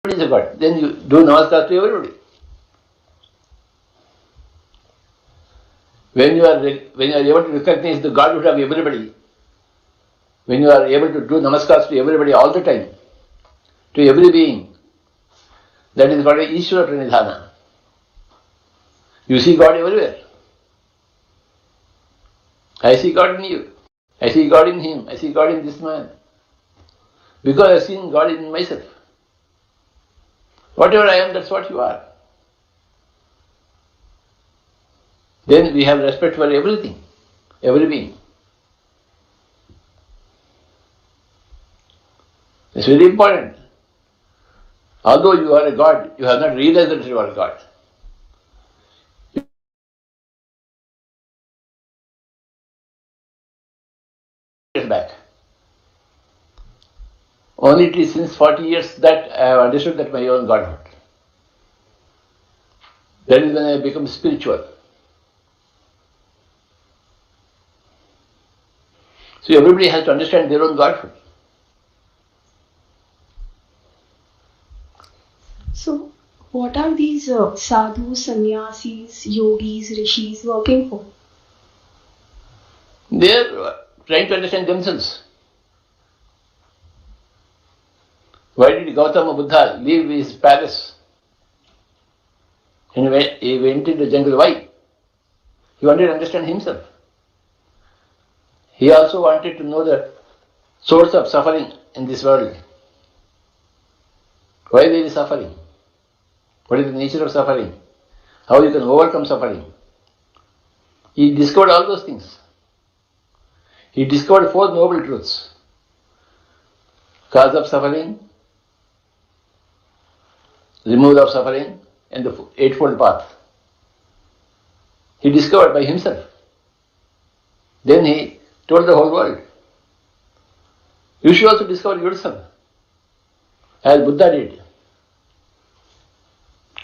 is a God. Then you do namaskar to everybody. When you are able to recognize the Godhood of everybody, when you are able to do namaskars to everybody all the time, to every being, that is called Ishvara Pranidhana. You see God everywhere. I see God in you. I see God in him. I see God in this man. Because I have seen God in myself. Whatever I am, that's what you are. Then we have respect for everything, every being. It's very important. Although you are a God, you have not realized that you are a God. Years back. Only it is since 40 years that I have understood that my own Godhood. That is when I become spiritual. So everybody has to understand their own Godhood. So, what are these sadhus, sannyasis, yogis, rishis working for? They are trying to understand themselves. Why did Gautama Buddha leave his palace and he went into the jungle? Why? He wanted to understand himself. He also wanted to know the source of suffering in this world. Why there is suffering? What is the nature of suffering? How you can overcome suffering? He discovered all those things. He discovered 4 noble truths. Cause of suffering, removal of suffering, and the Eightfold Path. He discovered by himself. Then he told the whole world. You should also discover yourself, as Buddha did.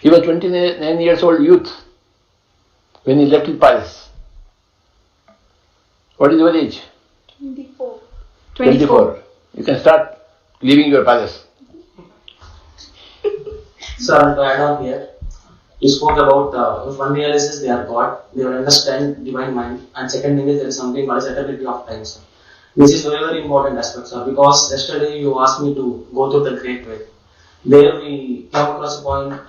He was 29 years old youth when he left his palace. What is your age? 24. 24. You can start leaving your palace. Sir, to add on here, you spoke about if one realizes they are God, they will understand divine mind, and second thing is there is something called eternity of time, sir. This is very, very important aspect, sir, because yesterday you asked me to go through the great way. There we came across a point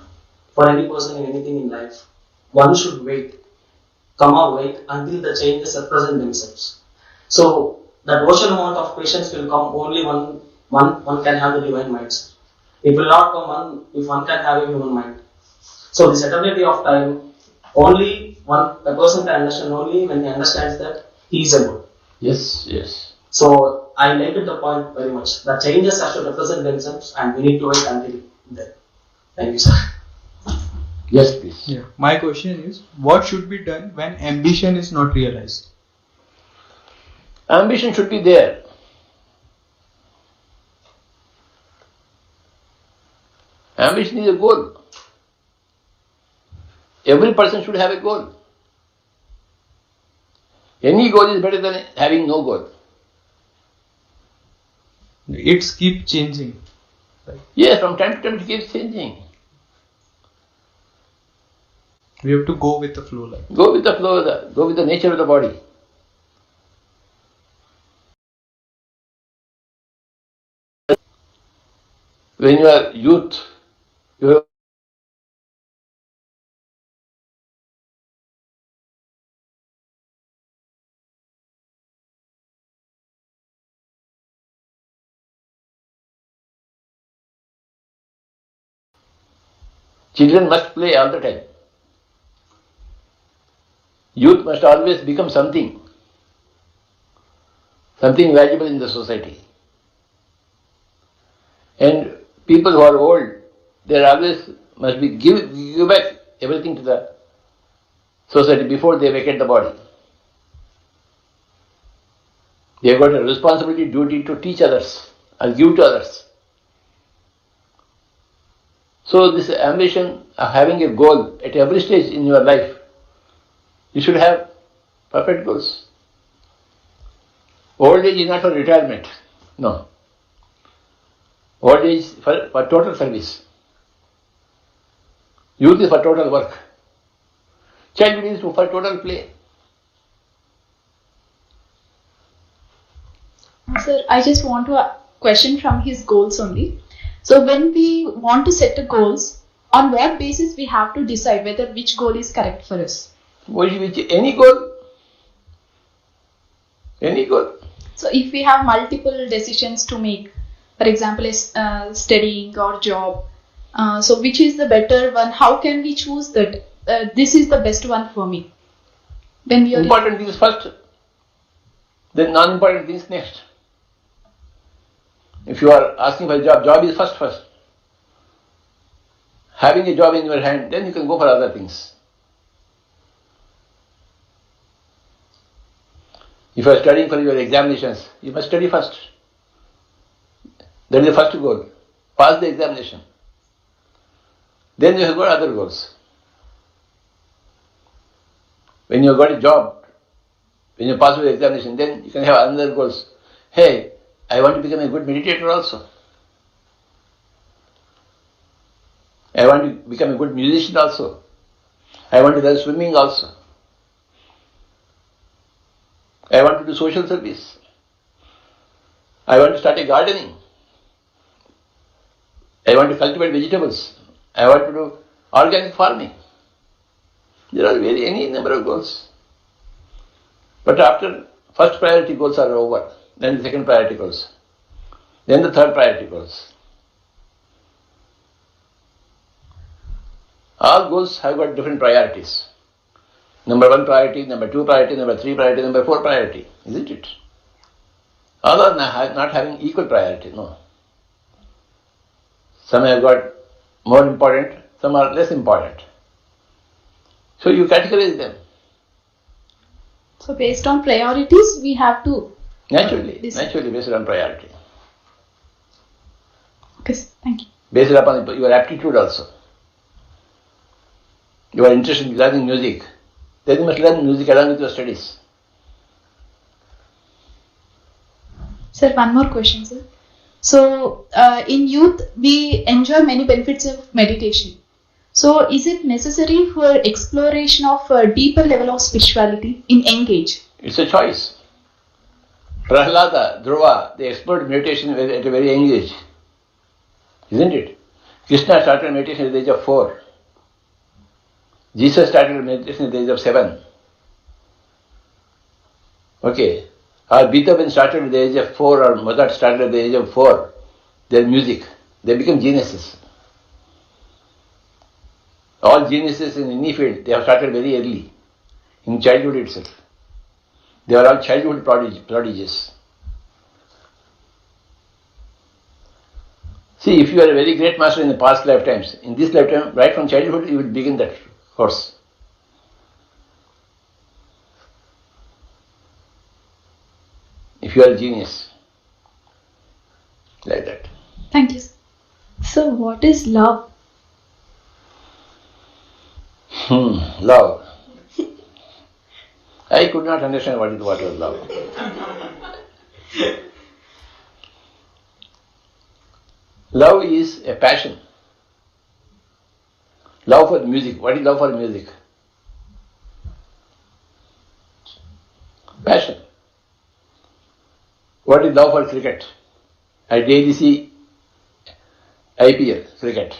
for any person in anything in life, one should wait until the changes represent themselves. So that ocean amount of patience will come only one can have the divine mind, sir. It will not come if one can have a human mind. So this eternity of time, only a person can understand only when he understands that he is a good. Yes, yes. So I liked the point very much. The changes have to represent themselves and we need to wait until then. Thank you, sir. Yes, please. Yeah. My question is, what should be done when ambition is not realized? Ambition should be there. Ambition is a goal. Every person should have a goal. Any goal is better than having no goal. It's keep changing. Right? Yes, from time to time it keeps changing. We have to go with the flow. Like. Go with the flow, go with the nature of the body. When you are youth, you have children must play all the time. Youth must always become something valuable in the society. And people who are old, they always must be give back everything to the society before they vacate the body. They have got a responsibility, duty to teach others and give to others. So this ambition of having a goal at every stage in your life, you should have perfect goals. Old age is not for retirement. No. Old age for total service. Youth is for total work. Childhood is for total play. Sir, I just want to question from his goals only. So when we want to set a goals, on what basis we have to decide whether which goal is correct for us? Any goal. Any goal. So if we have multiple decisions to make, for example, studying or job, so which is the better one? How can we choose that this is the best one for me? When we are important things first, then non-important things next. If you are asking for a job, job is first. Having a job in your hand, then you can go for other things. If you are studying for your examinations, you must study first. That is the first goal. Pass the examination. Then you have got other goals. When you have got a job, when you pass with the examination, then you can have other goals. Hey, I want to become a good meditator also. I want to become a good musician also. I want to learn swimming also. I want to do social service. I want to start a gardening. I want to cultivate vegetables. I want to do organic farming. There are any number of goals. But after first priority goals are over, then the second priority goals, then the third priority goals. All goals have got different priorities. Number 1 priority, number 2 priority, number 3 priority, number 4 priority, isn't it? All are not having equal priority, no. Some have got more important, some are less important. So you categorize them. So based on priorities, we have to Naturally based on priority. Okay, thank you. Based upon your aptitude also. You are interested in learning music, then you must learn music along with your studies. Sir, one more question, sir. So in youth, we enjoy many benefits of meditation. So is it necessary for exploration of a deeper level of spirituality in young age? It's a choice. Prahlada, Dhruva, they explored meditation at a very young age. Isn't it? Krishna started meditation at the age of 4. Jesus started meditation at the age of 7. Okay. Or Beethoven started at the age of 4, or Mozart started at the age of 4. Their music. They become geniuses. All geniuses in any field, they have started very early, in childhood itself. They are all childhood prodigies. See, if you are a very great master in the past lifetimes, in this lifetime, right from childhood, you will begin that course. If you are a genius, like that. Thank you. So what is love? Love. I could not understand what was love. Love is a passion. Love for music. What is love for music? Passion. What is love for cricket? I daily see IPL cricket.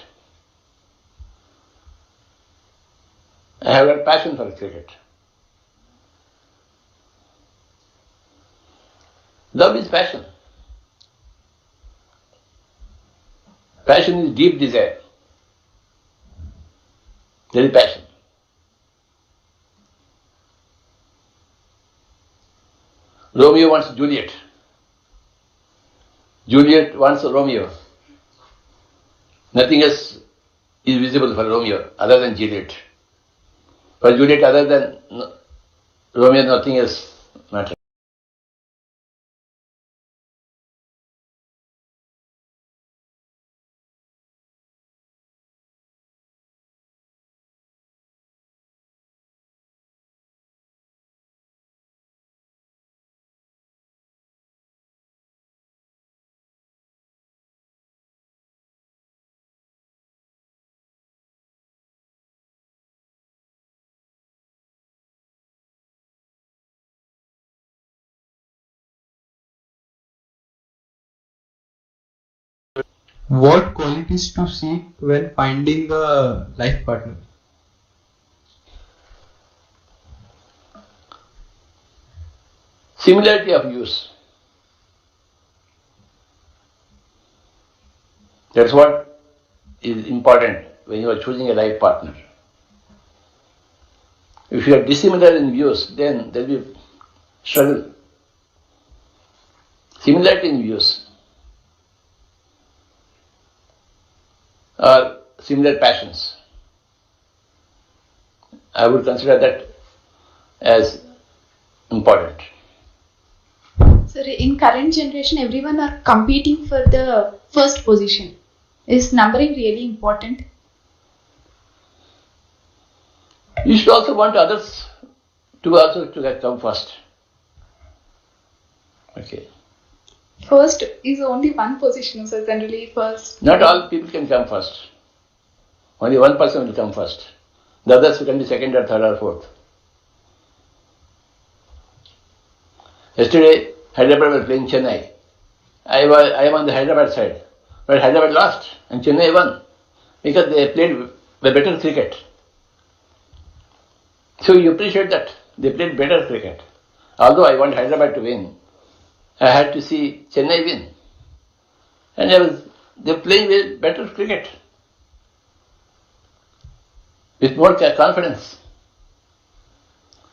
I have a passion for cricket. Love is passion. Passion is deep desire. That is passion. Romeo wants Juliet. Juliet wants Romeo. Nothing else is visible for Romeo other than Juliet. For Juliet, other than Romeo, nothing else matters. What qualities to seek when finding a life partner? Similarity of views. That's what is important when you are choosing a life partner. If you are dissimilar in views, then there will be struggle. Similarity in views or similar passions, I would consider that as important. Sir, in current generation, everyone are competing for the first position. Is numbering really important? You should also want others to come first. Okay. First is only one position, so generally first. Not all people can come first. Only one person will come first. The others can be second or third or fourth. Yesterday, Hyderabad was playing Chennai. I am on the Hyderabad side. But Hyderabad lost and Chennai won because they played better cricket. So you appreciate that. They played better cricket. Although I want Hyderabad to win, I had to see Chennai win. And they were playing with better cricket. With more confidence.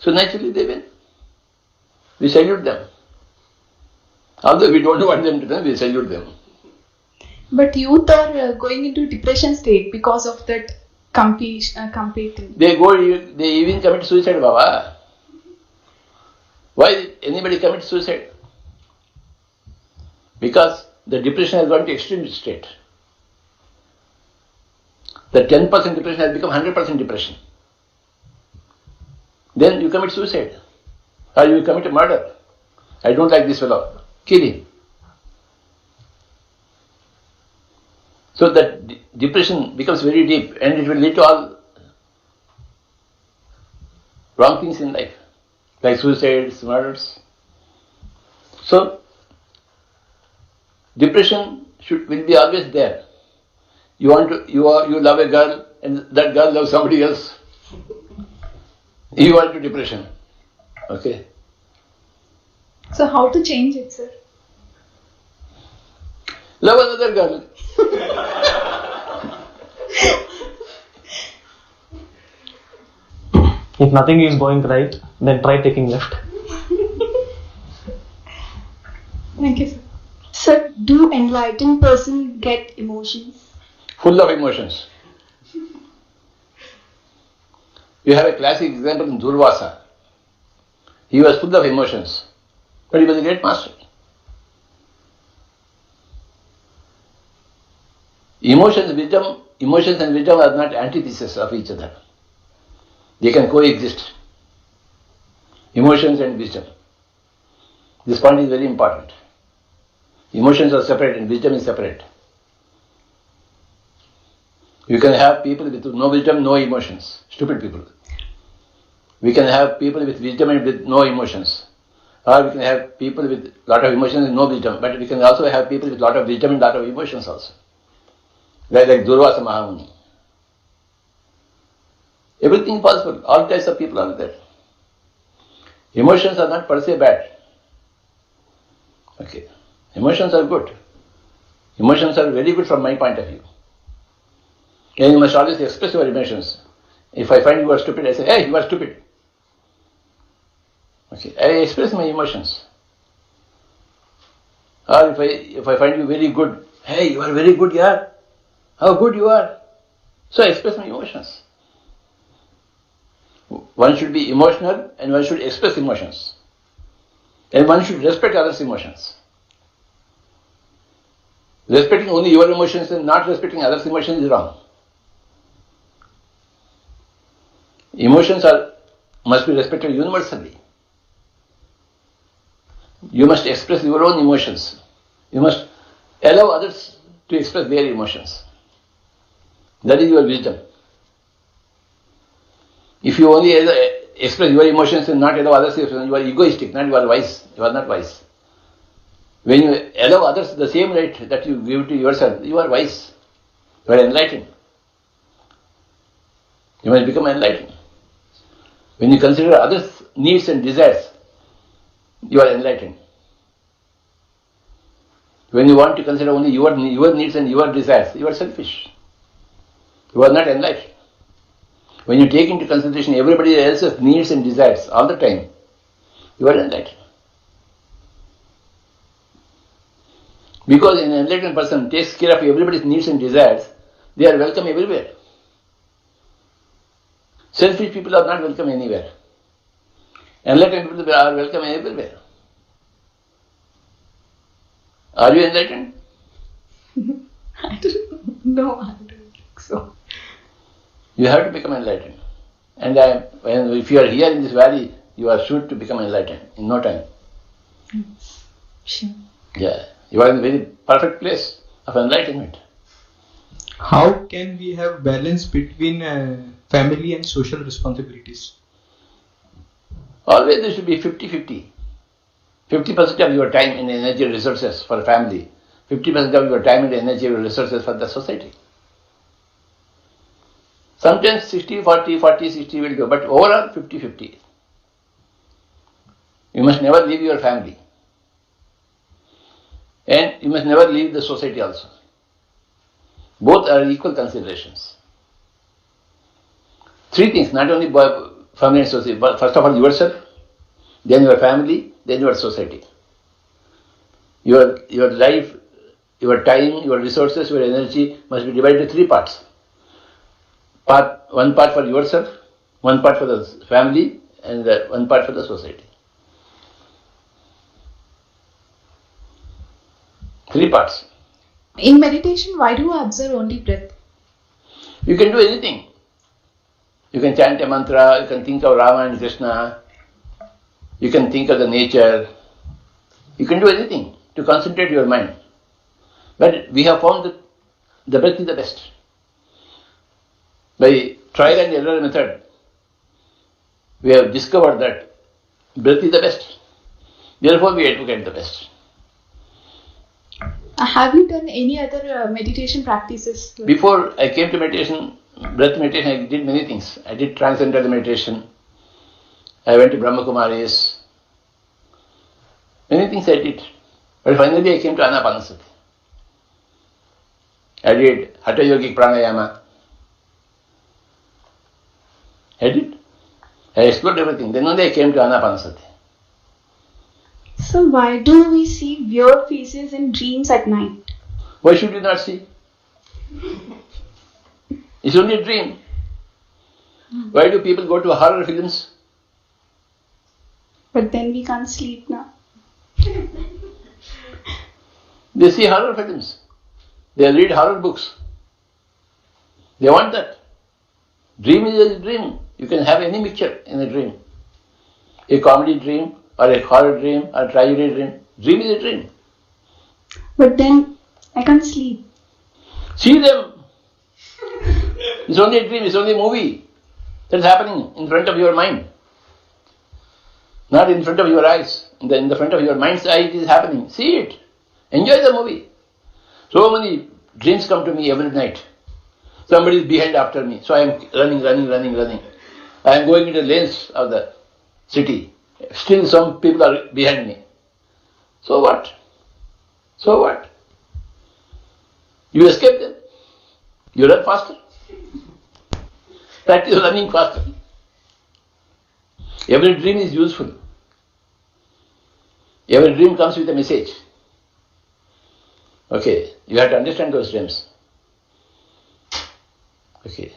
So naturally they win. We salute them. Although we don't want them to win, we salute them. But youth are going into depression state because of that competing. They even commit suicide, Baba. Why anybody commits suicide? Because the depression has gone to extreme state. The 10% depression has become 100% depression. Then you commit suicide. Or you commit a murder. I don't like this fellow. Kill him. So that depression becomes very deep and it will lead to all wrong things in life, like suicides, murders. So depression will be always there. You love a girl and that girl loves somebody else. You are into depression. Okay. So how to change it, sir? Love another girl. If nothing is going right, then try taking left. Thank you, sir. Sir, do enlightened person get emotions? Full of emotions. You have a classic example in Durvasa. He was full of emotions, but he was a great master. Emotions and wisdom are not antitheses of each other. They can coexist. Emotions and wisdom. This point is very important. Emotions are separate and wisdom is separate. You can have people with no wisdom, no emotions. Stupid people. We can have people with wisdom and with no emotions. Or we can have people with lot of emotions and no wisdom. But we can also have people with lot of wisdom and lot of emotions also. Like Durvasa Mahamuni. Everything possible. All types of people are there. Emotions are not per se bad. Okay. Emotions are good. Emotions are very good from my point of view. And you must always express your emotions. If I find you are stupid, I say, hey, you are stupid. Okay. I express my emotions. Or if I find you very good, hey, you are very good, yaar. How good you are. So I express my emotions. One should be emotional and one should express emotions. And one should respect others' emotions. Respecting only your emotions and not respecting others' emotions is wrong. Emotions must be respected universally. You must express your own emotions. You must allow others to express their emotions. That is your wisdom. If you only express your emotions and not allow others, you are egoistic, not you are wise. You are not wise. When you allow others the same right that you give to yourself, you are wise. You are enlightened. You must become enlightened. When you consider others' needs and desires, you are enlightened. When you want to consider only your needs and your desires, you are selfish. You are not enlightened. When you take into consideration everybody else's needs and desires all the time, you are enlightened. Because an enlightened person takes care of everybody's needs and desires, they are welcome everywhere. Selfish people are not welcome anywhere. Enlightened people are welcome everywhere. Are you enlightened? I don't know. I don't think so. You have to become enlightened. And if you are here in this valley, you are sure to become enlightened in no time. Sure. Yeah, you are in a very perfect place of enlightenment. How can we have balance between family and social responsibilities? Always there should be 50-50. 50% of your time and energy and resources for family, 50% of your time and energy and resources for the society. Sometimes 60-40, 40-60 will go, but overall 50-50. You must never leave your family. And you must never leave the society also. Both are equal considerations. Three things, not only family and society, but first of all yourself, then your family, then your society. Your life, your time, your resources, your energy must be divided into three parts. One part for yourself, one part for the family, and one part for the society. Three parts. In meditation, why do you observe only breath? You can do anything. You can chant a mantra, you can think of Rama and Krishna, you can think of the nature, you can do anything to concentrate your mind. But we have found that the breath is the best. By trial and error method, we have discovered that breath is the best. Therefore, we advocate the best. Have you done any other meditation practices? Before I came to meditation, breath meditation, I did many things. I did transcendental meditation. I went to Brahma Kumaris. Many things I did. But finally I came to Anapanasati. I did Hatha Yogic Pranayama. I did. I explored everything. Then only I came to Anapanasati. So why do we see weird faces in dreams at night? Why should you not see? It's only a dream. Why do people go to horror films? But then we can't sleep now. They see horror films. They read horror books. They want that. Dream is a dream. You can have any mixture in a dream. A comedy dream, or a horror dream, or a tragedy dream. Dream is a dream. But then I can't sleep. See them. It's only a dream, it's only a movie that's happening in front of your mind. Not in front of your eyes. In the front of your mind's eye it is happening. See it. Enjoy the movie. So many dreams come to me every night. Somebody is behind after me. So I am running. I am going into the lanes of the city. Still some people are behind me. So what? You escape them. You run faster. Practice running faster. Every dream is useful. Every dream comes with a message. Okay, you have to understand those dreams. Okay.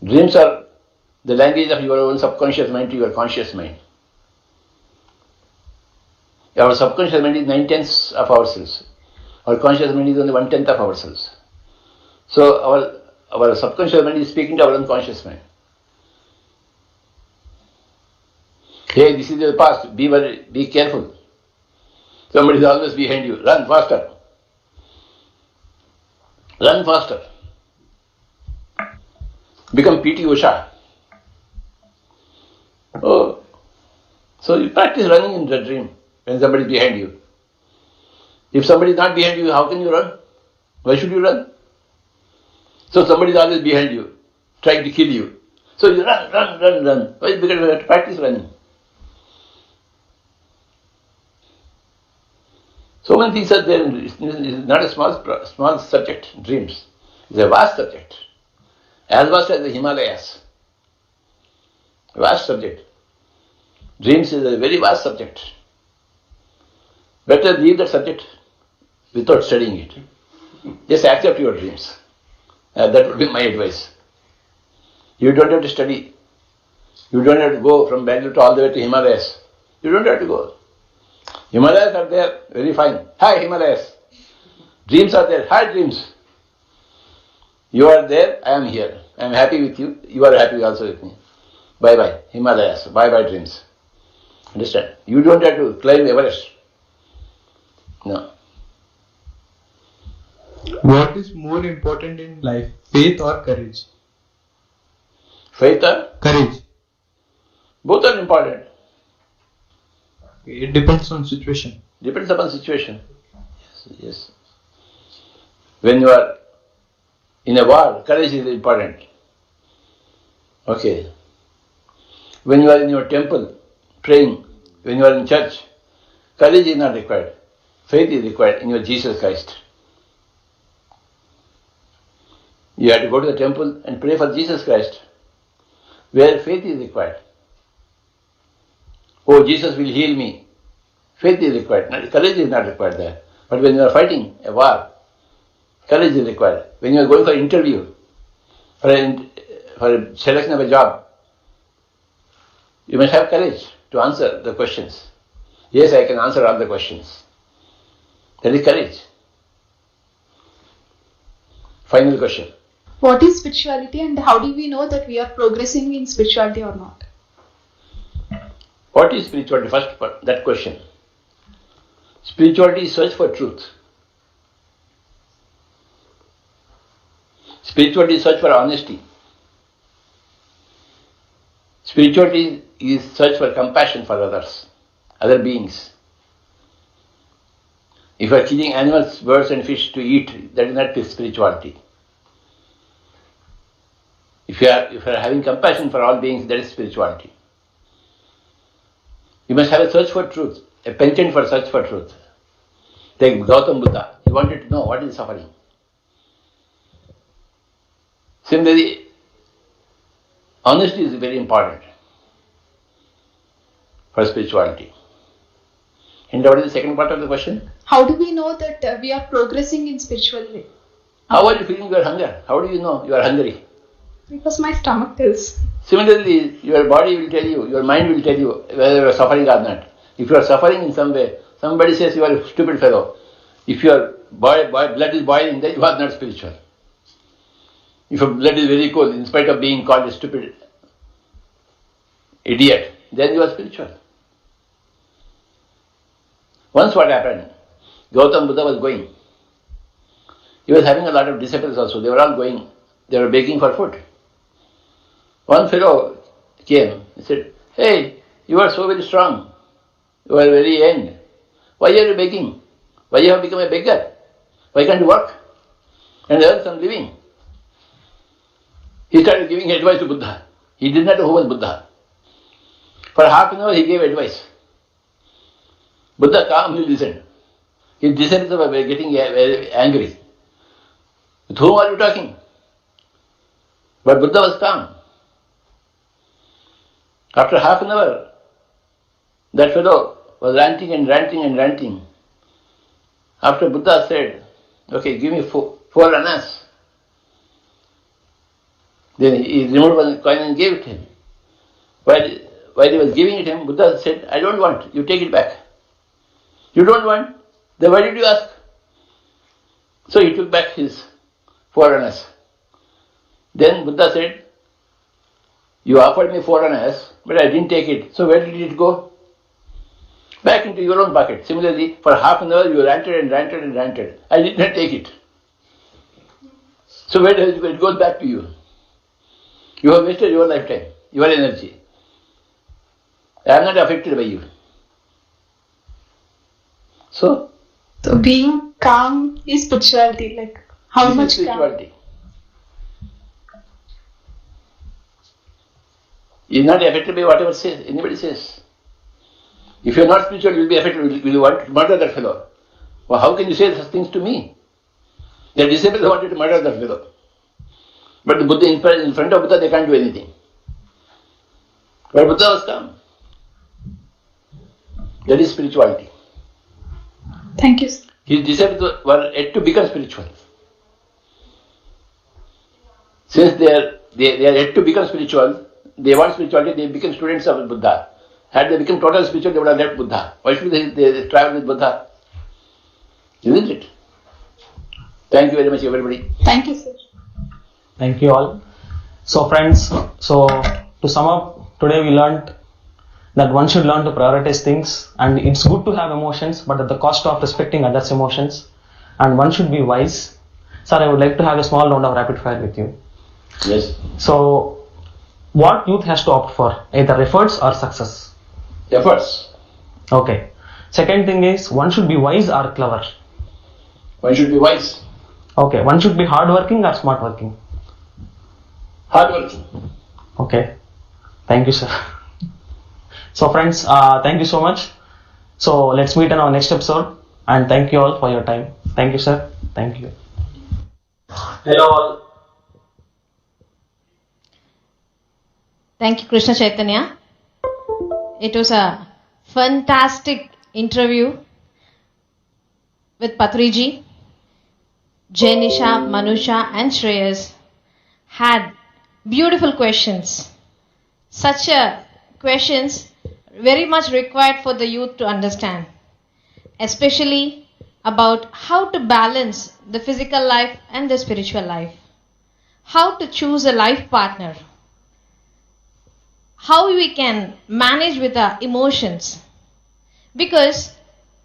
Dreams are the language of your own subconscious mind to your conscious mind. Our subconscious mind is 9/10 of ourselves. Our conscious mind is only 1/10 of ourselves. So our subconscious mind is speaking to our unconscious mind. Hey, this is your past. Be careful. Somebody is always behind you. Run faster. Become P.T. Usha. Oh, so you practice running in the dream. when somebody is behind you. If somebody is not behind you, how can you run? Why should you run? So somebody is always behind you, trying to kill you. So you run. Why? Because you have to practice running. So many things are there. It's not a small subject, dreams. It's a vast subject. As vast as the Himalayas. Vast subject. Dreams is a very vast subject. Better leave that subject without studying it. Just accept your dreams. That would be my advice. You don't have to study. You don't have to go from Bangalore to all the way to Himalayas. You don't have to go. Himalayas are there, very fine. Hi Himalayas. Dreams are there. Hi dreams. You are there, I am here. I am happy with you. You are happy also with me. Bye bye Himalayas. Bye bye dreams. Understand? You don't have to climb Everest. No. What is more important in life, faith or courage? Faith or Courage. both are important. It depends on situation. Depends upon situation. Yes. When you are in a war, courage is important. Okay. When you are in your temple praying, when you are in church, courage is not required. Faith is required in your Jesus Christ. You have to go to the temple and pray for Jesus Christ, where faith is required. Oh, Jesus will heal me. Faith is required. Courage is not required there. But when you are fighting a war, courage is required. When you are going for an interview, for a selection of a job, you must have courage to answer the questions. Yes, I can answer all the questions. That is courage. Final question. What is spirituality and how do we know that we are progressing in spirituality or not? What is spirituality? First, that question. Spirituality is search for truth. Spirituality is search for honesty. Spirituality is search for compassion for others, other beings. If you are killing animals, birds and fish to eat, that is not spirituality. If you are having compassion for all beings, that is spirituality. You must have a search for truth, a penchant for search for truth. Take Gautam Buddha, he wanted to know what is suffering. Similarly, honesty is very important for spirituality. And what is the second part of the question? How do we know that we are progressing in spirituality? How are you feeling your hunger? How do you know you are hungry? Because my stomach tells. Similarly, your body will tell you, your mind will tell you whether you are suffering or not. If you are suffering in some way, somebody says you are a stupid fellow. If your blood is boiling, then you are not spiritual. If your blood is very cold, in spite of being called a stupid idiot, then you are spiritual. Once what happened, Gautam Buddha was going. He was having a lot of disciples also. They were all going. They were begging for food. One fellow came. He said, "Hey, you are so very strong. You are very young. Why are you begging? Why you have become a beggar? Why can't you work and earn some living?" He started giving advice to Buddha. He did not know who was Buddha. For half an hour he gave advice. Buddha calmly listened. His disciples were getting very angry. With whom are you talking? But Buddha was calm. After half an hour, that fellow was ranting and ranting and ranting. After Buddha said, "Okay, give me four annas." Then he removed one coin and gave it to him. While he was giving it to him, Buddha said, "I don't want, you take it back." "You don't want? Then why did you ask?" So he took back his 4 annas. Then Buddha said, "You offered me 4 annas, but I didn't take it. So where did it go?" "Back into your own pocket." Similarly, for half an hour you ranted and ranted and ranted. I did not take it. So where does it goes back to you? You have wasted your lifetime, your energy. I am not affected by you. So being calm is spirituality. Like how this much is spirituality. You're not affected by whatever anybody says. If you're not spiritual, you'll be affected. Will you want to murder that fellow? Well, how can you say such things to me? The disciples wanted to murder that fellow. But the Buddha, in front of Buddha, they can't do anything. But Buddha was calm. That is spirituality. Thank you, sir. His disciples were yet to become spiritual. Since they are yet to become spiritual, they want spirituality, they become students of Buddha. Had they become total spiritual, they would have left Buddha. Why should they travel with Buddha? Isn't it? Thank you very much, everybody. Thank you, sir. Thank you all. So friends, to sum up, today we learned that one should learn to prioritize things, and it's good to have emotions, but at the cost of respecting others' emotions. And one should be wise. Sir, I would like to have a small round of rapid fire with you. Yes. So, what youth has to opt for, either efforts or success? Efforts. Okay. Second thing is, one should be wise or clever? One should be wise. Okay. One should be hardworking or smart working? Hardworking. Okay. Thank you, sir. So friends, thank you so much. So let's meet in our next episode, and thank you all for your time. Thank you, sir. Thank you. Hello all. Thank you, Krishna Chaitanya. It was a fantastic interview with Patriji. Janisha, Manusha and Shreyas had beautiful questions. Such questions very much required for the youth to understand, especially about how to balance the physical life and the spiritual life, how to choose a life partner, how we can manage with our emotions. Because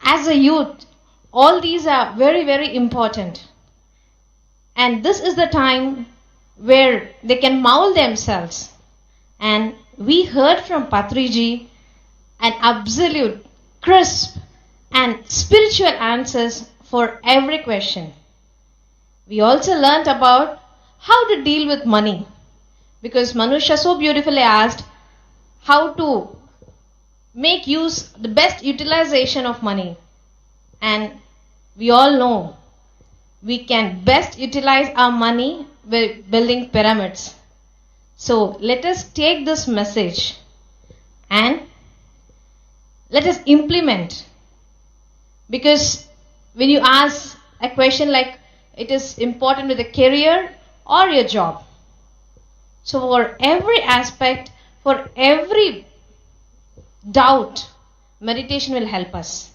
as a youth, all these are very, very important. And this is the time where they can mold themselves. And we heard from Patriji an absolute, crisp and spiritual answers for every question. We also learnt about how to deal with money, because Manusha so beautifully asked how to make use the best utilization of money. And we all know we can best utilize our money by building pyramids. So let us take this message and let us implement. Because when you ask a question like, it is important with a career or your job. So for every aspect, for every doubt, meditation will help us.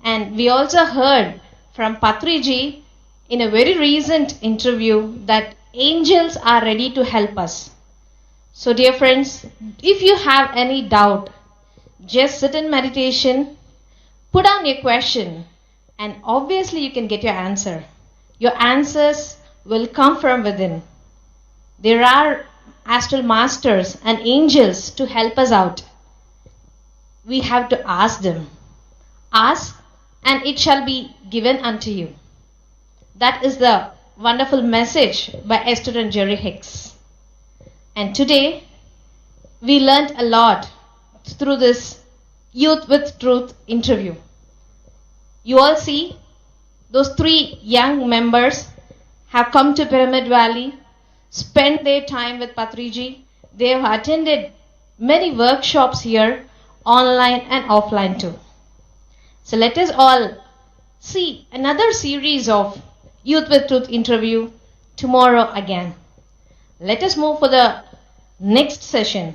And we also heard from Patriji in a very recent interview that angels are ready to help us. So dear friends, if you have any doubt, just sit in meditation, put down your question, and obviously you can get your answer. Your answers will come from within. There are astral masters and angels to help us out. We have to ask them. Ask, and it shall be given unto you. That is the wonderful message by Esther and Jerry Hicks. And today, we learnt a lot through this Youth with Truth interview. You all see, those 3 young members have come to Pyramid Valley, spent their time with Patriji. They have attended many workshops here, online and offline too. So let us all see another series of Youth with Truth interview tomorrow again. Let us move for the next session.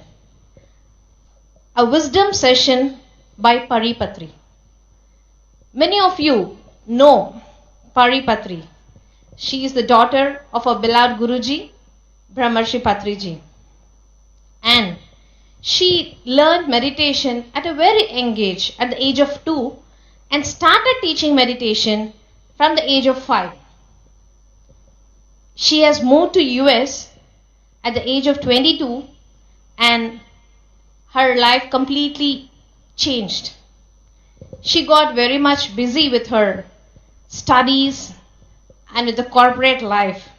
A wisdom session by Paripatri. Many of you know Paripatri. She is the daughter of our beloved Guruji, Brahmarshi Patriji. And she learned meditation at a very young age, at the age of 2, and started teaching meditation from the age of 5. She has moved to US at the age of 22, and her life completely changed. she got very much busy with her studies and with the corporate life.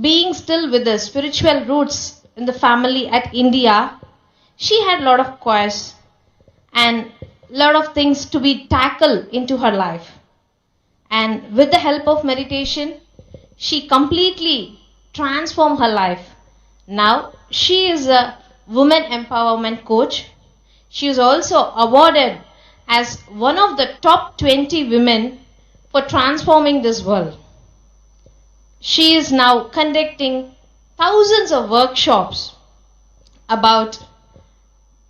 Being still with the spiritual roots in the family at India, she had a lot of choice and a lot of things to be tackled into her life. And with the help of meditation, she completely transformed her life. Now she is a women empowerment coach. She is also awarded as one of the top 20 women for transforming this world. She is now conducting thousands of workshops about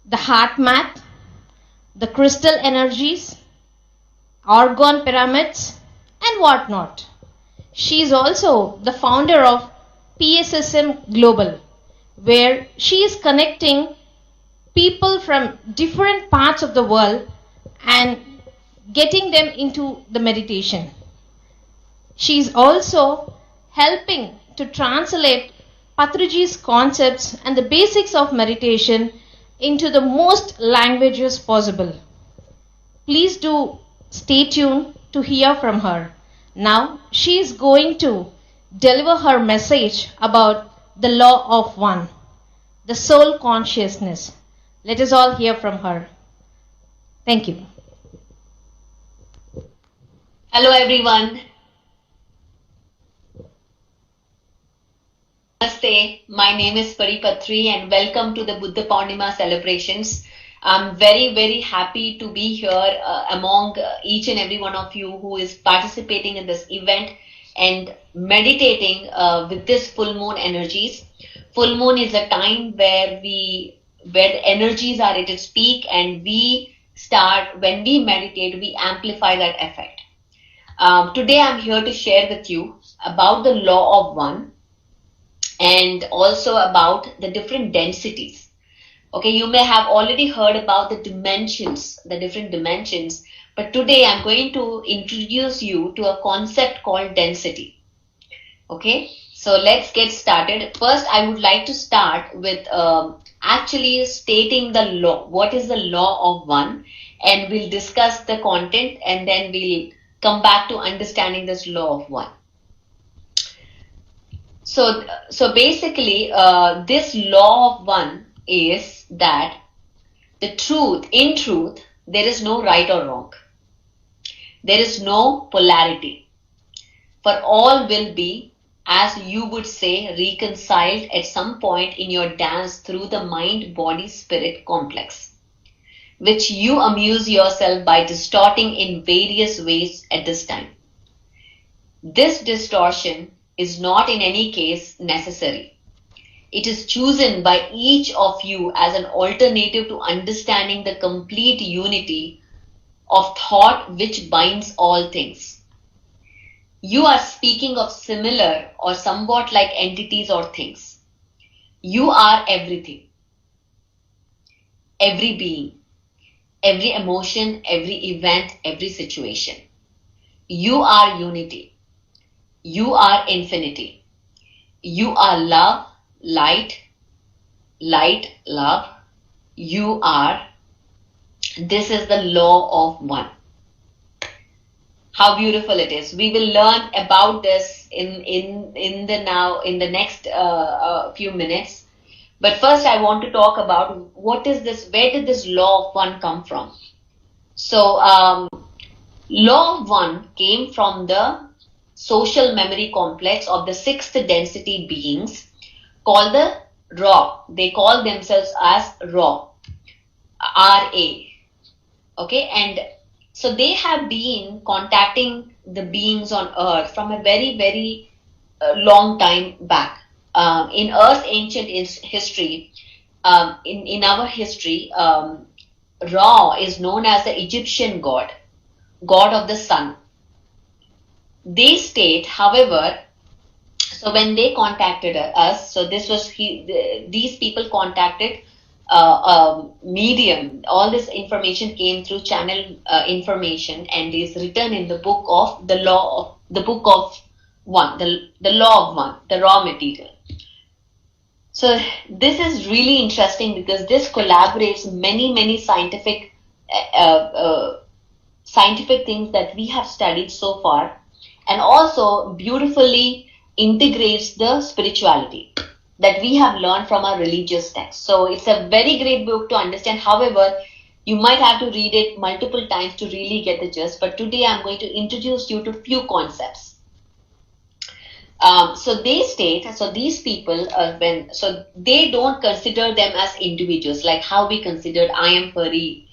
the heart math, the crystal energies, orgone pyramids, and whatnot. She is also the founder of PSSM Global, where she is connecting people from different parts of the world and getting them into the meditation. She is also helping to translate Patriji's concepts and the basics of meditation into the most languages possible. Please do stay tuned to hear from her. Now she is going to deliver her message about the law of one, the soul consciousness. Let us all hear from her. Thank you. Hello everyone. Namaste. My name is Patri and welcome to the Buddha Poornima celebrations. I'm very happy to be here among each and every one of you who is participating in this event and meditating with this full moon energies. Full moon is a time where the energies are at its peak, and when we meditate, we amplify that effect. Today I'm here to share with you about the law of one and also about the different densities. Okay, you may have already heard about the dimensions, the different dimensions, but today I'm going to introduce you to a concept called density. Okay, so let's get started. First, I would like to start with actually stating the law. What is the law of one? And we'll discuss the content, and then we'll come back to understanding this law of one. So basically, this law of one is that in truth, there is no right or wrong. There is no polarity. For all will be, as you would say, reconciled at some point in your dance through the mind-body-spirit complex, which you amuse yourself by distorting in various ways at this time. This distortion is not in any case necessary. It is chosen by each of you as an alternative to understanding the complete unity of thought which binds all things. You are speaking of similar or somewhat like entities or things. You are everything, every being, every emotion, every event, every situation. You are unity. You are infinity. You are love, light, love. You are. This is the law of one. How beautiful it is. We will learn about this in the next few minutes. But first I want to talk about what is this, where did this law of one come from? So law of one came from the social memory complex of the sixth density beings called the Ra. They call themselves as Ra, R-A. Okay, and so they have been contacting the beings on earth from a very long time back. In Earth's ancient history, in our history, Ra is known as the Egyptian god of the sun. They state, however, so when they contacted us, so this was these people contacted medium. All this information came through channel information, and is written in the book of the law of one, the law of one, the raw material. So this is really interesting because this collaborates many scientific scientific things that we have studied so far, and also beautifully integrates the spirituality that we have learned from our religious texts. So it's a very great book to understand. However, you might have to read it multiple times to really get the gist. But today I'm going to introduce you to few concepts. So they state, so these people, so they don't consider them as individuals, like how we considered I am Pari,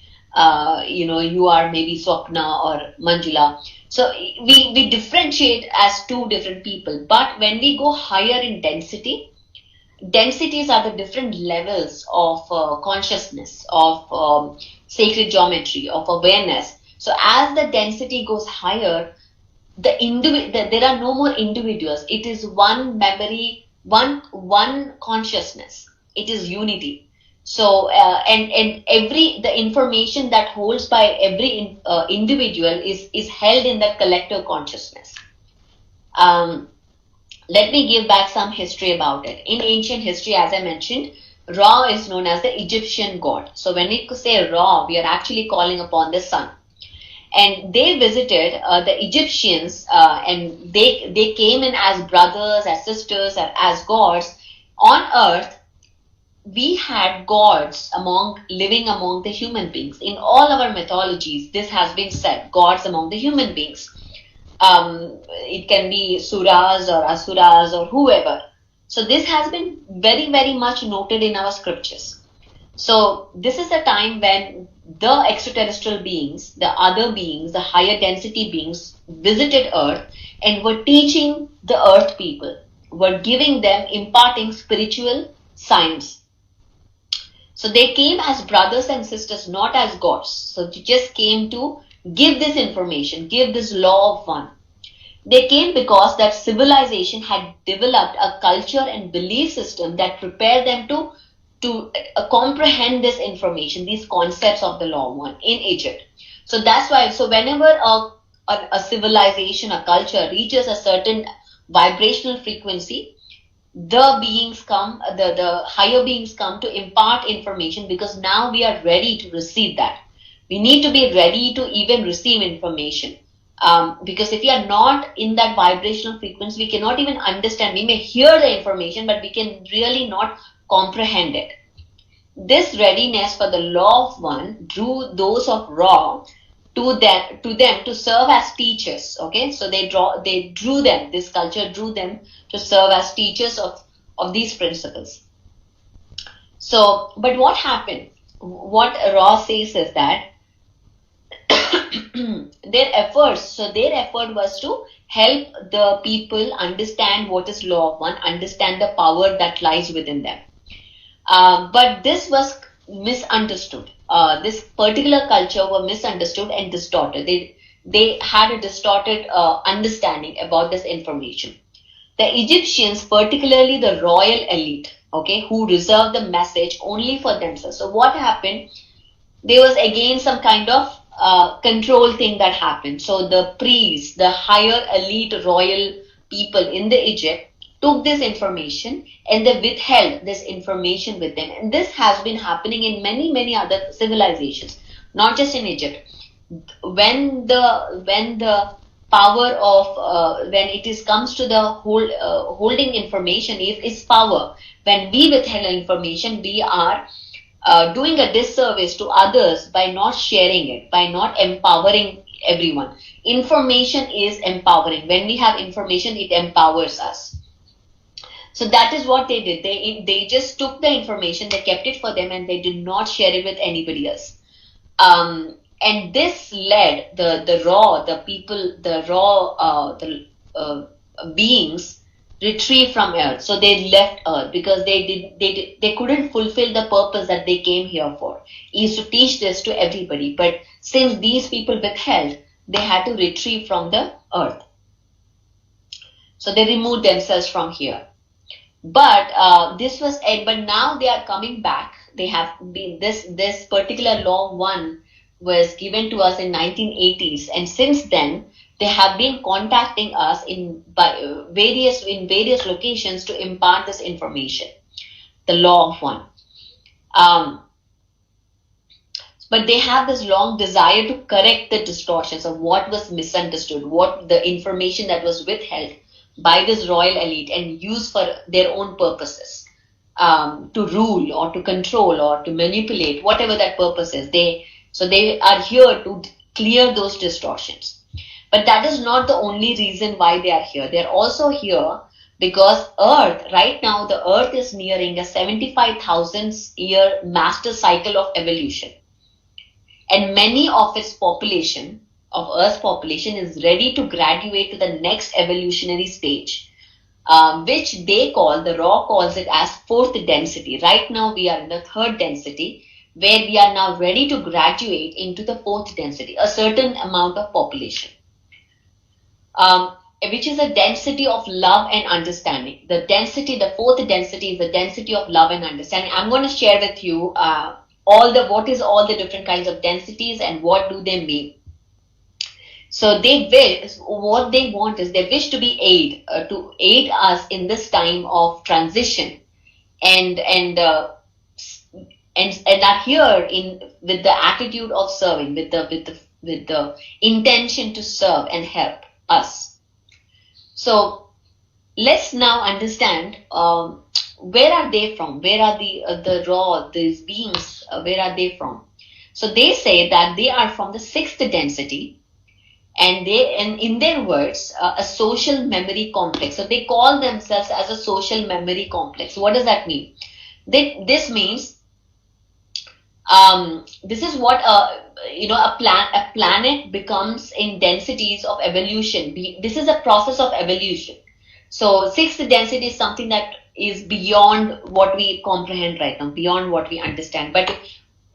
you are maybe Swapna or Manjula. So we differentiate as two different people. But when we go higher in densities are the different levels of consciousness, of sacred geometry, of awareness. So as the density goes higher, there are no more individuals. It is one memory, one consciousness. It is unity. So and the information that holds by every individual is held in that collective consciousness. Let me give back some history about it. In ancient history, as I mentioned, Ra is known as the Egyptian god. So when we say Ra, we are actually calling upon the sun. And they visited the Egyptians, and they came in as brothers, as sisters, as gods. On earth, we had gods living among the human beings. In all our mythologies, this has been said, gods among the human beings. It can be suras or asuras or whoever. So this has been very, very much noted in our scriptures. So this is a time when the extraterrestrial beings, the other beings, the higher density beings visited Earth and were teaching the Earth people, were giving them, imparting spiritual science. So they came as brothers and sisters, not as gods. So they just came to give this information, give this law of one. They came because that civilization had developed a culture and belief system that prepared them to comprehend this information, these concepts of the law of one in Egypt. So that's why, so whenever a civilization, a culture reaches a certain vibrational frequency, the beings come, the higher beings come to impart information, because now we are ready to receive that. We need to be ready to even receive information. Because if we are not in that vibrational frequency, we cannot even understand. We may hear the information, but we can really not comprehend it. This readiness for the law of one drew those of Ra to them to serve as teachers. Okay, so they drew them. This culture drew them to serve as teachers of these principles. So, but what happened? What Ra says is that their effort was to help the people understand what is law of one, understand the power that lies within them. But this was misunderstood. This particular culture was misunderstood and distorted. They had a distorted understanding about this information. The Egyptians, particularly the royal elite, okay, who reserved the message only for themselves. So what happened? There was again some kind of control thing that happened. So the priests, the higher elite royal people in the Egypt, took this information and they withheld this information with them. And this has been happening in many other civilizations, not just in Egypt. When the power of when it comes to the holding information is power. When we withhold information, we are doing a disservice to others by not sharing it, by not empowering everyone. Information is empowering. When we have information, it empowers us. So that is what they did. They just took the information, they kept it for them, and they did not share it with anybody else. And this led the beings retrieve from Earth. So they left Earth because they couldn't fulfill the purpose that they came here for, is to teach this to everybody. But since these people withheld, they had to retrieve from the Earth. So they removed themselves from here. But but now they are coming back. They have been this particular law one was given to us in 1980s, and since then they have been contacting us in various locations to impart this information, the law of one. but they have this long desire to correct the distortions of what was misunderstood, what the information that was withheld by this royal elite and used for their own purposes, to rule or to control or to manipulate, whatever that purpose is. So they are here to clear those distortions. But that is not the only reason why they are here. They are also here because Earth, right now, the Earth is nearing a 75,000 year master cycle of evolution. And many of its population, of Earth's population, is ready to graduate to the next evolutionary stage, which they call, the Raw calls it as fourth density. Right now, we are in the third density, where we are now ready to graduate into the fourth density, a certain amount of population, which is a density of love and understanding. The density, the fourth density is the density of love and understanding. I'm going to share with you what is all the different kinds of densities and what do they mean. So what they want is they wish to be to aid us in this time of transition, and are here with the attitude of serving, with the intention to serve and help us. So let's now understand where are they from? Where are the raw, these beings? Where are they from? So they say that they are from the sixth density, and in their words, a social memory complex. So they call themselves as a social memory complex. What does that mean? This means this is what a planet becomes in densities of evolution. This is a process of evolution. So sixth density is something that is beyond what we comprehend right now, beyond what we understand. But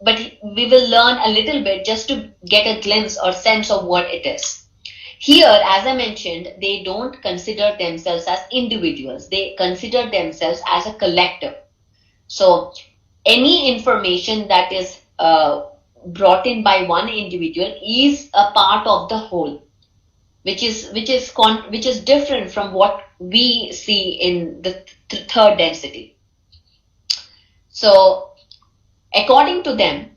we will learn a little bit just to get a glimpse or sense of what it is. Here, as I mentioned, they don't consider themselves as individuals. They consider themselves as a collective. So any information that is brought in by one individual is a part of the whole, which is different from what we see in the third density. So according to them,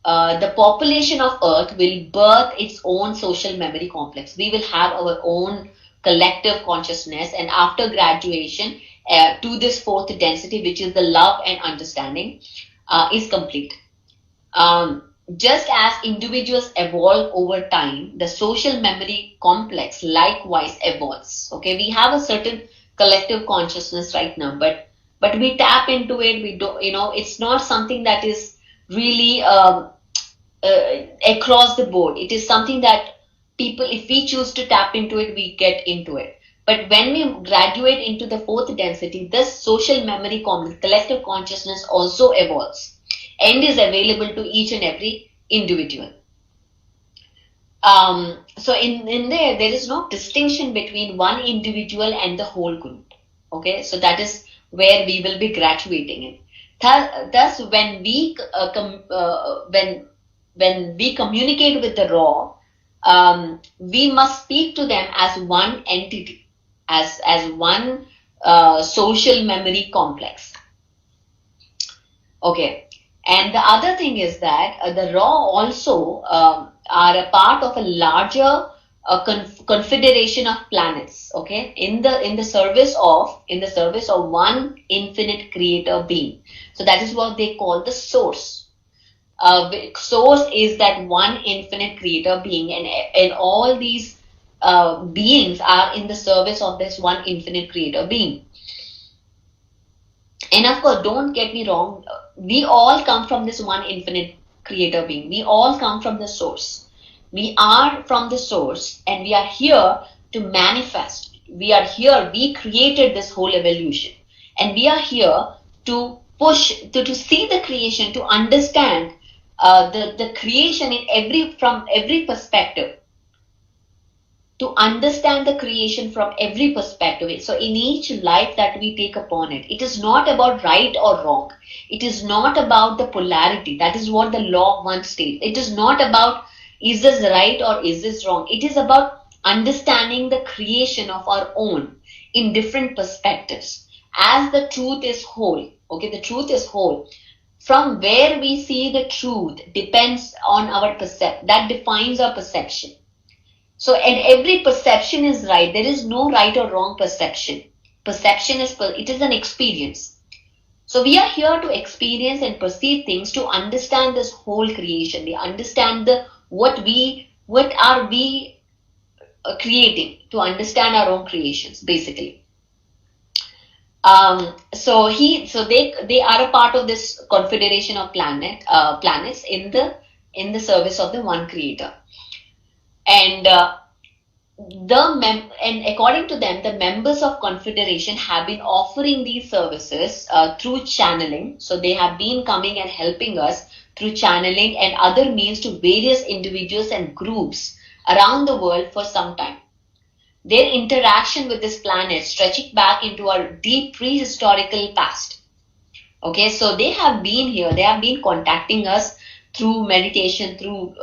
the population of Earth will birth its own social memory complex. We will have our own collective consciousness, and after graduation to this fourth density, which is the love and understanding, is complete. Just as individuals evolve over time, the social memory complex likewise evolves. Okay, we have a certain collective consciousness right now, but we tap into it. We don't, it's not something that is really across the board. It is something that people, if we choose to tap into it, we get into it. But when we graduate into the fourth density, this social memory complex, collective consciousness also evolves and is available to each and every individual. So in there is no distinction between one individual and the whole group. Okay, so that is where we will be graduating in. Thus, when we communicate with the raw, we must speak to them as one entity, as one social memory complex. Okay. And the other thing is that the raw also are a part of a larger confederation of planets. Okay, in the service of one infinite creator being. So that is what they call the source. Source is that one infinite creator being, and all these beings are in the service of this one infinite creator being. And of course, don't get me wrong, we all come from this one infinite creator being. We all come from the source. We are from the source, and we are here to manifest. We are here, we created this whole evolution. And we are here to push, to see the creation, to understand the creation from every perspective. To understand the creation from every perspective. So in each life that we take upon it, it is not about right or wrong. It is not about the polarity. That is what the law once states. It is not about is this right or is this wrong. It is about understanding the creation of our own in different perspectives. As the truth is whole, okay, the truth is whole. from where we see the truth depends on our that defines our perception. So, and every perception is right. There is no right or wrong perception. Perception is, it is an experience. So we are here to experience and perceive things, to understand this whole creation. We understand what are we creating, to understand our own creations, basically. So they are a part of this confederation of planets in the service of the one creator. And and according to them, the members of confederation have been offering these services through channeling. So they have been coming and helping us through channeling and other means to various individuals and groups around the world for some time. Their interaction with this planet stretching back into our deep prehistorical past. Okay, so they have been here. They have been contacting us through meditation, through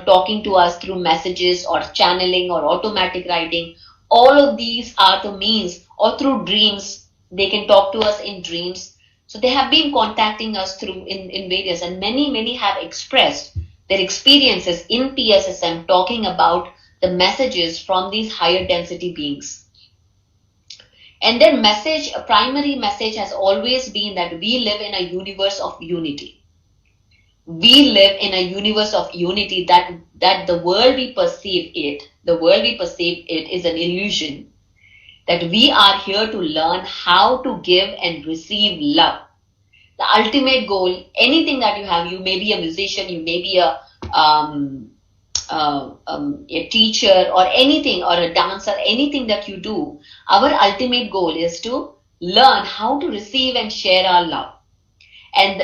talking to us through messages or channeling or automatic writing. All of these are the means, or through dreams. They can talk to us in dreams. So they have been contacting us through in various, and many have expressed their experiences in PSSM, talking about the messages from these higher density beings. And their message, a primary message, has always been that we live in a universe of unity. We live in a universe of unity, that the world we perceive it is an illusion, that we are here to learn how to give and receive love. The ultimate goal, anything that you have, you may be a musician, you may be a teacher or anything, or a dancer, anything that you do, our ultimate goal is to learn how to receive and share our love. And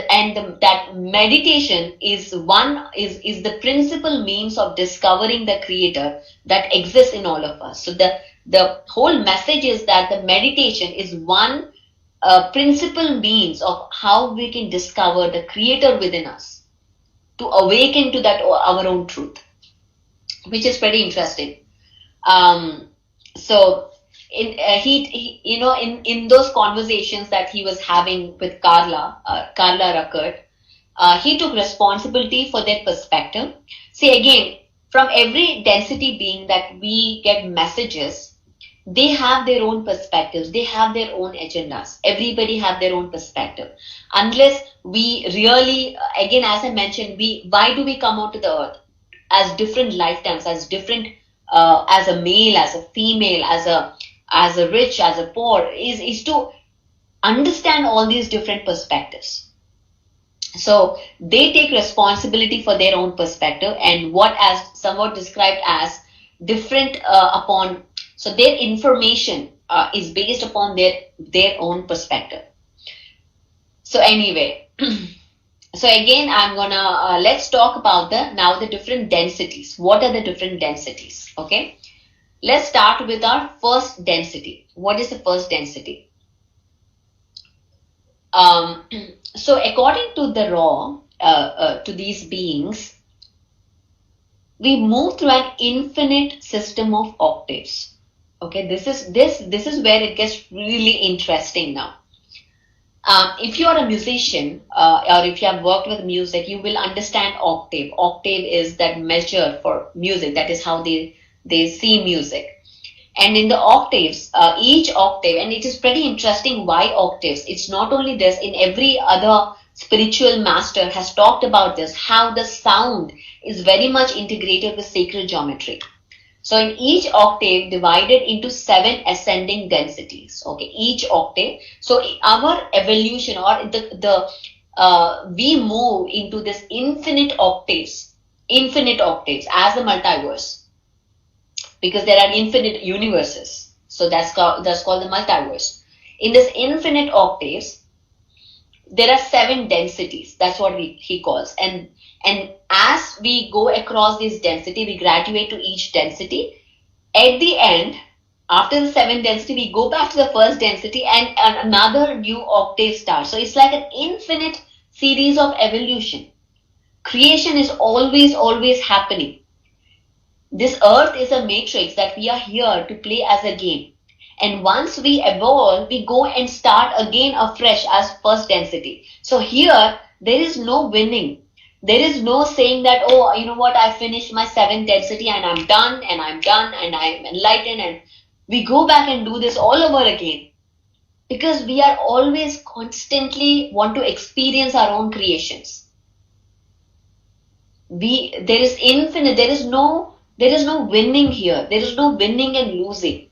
that meditation is the principal means of discovering the creator that exists in all of us. So the whole message is that the meditation is one principal means of how we can discover the creator within us, to awaken to that our own truth, which is pretty interesting. So in those conversations that he was having with Carla Ruckert, he took responsibility for their perspective. See, again, from every density being that we get messages, they have their own perspectives, they have their own agendas. Everybody have their own perspective. Unless we really, again, as I mentioned, why do we come onto the earth as different lifetimes, as different, as a male, as a female, as a rich, as a poor, is to understand all these different perspectives. So they take responsibility for their own perspective, and what as somewhat described as different so their information is based upon their own perspective. So anyway, so again, I'm gonna let's talk about the different densities. What are the different densities? Okay. Let's start with our first density. What is the first density? So according to the raw, to these beings, we move through an infinite system of octaves. Okay, this is where it gets really interesting now. If you are a musician, or if you have worked with music, you will understand octave. Octave is that measure for music. That is how they see music. And in the octaves, each octave, and it is pretty interesting why octaves. It's not only this, in every other spiritual master has talked about this, how the sound is very much integrated with sacred geometry. So in each octave divided into 7 ascending densities. Okay, each octave. So our evolution, or we move into this infinite octaves as the multiverse, because there are infinite universes. So that's called the multiverse. In this infinite octaves, there are 7 densities. That's what he calls. And as we go across this density, we graduate to each density. At the end, after the 7th density, we go back to the first density, and another new octave starts. So it's like an infinite series of evolution. Creation is always happening. This earth is a matrix that we are here to play as a game. And once we evolve, we go and start again afresh as first density. So here, There is no winning. There is no saying that, oh, you know what, I finished my 7th density and I'm done and I'm enlightened, and we go back and do this all over again. Because we are always constantly want to experience our own creations. There is infinite, there is no winning here. There is no winning and losing.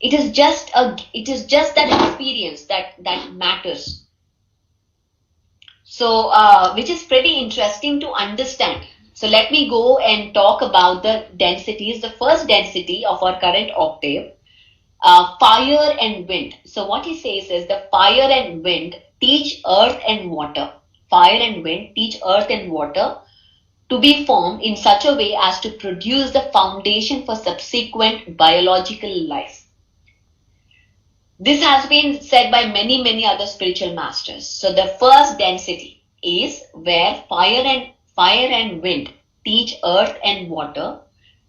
It is just that experience that matters. So, which is pretty interesting to understand. So let me go and talk about the densities. The first density of our current octave, fire and wind. So what he says is the fire and wind teach earth and water. Fire and wind teach earth and water to be formed in such a way as to produce the foundation for subsequent biological life. This has been said by many other spiritual masters. So the first density is where fire and wind teach earth and water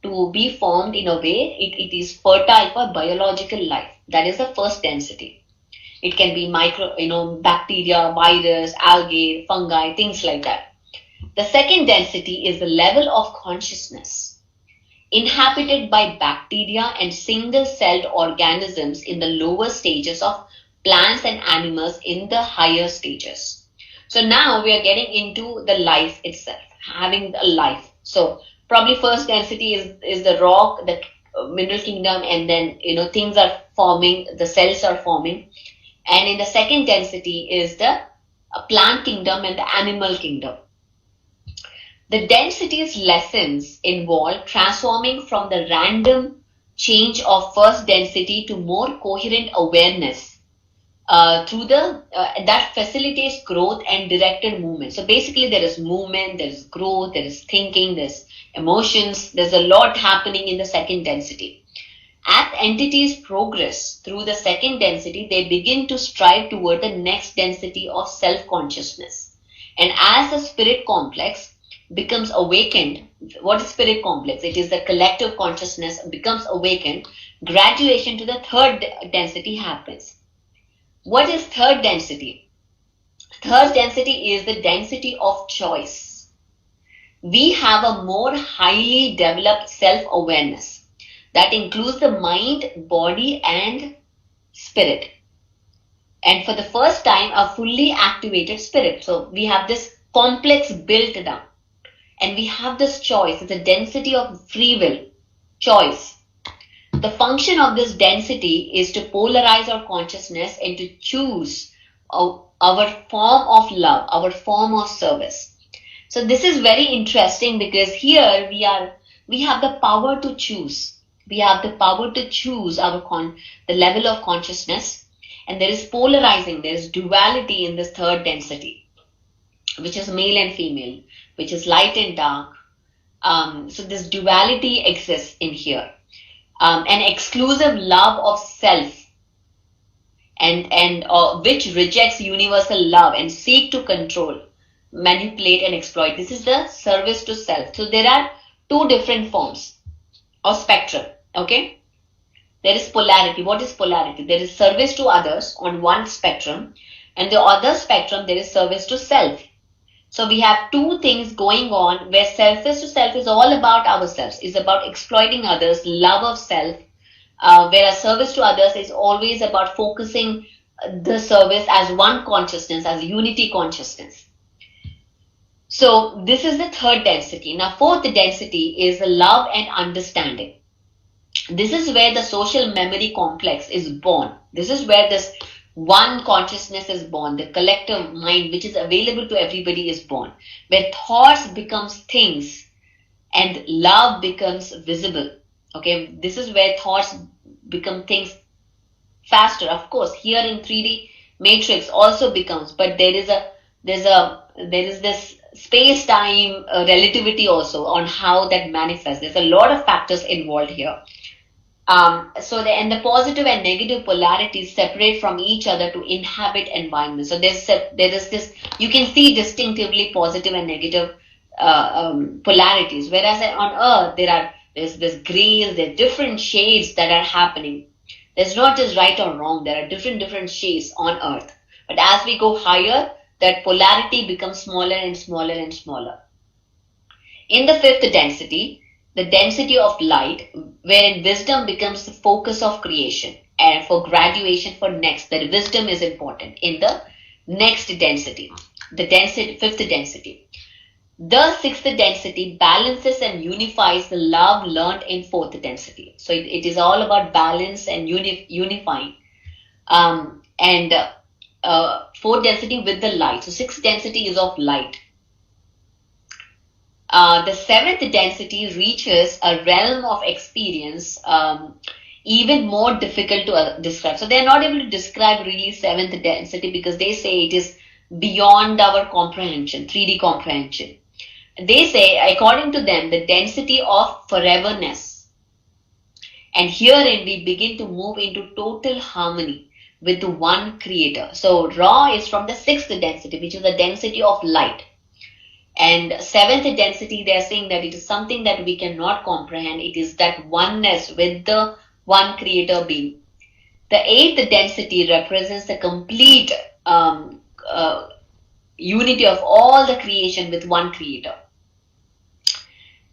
to be formed in a way it is fertile for biological life. That is the first density. It can be bacteria, virus, algae, fungi, things like that. The second density is the level of consciousness inhabited by bacteria and single-celled organisms in the lower stages of plants and animals in the higher stages. So now we are getting into the life itself, having a life. So probably first density is the rock, the mineral kingdom, and then things are forming, the cells are forming. And in the second density is the plant kingdom and the animal kingdom. The density's lessons involve transforming from the random change of first density to more coherent awareness through that facilitates growth and directed movement. So basically there is movement, there is growth, there is thinking, there's emotions, there's a lot happening in the second density. As entities progress through the second density, they begin to strive toward the next density of self-consciousness. And as the spirit complex becomes awakened, what is spirit complex? It is the collective consciousness becomes awakened, graduation to the third density happens. What is third density? Third density is the density of choice. We have a more highly developed self-awareness that includes the mind, body, and spirit. And for the first time, a fully activated spirit. So we have this complex built down. And we have this choice. It's a density of free will, choice. The function of this density is to polarize our consciousness and to choose our form of love, our form of service. So this is very interesting because here we have the power to choose. We have the power to choose the level of consciousness, and there is polarizing, there is duality in this third density, which is male and female, which is light and dark. So this duality exists in here. An exclusive love of self and which rejects universal love and seek to control, manipulate and exploit. This is the service to self. So there are two different forms of spectrum. Okay, there is polarity. What is polarity? There is service to others on one spectrum, and the other spectrum there is service to self. So we have two things going on where service to self is all about ourselves, is about exploiting others, love of self, whereas service to others is always about focusing the service as one consciousness, as unity consciousness. So this is the third density. Now fourth density is love and understanding. This is where the social memory complex is born. This is where this one consciousness is born. The collective mind, which is available to everybody, is born. Where thoughts becomes things and love becomes visible. Okay, this is where thoughts become things faster. Of course, here in 3D matrix also becomes, but there is this space-time relativity also on how that manifests. There's a lot of factors involved here. And the positive and negative polarities separate from each other to inhabit environment. So there is this, you can see distinctively positive and negative polarities. Whereas on Earth, there's this grays, there are different shades that are happening. There's not just right or wrong. There are different shades on Earth. But as we go higher, that polarity becomes smaller and smaller and smaller. In the fifth density, the density of light, wherein wisdom becomes the focus of creation, and for graduation for next, that wisdom is important in the next density, the density, fifth density. The sixth density balances and unifies the love learned in fourth density. So it is all about balance and unifying. Fourth density with the light. So sixth density is of light. The seventh density reaches a realm of experience even more difficult to describe. So they are not able to describe really seventh density because they say it is beyond our comprehension, 3D comprehension. They say, according to them, the density of foreverness. And herein we begin to move into total harmony with the one creator. So Ra is from the sixth density, which is the density of light. And seventh density, they are saying that it is something that we cannot comprehend. It is that oneness with the one creator being. The eighth density represents the complete unity of all the creation with one creator,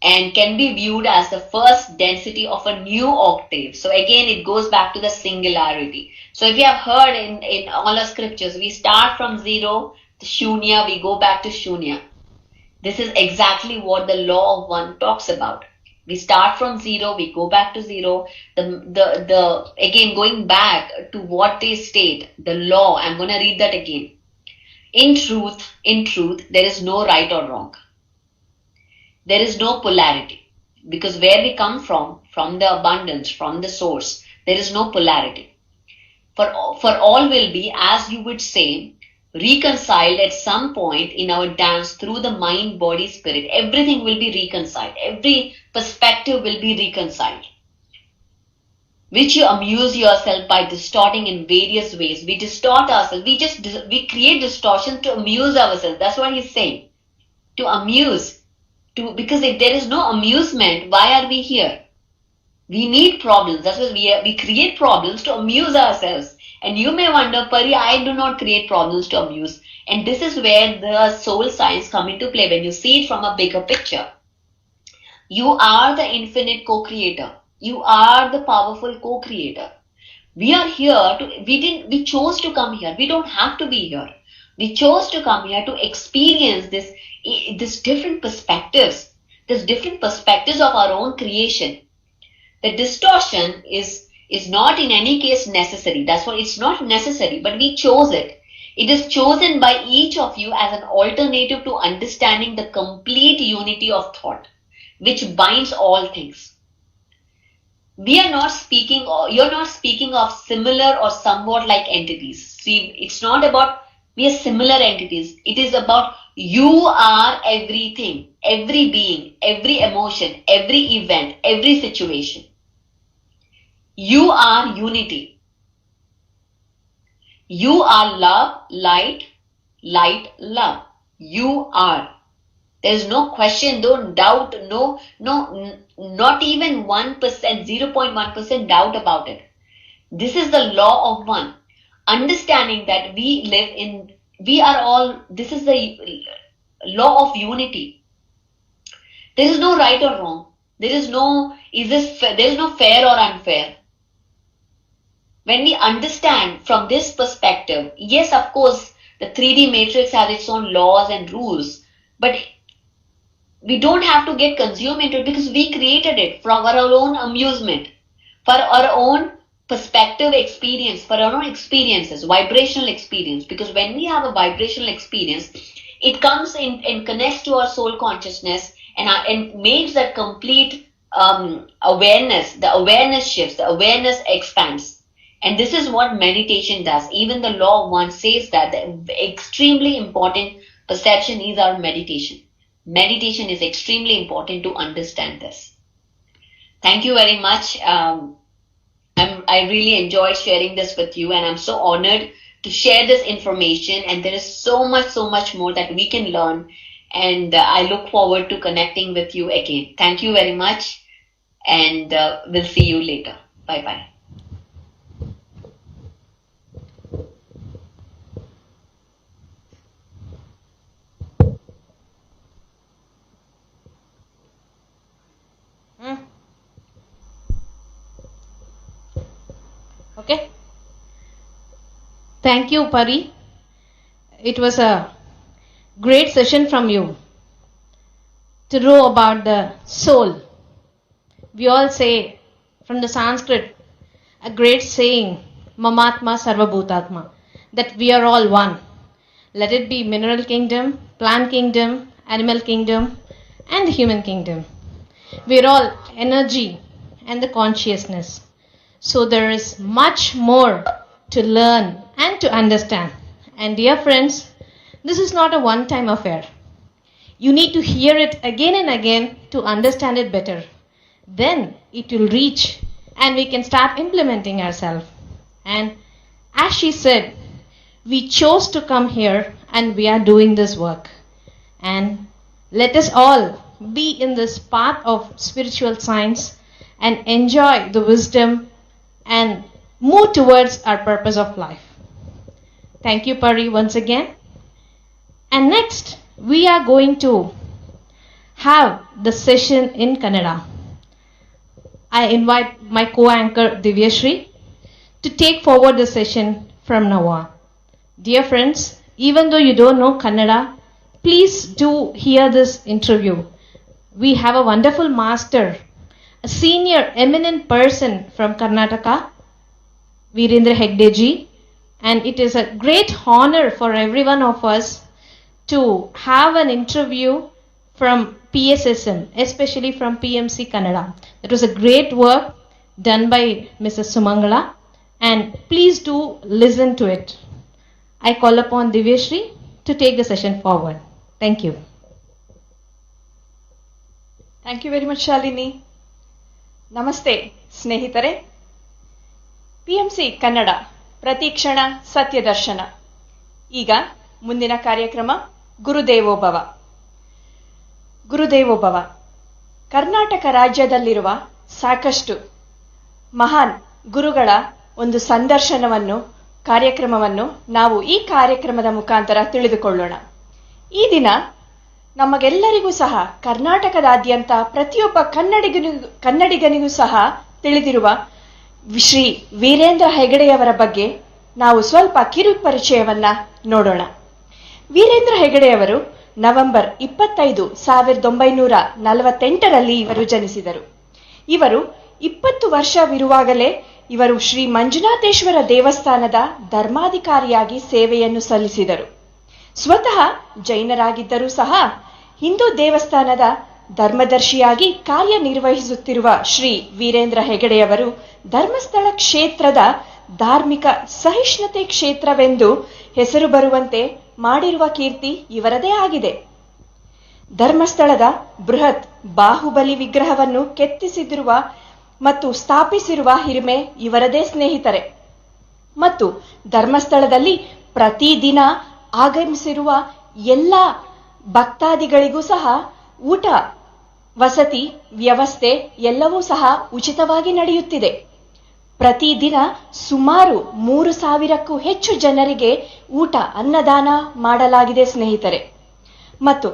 and can be viewed as the first density of a new octave. So again, it goes back to the singularity. So if you have heard in all our scriptures, we start from zero to shunya, we go back to shunya. This is exactly what the law of one talks about. We start from zero, we go back to zero. Again, going back to what they state, the law, I'm going to read that again. In truth, there is no right or wrong. There is no polarity, because where we come from the abundance, from the source, there is no polarity. For all will be, as you would say, reconciled at some point in our dance through the mind, body, spirit. Everything will be reconciled. Every perspective will be reconciled, which you amuse yourself by distorting in various ways. We distort ourselves. We create distortion to amuse ourselves. That's what he's saying. To amuse. Because if there is no amusement, why are we here? We need problems. That's why we create problems to amuse ourselves. And you may wonder, Pari, I do not create problems to amuse. And this is where the soul science come into play, when you see it from a bigger picture. You are the infinite co-creator. You are the powerful co-creator. We are here we chose to come here. We don't have to be here. We chose to come here to experience this different perspectives, of our own creation. The distortion is not in any case necessary. That's why it's not necessary, but we chose it. It is chosen by each of you as an alternative to understanding the complete unity of thought, which binds all things. You're not speaking of similar or somewhat like entities. See, it's not about we are similar entities. It is about you are everything, every being, every emotion, every event, every situation. You are unity. You are love, light, love. You are. There is no question, no doubt, no, not even 1%, 0.1% doubt about it. This is the law of one. Understanding that this is the law of unity. There is no right or wrong. There is no fair or unfair. When we understand from this perspective, yes, of course, the 3D matrix has its own laws and rules, but we don't have to get consumed into it because we created it from our own amusement, for our own perspective experience, for our own experiences, vibrational experience. Because when we have a vibrational experience, it comes in and connects to our soul consciousness and makes that complete awareness. The awareness shifts, the awareness expands. And this is what meditation does. Even the law of one says that the extremely important perception is our meditation. Meditation is extremely important to understand this. Thank you very much. I really enjoyed sharing this with you, and I'm so honored to share this information. And there is so much more that we can learn. And I look forward to connecting with you again. Thank you very much, and we'll see you later. Bye-bye. Okay? Thank you, Pari. It was a great session from you to know about the soul. We all say from the Sanskrit a great saying, Mamatma Sarvabhutatma, that we are all one. Let it be mineral kingdom, plant kingdom, animal kingdom, and the human kingdom. We are all energy and the consciousness. So there is much more to learn and to understand. And dear friends, this is not a one-time affair. You need to hear it again and again to understand it better. Then it will reach and we can start implementing ourselves. And as she said, we chose to come here and we are doing this work. And let us all be in this path of spiritual science and enjoy the wisdom and move towards our purpose of life. Thank you, Pari, once again. And next, we are going to have the session in Kannada. I invite my co-anchor Divyashri to take forward the session from now on. Dear friends, even though you don't know Kannada, please do hear this interview. We have a wonderful master, a senior eminent person from Karnataka, Virendra Hegdeji, and it is a great honor for every one of us to have an interview from PSSM, especially from PMC Kannada. It was a great work done by Mrs. Sumangala, and please do listen to it. I call upon Divyashri to take the session forward. Thank you. Thank you very much, Shalini. Namaste, ಸ್ನೇಹಿತರೆ. PMC Kannada ಪ್ರತಿಕ್ಷಣ ಸತ್ಯದರ್ಶನ. ಈಗ ಮುಂದಿನ ಕಾರ್ಯಕ್ರಮ ಗುರುದೇವೋಭವ. ಗುರುದೇವೋಭವ ಕರ್ನಾಟಕ ರಾಜ್ಯದಲ್ಲಿರುವ ಸಾಕಷ್ಟು ಮಹಾನ್ ಗುರುಗಳ ಒಂದು ಸಂದರ್ಶನವನ್ನು ಕಾರ್ಯಕ್ರಮವನ್ನು ನಾವು ಈ ಕಾರ್ಯಕ್ರಮದ ಮುಖಾಂತರ ತಿಳಿದುಕೊಳ್ಳೋಣ. ಈ ದಿನ ನಮಗೆಲ್ಲರಿಗೂ ಸಹ ಕರ್ನಾಟಕದಾದ್ಯಂತ ಪ್ರತಿಯೊಬ್ಬ ಕನ್ನಡಿಗನಿಗೂ ಸಹ ತಿಳಿದಿರುವ ಶ್ರೀ ವೀರೇಂದ್ರ ಹೆಗಡೆಯವರ ಬಗ್ಗೆ ನಾವು ಸ್ವಲ್ಪ ಕಿರು ಪರಿಚಯವನ್ನ ನೋಡೋಣ. ವೀರೇಂದ್ರ ಹೆಗಡೆಯವರು ನವೆಂಬರ್ 25, 1948ರಲ್ಲಿ ಇವರು ಜನಿಸಿದರು. ಇವರು 20 ವರ್ಷವಿರುವಾಗಲೇ ಇವರು ಶ್ರೀ ಮಂಜುನಾಥೇಶ್ವರ ದೇವಸ್ಥಾನದ ಧರ್ಮಾಧಿಕಾರಿಯಾಗಿ ಸೇವೆಯನ್ನು ಸಲ್ಲಿಸಿದರು. ಸ್ವತಃ ಜೈನರಾಗಿದ್ದರೂ ಸಹ ಹಿಂದೂ ದೇವಸ್ಥಾನದ ಧರ್ಮದರ್ಶಿಯಾಗಿ ಕಾರ್ಯನಿರ್ವಹಿಸುತ್ತಿರುವ ಶ್ರೀ ವೀರೇಂದ್ರ ಹೆಗಡೆಯವರು ಧರ್ಮಸ್ಥಳ ಕ್ಷೇತ್ರದ ಧಾರ್ಮಿಕ ಸಹಿಷ್ಣುತೆ ಕ್ಷೇತ್ರವೆಂದು ಹೆಸರು ಬರುವಂತೆ ಮಾಡಿರುವ ಕೀರ್ತಿ ಇವರದೇ ಆಗಿದೆ. ಧರ್ಮಸ್ಥಳದ ಬೃಹತ್ ಬಾಹುಬಲಿ ವಿಗ್ರಹವನ್ನು ಕೆತ್ತಿಸಿರುವ ಮತ್ತು ಸ್ಥಾಪಿಸಿರುವ ಹಿರಿಮೆ ಇವರದೇ ಸ್ನೇಹಿತರೆ. ಮತ್ತು ಧರ್ಮಸ್ಥಳದಲ್ಲಿ ಪ್ರತಿದಿನ ಆಗಮಿಸಿರುವ ಎಲ್ಲ ಭಕ್ತಾದಿಗಳಿಗೂ ಸಹ ಊಟ ವಸತಿ ವ್ಯವಸ್ಥೆ ಎಲ್ಲವೂ ಸಹ ಉಚಿತವಾಗಿ ನಡೆಯುತ್ತಿದೆ. ಪ್ರತಿದಿನ ಸುಮಾರು 3,000ಕ್ಕೂ ಹೆಚ್ಚು ಜನರಿಗೆ ಊಟ ಅನ್ನದಾನ ಮಾಡಲಾಗಿದೆ ಸ್ನೇಹಿತರೆ. ಮತ್ತು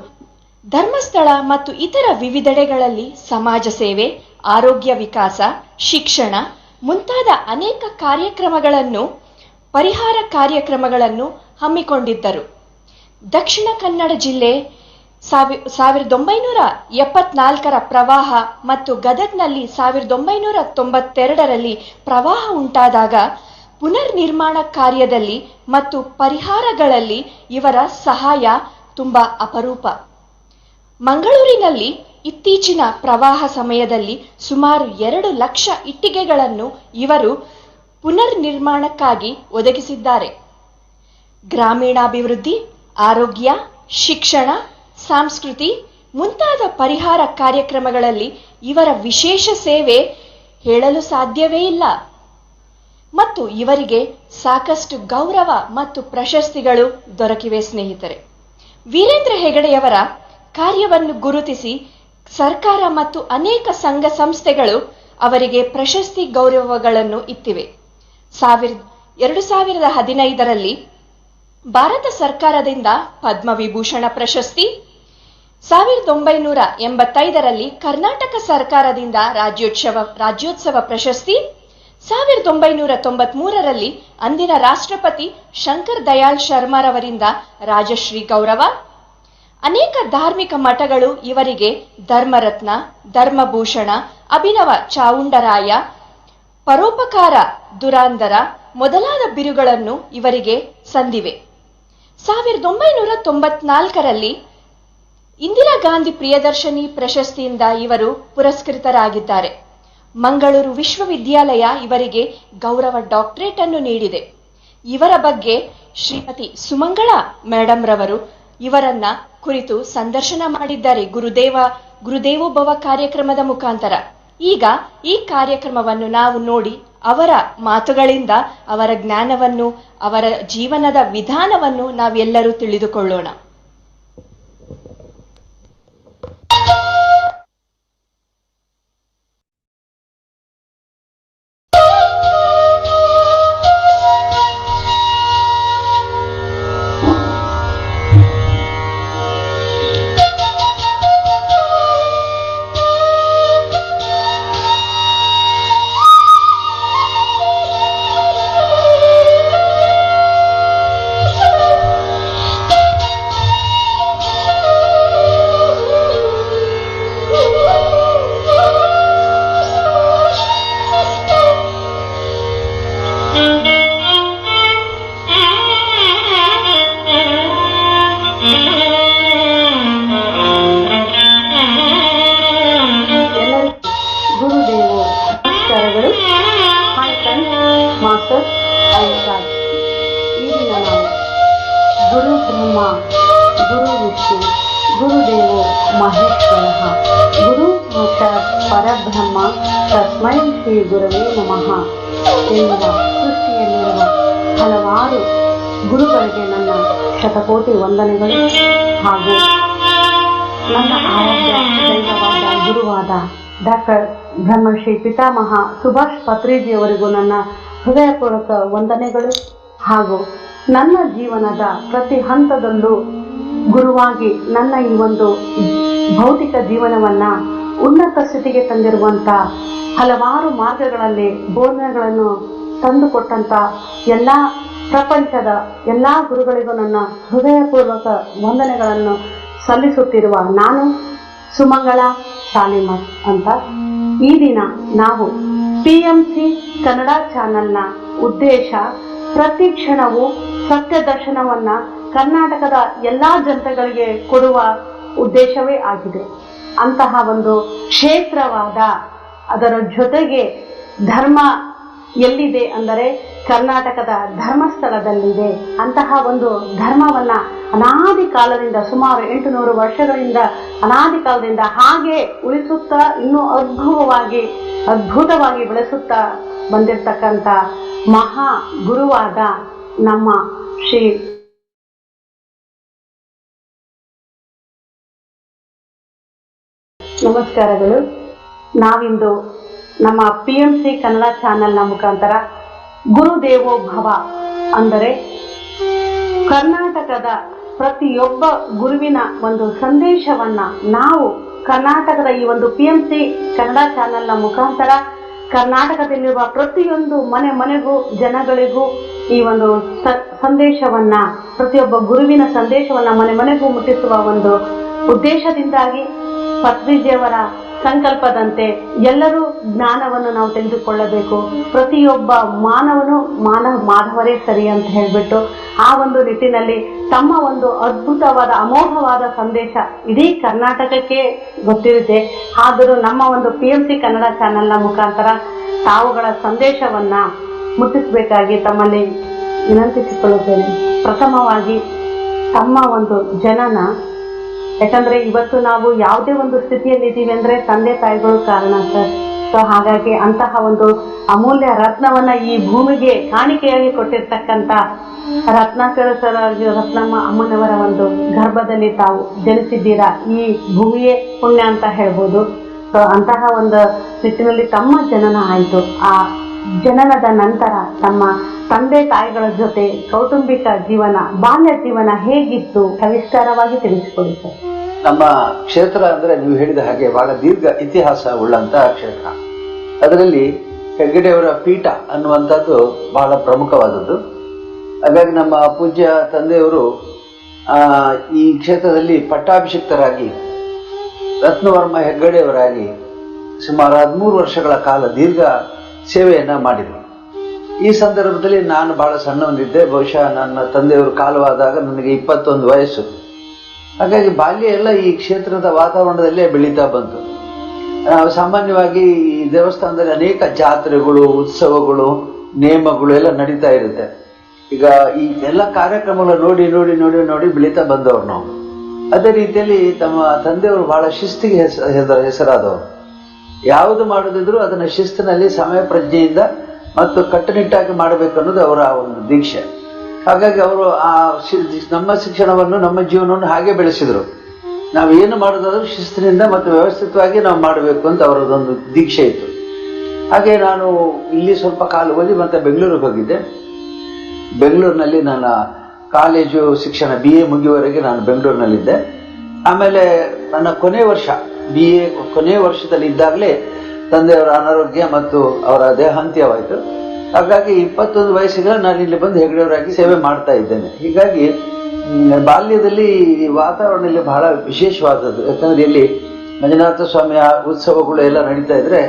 ಧರ್ಮಸ್ಥಳ ಮತ್ತು ಇತರ ವಿವಿಧೆಡೆಗಳಲ್ಲಿ ಸಮಾಜ ಸೇವೆ, ಆರೋಗ್ಯ ವಿಕಾಸ, ಶಿಕ್ಷಣ ಮುಂತಾದ ಅನೇಕ ಕಾರ್ಯಕ್ರಮಗಳನ್ನು ಪರಿಹಾರ ಕಾರ್ಯಕ್ರಮಗಳನ್ನು ಹಮ್ಮಿಕೊಂಡಿದ್ದರು. ದಕ್ಷಿಣ ಕನ್ನಡ ಜಿಲ್ಲೆ 1974ರ ಪ್ರವಾಹ ಮತ್ತು ಗದಗ್ನಲ್ಲಿ 1992ರಲ್ಲಿ ಪ್ರವಾಹ ಉಂಟಾದಾಗ ಪುನರ್ ನಿರ್ಮಾಣ ಕಾರ್ಯದಲ್ಲಿ ಮತ್ತು ಪರಿಹಾರಗಳಲ್ಲಿ ಇವರ ಸಹಾಯ ತುಂಬಾ ಅಪರೂಪ. ಮಂಗಳೂರಿನಲ್ಲಿ ಇತ್ತೀಚಿನ ಪ್ರವಾಹ ಸಮಯದಲ್ಲಿ ಸುಮಾರು 2 ಲಕ್ಷ ಇಟ್ಟಿಗೆಗಳನ್ನು ಇವರು ಪುನರ್ ನಿರ್ಮಾಣಕ್ಕಾಗಿ ಒದಗಿಸಿದ್ದಾರೆ. ಗ್ರಾಮೀಣಾಭಿವೃದ್ಧಿ, ಆರೋಗ್ಯ, ಶಿಕ್ಷಣ, ಸಂಸ್ಕೃತಿ ಮುಂತಾದ ಪರಿಹಾರ ಕಾರ್ಯಕ್ರಮಗಳಲ್ಲಿ ಇವರ ವಿಶೇಷ ಸೇವೆ ಹೇಳಲು ಸಾಧ್ಯವೇ ಇಲ್ಲ. ಮತ್ತು ಇವರಿಗೆ ಸಾಕಷ್ಟು ಗೌರವ ಮತ್ತು ಪ್ರಶಸ್ತಿಗಳು ದೊರಕಿವೆ ಸ್ನೇಹಿತರೆ. ವೀರೇಂದ್ರ ಹೆಗಡೆಯವರ ಕಾರ್ಯವನ್ನು ಗುರುತಿಸಿ ಸರ್ಕಾರ ಮತ್ತು ಅನೇಕ ಸಂಘ ಸಂಸ್ಥೆಗಳು ಅವರಿಗೆ ಪ್ರಶಸ್ತಿ ಗೌರವಗಳನ್ನು ಇತ್ತಿವೆ. 2015ರಲ್ಲಿ ಭಾರತ ಸರ್ಕಾರದಿಂದ ಪದ್ಮವಿಭೂಷಣ ಪ್ರಶಸ್ತಿ, 1985ರಲ್ಲಿ ಕರ್ನಾಟಕ ಸರ್ಕಾರದಿಂದ ರಾಜ್ಯೋತ್ಸವ ಪ್ರಶಸ್ತಿ, 1993ರಲ್ಲಿ ಅಂದಿನ ರಾಷ್ಟ್ರಪತಿ ಶಂಕರ್ ದಯಾಳ್ ಶರ್ಮಾರವರಿಂದ ರಾಜಶ್ರೀ ಗೌರವ. ಅನೇಕ ಧಾರ್ಮಿಕ ಮಠಗಳು ಇವರಿಗೆ ಧರ್ಮರತ್ನ, ಧರ್ಮಭೂಷಣ, ಅಭಿನವ ಚಾವುಂಡರಾಯ, ಪರೋಪಕಾರ ದುರಾಂದರ ಮೊದಲಾದ ಬಿರುಗಳನ್ನು ಇವರಿಗೆ ಸಂದಿವೆ. 1994ರಲ್ಲಿ ಇಂದಿರಾ ಗಾಂಧಿ ಪ್ರಿಯದರ್ಶಿನಿ ಪ್ರಶಸ್ತಿಯಿಂದ ಇವರು ಪುರಸ್ಕೃತರಾಗಿದ್ದಾರೆ. ಮಂಗಳೂರು ವಿಶ್ವವಿದ್ಯಾಲಯ ಇವರಿಗೆ ಗೌರವ ಡಾಕ್ಟರೇಟ್ ಅನ್ನು ನೀಡಿದೆ. ಇವರ ಬಗ್ಗೆ ಶ್ರೀಮತಿ ಸುಮಂಗಳಾ ಮೇಡಮ್ ರವರು ಇವರನ್ನ ಕುರಿತು ಸಂದರ್ಶನ ಮಾಡಿದ್ದಾರೆ ಗುರುದೇವೋಭವ ಕಾರ್ಯಕ್ರಮದ ಮುಖಾಂತರ. ಈಗ ಈ ಕಾರ್ಯಕ್ರಮವನ್ನು ನಾವು ನೋಡಿ ಅವರ ಮಾತುಗಳಿಂದ ಅವರ ಜ್ಞಾನವನ್ನು, ಅವರ ಜೀವನದ ವಿಧಾನವನ್ನು ನಾವೆಲ್ಲರೂ ತಿಳಿದುಕೊಳ್ಳೋಣ. ಗುರು ಬ್ರಹ್ಮ ಗುರು ವಿಷ್ಣು ಗುರುದೇವೋ ಮಹೇಶ್ವರಃ ಗುರು ಸಾಕ್ಷಾತ್ ಪರಬ್ರಹ್ಮ ತಸ್ಮೈ ಶ್ರೀ ಗುರವೇ ನಮಃ ಎನ್ನುವ ಸೃಷ್ಟಿಯಲ್ಲಿರುವ ಹಲವಾರು ಗುರುಗಳಿಗೆ ನನ್ನ ಶತಕೋಟಿ ವಂದನೆಗಳು ಹಾಗೂ ನನ್ನ ಆರಾಧ್ಯ ದೈವವಾದ ಗುರುವಾದ ಡಾಕ್ಟರ್ ಬ್ರಹ್ಮರ್ಷಿ ಪಿತಾಮಹ ಸುಭಾಷ್ ಪತ್ರಿಜಿಯವರಿಗೂ ನನ್ನ ಹೃದಯಪೂರ್ವಕ ವಂದನೆಗಳು ಹಾಗೂ ನನ್ನ ಜೀವನದ ಪ್ರತಿ ಹಂತದಲ್ಲೂ ಗುರುವಾಗಿ ನನ್ನ ಈ ಒಂದು ಭೌತಿಕ ಜೀವನವನ್ನ ಉನ್ನತ ಸ್ಥಿತಿಗೆ ತಂದಿರುವಂತ ಹಲವಾರು ಮಾರ್ಗಗಳಲ್ಲಿ ಬೋಧನೆಗಳನ್ನು ತಂದುಕೊಟ್ಟಂತ ಎಲ್ಲ ಪ್ರಪಂಚದ ಎಲ್ಲ ಗುರುಗಳಿಗೂ ನನ್ನ ಹೃದಯಪೂರ್ವಕ ವಂದನೆಗಳನ್ನು ಸಲ್ಲಿಸುತ್ತಿರುವ ನಾನು ಸುಮಂಗಳ ಸಾಲಿಮಠ್ ಅಂತ. ಈ ದಿನ ನಾವು PMC ಕನ್ನಡ ಚಾನೆಲ್ನ ಉದ್ದೇಶ ಪ್ರತಿ ಕ್ಷಣವೂ ಸತ್ಯ ದರ್ಶನವನ್ನ ಕರ್ನಾಟಕದ ಎಲ್ಲಾ ಜನತೆಗಳಿಗೆ ಕೊಡುವ ಉದ್ದೇಶವೇ ಆಗಿದೆ. ಅಂತಹ ಒಂದು ಕ್ಷೇತ್ರವಾದ ಅದರ ಜೊತೆಗೆ ಧರ್ಮ ಎಲ್ಲಿದೆ ಅಂದರೆ ಕರ್ನಾಟಕದ ಧರ್ಮಸ್ಥಳದಲ್ಲಿದೆ. ಅಂತಹ ಒಂದು ಧರ್ಮವನ್ನ ಅನಾದಿ ಕಾಲದಿಂದ ಸುಮಾರು 800 ವರ್ಷಗಳಿಂದ ಅನಾದಿ ಕಾಲದಿಂದ ಹಾಗೆ ಉಳಿಸುತ್ತಾ ಇನ್ನೂ ಅದ್ಭುತವಾಗಿ ಬೆಳೆಸುತ್ತಾ ಬಂದಿರತಕ್ಕಂಥ ಮಹಾ ಗುರುವಾದ ನಮ್ಮ ಶ್ರೀ ನಮಸ್ಕಾರಗಳು. ನಾವಿಂದು ನಮ್ಮ PMC ಕನ್ನಡ ಚಾನೆಲ್ನ ಮುಖಾಂತರ ಗುರುದೇವೋಭವ ಅಂದರೆ ಕರ್ನಾಟಕದ ಪ್ರತಿಯೊಬ್ಬ ಗುರುವಿನ ಒಂದು ಸಂದೇಶವನ್ನ ನಾವು ಕರ್ನಾಟಕದ ಈ ಒಂದು PMC ಕನ್ನಡ ಚಾನೆಲ್ನ ಮುಖಾಂತರ ಕರ್ನಾಟಕದಲ್ಲಿರುವ ಪ್ರತಿಯೊಂದು ಮನೆಗೂ ಜನಗಳಿಗೂ ಈ ಒಂದು ಸಂದೇಶವನ್ನ ಪ್ರತಿಯೊಬ್ಬ ಗುರುವಿನ ಸಂದೇಶವನ್ನ ಮನೆಗೂ ಮುಟ್ಟಿಸುವ ಒಂದು ಉದ್ದೇಶದಿಂದಾಗಿ ಪತ್ರಿಜಿಯವರ ಸಂಕಲ್ಪದಂತೆ ಎಲ್ಲರೂ ಜ್ಞಾನವನ್ನು ನಾವು ತೆಗೆದುಕೊಳ್ಳಬೇಕು, ಪ್ರತಿಯೊಬ್ಬ ಮಾನವನು ಮಾಧವರೇ ಸರಿ ಅಂತ ಹೇಳ್ಬಿಟ್ಟು ಆ ಒಂದು ನಿಟ್ಟಿನಲ್ಲಿ ತಮ್ಮ ಒಂದು ಅದ್ಭುತವಾದ ಅಮೋಘವಾದ ಸಂದೇಶ ಇಡೀ ಕರ್ನಾಟಕಕ್ಕೆ ಗೊತ್ತಿರುತ್ತೆ. ಆದರೂ ನಮ್ಮ ಒಂದು PMC ಕನ್ನಡ ಚಾನೆಲ್ನ ಮುಖಾಂತರ ತಾವುಗಳ ಸಂದೇಶವನ್ನ ಮುಟ್ಟಿಸಬೇಕಾಗಿ ತಮ್ಮಲ್ಲಿ ವಿನಂತಿಸಿಕೊಳ್ಳುತ್ತೇನೆ. ಪ್ರಥಮವಾಗಿ ತಮ್ಮ ಒಂದು ಜನನ, ಯಾಕಂದ್ರೆ ಇವತ್ತು ನಾವು ಯಾವುದೇ ಒಂದು ಸ್ಥಿತಿಯಲ್ಲಿ ಇದ್ದೀವಿ ಅಂದ್ರೆ ತಂದೆ ತಾಯಿಗಳು ಕಾರಣ ಸರ್. ಸೊ ಹಾಗಾಗಿ ಅಂತಹ ಒಂದು ಅಮೂಲ್ಯ ರತ್ನವನ್ನ ಈ ಭೂಮಿಗೆ ಕಾಣಿಕೆಯಾಗಿ ಕೊಟ್ಟಿರ್ತಕ್ಕಂಥ ರತ್ನಾಕರ ಸರ್ ರತ್ನಮ್ಮ ಅಮ್ಮನವರ ಒಂದು ಗರ್ಭದಲ್ಲಿ ತಾವು ಜನಿಸಿದ್ದೀರಾ. ಈ ಭೂಮಿಯೇ ಪುಣ್ಯ ಅಂತ ಹೇಳ್ಬೋದು. ಸೊ ಅಂತಹ ಒಂದು ನಿಟ್ಟಿನಲ್ಲಿ ತಮ್ಮ ಜನನ ಆಯಿತು. ಆ ಜನನದ ನಂತರ ತಮ್ಮ ತಂದೆ ತಾಯಿಗಳ ಜೊತೆ ಕೌಟುಂಬಿಕ ಜೀವನ, ಬಾಲ್ಯ ಜೀವನ ಹೇಗಿತ್ತು ಸವಿಸ್ತಾರವಾಗಿ ತಿಳಿಸಿಕೊಡಿ ಸರ್. ನಮ್ಮ ಕ್ಷೇತ್ರ ಅಂದ್ರೆ ನೀವು ಹೇಳಿದ ಹಾಗೆ ಬಹಳ ದೀರ್ಘ ಇತಿಹಾಸ ಉಳ್ಳಂತಹ ಕ್ಷೇತ್ರ. ಅದರಲ್ಲಿ ಹೆಗ್ಗಡೆಯವರ ಪೀಠ ಅನ್ನುವಂಥದ್ದು ಬಹಳ ಪ್ರಮುಖವಾದದ್ದು. ಹಾಗಾಗಿ ನಮ್ಮ ಪೂಜ್ಯ ತಂದೆಯವರು ಈ ಕ್ಷೇತ್ರದಲ್ಲಿ ಪಟ್ಟಾಭಿಷಿಕ್ತರಾಗಿ ರತ್ನವರ್ಮ ಹೆಗ್ಗಡೆಯವರಾಗಿ ಸುಮಾರು 13 ವರ್ಷಗಳ ಕಾಲ ದೀರ್ಘ ಸೇವೆಯನ್ನ ಮಾಡಿದರು. ಈ ಸಂದರ್ಭದಲ್ಲಿ ನಾನು ಬಹಳ ಸಣ್ಣವನಿದ್ದೆ. ಬಹುಶಃ ನನ್ನ ತಂದೆಯವರು ಕಾಲವಾದಾಗ ನನಗೆ 21 ವಯಸ್ಸು. ಹಾಗಾಗಿ ಬಾಲ್ಯ ಎಲ್ಲ ಈ ಕ್ಷೇತ್ರದ ವಾತಾವರಣದಲ್ಲೇ ಬೆಳೀತಾ ಬಂತು. ಸಾಮಾನ್ಯವಾಗಿ ಈ ದೇವಸ್ಥಾನದಲ್ಲಿ ಅನೇಕ ಜಾತ್ರೆಗಳು, ಉತ್ಸವಗಳು, ನೇಮಗಳು ಎಲ್ಲ ನಡೀತಾ ಇರುತ್ತೆ. ಈಗ ಈ ಎಲ್ಲ ಕಾರ್ಯಕ್ರಮಗಳು ನೋಡಿ ನೋಡಿ ನೋಡಿ ನೋಡಿ ಬೆಳೀತಾ ಬಂದವರು ನಾವು. ಅದೇ ರೀತಿಯಲ್ಲಿ ತಮ್ಮ ತಂದೆಯವರು ಬಹಳ ಶಿಸ್ತಿಗೆ ಹೆಸರಾದವರು. ಯಾವುದು ಮಾಡೋದಿದ್ರು ಅದನ್ನು ಶಿಸ್ತಿನಲ್ಲಿ ಸಮಯ ಪ್ರಜ್ಞೆಯಿಂದ ಮತ್ತು ಕಟ್ಟುನಿಟ್ಟಾಗಿ ಮಾಡಬೇಕು ಅನ್ನೋದು ಅವರ ಒಂದು ದೀಕ್ಷೆ. ಹಾಗಾಗಿ ಅವರು ನಮ್ಮ ಶಿಕ್ಷಣವನ್ನು, ನಮ್ಮ ಜೀವನವನ್ನು ಹಾಗೆ ಬೆಳೆಸಿದರು. ನಾವು ಏನು ಮಾಡೋದಾದ್ರೂ ಶಿಸ್ತಿನಿಂದ ಮತ್ತು ವ್ಯವಸ್ಥಿತವಾಗಿ ನಾವು ಮಾಡಬೇಕು ಅಂತ ಅವರದೊಂದು ದೀಕ್ಷೆ ಇತ್ತು. ಹಾಗೆ ನಾನು ಇಲ್ಲಿ ಸ್ವಲ್ಪ ಕಾಲ ಓದಿ ಮತ್ತೆ ಬೆಂಗಳೂರಿಗೆ ಹೋಗಿದ್ದೆ. ಬೆಂಗಳೂರಿನಲ್ಲಿ ನನ್ನ ಕಾಲೇಜು ಶಿಕ್ಷಣ BA ಮುಗಿಯುವವರೆಗೆ ನಾನು ಬೆಂಗಳೂರಿನಲ್ಲಿದ್ದೆ. ಆಮೇಲೆ ನನ್ನ ಕೊನೆಯ ವರ್ಷ BA ಕೊನೆಯ ವರ್ಷದಲ್ಲಿ ಇದ್ದಾಗಲೇ ತಂದೆಯವರ ಅನಾರೋಗ್ಯ ಮತ್ತು ಅವರ ದೇಹಾಂತ್ಯವಾಯಿತು. ಹಾಗಾಗಿ 21 ವಯಸ್ಸಿಗೆ ನಾನು ಇಲ್ಲಿ ಬಂದು ಹೆಗ್ಗಡೆಯವರಾಗಿ ಸೇವೆ ಮಾಡ್ತಾ ಇದ್ದೇನೆ. ಹೀಗಾಗಿ ಬಾಲ್ಯದಲ್ಲಿ ವಾತಾವರಣದಲ್ಲಿ ಬಹಳ ವಿಶೇಷವಾದದ್ದು. ಯಾಕಂದ್ರೆ ಇಲ್ಲಿ ಮಂಜುನಾಥ ಸ್ವಾಮಿಯ ಉತ್ಸವಗಳು ಎಲ್ಲ ನಡೀತಾ ಇದ್ರೆ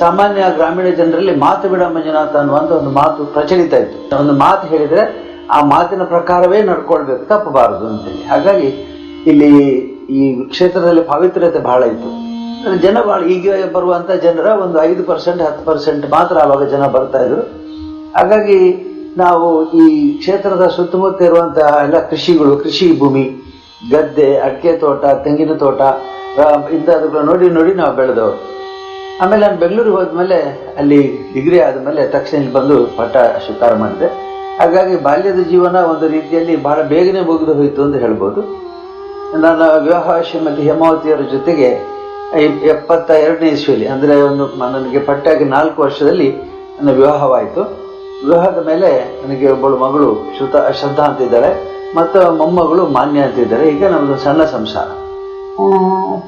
ಸಾಮಾನ್ಯ ಗ್ರಾಮೀಣ ಜನರಲ್ಲಿ ಮಾತು ಬಿಡ ಮಂಜುನಾಥ ಅನ್ನುವಂಥ ಒಂದು ಮಾತು ಪ್ರಚಲಿತ ಇತ್ತು. ಒಂದು ಮಾತು ಹೇಳಿದ್ರೆ ಆ ಮಾತಿನ ಪ್ರಕಾರವೇ ನಡ್ಕೊಳ್ಬೇಕು, ತಪ್ಪಬಾರದು ಅಂತೇಳಿ. ಹಾಗಾಗಿ ಇಲ್ಲಿ ಈ ಕ್ಷೇತ್ರದಲ್ಲಿ ಪಾವಿತ್ರ್ಯತೆ ಬಹಳ ಇತ್ತು. ಜನ ಬಹಳ, ಈಗ ಬರುವಂತ ಜನರ ಒಂದು 5% 10% ಮಾತ್ರ ಆವಾಗ ಜನ ಬರ್ತಾ ಇದ್ರು. ಹಾಗಾಗಿ ನಾವು ಈ ಕ್ಷೇತ್ರದ ಸುತ್ತಮುತ್ತ ಇರುವಂತಹ ಎಲ್ಲ ಕೃಷಿಗಳು, ಕೃಷಿ ಭೂಮಿ, ಗದ್ದೆ, ಅಡಿಕೆ ತೋಟ, ತೆಂಗಿನ ತೋಟ ಇಂಥವುಗಳು ನೋಡಿ ನೋಡಿ ನಾವು ಬೆಳೆದವರು. ಆಮೇಲೆ ನಾನು ಬೆಂಗಳೂರಿಗೆ ಹೋದ್ಮೇಲೆ ಅಲ್ಲಿ ಡಿಗ್ರಿ ಆದಮೇಲೆ ತಕ್ಷಣ ಇಲ್ಲಿ ಬಂದು ಪಟ್ಟ ಸ್ವೀಕಾರ ಮಾಡಿದೆ. ಹಾಗಾಗಿ ಬಾಲ್ಯದ ಜೀವನ ಒಂದು ರೀತಿಯಲ್ಲಿ ಬಹಳ ಬೇಗನೆ ಮುಗಿದು ಹೋಯಿತು ಅಂತ ಹೇಳ್ಬೋದು. ನನ್ನ ವಿವಾಹ ಶ್ರೀಮತಿ ಹೇಮಾವತಿಯವರ ಜೊತೆಗೆ 72ನೇ ಇಸ್ವಿಯಲ್ಲಿ, ಅಂದರೆ ನನಗೆ ಪಟ್ಟಾಗಿ 4 ವರ್ಷದಲ್ಲಿ ನನ್ನ ವಿವಾಹವಾಯಿತು. ವಿವಾಹದ ಮೇಲೆ ನನಗೆ ಒಬ್ಬಳು ಮಗಳು ಶ್ರದ್ಧಾ ಅಂತಿದ್ದಾಳೆ ಮತ್ತು ಮೊಮ್ಮಗಳು ಮಾನ್ಯ ಅಂತಿದ್ದಾರೆ. ಈಗ ನಮ್ಮದು ಸಣ್ಣ ಸಂಸಾರ.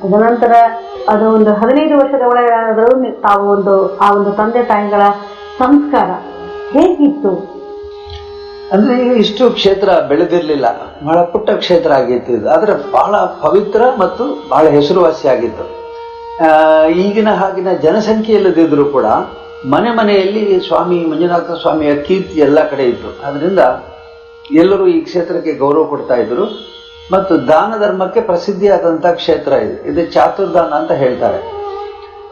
ತದನಂತರ ಅದು ಒಂದು 15 ವರ್ಷದ ಒಳಗಾದರೂ ತಾವು ಆ ಒಂದು ತಂದೆ ತಾಯಿಗಳ ಸಂಸ್ಕಾರ ಹೇಗಿತ್ತು? ಅಂದ್ರೆ ಈಗ ಇಷ್ಟು ಕ್ಷೇತ್ರ ಬೆಳೆದಿರಲಿಲ್ಲ, ಬಹಳ ಪುಟ್ಟ ಕ್ಷೇತ್ರ ಆಗಿತ್ತು ಇದು. ಆದರೆ ಬಹಳ ಪವಿತ್ರ ಮತ್ತು ಬಹಳ ಹೆಸರುವಾಸಿ ಆಗಿತ್ತು. ಈಗಿನ ಹಾಗಿನ ಜನಸಂಖ್ಯೆ ಇಲ್ಲದಿದ್ರೂ ಕೂಡ ಮನೆ ಮನೆಯಲ್ಲಿ ಸ್ವಾಮಿ ಮಂಜುನಾಥ ಸ್ವಾಮಿಯ ಕೀರ್ತಿ ಎಲ್ಲ ಕಡೆ ಇತ್ತು. ಅದರಿಂದ ಎಲ್ಲರೂ ಈ ಕ್ಷೇತ್ರಕ್ಕೆ ಗೌರವ ಕೊಡ್ತಾ ಇದ್ರು. ಮತ್ತು ದಾನ ಧರ್ಮಕ್ಕೆ ಪ್ರಸಿದ್ಧಿಯಾದಂಥ ಕ್ಷೇತ್ರ ಇದು. ಇದು ಚಾತುರ್ದಾನ ಅಂತ ಹೇಳ್ತಾರೆ.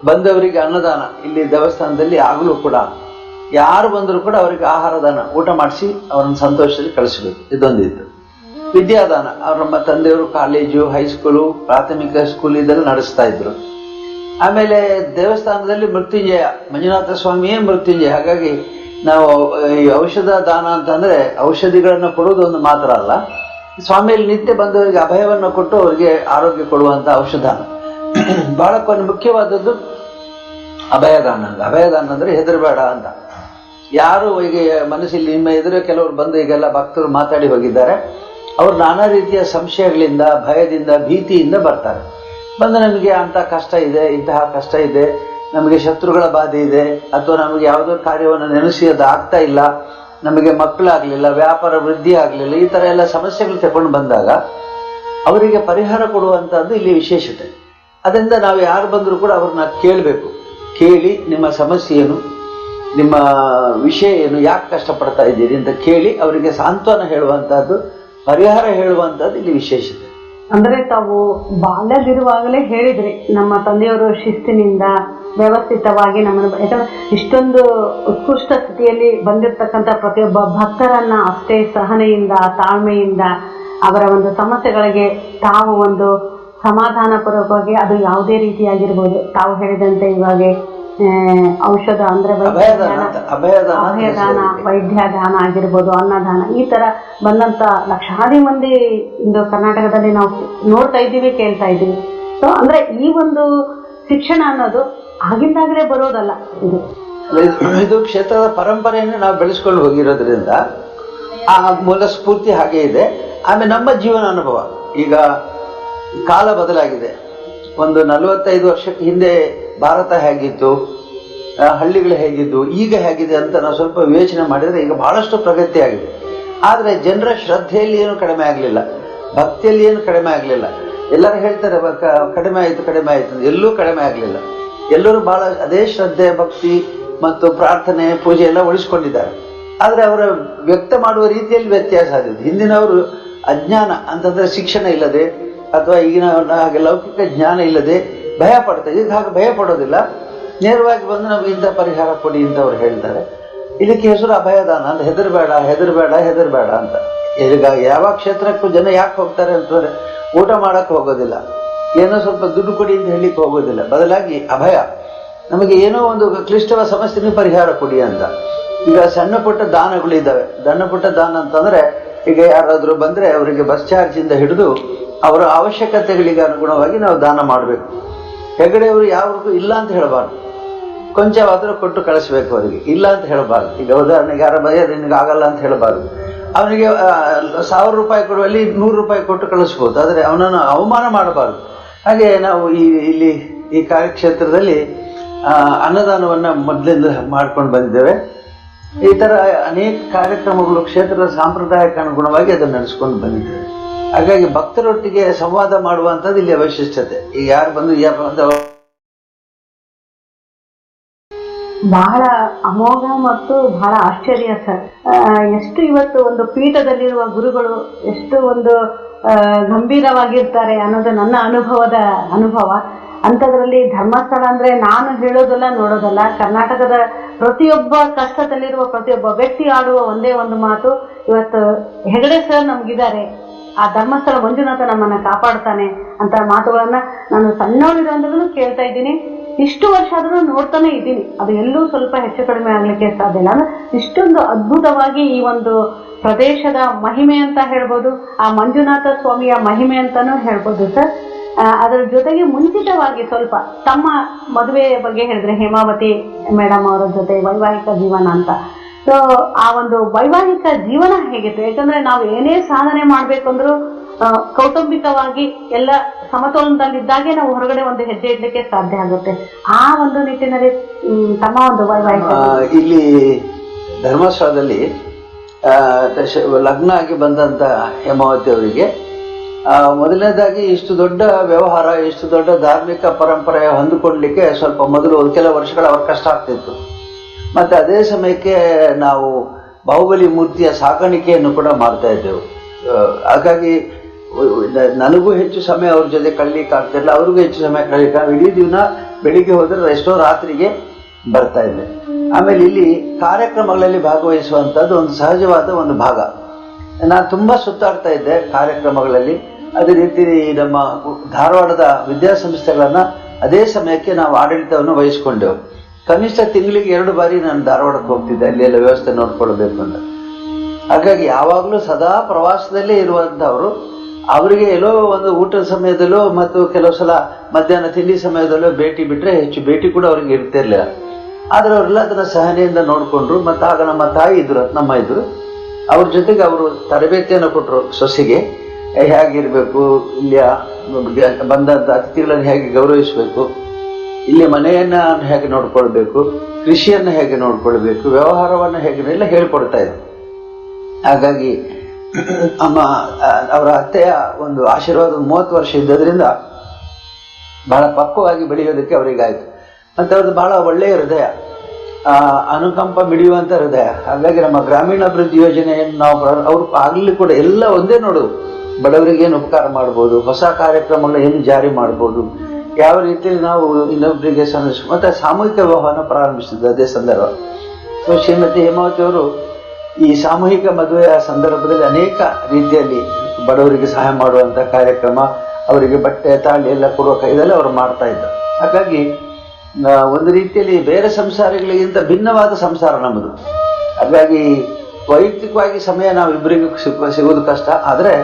ಬಂದವರಿಗೆ ಅನ್ನದಾನ ಇಲ್ಲಿ ದೇವಸ್ಥಾನದಲ್ಲಿ ಆಗಲೂ ಕೂಡ ಯಾರು ಬಂದರೂ ಕೂಡ ಅವರಿಗೆ ಆಹಾರ ದಾನ, ಊಟ ಮಾಡಿಸಿ ಅವರನ್ನು ಸಂತೋಷದಲ್ಲಿ ಕಳಿಸಬೇಕು, ಇದೊಂದಿತ್ತು. ವಿದ್ಯಾದಾನ, ನಮ್ಮ ತಂದೆಯವರು ಕಾಲೇಜು, ಹೈಸ್ಕೂಲು, ಪ್ರಾಥಮಿಕ ಸ್ಕೂಲ್ ಇದೆಲ್ಲ ನಡೆಸ್ತಾ ಇದ್ರು. ಆಮೇಲೆ ದೇವಸ್ಥಾನದಲ್ಲಿ ಮೃತ್ಯುಂಜಯ, ಮಂಜುನಾಥ ಸ್ವಾಮಿಯೇ ಮೃತ್ಯುಂಜಯ. ಹಾಗಾಗಿ ನಾವು ಈ ಔಷಧ ದಾನ ಅಂತಂದ್ರೆ ಔಷಧಿಗಳನ್ನು ಕೊಡುವುದು ಒಂದು ಮಾತ್ರ ಅಲ್ಲ, ಸ್ವಾಮಿಯಲ್ಲಿ ನಿತ್ಯ ಬಂದವರಿಗೆ ಅಭಯವನ್ನು ಕೊಟ್ಟು ಅವರಿಗೆ ಆರೋಗ್ಯ ಕೊಡುವಂತ ಔಷಧಾನ. ಬಹಳ ಮುಖ್ಯವಾದದ್ದು ಅಭಯದಾನ. ಅಭಯದಾನ ಅಂದ್ರೆ ಹೆದರಬೇಡ ಅಂತ. ಯಾರು ಈಗ ಮನಸ್ಸಲ್ಲಿ ನಿಮ್ಮ ಎದುರು ಕೆಲವರು ಬಂದು ಈಗೆಲ್ಲ ಭಕ್ತರು ಮಾತಾಡಿ ಹೋಗಿದ್ದಾರೆ, ಅವರು ನಾನಾ ರೀತಿಯ ಸಂಶಯಗಳಿಂದ, ಭಯದಿಂದ, ಭೀತಿಯಿಂದ ಬರ್ತಾರೆ. ಬಂದು ನಮಗೆ ಅಂತ ಕಷ್ಟ ಇದೆ, ಇಂತಹ ಕಷ್ಟ ಇದೆ, ನಮಗೆ ಶತ್ರುಗಳ ಬಾಧೆ ಇದೆ, ಅಥವಾ ನಮಗೆ ಯಾವುದೋ ಕಾರ್ಯವನ್ನು ನೆನೆಸಿ ಅದು ಆಗ್ತಾ ಇಲ್ಲ, ನಮಗೆ ಮಕ್ಕಳಾಗಲಿಲ್ಲ, ವ್ಯಾಪಾರ ವೃದ್ಧಿ ಆಗಲಿಲ್ಲ, ಈ ಥರ ಎಲ್ಲ ಸಮಸ್ಯೆಗಳು ತಗೊಂಡು ಬಂದಾಗ ಅವರಿಗೆ ಪರಿಹಾರ ಕೊಡುವಂಥದ್ದು ಇಲ್ಲಿ ವಿಶೇಷತೆ. ಅದರಿಂದ ನಾವು ಯಾರು ಬಂದರೂ ಕೂಡ ಅವ್ರನ್ನ ಕೇಳಬೇಕು. ಕೇಳಿ ನಿಮ್ಮ ಸಮಸ್ಯೆ ಏನು, ನಿಮ್ಮ ವಿಷಯ ಏನು, ಯಾಕೆ ಕಷ್ಟಪಡ್ತಾ ಇದ್ದೀರಿ ಅಂತ ಕೇಳಿ ಅವರಿಗೆ ಸಾಂತ್ವನ ಹೇಳುವಂಥದ್ದು, ಪರಿಹಾರ ಹೇಳುವಂಥದ್ದು ಇಲ್ಲಿ ವಿಶೇಷತೆ. ಅಂದ್ರೆ ತಾವು ಬಾಲ್ಯದಿರುವಾಗಲೇ ಹೇಳಿದ್ರಿ, ನಮ್ಮ ತಂದೆಯವರು ಶಿಸ್ತಿನಿಂದ ವ್ಯವಸ್ಥಿತವಾಗಿ ನಮ್ಮನ್ನು, ಯಾಕಂದ್ರೆ ಇಷ್ಟೊಂದು ಉತ್ಕೃಷ್ಟ ಸ್ಥಿತಿಯಲ್ಲಿ ಬಂದಿರತಕ್ಕಂಥ ಪ್ರತಿಯೊಬ್ಬ ಭಕ್ತರನ್ನ ಅಷ್ಟೇ ಸಹನೆಯಿಂದ, ತಾಳ್ಮೆಯಿಂದ ಅವರ ಒಂದು ಸಮಸ್ಯೆಗಳಿಗೆ ತಾವು ಒಂದು ಸಮಾಧಾನ ಪೂರ್ವಕವಾಗಿ, ಅದು ಯಾವುದೇ ರೀತಿಯಾಗಿರ್ಬೋದು, ತಾವು ಹೇಳಿದಂತೆ ಇವಾಗ ಔಷಧ ಅಂದ್ರೆ ಅಭಯದಾನ, ವೈದ್ಯದಾನ ಆಗಿರ್ಬೋದು, ಅನ್ನದಾನ, ಈ ತರ ಬಂದಂತ ಲಕ್ಷಾದಿ ಮಂದಿ ಇಂದು ಕರ್ನಾಟಕದಲ್ಲಿ ನಾವು ನೋಡ್ತಾ ಇದ್ದೀವಿ, ಕೇಳ್ತಾ ಇದ್ದೀವಿ. ಸೊ ಅಂದ್ರೆ ಈ ಒಂದು ಶಿಕ್ಷಣ ಅನ್ನೋದು ಆಗಿಂದಾಗಲೇ ಬರೋದಲ್ಲ, ಇದು ಕ್ಷೇತ್ರದ ಪರಂಪರೆಯನ್ನು ನಾವು ಬೆಳೆಸ್ಕೊಂಡು ಹೋಗಿರೋದ್ರಿಂದ ಆ ಮೂಲ ಸ್ಫೂರ್ತಿ ಹಾಗೆ ಇದೆ. ಆಮೇಲೆ ನಮ್ಮ ಜೀವನ ಅನುಭವ, ಈಗ ಕಾಲ ಬದಲಾಗಿದೆ. ಒಂದು 45 ವರ್ಷಕ್ಕೆ ಹಿಂದೆ ಭಾರತ ಹೇಗಿತ್ತು, ಹಳ್ಳಿಗಳು ಹೇಗಿದ್ದು ಈಗ ಹೇಗಿದೆ ಅಂತ ನಾವು ಸ್ವಲ್ಪ ವಿವೇಚನೆ ಮಾಡಿದರೆ ಈಗ ಬಹಳಷ್ಟು ಪ್ರಗತಿ ಆಗಿದೆ. ಆದರೆ ಜನರ ಶ್ರದ್ಧೆಯಲ್ಲಿ ಏನು ಕಡಿಮೆ ಆಗಲಿಲ್ಲ, ಭಕ್ತಿಯಲ್ಲಿ ಏನು ಕಡಿಮೆ ಆಗಲಿಲ್ಲ. ಎಲ್ಲರೂ ಹೇಳ್ತಾರೆ ಕಡಿಮೆ ಆಯಿತು, ಎಲ್ಲೂ ಕಡಿಮೆ ಆಗಲಿಲ್ಲ. ಎಲ್ಲರೂ ಬಹಳ ಅದೇ ಶ್ರದ್ಧೆ, ಭಕ್ತಿ ಮತ್ತು ಪ್ರಾರ್ಥನೆ, ಪೂಜೆ ಎಲ್ಲ ಉಳಿಸ್ಕೊಂಡಿದ್ದಾರೆ. ಆದರೆ ಅವರ ವ್ಯಕ್ತ ಮಾಡುವ ರೀತಿಯಲ್ಲಿ ವ್ಯತ್ಯಾಸ ಆಗಿದೆ. ಹಿಂದಿನವರು ಅಜ್ಞಾನ ಅಂತಂದ್ರೆ ಶಿಕ್ಷಣ ಇಲ್ಲದೆ ಅಥವಾ ಈಗಿನ ಹಾಗೆ ಲೌಕಿಕ ಜ್ಞಾನ ಇಲ್ಲದೆ ಭಯ ಪಡ್ತಾರೆ. ಈಗ ಹಾಗೆ ಭಯ ಪಡೋದಿಲ್ಲ, ನೇರವಾಗಿ ಬಂದು ನಮ್ಗೆ ಇಂಥ ಪರಿಹಾರ ಕೊಡಿ ಅಂತ ಅವ್ರು ಹೇಳ್ತಾರೆ. ಇದಕ್ಕೆ ಹೆಸರು ಅಭಯದಾನ ಅಂತ. ಹೆದರ್ಬೇಡ ಅಂತ. ಈಗ ಯಾವ ಕ್ಷೇತ್ರಕ್ಕೂ ಜನ ಯಾಕೆ ಹೋಗ್ತಾರೆ ಅಂತಂದ್ರೆ ಊಟ ಮಾಡಕ್ಕೆ ಹೋಗೋದಿಲ್ಲ, ಏನೋ ಸ್ವಲ್ಪ ದುಡ್ಡು ಕೊಡಿ ಅಂತ ಹೇಳಿಕ್ಕೆ ಹೋಗೋದಿಲ್ಲ. ಬದಲಾಗಿ ಅಭಯ, ನಮಗೆ ಏನೋ ಒಂದು ಕ್ಲಿಷ್ಟವಾದ ಸಮಸ್ಯೆಗೆ ಪರಿಹಾರ ಕೊಡಿ ಅಂತ. ಈಗ ಸಣ್ಣ ಪುಟ್ಟ ದಾನಗಳಿದ್ದಾವೆ. ಸಣ್ಣ ಪುಟ್ಟ ದಾನ ಅಂತಂದ್ರೆ ಈಗ ಯಾರಾದರೂ ಬಂದ್ರೆ ಅವರಿಗೆ ಬಸ್ ಚಾರ್ಜ್ ಇಂದ ಹಿಡಿದು ಅವರ ಅವಶ್ಯಕತೆಗಳಿಗೆ ಅನುಗುಣವಾಗಿ ನಾವು ದಾನ ಮಾಡಬೇಕು. ಹೆಗಡೆಯವರು ಯಾವ್ರಿಗೂ ಇಲ್ಲ ಅಂತ ಹೇಳಬಾರ್ದು, ಕೊಂಚವಾದರೂ ಕೊಟ್ಟು ಕಳಿಸ್ಬೇಕು ಅವರಿಗೆ, ಇಲ್ಲ ಅಂತ ಹೇಳಬಾರ್ದು. ಈಗ ಉದಾಹರಣೆಗೆ ಯಾರ ಬರೆಯ ನಿನಗೆ ಆಗಲ್ಲ ಅಂತ ಹೇಳಬಾರ್ದು. ಅವನಿಗೆ 1000 ರೂಪಾಯಿ ಕೊಡುವಲ್ಲಿ 100 ರೂಪಾಯಿ ಕೊಟ್ಟು ಕಳಿಸ್ಬೋದು, ಆದರೆ ಅವನನ್ನು ಅವಮಾನ ಮಾಡಬಾರ್ದು. ಹಾಗೆ ನಾವು ಇಲ್ಲಿ ಈ ಕಾರ್ಯಕ್ಷೇತ್ರದಲ್ಲಿ ಅನ್ನದಾನವನ್ನ ಮೊದಲಿಂದ ಮಾಡ್ಕೊಂಡು ಬಂದಿದ್ದೇವೆ. ಈ ತರ ಅನೇಕ ಕಾರ್ಯಕ್ರಮಗಳು ಕ್ಷೇತ್ರದ ಸಾಂಪ್ರದಾಯಕ್ಕೆ ಅನುಗುಣವಾಗಿ ಅದನ್ನು ನಡೆಸ್ಕೊಂಡು ಬಂದಿದ್ದೇವೆ. ಹಾಗಾಗಿ ಭಕ್ತರೊಟ್ಟಿಗೆ ಸಂವಾದ ಮಾಡುವಂಥದ್ದು ಇಲ್ಲಿ ವೈಶಿಷ್ಟ್ಯತೆ. ಈಗ ಯಾರು ಬಂದು ಬಹಳ ಅಮೋಘ ಮತ್ತು ಬಹಳ ಆಶ್ಚರ್ಯ ಸರ್. ಎಷ್ಟು ಇವತ್ತು ಒಂದು ಪೀಠದಲ್ಲಿರುವ ಗುರುಗಳು ಎಷ್ಟು ಒಂದು ಗಂಭೀರವಾಗಿರ್ತಾರೆ ಅನ್ನೋದು ನನ್ನ ಅನುಭವ. ಅಂಥದ್ರಲ್ಲಿ ಧರ್ಮಸ್ಥಳ ಅಂದ್ರೆ ನಾನು ಹೇಳೋದಲ್ಲ ನೋಡೋದಲ್ಲ, ಕರ್ನಾಟಕದ ಪ್ರತಿಯೊಬ್ಬ ಕಷ್ಟದಲ್ಲಿರುವ ಪ್ರತಿಯೊಬ್ಬ ವ್ಯಕ್ತಿ ಆಡುವ ಒಂದೇ ಒಂದು ಮಾತು, ಇವತ್ತು ಹೆಗಡೆ ಸರ್ ನಮ್ಗಿದ್ದಾರೆ, ಆ ಧರ್ಮಸ್ಥಳ ಮಂಜುನಾಥ ನಮ್ಮನ್ನ ಕಾಪಾಡ್ತಾನೆ ಅಂತ ಮಾತುಗಳನ್ನ ನಾನು ಸಣ್ಣವಳಿರೋದ್ರೂ ಕೇಳ್ತಾ ಇದ್ದೀನಿ. ಇಷ್ಟು ವರ್ಷ ಆದ್ರೂ ನೋಡ್ತಾನೆ ಇದ್ದೀನಿ. ಅದು ಎಲ್ಲೂ ಸ್ವಲ್ಪ ಹೆಚ್ಚು ಕಡಿಮೆ ಆಗ್ಲಿಕ್ಕೆ ಸಾಧ್ಯ ಇಲ್ಲ. ಅಂದ್ರೆ ಇಷ್ಟೊಂದು ಅದ್ಭುತವಾಗಿ ಈ ಒಂದು ಪ್ರದೇಶದ ಮಹಿಮೆ ಅಂತ ಹೇಳ್ಬೋದು, ಆ ಮಂಜುನಾಥ ಸ್ವಾಮಿಯ ಮಹಿಮೆ ಅಂತಾನೂ ಹೇಳ್ಬೋದು ಸರ್. ಅದರ ಜೊತೆಗೆ ಮುಂಚಿತವಾಗಿ ಸ್ವಲ್ಪ ತಮ್ಮ ಮದುವೆಯ ಬಗ್ಗೆ ಹೇಳಿದ್ರೆ, ಹೇಮಾವತಿ ಮೇಡಮ್ ಅವರ ಜೊತೆ ವೈವಾಹಿಕ ಜೀವನ ಅಂತ. ಸೊ ಆ ಒಂದು ವೈವಾಹಿಕ ಜೀವನ ಹೇಗಿತ್ತು? ಯಾಕಂದ್ರೆ ನಾವು ಏನೇ ಸಾಧನೆ ಮಾಡ್ಬೇಕಂದ್ರೂ ಕೌಟುಂಬಿಕವಾಗಿ ಎಲ್ಲ ಸಮತೋಲನದಲ್ಲಿದ್ದಾಗೆ ನಾವು ಹೊರಗಡೆ ಒಂದು ಹೆಜ್ಜೆ ಇಡ್ಲಿಕ್ಕೆ ಸಾಧ್ಯ ಆಗುತ್ತೆ. ಆ ಒಂದು ನಿಟ್ಟಿನಲ್ಲಿ ತಮ್ಮ ಒಂದು ವೈವಾಹಿಕ ಇಲ್ಲಿ ಧರ್ಮಸ್ಥಳದಲ್ಲಿ ಲಗ್ನ ಆಗಿ ಬಂದಂತ ಹೇಮಾವತಿ ಅವರಿಗೆ ಮೊದಲನೇದಾಗಿ ಇಷ್ಟು ದೊಡ್ಡ ವ್ಯವಹಾರ, ಇಷ್ಟು ದೊಡ್ಡ ಧಾರ್ಮಿಕ ಪರಂಪರೆ ಹೊಂದಿಕೊಳ್ಳಲಿಕ್ಕೆ ಸ್ವಲ್ಪ ಮೊದಲು ಕೆಲವು ವರ್ಷಗಳ ಅವ್ರ ಕಷ್ಟ ಆಗ್ತಿತ್ತು. ಮತ್ತೆ ಅದೇ ಸಮಯಕ್ಕೆ ನಾವು ಬಾಹುಬಲಿ ಮೂರ್ತಿಯ ಸಾಕಾಣಿಕೆಯನ್ನು ಕೂಡ ಮಾಡ್ತಾ ಇದ್ದೆವು. ಹಾಗಾಗಿ ನನಗೂ ಹೆಚ್ಚು ಸಮಯ ಅವ್ರ ಜೊತೆ ಕಳೀಲಿಕ್ಕೆ ಆಗ್ತಿರಲಿಲ್ಲ, ಅವ್ರಿಗೂ ಹೆಚ್ಚು ಸಮಯ ಕಳೀಲಿಕ್ಕೆ. ಇಡೀ ದಿನ ಬೆಳಿಗ್ಗೆ ಹೋದ್ರೆ ಎಷ್ಟೋ ರಾತ್ರಿಗೆ ಬರ್ತಾ ಇದ್ದೆ. ಆಮೇಲೆ ಇಲ್ಲಿ ಕಾರ್ಯಕ್ರಮಗಳಲ್ಲಿ ಭಾಗವಹಿಸುವಂಥದ್ದು ಒಂದು ಸಹಜವಾದ ಒಂದು ಭಾಗ. ನಾನು ತುಂಬ ಸುತ್ತಾಡ್ತಾ ಇದ್ದೆ ಕಾರ್ಯಕ್ರಮಗಳಲ್ಲಿ. ಅದೇ ರೀತಿ ನಮ್ಮ ಧಾರವಾಡದ ವಿದ್ಯಾಸಂಸ್ಥೆಗಳನ್ನು ಅದೇ ಸಮಯಕ್ಕೆ ನಾವು ಆಡಳಿತವನ್ನು ವಹಿಸ್ಕೊಂಡೆವು. ಕನಿಷ್ಠ ತಿಂಗಳಿಗೆ 2 ಬಾರಿ ನಾನು ಧಾರವಾಡಕ್ಕೆ ಹೋಗ್ತಿದ್ದೆ, ಅಲ್ಲಿ ಎಲ್ಲ ವ್ಯವಸ್ಥೆ ನೋಡ್ಕೊಳ್ಬೇಕು ಅಂತ. ಹಾಗಾಗಿ ಯಾವಾಗಲೂ ಸದಾ ಪ್ರವಾಸದಲ್ಲೇ ಇರುವಂಥವರು, ಅವರಿಗೆ ಎಲ್ಲೋ ಒಂದು ಊಟದ ಸಮಯದಲ್ಲೋ ಮತ್ತು ಕೆಲವು ಸಲ ಮಧ್ಯಾಹ್ನ ತಿಂಡಿ ಸಮಯದಲ್ಲೋ ಭೇಟಿ ಬಿಟ್ಟರೆ ಹೆಚ್ಚು ಭೇಟಿ ಕೂಡ ಅವ್ರಿಗೆ ಇರ್ತಿರ್ಲಿಲ್ಲ. ಆದರೆ ಅವರೆಲ್ಲ ಅದನ್ನು ಸಹನೆಯಿಂದ ನೋಡಿಕೊಂಡ್ರು. ಮತ್ತು ಆಗ ನಮ್ಮ ತಾಯಿ ಇದ್ರು, ನಮ್ಮ ಇದ್ರು, ಅವ್ರ ಜೊತೆಗೆ ಅವರು ತರಬೇತಿಯನ್ನು ಕೊಟ್ಟರು. ಸೊಸೆಗೆ ಹೇಗಿರಬೇಕು, ಇಲ್ಲಿಯ ಬಂದಂಥ ಅತಿಥಿಗಳನ್ನು ಹೇಗೆ ಗೌರವಿಸಬೇಕು, ಇಲ್ಲಿ ಮನೆಯನ್ನ ಹೇಗೆ ನೋಡ್ಕೊಳ್ಬೇಕು, ಕೃಷಿಯನ್ನು ಹೇಗೆ ನೋಡ್ಕೊಳ್ಬೇಕು, ವ್ಯವಹಾರವನ್ನು ಹೇಗೆ ಎಲ್ಲ ಹೇಳ್ಕೊಡ್ತಾ ಇದ್ರು. ಹಾಗಾಗಿ ಅವರ ಅತ್ತೆಯ ಒಂದು ಆಶೀರ್ವಾದ 30 ವರ್ಷ ಇದ್ದದ್ರಿಂದ ಬಹಳ ಪಕ್ವವಾಗಿ ಬೆಳೆಯೋದಕ್ಕೆ ಅವರಿಗಾಯ್ತು. ಮತ್ತು ಅವ್ರದ್ದು ಬಹಳ ಒಳ್ಳೆಯ ಹೃದಯ, ಅನುಕಂಪ ಮಿಡಿಯುವಂಥ ಹೃದಯ. ಹಾಗಾಗಿ ನಮ್ಮ ಗ್ರಾಮೀಣಾಭಿವೃದ್ಧಿ ಯೋಜನೆಯನ್ನು ನಾವು ಅವ್ರು ಆಗಲಿ ಕೂಡ ಎಲ್ಲ ಒಂದೇ ನೋಡೋದು, ಬಡವರಿಗೆ ಏನು ಉಪಕಾರ ಮಾಡ್ಬೋದು, ಹೊಸ ಕಾರ್ಯಕ್ರಮಗಳನ್ನ ಏನು ಜಾರಿ ಮಾಡ್ಬೋದು, ಯಾವ ರೀತಿಯಲ್ಲಿ ನಾವು ಇನ್ನೊಬ್ಬರಿಗೆ ಮತ್ತೆ ಸಾಮೂಹಿಕ ವಿವಾಹವನ್ನು ಪ್ರಾರಂಭಿಸಿದ್ದು ಅದೇ ಸಂದರ್ಭ. ಸೊ ಶ್ರೀಮತಿ ಹೇಮಾವತಿ ಅವರು ಈ ಸಾಮೂಹಿಕ ಮದುವೆಯ ಸಂದರ್ಭದಲ್ಲಿ ಅನೇಕ ರೀತಿಯಲ್ಲಿ ಬಡವರಿಗೆ ಸಹಾಯ ಮಾಡುವಂಥ ಕಾರ್ಯಕ್ರಮ, ಅವರಿಗೆ ಬಟ್ಟೆ ತಾಳಿ ಎಲ್ಲ ಕೊಡುವ ಇದೆಲ್ಲ ಅವರು ಮಾಡ್ತಾ ಇದ್ದಾರೆ. ಹಾಗಾಗಿ ಒಂದು ರೀತಿಯಲ್ಲಿ ಬೇರೆ ಸಂಸಾರಗಳಿಗಿಂತ ಭಿನ್ನವಾದ ಸಂಸಾರ ನಮ್ಮದು. ಹಾಗಾಗಿ ವೈಯಕ್ತಿಕವಾಗಿ ಸಮಯ ನಾವು ಇಬ್ಬರಿಗೂ ಸಿಗೋದು ಕಷ್ಟ. ಆದರೆ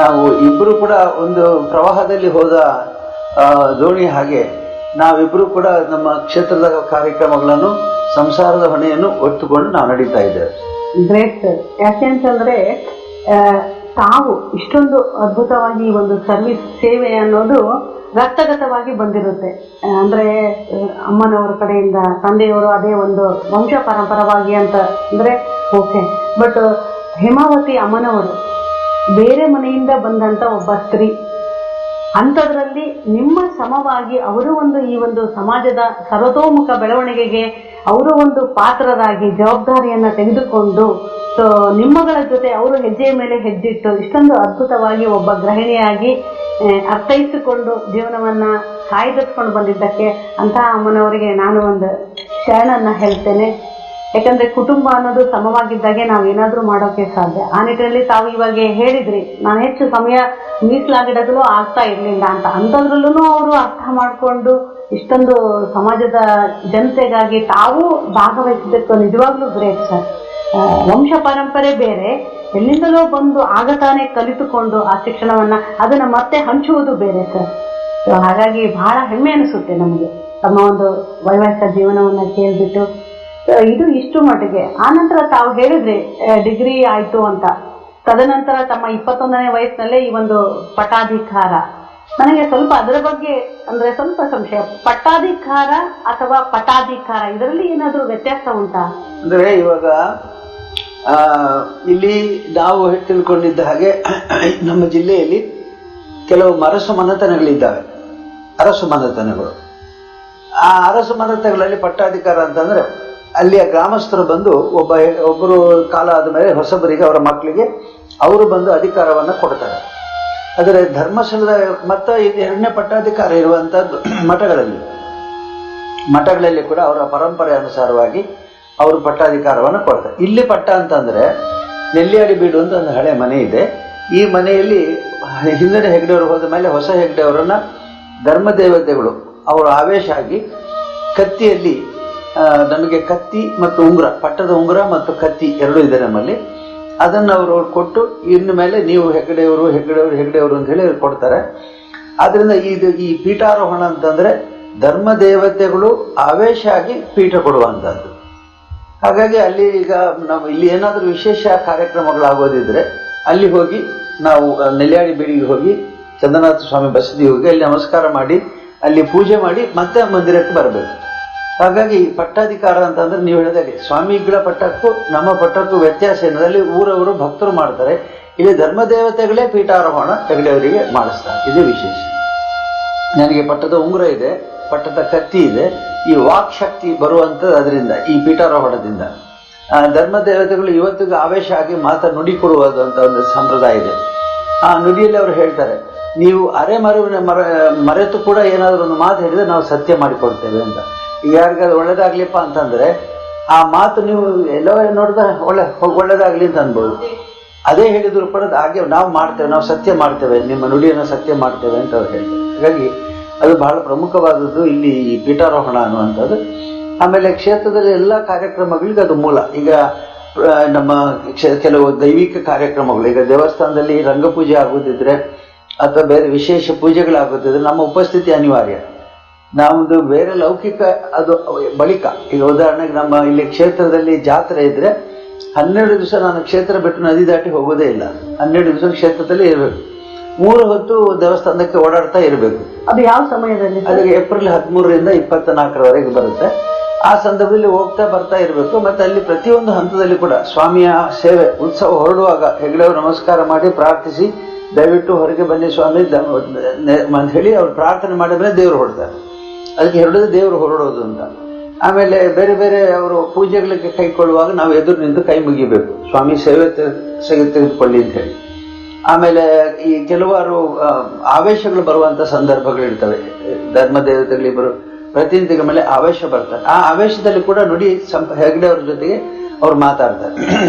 ನಾವು ಇಬ್ಬರು ಕೂಡ ಒಂದು ಪ್ರವಾಹದಲ್ಲಿ ಹೋದ ದೋಣಿ ಹಾಗೆ ನಾವಿಬ್ಬರು ಕೂಡ ನಮ್ಮ ಕ್ಷೇತ್ರದ ಕಾರ್ಯಕ್ರಮಗಳನ್ನು, ಸಂಸಾರದ ಹೊಣೆಯನ್ನು ಒತ್ತುಕೊಂಡು ನಾವು ನಡೀತಾ ಇದ್ದೇವೆ. Great sir. ಯಾಕೆ ಅಂತಂದ್ರೆ ತಾವು ಇಷ್ಟೊಂದು ಅದ್ಭುತವಾಗಿ ಒಂದು ಸರ್ವಿಸ್ ಸೇವೆ ಅನ್ನೋದು ರಕ್ತಗತವಾಗಿ ಬಂದಿರುತ್ತೆ. ಅಂದ್ರೆ ಅಮ್ಮನವರ ಕಡೆಯಿಂದ ತಂದೆಯವರು ಅದೇ ಒಂದು ವಂಶ ಪರಂಪರವಾಗಿ ಅಂತ ಅಂದ್ರೆ ಓಕೆ. ಬಟ್ ಹೇಮಾವತಿ ಅಮ್ಮನವರು ಬೇರೆ ಮನೆಯಿಂದ ಬಂದಂತ ಒಬ್ಬ ಸ್ತ್ರೀ, ಅಂಥದ್ರಲ್ಲಿ ನಿಮ್ಮ ಸಮವಾಗಿ ಅವರು ಒಂದು ಈ ಒಂದು ಸಮಾಜದ ಸರ್ವತೋಮುಖ ಬೆಳವಣಿಗೆಗೆ ಅವರು ಒಂದು ಪಾತ್ರರಾಗಿ ಜವಾಬ್ದಾರಿಯನ್ನ ತೆಗೆದುಕೊಂಡು ನಿಮ್ಮಗಳ ಜೊತೆ ಅವರು ಹೆಜ್ಜೆಯ ಮೇಲೆ ಹೆಜ್ಜಿಟ್ಟು ಇಷ್ಟೊಂದು ಅದ್ಭುತವಾಗಿ ಒಬ್ಬ ಗೃಹಿಣಿಯಾಗಿ ಅರ್ಥೈಸಿಕೊಂಡು ಜೀವನವನ್ನ ಕಾಯ್ದಿರಿಸ್ಕೊಂಡು ಬಂದಿದ್ದಕ್ಕೆ ಅಂತಹ ಅಮ್ಮನವರಿಗೆ ನಾನು ಒಂದು ಶರಣನ್ನ ಹೇಳ್ತೇನೆ. ಯಾಕಂದ್ರೆ ಕುಟುಂಬ ಅನ್ನೋದು ಸಮವಾಗಿದ್ದಾಗೆ ನಾವೇನಾದ್ರೂ ಮಾಡೋಕೆ ಸಾಧ್ಯ. ಆ ನಿಟ್ಟಿನಲ್ಲಿ ತಾವು ಇವಾಗ ಹೇಳಿದ್ರಿ, ನಾನು ಹೆಚ್ಚು ಸಮಯ ಮೀಸಲಾಗಿಡೋದು ಆಗ್ತಾ ಇರ್ಲಿಲ್ಲ ಅಂತ. ಅಂಥದ್ರಲ್ಲೂ ಅವರು ಅರ್ಥ ಮಾಡಿಕೊಂಡು ಇಷ್ಟೊಂದು ಸಮಾಜದ ಜನತೆಗಾಗಿ ತಾವು ಭಾಗವಹಿಸಿದ್ದಕ್ಕೆ ನಿಜವಾಗ್ಲೂ ಗ್ರೇಟ್ ಸರ್. ವಂಶ ಪರಂಪರೆ ಬೇರೆ, ಎಲ್ಲಿಂದಲೋ ಬಂದು ಆಗ ತಾನೇ ಕಲಿತುಕೊಂಡು ಆ ಶಿಕ್ಷಣವನ್ನ ಅದನ್ನ ಮತ್ತೆ ಹಂಚುವುದು ಬೇರೆ ಸರ್. ಹಾಗಾಗಿ ಬಹಳ ಹೆಮ್ಮೆ ಅನಿಸುತ್ತೆ ನಮಗೆ ತಮ್ಮ ಒಂದು ವೈವಾಹಿಕ ಜೀವನವನ್ನ ಕೇಳ್ಬಿಟ್ಟು. ಇದು ಇಷ್ಟು ಮಟ್ಟಿಗೆ. ಆನಂತರ ತಾವು ಹೇಳಿದ್ರಿ ಡಿಗ್ರಿ ಆಯ್ತು ಅಂತ, ತದನಂತರ ತಮ್ಮ 21ನೇ ವಯಸ್ಸಿನಲ್ಲೇ ಈ ಒಂದು ಪಟ್ಟಾಧಿಕಾರ. ನನಗೆ ಸ್ವಲ್ಪ ಅದರ ಬಗ್ಗೆ ಅಂದ್ರೆ ಸ್ವಲ್ಪ ಸಂಶಯ. ಪಟ್ಟಾಧಿಕಾರ ಅಥವಾ ಪಟ್ಟಾಧಿಕಾರ ಇದರಲ್ಲಿ ಏನಾದ್ರೂ ವ್ಯತ್ಯಾಸ ಉಂಟಾ? ಅಂದ್ರೆ ಇವಾಗ ಇಲ್ಲಿ ನಾವು ತಿಳ್ಕೊಂಡಿದ್ದ ಹಾಗೆ ನಮ್ಮ ಜಿಲ್ಲೆಯಲ್ಲಿ ಕೆಲವು ಅರಸು ಮನೆತನಗಳಿದ್ದಾವೆ, ಅರಸು ಮನೆತನಗಳು. ಆ ಅರಸು ಮನೆತನಗಳಲ್ಲಿ ಪಟ್ಟಾಧಿಕಾರ ಅಂತಂದ್ರೆ ಅಲ್ಲಿಯ ಗ್ರಾಮಸ್ಥರು ಬಂದು ಒಬ್ಬರು ಕಾಲ ಆದಮೇಲೆ ಹೊಸಬರಿಗೆ ಅವರ ಮಕ್ಕಳಿಗೆ ಅವರು ಬಂದು ಅಧಿಕಾರವನ್ನು ಕೊಡ್ತಾರೆ. ಆದರೆ ಧರ್ಮಸ್ಥಳದ ಮತ್ತು ಎರಡನೇ ಪಟ್ಟಾಧಿಕಾರ ಇರುವಂತಹದ್ದು ಮಠಗಳಲ್ಲಿ ಕೂಡ ಅವರ ಪರಂಪರೆ ಅನುಸಾರವಾಗಿ ಅವರು ಪಟ್ಟಾಧಿಕಾರವನ್ನು ಕೊಡ್ತಾರೆ. ಇಲ್ಲಿ ಪಟ್ಟ ಅಂತಂದ್ರೆ ನೆಲ್ಲಿಯಾಡಿ ಬೀಡು ಅಂತ ಒಂದು ಹಳೆ ಮನೆ ಇದೆ. ಈ ಮನೆಯಲ್ಲಿ ಹಿಂದಿನ ಹೆಗ್ಡೆಯವರು ಹೋದ ಮೇಲೆ ಹೊಸ ಹೆಗ್ಡೆಯವರನ್ನ ಧರ್ಮದೇವತೆಗಳು ಅವರು ಆವೇಶ ಆಗಿ ಕತ್ತಿಯಲ್ಲಿ ನಮಗೆ ಕತ್ತಿ ಮತ್ತು ಉಂಗುರ, ಪಟ್ಟದ ಉಂಗುರ ಮತ್ತು ಕತ್ತಿ ಎರಡೂ ಇದೆ ನಮ್ಮಲ್ಲಿ. ಅದನ್ನು ಅವರು ಕೊಟ್ಟು ಇನ್ನು ಮೇಲೆ ನೀವು ಹೆಗ್ಡೆಯವರು ಅಂತ ಹೇಳಿ ಕೊಡ್ತಾರೆ. ಆದ್ರಿಂದ ಈ ಪೀಠಾರೋಹಣ ಅಂತಂದ್ರೆ ಧರ್ಮದೇವತೆಗಳು ಆವೇಶ ಆಗಿ ಪೀಠ ಕೊಡುವಂಥದ್ದು. ಹಾಗಾಗಿ ಅಲ್ಲಿ ಈಗ ನಾವು ಇಲ್ಲಿ ಏನಾದರೂ ವಿಶೇಷ ಕಾರ್ಯಕ್ರಮಗಳಾಗೋದಿದ್ರೆ ಅಲ್ಲಿ ಹೋಗಿ ನಾವು ನೆಲ್ಯಾಡಿ ಬೀಡಿಗೆ ಹೋಗಿ ಚಂದ್ರನಾಥ ಸ್ವಾಮಿ ಬಸದಿ ಹೋಗಿ ಅಲ್ಲಿ ನಮಸ್ಕಾರ ಮಾಡಿ ಅಲ್ಲಿ ಪೂಜೆ ಮಾಡಿ ಮತ್ತೆ ಮಂದಿರಕ್ಕೆ ಬರಬೇಕು. ಹಾಗಾಗಿ ಪಟ್ಟಾಧಿಕಾರ ಅಂತಂದ್ರೆ ನೀವು ಹೇಳಿದಾಗೆ ಸ್ವಾಮಿಗಳ ಪಟ್ಟಕ್ಕೂ ನಮ್ಮ ಪಟ್ಟಕ್ಕೂ ವ್ಯತ್ಯಾಸ ಏನದಲ್ಲಿ ಊರವರು ಭಕ್ತರು ಮಾಡ್ತಾರೆ. ಇಲ್ಲಿ ಧರ್ಮದೇವತೆಗಳೇ ಪೀಠಾರೋಹಣ ಹೆಗ್ಡೆಯವರಿಗೆ ಮಾಡಿಸ್ತಾರೆ. ಇದೇ ವಿಶೇಷ. ನನಗೆ ಪಟ್ಟದ ಉಂಗುರ ಇದೆ, ಪಟ್ಟದ ಕತ್ತಿ ಇದೆ. ಈ ವಾಕ್ ಶಕ್ತಿ ಬರುವಂಥದ್ದು ಅದರಿಂದ, ಈ ಪೀಠಾರೋಹಣದಿಂದ. ಧರ್ಮದೇವತೆಗಳು ಇವತ್ತಿಗೂ ಆವೇಶ ಆಗಿ ನುಡಿ ಕೊಡುವುದು ಅಂತ ಒಂದು ಸಂಪ್ರದಾಯ ಇದೆ. ಆ ನುಡಿಯಲ್ಲಿ ಅವರು ಹೇಳ್ತಾರೆ, ನೀವು ಮರೆತು ಕೂಡ ಏನಾದರೂ ಒಂದು ಮಾತು ಹೇಳಿದ್ರೆ ನಾವು ಸತ್ಯ ಮಾಡಿಕೊಡ್ತೇವೆ ಅಂತ. ಈಗ ಯಾರಿಗಾದ್ರು ಒಳ್ಳೇದಾಗ್ಲಿಪ್ಪ ಅಂತಂದ್ರೆ ಆ ಮಾತು ನೀವು ಎಲ್ಲೋ ನೋಡಿದ ಒಳ್ಳೇದಾಗ್ಲಿ ಅಂತ ಅನ್ಬೋದು. ಅದೇ ಹೇಳಿದ್ರು ಕೂಡ ಹಾಗೆ ನಾವು ಮಾಡ್ತೇವೆ, ನಾವು ಸತ್ಯ ಮಾಡ್ತೇವೆ, ನಿಮ್ಮ ನುಡಿಯನ್ನು ಸತ್ಯ ಮಾಡ್ತೇವೆ ಅಂತ ಅವ್ರು ಹೇಳ್ತಾರೆ. ಹಾಗಾಗಿ ಅದು ಬಹಳ ಪ್ರಮುಖವಾದದ್ದು ಇಲ್ಲಿ ಈ ಪೀಠಾರೋಹಣ ಅನ್ನುವಂಥದ್ದು. ಆಮೇಲೆ ಕ್ಷೇತ್ರದಲ್ಲಿ ಎಲ್ಲ ಕಾರ್ಯಕ್ರಮಗಳಿಗೆ ಅದು ಮೂಲ. ಈಗ ನಮ್ಮ ಕೆಲವು ದೈವಿಕ ಕಾರ್ಯಕ್ರಮಗಳು, ಈಗ ದೇವಸ್ಥಾನದಲ್ಲಿ ರಂಗಪೂಜೆ ಆಗುತ್ತಿದ್ರೆ ಅಥವಾ ಬೇರೆ ವಿಶೇಷ ಪೂಜೆಗಳಾಗುತ್ತಿದ್ರೆ ನಮ್ಮ ಉಪಸ್ಥಿತಿ ಅನಿವಾರ್ಯ. ನಾವೊಂದು ಬೇರೆ ಲೌಕಿಕ ಅದು ಬಳಿಕ, ಈಗ ಉದಾಹರಣೆಗೆ ನಮ್ಮ ಇಲ್ಲಿ ಕ್ಷೇತ್ರದಲ್ಲಿ ಜಾತ್ರೆ ಇದ್ರೆ 12 ದಿವಸ ನಾನು ಕ್ಷೇತ್ರ ಬಿಟ್ಟು ನದಿ ದಾಟಿ ಹೋಗೋದೇ ಇಲ್ಲ. 12 ದಿವಸ ಕ್ಷೇತ್ರದಲ್ಲಿ ಇರಬೇಕು. 3 ಹೊತ್ತು ದೇವಸ್ಥಾನಕ್ಕೆ ಓಡಾಡ್ತಾ ಇರಬೇಕು. ಅದು ಯಾವ ಸಮಯದಲ್ಲಿ? ಅದಕ್ಕೆ ಏಪ್ರಿಲ್ 13ರಿಂದ 24ರವರೆಗೆ ಬರುತ್ತೆ. ಆ ಸಂದರ್ಭದಲ್ಲಿ ಹೋಗ್ತಾ ಬರ್ತಾ ಇರಬೇಕು. ಮತ್ತೆ ಅಲ್ಲಿ ಪ್ರತಿಯೊಂದು ಹಂತದಲ್ಲಿ ಕೂಡ ಸ್ವಾಮಿಯ ಸೇವೆ, ಉತ್ಸವ ಹೊರಡುವಾಗ ಹೆಗ್ಡೆಯವರು ನಮಸ್ಕಾರ ಮಾಡಿ ಪ್ರಾರ್ಥಿಸಿ ದಯವಿಟ್ಟು ಹೊರಗೆ ಬನ್ನಿ ಸ್ವಾಮಿ ಅಂತ ಹೇಳಿ ಅವ್ರು ಪ್ರಾರ್ಥನೆ ಮಾಡಿದ್ರೆ ದೇವರು ಹೊರಡ್ತಾರೆ. ಅದಕ್ಕೆ ಹೊರಡೋದು ದೇವರು ಹೊರಡೋದು ಅಂತ. ಆಮೇಲೆ ಬೇರೆ ಬೇರೆ ಅವರು ಪೂಜೆಗಳಿಗೆ ಕೈಕೊಳ್ಳುವಾಗ ನಾವು ಎದುರು ನಿಂತು ಕೈ ಮುಗಿಬೇಕು, ಸ್ವಾಮಿ ಸೇವೆ ತೆಗೆದುಕೊಳ್ಳಿ ಅಂತ ಹೇಳಿ. ಆಮೇಲೆ ಈ ಕೆಲವಾರು ಆವೇಶಗಳು ಬರುವಂತ ಸಂದರ್ಭಗಳಿರ್ತವೆ. ಧರ್ಮದೇವತೆಗಳಿಬ್ಬರು ಪ್ರತಿನಿಧಿಗಳ ಮೇಲೆ ಆವೇಶ ಬರ್ತಾರೆ. ಆ ಆವೇಶದಲ್ಲಿ ಕೂಡ ನುಡಿ ಹೆಗ್ಡೆಯವ್ರ ಜೊತೆಗೆ ಅವ್ರು ಮಾತಾಡ್ತಾರೆ.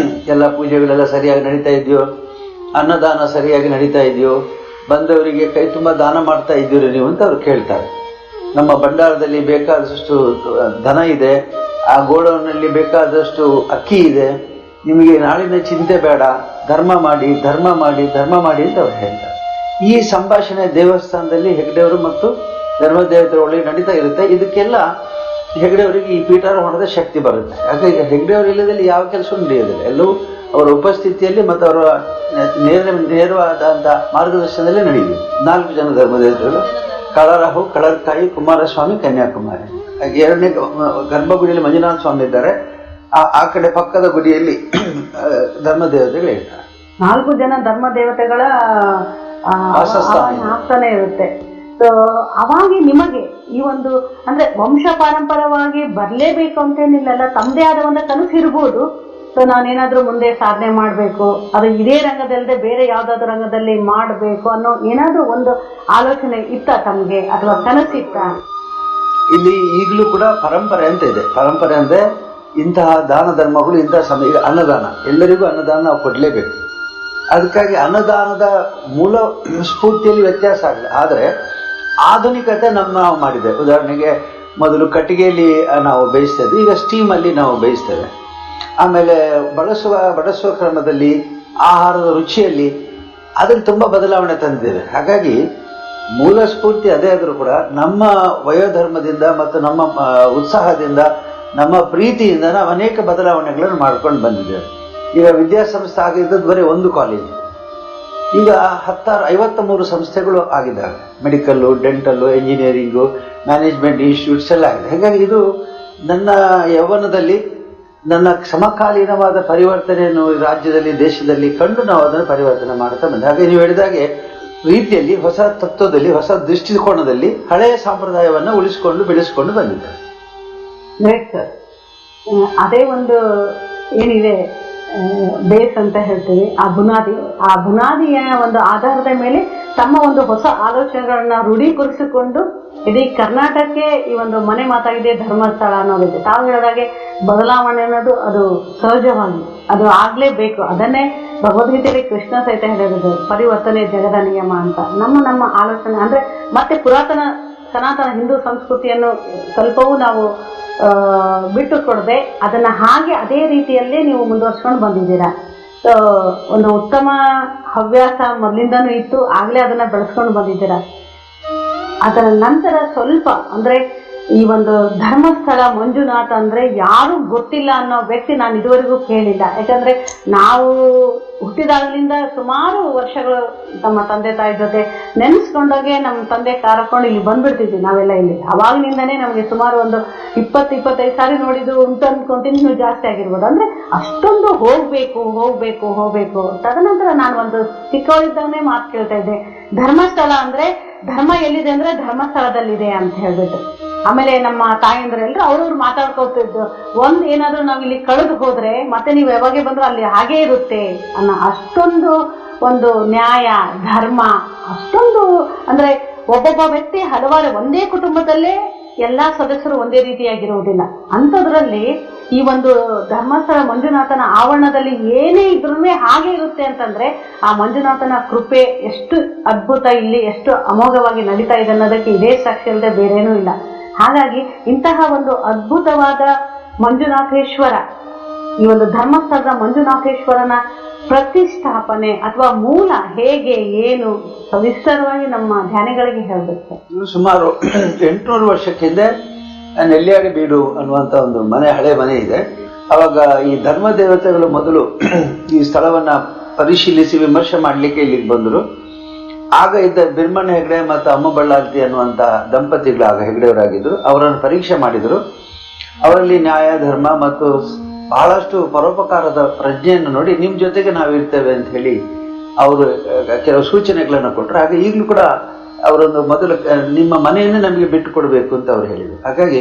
ಎಲ್ಲ ಪೂಜೆಗಳೆಲ್ಲ ಸರಿಯಾಗಿ ನಡೀತಾ ಇದೆಯೋ, ಅನ್ನದಾನ ಸರಿಯಾಗಿ ನಡೀತಾ ಇದೆಯೋ, ಬಂದವರಿಗೆ ಕೈ ತುಂಬ ದಾನ ಮಾಡ್ತಾ ಇದ್ದೀರಿ ನೀವು ಅಂತ ಅವ್ರು ಕೇಳ್ತಾರೆ. ನಮ್ಮ ಭಂಡಾರದಲ್ಲಿ ಬೇಕಾದಷ್ಟು ಧನ ಇದೆ, ಆ ಗೋಡೌನ್ನಲ್ಲಿ ಬೇಕಾದಷ್ಟು ಅಕ್ಕಿ ಇದೆ, ನಿಮಗೆ ನಾಳಿನ ಚಿಂತೆ ಬೇಡ, ಧರ್ಮ ಮಾಡಿ ಅಂತ ಅವ್ರು ಹೇಳ್ತಾರೆ. ಈ ಸಂಭಾಷಣೆ ದೇವಸ್ಥಾನದಲ್ಲಿ ಹೆಗ್ಡೆಯವರು ಮತ್ತು ಧರ್ಮದೇವತೆಗಳ ಒಳಗೆ ನಡೀತಾ ಇರುತ್ತೆ. ಇದಕ್ಕೆಲ್ಲ ಹೆಗ್ಡೆಯವರಿಗೆ ಈ ಪೀಠಾರೋಹಣದ ಶಕ್ತಿ ಬರುತ್ತೆ. ಯಾಕಂದ್ರೆ ಹೆಗ್ಡೆಯವರು ಇಲ್ಲದಲ್ಲಿ ಯಾವ ಕೆಲಸ ನಡೆಯೋದಿಲ್ಲ. ಎಲ್ಲವೂ ಅವರ ಉಪಸ್ಥಿತಿಯಲ್ಲಿ ಮತ್ತು ಅವರ ನೇರವಾದಂಥ ಮಾರ್ಗದರ್ಶನದಲ್ಲೇ ನಡೆಯುತ್ತೆ. 4 ಜನ ಧರ್ಮದೇವತೆಗಳು ಕಳರಹು ಕಳರ್ಕಾಯಿ ಕುಮಾರಸ್ವಾಮಿ ಕನ್ಯಾಕುಮಾರಿ. ಎರಡನೇ ಗರ್ಭಗುಡಿಯಲ್ಲಿ ಮಂಜುನಾಥ ಸ್ವಾಮಿ ಇದ್ದಾರೆ, ಆ ಕಡೆ ಪಕ್ಕದ ಗುಡಿಯಲ್ಲಿ ಧರ್ಮ ದೇವತೆಗಳು ಇರ್ತಾರೆ. 4 ಜನ ಧರ್ಮ ದೇವತೆಗಳ ಆಸ್ಥಾನ ಇರುತ್ತೆ. ಸೊ ಅವಾಗ ನಿಮಗೆ ಈ ಒಂದು ಅಂದ್ರೆ ವಂಶ ಪಾರಂಪರವಾಗಿ ಬರ್ಲೇಬೇಕು ಅಂತೇನಿಲ್ಲ, ತಮ್ಮದೇ ಆದ ಒಂದು ಕನಸು ಇರ್ಬೋದು. ಸೊ ನಾನೇನಾದ್ರೂ ಮುಂದೆ ಸಾಧನೆ ಮಾಡಬೇಕು, ಅದು ಇದೇ ರಂಗದಲ್ಲದೆ ಬೇರೆ ಯಾವ್ದಾದ್ರು ರಂಗದಲ್ಲಿ ಮಾಡಬೇಕು ಅನ್ನೋ ಏನಾದ್ರೂ ಒಂದು ಆಲೋಚನೆ ಇತ್ತ ತಮ್ಗೆ, ಅಥವಾ ಕನಸಿತ್ತ? ಇಲ್ಲಿ ಈಗಲೂ ಕೂಡ ಪರಂಪರೆ ಅಂತ ಇದೆ. ಪರಂಪರೆ ಅಂದ್ರೆ ಇಂತಹ ದಾನ ಧರ್ಮಗಳು, ಇಂತಹ ಸಮಯ, ಈಗ ಅನ್ನದಾನ, ಎಲ್ಲರಿಗೂ ಅನ್ನದಾನ ನಾವು ಕೊಡ್ಲೇಬೇಕು. ಅದಕ್ಕಾಗಿ ಅನ್ನದಾನದ ಮೂಲ ಸ್ಫೂರ್ತಿಯಲ್ಲಿ ವ್ಯತ್ಯಾಸ ಆಗಲ್ಲ. ಆದರೆ ಆಧುನಿಕತೆ ನಾವು ಮಾಡಿದೆ. ಉದಾಹರಣೆಗೆ ಮೊದಲು ಕಟ್ಟಿಗೆಯಲ್ಲಿ ನಾವು ಬೇಯಿಸ್ತೇವೆ, ಈಗ ಸ್ಟೀಮಲ್ಲಿ ನಾವು ಬೇಯಿಸ್ತೇವೆ. ಆಮೇಲೆ ಬಡಿಸುವ ಕ್ರಮದಲ್ಲಿ, ಆಹಾರದ ರುಚಿಯಲ್ಲಿ ಅದ್ರಲ್ಲಿ ತುಂಬ ಬದಲಾವಣೆ ತಂದಿದ್ದೇವೆ. ಹಾಗಾಗಿ ಮೂಲ ಸ್ಫೂರ್ತಿ ಅದೇ ಆದರೂ ಕೂಡ ನಮ್ಮ ವಯೋಧರ್ಮದಿಂದ ಮತ್ತು ನಮ್ಮ ಉತ್ಸಾಹದಿಂದ, ನಮ್ಮ ಪ್ರೀತಿಯಿಂದ ನಾವು ಅನೇಕ ಬದಲಾವಣೆಗಳನ್ನು ಮಾಡ್ಕೊಂಡು ಬಂದಿದ್ದೇವೆ. ಈಗ ವಿದ್ಯಾಸಂಸ್ಥೆ ಆಗಿದ್ದದ್ದು ಬರೀ ಒಂದು ಕಾಲೇಜ್, ಈಗ 53 ಸಂಸ್ಥೆಗಳು ಆಗಿದ್ದಾವೆ. Medical, dental, engineering, management institutes ಎಲ್ಲ ಆಗಿದೆ. ಹಾಗಾಗಿ ಇದು ನನ್ನ ಯೌವನದಲ್ಲಿ ನನ್ನ ಸಮಕಾಲೀನವಾದ ಪರಿವರ್ತನೆಯನ್ನು ರಾಜ್ಯದಲ್ಲಿ, ದೇಶದಲ್ಲಿ ಕಂಡು ನಾವು ಅದನ್ನು ಪರಿವರ್ತನೆ ಮಾಡ್ತಾ ಬಂದೆ. ಹಾಗೆ ನೀವು ಹೇಳಿದಾಗೆ ರೀತಿಯಲ್ಲಿ, ಹೊಸ ತತ್ವದಲ್ಲಿ, ಹೊಸ ದೃಷ್ಟಿಕೋನದಲ್ಲಿ ಹಳೆಯ ಸಂಪ್ರದಾಯವನ್ನು ಉಳಿಸಿಕೊಂಡು ಬೆಳೆಸಿಕೊಂಡು ಬಂದಿದ್ದಾರೆ. Great sir. ಅದೇ ಒಂದು ಏನಿದೆ ಬೇಸ್ ಅಂತ ಹೇಳ್ತೀವಿ, ಆ ಬುನಾದಿಯ ಒಂದು ಆಧಾರದ ಮೇಲೆ ತಮ್ಮ ಒಂದು ಹೊಸ ಆಲೋಚನೆಗಳನ್ನ ರೂಢೀಕರಿಸಿಕೊಂಡು ಇಡೀ ಕರ್ನಾಟಕಕ್ಕೆ ಈ ಒಂದು ಮನೆ ಮಾತಾಗಿದೆ ಧರ್ಮಸ್ಥಳ ಅನ್ನೋದಿದೆ. ತಾವು ಹೇಳಿದಾಗೆ ಬದಲಾವಣೆ ಅನ್ನೋದು ಅದು ಸಹಜವಾಗಿ ಅದು ಆಗ್ಲೇಬೇಕು. ಅದನ್ನೇ ಭಗವದ್ಗೀತೆಯಲ್ಲಿ ಕೃಷ್ಣ ಸಹಿತ ಹೇಳಿರೋದು, ಪರಿವರ್ತನೆ ಜಗದ ನಿಯಮ ಅಂತ. ನಮ್ಮ ಆಲೋಚನೆ ಅಂದ್ರೆ ಮತ್ತೆ ಪುರಾತನ ಸನಾತನ ಹಿಂದೂ ಸಂಸ್ಕೃತಿಯನ್ನು ಸ್ವಲ್ಪವೂ ನಾವು ಬಿಟ್ಟು ಕೊಡದೆ ಅದನ್ನ ಹಾಗೆ ಅದೇ ರೀತಿಯಲ್ಲೇ ನೀವು ಮುಂದುವರ್ಸ್ಕೊಂಡು ಬಂದಿದ್ದೀರಾ. ಒಂದು ಉತ್ತಮ ಹವ್ಯಾಸ ಮೊದಲಿಂದನೂ ಇತ್ತು, ಆಗ್ಲೇ ಅದನ್ನ ಬೆಳೆಸ್ಕೊಂಡು ಬಂದಿದ್ದೀರಾ. ಅದರ ನಂತರ ಸ್ವಲ್ಪ ಅಂದ್ರೆ ಈ ಒಂದು ಧರ್ಮಸ್ಥಳ ಮಂಜುನಾಥ ಅಂದ್ರೆ ಯಾರು ಗೊತ್ತಿಲ್ಲ ಅನ್ನೋ ವ್ಯಕ್ತಿ ನಾನು ಇದುವರೆಗೂ ಕೇಳಿಲ್ಲ. ಯಾಕಂದ್ರೆ ನಾವು ಹುಟ್ಟಿದಾಗಲಿಂದ ಸುಮಾರು ವರ್ಷಗಳು ನಮ್ಮ ತಂದೆ ತಾಯಿ ಜೊತೆ ನೆನೆಸ್ಕೊಂಡಾಗೆ ನಮ್ಮ ತಂದೆ ಕಾರಕೊಂಡು ಇಲ್ಲಿ ಬಂದ್ಬಿಡ್ತಿದ್ವಿ ನಾವೆಲ್ಲ. ಇಲ್ಲಿ ಅವಾಗಿನಿಂದನೇ ನಮಗೆ ಸುಮಾರು ಒಂದು 20-25 ಸಾರಿ ನೋಡಿದ್ದು ಉಂಟು ಅನ್ಕೊಂತೀನಿ, ಇನ್ನೂ ಜಾಸ್ತಿ ಆಗಿರ್ಬೋದು. ಅಂದ್ರೆ ಅಷ್ಟೊಂದು ಹೋಗ್ಬೇಕು. ತದನಂತರ ನಾನು ಒಂದು ಚಿಕ್ಕವಳಿದ್ದಾಗನೇ ಮಾತು ಕೇಳ್ತಾ ಇದ್ದೆ, ಧರ್ಮಸ್ಥಳ ಅಂದ್ರೆ ಧರ್ಮ ಎಲ್ಲಿದೆ ಅಂದ್ರೆ ಧರ್ಮಸ್ಥಳದಲ್ಲಿದೆ ಅಂತ ಹೇಳ್ಬಿಟ್ಟು. ಆಮೇಲೆ ನಮ್ಮ ತಾಯಂದ್ರೆಲ್ಲರೂ ಅವ್ರವ್ರು ಮಾತಾಡ್ಕೊತಿದ್ದು, ಒಂದ್ ಏನಾದ್ರೂ ನಾವ್ ಇಲ್ಲಿ ಕಳೆದು ಹೋದ್ರೆ ಮತ್ತೆ ನೀವು ಯಾವಾಗೆ ಬಂದ್ರು ಅಲ್ಲಿ ಹಾಗೇ ಇರುತ್ತೆ ಅನ್ನೋ ಅಷ್ಟೊಂದು ಒಂದು ನ್ಯಾಯ ಧರ್ಮ, ಅಷ್ಟೊಂದು ಅಂದ್ರೆ ಒಬ್ಬೊಬ್ಬ ವ್ಯಕ್ತಿ ಹಲವಾರು ಒಂದೇ ಕುಟುಂಬದಲ್ಲೇ ಎಲ್ಲಾ ಸದಸ್ಯರು ಒಂದೇ ರೀತಿಯಾಗಿರುವುದಿಲ್ಲ. ಅಂಥದ್ರಲ್ಲಿ ಈ ಒಂದು ಧರ್ಮಸ್ಥಳ ಮಂಜುನಾಥನ ಆವರಣದಲ್ಲಿ ಏನೇ ಇದ್ರೂ ಹಾಗೆ ಇರುತ್ತೆ ಅಂತಂದ್ರೆ ಆ ಮಂಜುನಾಥನ ಕೃಪೆ ಎಷ್ಟು ಅದ್ಭುತ, ಇಲ್ಲಿ ಎಷ್ಟು ಅಮೋಘವಾಗಿ ನಡೀತಾ ಇದೆ ಅನ್ನೋದಕ್ಕೆ ಇದೇ ಸಾಕ್ಷಿ ಅಲ್ಲದೆ ಬೇರೇನೂ ಇಲ್ಲ. ಹಾಗಾಗಿ ಇಂತಹ ಒಂದು ಅದ್ಭುತವಾದ ಮಂಜುನಾಥೇಶ್ವರ, ಈ ಒಂದು ಧರ್ಮಸ್ಥಳದ ಮಂಜುನಾಥೇಶ್ವರನ ಪ್ರತಿಷ್ಠಾಪನೆ ಅಥವಾ ಮೂಲ ಹೇಗೆ ಏನು ಸವಿಸ್ತರವಾಗಿ ನಮ್ಮ ಧ್ಯಾನಿಗಳಿಗೆ ಹೇಳ್ಬೇಕು. ಸುಮಾರು 800 ವರ್ಷಕ್ಕೆ ಹಿಂದೆ ನೆಲ್ಯಾಡಿ ಬೀಡು ಅನ್ನುವಂಥ ಒಂದು ಹಳೆ ಮನೆ ಇದೆ. ಅವಾಗ ಈ ಧರ್ಮ ದೇವತೆಗಳು ಮೊದಲು ಈ ಸ್ಥಳವನ್ನ ಪರಿಶೀಲಿಸಿ ವಿಮರ್ಶೆ ಮಾಡಲಿಕ್ಕೆ ಇಲ್ಲಿಗೆ ಬಂದರು. ಆಗ ಇದ್ದ ಬಿರ್ಮಣ್ಣ ಹೆಗಡೆ ಮತ್ತು ಅಮ್ಮ ಬಳ್ಳಾಲ್ತಿ ಅನ್ನುವಂಥ ದಂಪತಿಗಳು ಆಗ ಹೆಗಡೆಯವರಾಗಿದ್ದರು. ಅವರನ್ನು ಪರೀಕ್ಷೆ ಮಾಡಿದರು. ಅವರಲ್ಲಿ ನ್ಯಾಯ ಧರ್ಮ ಮತ್ತು ಬಹಳಷ್ಟು ಪರೋಪಕಾರದ ಪ್ರಜ್ಞೆಯನ್ನು ನೋಡಿ ನಿಮ್ಮ ಜೊತೆಗೆ ನಾವು ಇರ್ತೇವೆ ಅಂತ ಹೇಳಿ ಅವರು ಕೆಲವು ಸೂಚನೆಗಳನ್ನು ಕೊಟ್ಟರು. ಹಾಗೆ ಈಗಲೂ ಕೂಡ ಅವರೊಂದು ಮೊದಲು ನಿಮ್ಮ ಮನೆಯನ್ನೇ ನಮಗೆ ಬಿಟ್ಟು ಕೊಡಬೇಕು ಅಂತ ಅವರು ಹೇಳಿದರು. ಹಾಗಾಗಿ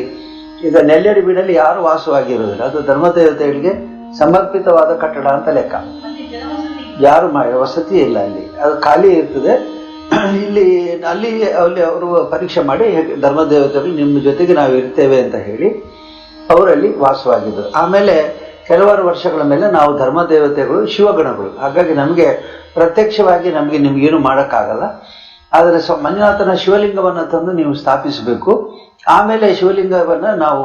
ಈಗ ನೆಲ್ಯಾಡಿ ಬೀಡಲ್ಲಿ ಯಾರು ವಾಸವಾಗಿರೋದಿಲ್ಲ, ಅದು ಧರ್ಮದೇವತೆಗಳಿಗೆ ಸಮರ್ಪಿತವಾದ ಕಟ್ಟಡ ಅಂತ ಲೆಕ್ಕ. ಯಾರು ವಸತಿ ಇಲ್ಲ ಅಲ್ಲಿ, ಅದು ಖಾಲಿ ಇರ್ತದೆ. ಅಲ್ಲಿ ಅವರು ಪರೀಕ್ಷೆ ಮಾಡಿ ಧರ್ಮದೇವತೆಗಳು ನಿಮ್ಮ ಜೊತೆಗೆ ನಾವು ಇರ್ತೇವೆ ಅಂತ ಹೇಳಿ ಅವರಲ್ಲಿ ವಾಸವಾಗಿದ್ದರು. ಆಮೇಲೆ ಕೆಲವಾರು ವರ್ಷಗಳ ಮೇಲೆ ನಾವು ಧರ್ಮದೇವತೆಗಳು ಶಿವಗಣಗಳು, ಹಾಗಾಗಿ ನಮಗೆ ಪ್ರತ್ಯಕ್ಷವಾಗಿ ನಿಮಗೇನು ಮಾಡೋಕ್ಕಾಗಲ್ಲ. ಆದರೆ ಮಂಜುನಾಥನ ಶಿವಲಿಂಗವನ್ನು ತಂದು ನೀವು ಸ್ಥಾಪಿಸಬೇಕು, ಆಮೇಲೆ ಶಿವಲಿಂಗವನ್ನು ನಾವು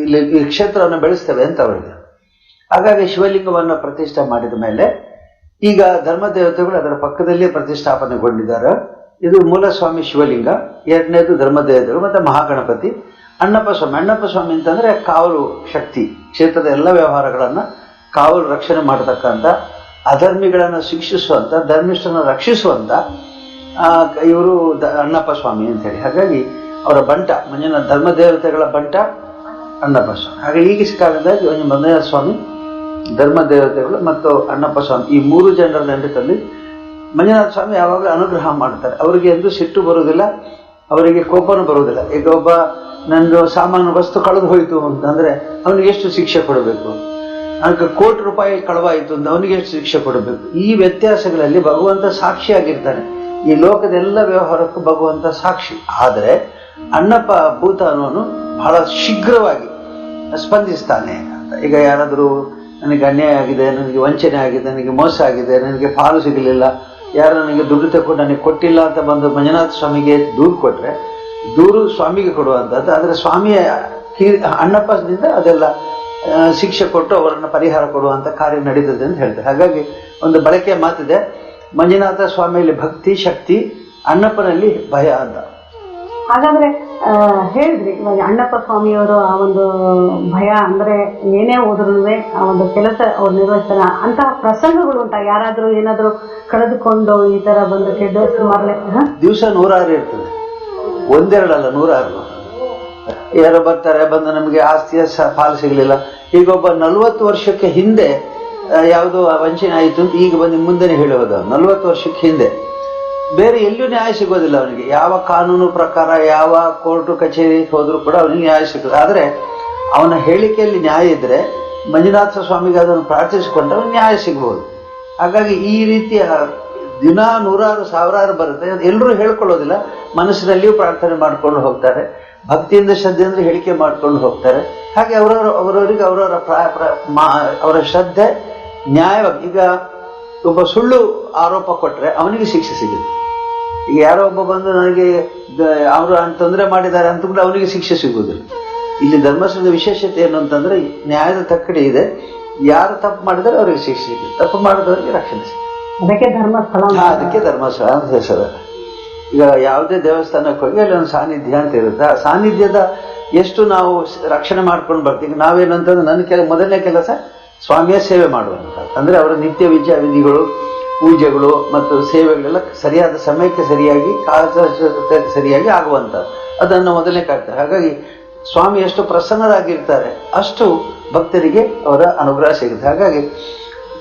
ಇಲ್ಲಿ ಈ ಕ್ಷೇತ್ರವನ್ನು ಬೆಳೆಸ್ತೇವೆ ಅಂತ ಅವರಿಗೆ. ಹಾಗಾಗಿ ಶಿವಲಿಂಗವನ್ನು ಪ್ರತಿಷ್ಠೆ ಮಾಡಿದ ಮೇಲೆ ಈಗ ಧರ್ಮದೇವತೆಗಳು ಅದರ ಪಕ್ಕದಲ್ಲಿಯೇ ಪ್ರತಿಷ್ಠಾಪನೆಗೊಂಡಿದ್ದಾರೆ. ಇದು ಮೂಲಸ್ವಾಮಿ ಶಿವಲಿಂಗ, ಎರಡನೇದು ಧರ್ಮದೇವತೆಗಳು, ಮತ್ತೆ ಮಹಾಗಣಪತಿ. ಅಣ್ಣಪ್ಪ ಸ್ವಾಮಿ ಅಂತಂದ್ರೆ ಕಾವಲು ಶಕ್ತಿ, ಕ್ಷೇತ್ರದ ಎಲ್ಲ ವ್ಯವಹಾರಗಳನ್ನ ಕಾವಲು ರಕ್ಷಣೆ ಮಾಡತಕ್ಕಂಥ, ಅಧರ್ಮಿಗಳನ್ನು ಶಿಕ್ಷಿಸುವಂತ, ಧರ್ಮಿಷ್ಠರನ್ನು ರಕ್ಷಿಸುವಂತ ಇವರು ಅಣ್ಣಪ್ಪ ಸ್ವಾಮಿ ಅಂತ ಹೇಳಿ. ಹಾಗಾಗಿ ಅವರ ಬಂಟ ಮಂಜುನಾಥ ಧರ್ಮದೇವತೆಗಳ ಬಂಟ ಅಣ್ಣಪ್ಪ ಸ್ವಾಮಿ. ಹಾಗೆ ಈಗಿನ ಕಾಲದಲ್ಲಿ ಮಂಜುನಾಥ ಸ್ವಾಮಿ, ಧರ್ಮದೇವತೆಗಳು ಮತ್ತು ಅಣ್ಣಪ್ಪ ಸ್ವಾಮಿ ಈ ಮೂರು ಜನರ ನೆನಪಲ್ಲಿ ಮಂಜುನಾಥ ಸ್ವಾಮಿ ಯಾವಾಗಲೂ ಅನುಗ್ರಹ ಮಾಡ್ತಾರೆ. ಅವರಿಗೆ ಎಂದು ಸಿಟ್ಟು ಬರುವುದಿಲ್ಲ, ಅವರಿಗೆ ಕೋಪನೂ ಬರುವುದಿಲ್ಲ. ಈಗ ಒಬ್ಬ ನಂದು ಸಾಮಾನು ವಸ್ತು ಕಳೆದು ಹೋಯಿತು ಅಂತಂದ್ರೆ ಅವನಿಗೆ ಎಷ್ಟು ಶಿಕ್ಷೆ ಕೊಡಬೇಕು, ನನಗೆ ₹1,00,00,000 ಕಳವಾಯಿತು ಅಂತ ಅವನಿಗೆ ಎಷ್ಟು ಶಿಕ್ಷೆ ಕೊಡಬೇಕು. ಈ ವ್ಯತ್ಯಾಸಗಳಲ್ಲಿ ಭಗವಂತ ಸಾಕ್ಷಿಯಾಗಿರ್ತಾನೆ. ಈ ಲೋಕದ ಎಲ್ಲ ವ್ಯವಹಾರಕ್ಕೂ ಭಗವಂತ ಸಾಕ್ಷಿ. ಆದರೆ ಅಣ್ಣಪ್ಪ ಭೂತ ಅನ್ನೋನು ಬಹಳ ಶೀಘ್ರವಾಗಿ ಸ್ಪಂದಿಸ್ತಾನೆ ಅಂತ. ಈಗ ಯಾರಾದರೂ ನನಗೆ ಅನ್ಯಾಯ ಆಗಿದೆ, ನನಗೆ ವಂಚನೆ ಆಗಿದೆ, ನನಗೆ ಮೋಸ ಆಗಿದೆ, ನನಗೆ ಪಾಲು ಸಿಗಲಿಲ್ಲ, ಯಾರು ನನಗೆ ದುಡ್ಡು ತಗೊಂಡು ನನಗೆ ಕೊಟ್ಟಿಲ್ಲ ಅಂತ ಬಂದು ಮಂಜುನಾಥ ಸ್ವಾಮಿಗೆ ದೂರು ಕೊಟ್ಟರೆ ದೂರು ಸ್ವಾಮಿಗೆ ಕೊಡುವಂಥದ್ದು. ಆದರೆ ಸ್ವಾಮಿಯ ಅಣ್ಣಪ್ಪನಿಂದ ಅದೆಲ್ಲ ಶಿಕ್ಷೆ ಕೊಟ್ಟು ಅವರನ್ನು ಪರಿಹಾರ ಕೊಡುವಂಥ ಕಾರ್ಯ ನಡೀತದೆ ಅಂತ ಹೇಳ್ತಾರೆ. ಹಾಗಾಗಿ ಒಂದು ಬಳಕೆಯ ಮಾತಿದೆ, ಮಂಜುನಾಥ ಸ್ವಾಮಿಯಲ್ಲಿ ಭಕ್ತಿ ಶಕ್ತಿ, ಅಣ್ಣಪ್ಪನಲ್ಲಿ ಭಯ ಅಂತ. ಹಾಗಾದ್ರೆ ಹೇಳಿದ್ರಿ ಇವಾಗ ಅಣ್ಣಪ್ಪ ಸ್ವಾಮಿಯವರು ಆ ಒಂದು ಭಯ ಅಂದ್ರೆ ಏನೇ ಹೋದ್ರೂ ಆ ಒಂದು ಕೆಲಸ ಅವ್ರು ನಿರ್ವಹಿಸ್ತಾರ ಅಂತಹ ಪ್ರಸಂಗಗಳು ಉಂಟಾ? ಯಾರಾದ್ರೂ ಏನಾದ್ರು ಕಳೆದುಕೊಂಡು ಈ ತರ ಬಂದು ಕೆಡ್ಡ ಸುಮಾರು ದಿವಸ 106 ಇರ್ತದೆ, ಒಂದೆರಡಲ್ಲ 106. ಯಾರೋ ಬರ್ತಾರೆ, ಬಂದು ನಮಗೆ ಆಸ್ತಿಯ ಪಾಲು ಸಿಗಲಿಲ್ಲ. ಈಗ ಒಬ್ಬ 40 ವರ್ಷಕ್ಕೆ ಹಿಂದೆ ಯಾವುದೋ ವಂಚನೆ ಆಯಿತು ಅಂತ ಈಗ ಬಂದು ಮುಂದೆನೇ ಹೇಳಿ ಹೋದ. 40 ವರ್ಷಕ್ಕೆ ಹಿಂದೆ ಬೇರೆ ಎಲ್ಲೂ ನ್ಯಾಯ ಸಿಗೋದಿಲ್ಲ ಅವನಿಗೆ. ಯಾವ ಕಾನೂನು ಪ್ರಕಾರ ಯಾವ ಕೋರ್ಟು ಕಚೇರಿ ಹೋದ್ರೂ ಕೂಡ ಅವನಿಗೆ ನ್ಯಾಯ ಸಿಗೋದು. ಆದರೆ ಅವನ ಹೇಳಿಕೆಯಲ್ಲಿ ನ್ಯಾಯ ಇದ್ರೆ ಮಂಜುನಾಥ ಸ್ವಾಮಿಗೆ ಅದನ್ನು ಪ್ರಾರ್ಥಿಸಿಕೊಂಡ್ರೆ ಅವನಿಗೆ ನ್ಯಾಯ ಸಿಗ್ಬೋದು. ಹಾಗಾಗಿ ಈ ರೀತಿಯ ದಿನ 100 ಸಾವಿರಾರು ಬರುತ್ತೆ. ಎಲ್ಲರೂ ಹೇಳ್ಕೊಳ್ಳೋದಿಲ್ಲ, ಮನಸ್ಸಿನಲ್ಲಿಯೂ ಪ್ರಾರ್ಥನೆ ಮಾಡ್ಕೊಂಡು ಹೋಗ್ತಾರೆ, ಭಕ್ತಿಯಿಂದ ಶ್ರದ್ಧೆಯಿಂದ ಹೇಳಿಕೆ ಮಾಡ್ಕೊಂಡು ಹೋಗ್ತಾರೆ. ಹಾಗೆ ಅವರವರಿಗೆ ಅವರ ಶ್ರದ್ಧೆ ನ್ಯಾಯವಾಗಿ. ಈಗ ಒಬ್ಬ ಸುಳ್ಳು ಆರೋಪ ಕೊಟ್ಟರೆ ಅವನಿಗೆ ಶಿಕ್ಷೆ ಸಿಗುತ್ತೆ. ಈಗ ಯಾರೋ ಒಬ್ಬ ಬಂದು ನನಗೆ ಅವರು ತೊಂದರೆ ಮಾಡಿದ್ದಾರೆ ಅಂತ ಕೂಡ ಅವನಿಗೆ ಶಿಕ್ಷೆ ಸಿಗುವುದಿಲ್ಲ. ಇಲ್ಲಿ ಧರ್ಮಸ್ಥಳದ ವಿಶೇಷತೆ ಏನು ಅಂತಂದ್ರೆ ನ್ಯಾಯದ ತಕ್ಕಡಿ ಇದೆ. ಯಾರು ತಪ್ಪು ಮಾಡಿದರೆ ಅವರಿಗೆ ಶಿಕ್ಷೆ ಸಿಗುತ್ತೆ, ತಪ್ಪು ಮಾಡಿದವರಿಗೆ ರಕ್ಷಣೆ ಸಿಗುತ್ತೆ. ಅದಕ್ಕೆ ಧರ್ಮಸ್ಥಳ ಅದಕ್ಕೆ ಧರ್ಮಸ್ಥಳ ಅಂತ ಹೆಸರು. ಈಗ ಯಾವುದೇ ದೇವಸ್ಥಾನಕ್ಕೆ ಹೋಗಿ ಅಲ್ಲಿ ಒಂದು ಸಾನ್ನಿಧ್ಯ ಅಂತ ಇರುತ್ತೆ. ಆ ಸಾನ್ನಿಧ್ಯದ ಎಷ್ಟು ನಾವು ರಕ್ಷಣೆ ಮಾಡ್ಕೊಂಡು ಬರ್ತೀವಿ. ನಾವೇನಂತಂದ್ರೆ ನನ್ನ ಮೊದಲನೇ ಕೆಲಸ ಸ್ವಾಮಿಯ ಸೇವೆ ಮಾಡುವಂಥದ್ದು. ಅಂದರೆ ಅವರ ನಿತ್ಯ ವಿಧಿಗಳು, ಪೂಜೆಗಳು ಮತ್ತು ಸೇವೆಗಳೆಲ್ಲ ಸರಿಯಾದ ಸಮಯಕ್ಕೆ ಸರಿಯಾಗಿ ಸರಿಯಾಗಿ ಆಗುವಂಥದ್ದು, ಅದನ್ನು ಮೊದಲನೇ ಕರ್ತವ್ಯ. ಹಾಗಾಗಿ ಸ್ವಾಮಿ ಎಷ್ಟು ಪ್ರಸನ್ನರಾಗಿರ್ತಾರೆ ಅಷ್ಟು ಭಕ್ತರಿಗೆ ಅವರ ಅನುಗ್ರಹ ಸಿಗುತ್ತೆ. ಹಾಗಾಗಿ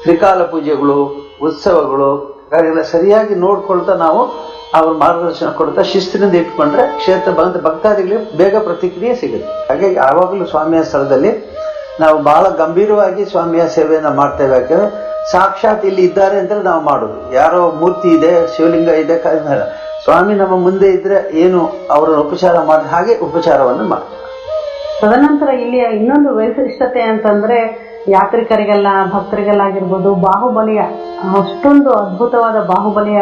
ತ್ರಿಕಾಲ ಪೂಜೆಗಳು, ಉತ್ಸವಗಳು ಎಲ್ಲ ಸರಿಯಾಗಿ ನೋಡ್ಕೊಳ್ತಾ ನಾವು ಅವ್ರ ಮಾರ್ಗದರ್ಶನ ಕೊಡ್ತಾ ಶಿಸ್ತಿನಿಂದ ಇಟ್ಕೊಂಡ್ರೆ ಕ್ಷೇತ್ರ ಬಂದ ಭಕ್ತಾದಿಗಳಿಗೆ ಬೇಗ ಪ್ರತಿಕ್ರಿಯೆ ಸಿಗುತ್ತೆ. ಹಾಗಾಗಿ ಯಾವಾಗಲೂ ಸ್ವಾಮಿಯ ಸ್ಥಳದಲ್ಲಿ ನಾವು ಬಹಳ ಗಂಭೀರವಾಗಿ ಸ್ವಾಮಿಯ ಸೇವೆಯನ್ನು ಮಾಡ್ತೇವೆ. ಯಾಕಂದ್ರೆ ಸಾಕ್ಷಾತ್ ಇಲ್ಲಿ ಇದ್ದಾರೆ ಅಂತ ನಾವು ಮಾಡೋದು. ಯಾರೋ ಮೂರ್ತಿ ಇದೆ, ಶಿವಲಿಂಗ ಇದೆ, ಸ್ವಾಮಿ ನಮ್ಮ ಮುಂದೆ ಇದ್ರೆ ಏನು ಅವರನ್ನು ಉಪಚಾರ ಮಾಡಿ ಹಾಗೆ ಉಪಚಾರವನ್ನು ಮಾಡ್ತಾರೆ. ತದನಂತರ ಇಲ್ಲಿಯ ಇನ್ನೊಂದು ವೈಶಿಷ್ಟ್ಯತೆ ಅಂತಂದ್ರೆ ಯಾತ್ರಿಕರಿಗೆಲ್ಲ ಭಕ್ತರಿಗೆಲ್ಲ ಆಗಿರ್ಬೋದು, ಬಾಹುಬಲಿಯ ಅಷ್ಟೊಂದು ಅದ್ಭುತವಾದ ಬಾಹುಬಲಿಯ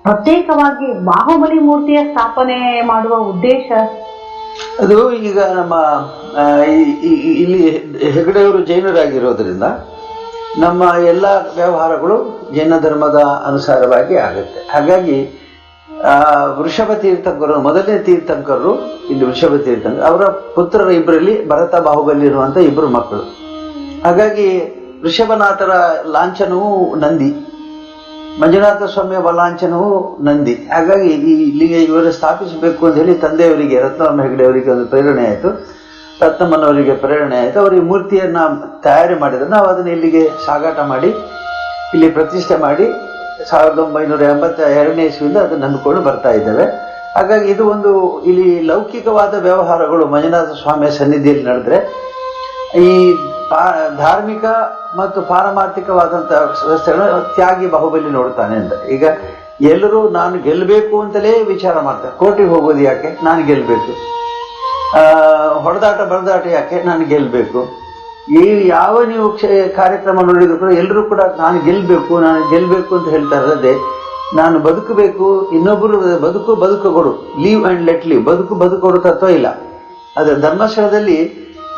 ಪ್ರತ್ಯೇಕವಾಗಿ ಬಾಹುಬಲಿ ಮೂರ್ತಿಯ ಸ್ಥಾಪನೆ ಮಾಡುವ ಉದ್ದೇಶ ಅದು ಈಗ ನಮ್ಮ ಇಲ್ಲಿ ಹೆಗಡೆಯವರು ಜೈನರಾಗಿರೋದ್ರಿಂದ ನಮ್ಮ ಎಲ್ಲ ವ್ಯವಹಾರಗಳು ಜೈನ ಧರ್ಮದ ಅನುಸಾರವಾಗಿ ಆಗುತ್ತೆ. ಹಾಗಾಗಿ ವೃಷಭ ತೀರ್ಥಂಕರು ಮೊದಲನೇ ತೀರ್ಥಂಕರರು ಇಲ್ಲಿ ವೃಷಭ ತೀರ್ಥಂಕರ್ ಅವರ ಪುತ್ರರ ಇಬ್ಬರಲ್ಲಿ ಭರತ ಬಾಹುಬಲಿ ಇರುವಂತ ಇಬ್ಬರು ಮಕ್ಕಳು. ಹಾಗಾಗಿ ವೃಷಭನಾಥರ ಲಾಂಛನವು ನಂದಿ, ಮಂಜುನಾಥ ಸ್ವಾಮಿಯ ಲಾಂಛನವು ನಂದಿ. ಹಾಗಾಗಿ ಇಲ್ಲಿಗೆ ಇವರು ಸ್ಥಾಪಿಸಬೇಕು ಅಂತ ಹೇಳಿ ತಂದೆಯವರಿಗೆ ರತ್ನವರ್ಮ ಹೆಗಡೆಯವರಿಗೆ ಒಂದು ಪ್ರೇರಣೆ ಆಯಿತು, ರತ್ನಮ್ಮನವರಿಗೆ ಪ್ರೇರಣೆ ಆಯಿತು. ಅವರು ಈ ಮೂರ್ತಿಯನ್ನ ತಯಾರಿ ಮಾಡಿದ್ರು. ನಾವು ಅದನ್ನು ಇಲ್ಲಿಗೆ ಸಾಗಾಟ ಮಾಡಿ ಇಲ್ಲಿ ಪ್ರತಿಷ್ಠೆ ಮಾಡಿ 1982ನೇ ಇಸ್ವಿಯಿಂದ ಅದನ್ನು ನಂಬಿಕೊಂಡು ಬರ್ತಾ ಇದ್ದೇವೆ. ಹಾಗಾಗಿ ಇದು ಒಂದು ಇಲ್ಲಿ ಲೌಕಿಕವಾದ ವ್ಯವಹಾರಗಳು ಮಂಜುನಾಥ ಸ್ವಾಮಿಯ ಸನ್ನಿಧಿಯಲ್ಲಿ ನಡೆದ್ರೆ ಈ ಧಾರ್ಮಿಕ ಮತ್ತು ಪಾರಮಾರ್ಥಿಕವಾದಂತಹ ವ್ಯವಸ್ಥೆಗಳನ್ನು ತ್ಯಾಗಿ ಬಾಹುಬಲಿ ನೋಡ್ತಾನೆ ಅಂತ. ಈಗ ಎಲ್ಲರೂ ನಾನು ಗೆಲ್ಲಬೇಕು ಅಂತಲೇ ವಿಚಾರ ಮಾಡ್ತಾರೆ. ಕೋರ್ಟಿಗೆ ಹೋಗೋದು ಯಾಕೆ, ನಾನು ಗೆಲ್ಲಬೇಕು. ಹೊಡೆದಾಟ ಬಡದಾಟ ಯಾಕೆ, ನಾನು ಗೆಲ್ಲಬೇಕು. ಈ ಯಾವ ನೀವು ಕಾರ್ಯಕ್ರಮ ನೋಡಿದ್ರು ಕೂಡ ಎಲ್ಲರೂ ಕೂಡ ನಾನು ಗೆಲ್ಲಬೇಕು ಅಂತ ಹೇಳ್ತಾ ಇರೋದೇ. ನಾನು ಬದುಕಬೇಕು, ಇನ್ನೊಬ್ಬರು ಬದುಕುಗಳು, ಲೀವ್ ಅಂಡ್ ಲೆಟ್ ಲೀವ್, ಬದುಕೊಡು ತತ್ವ ಇಲ್ಲ. ಆದರೆ ಧರ್ಮಸ್ಥಳದಲ್ಲಿ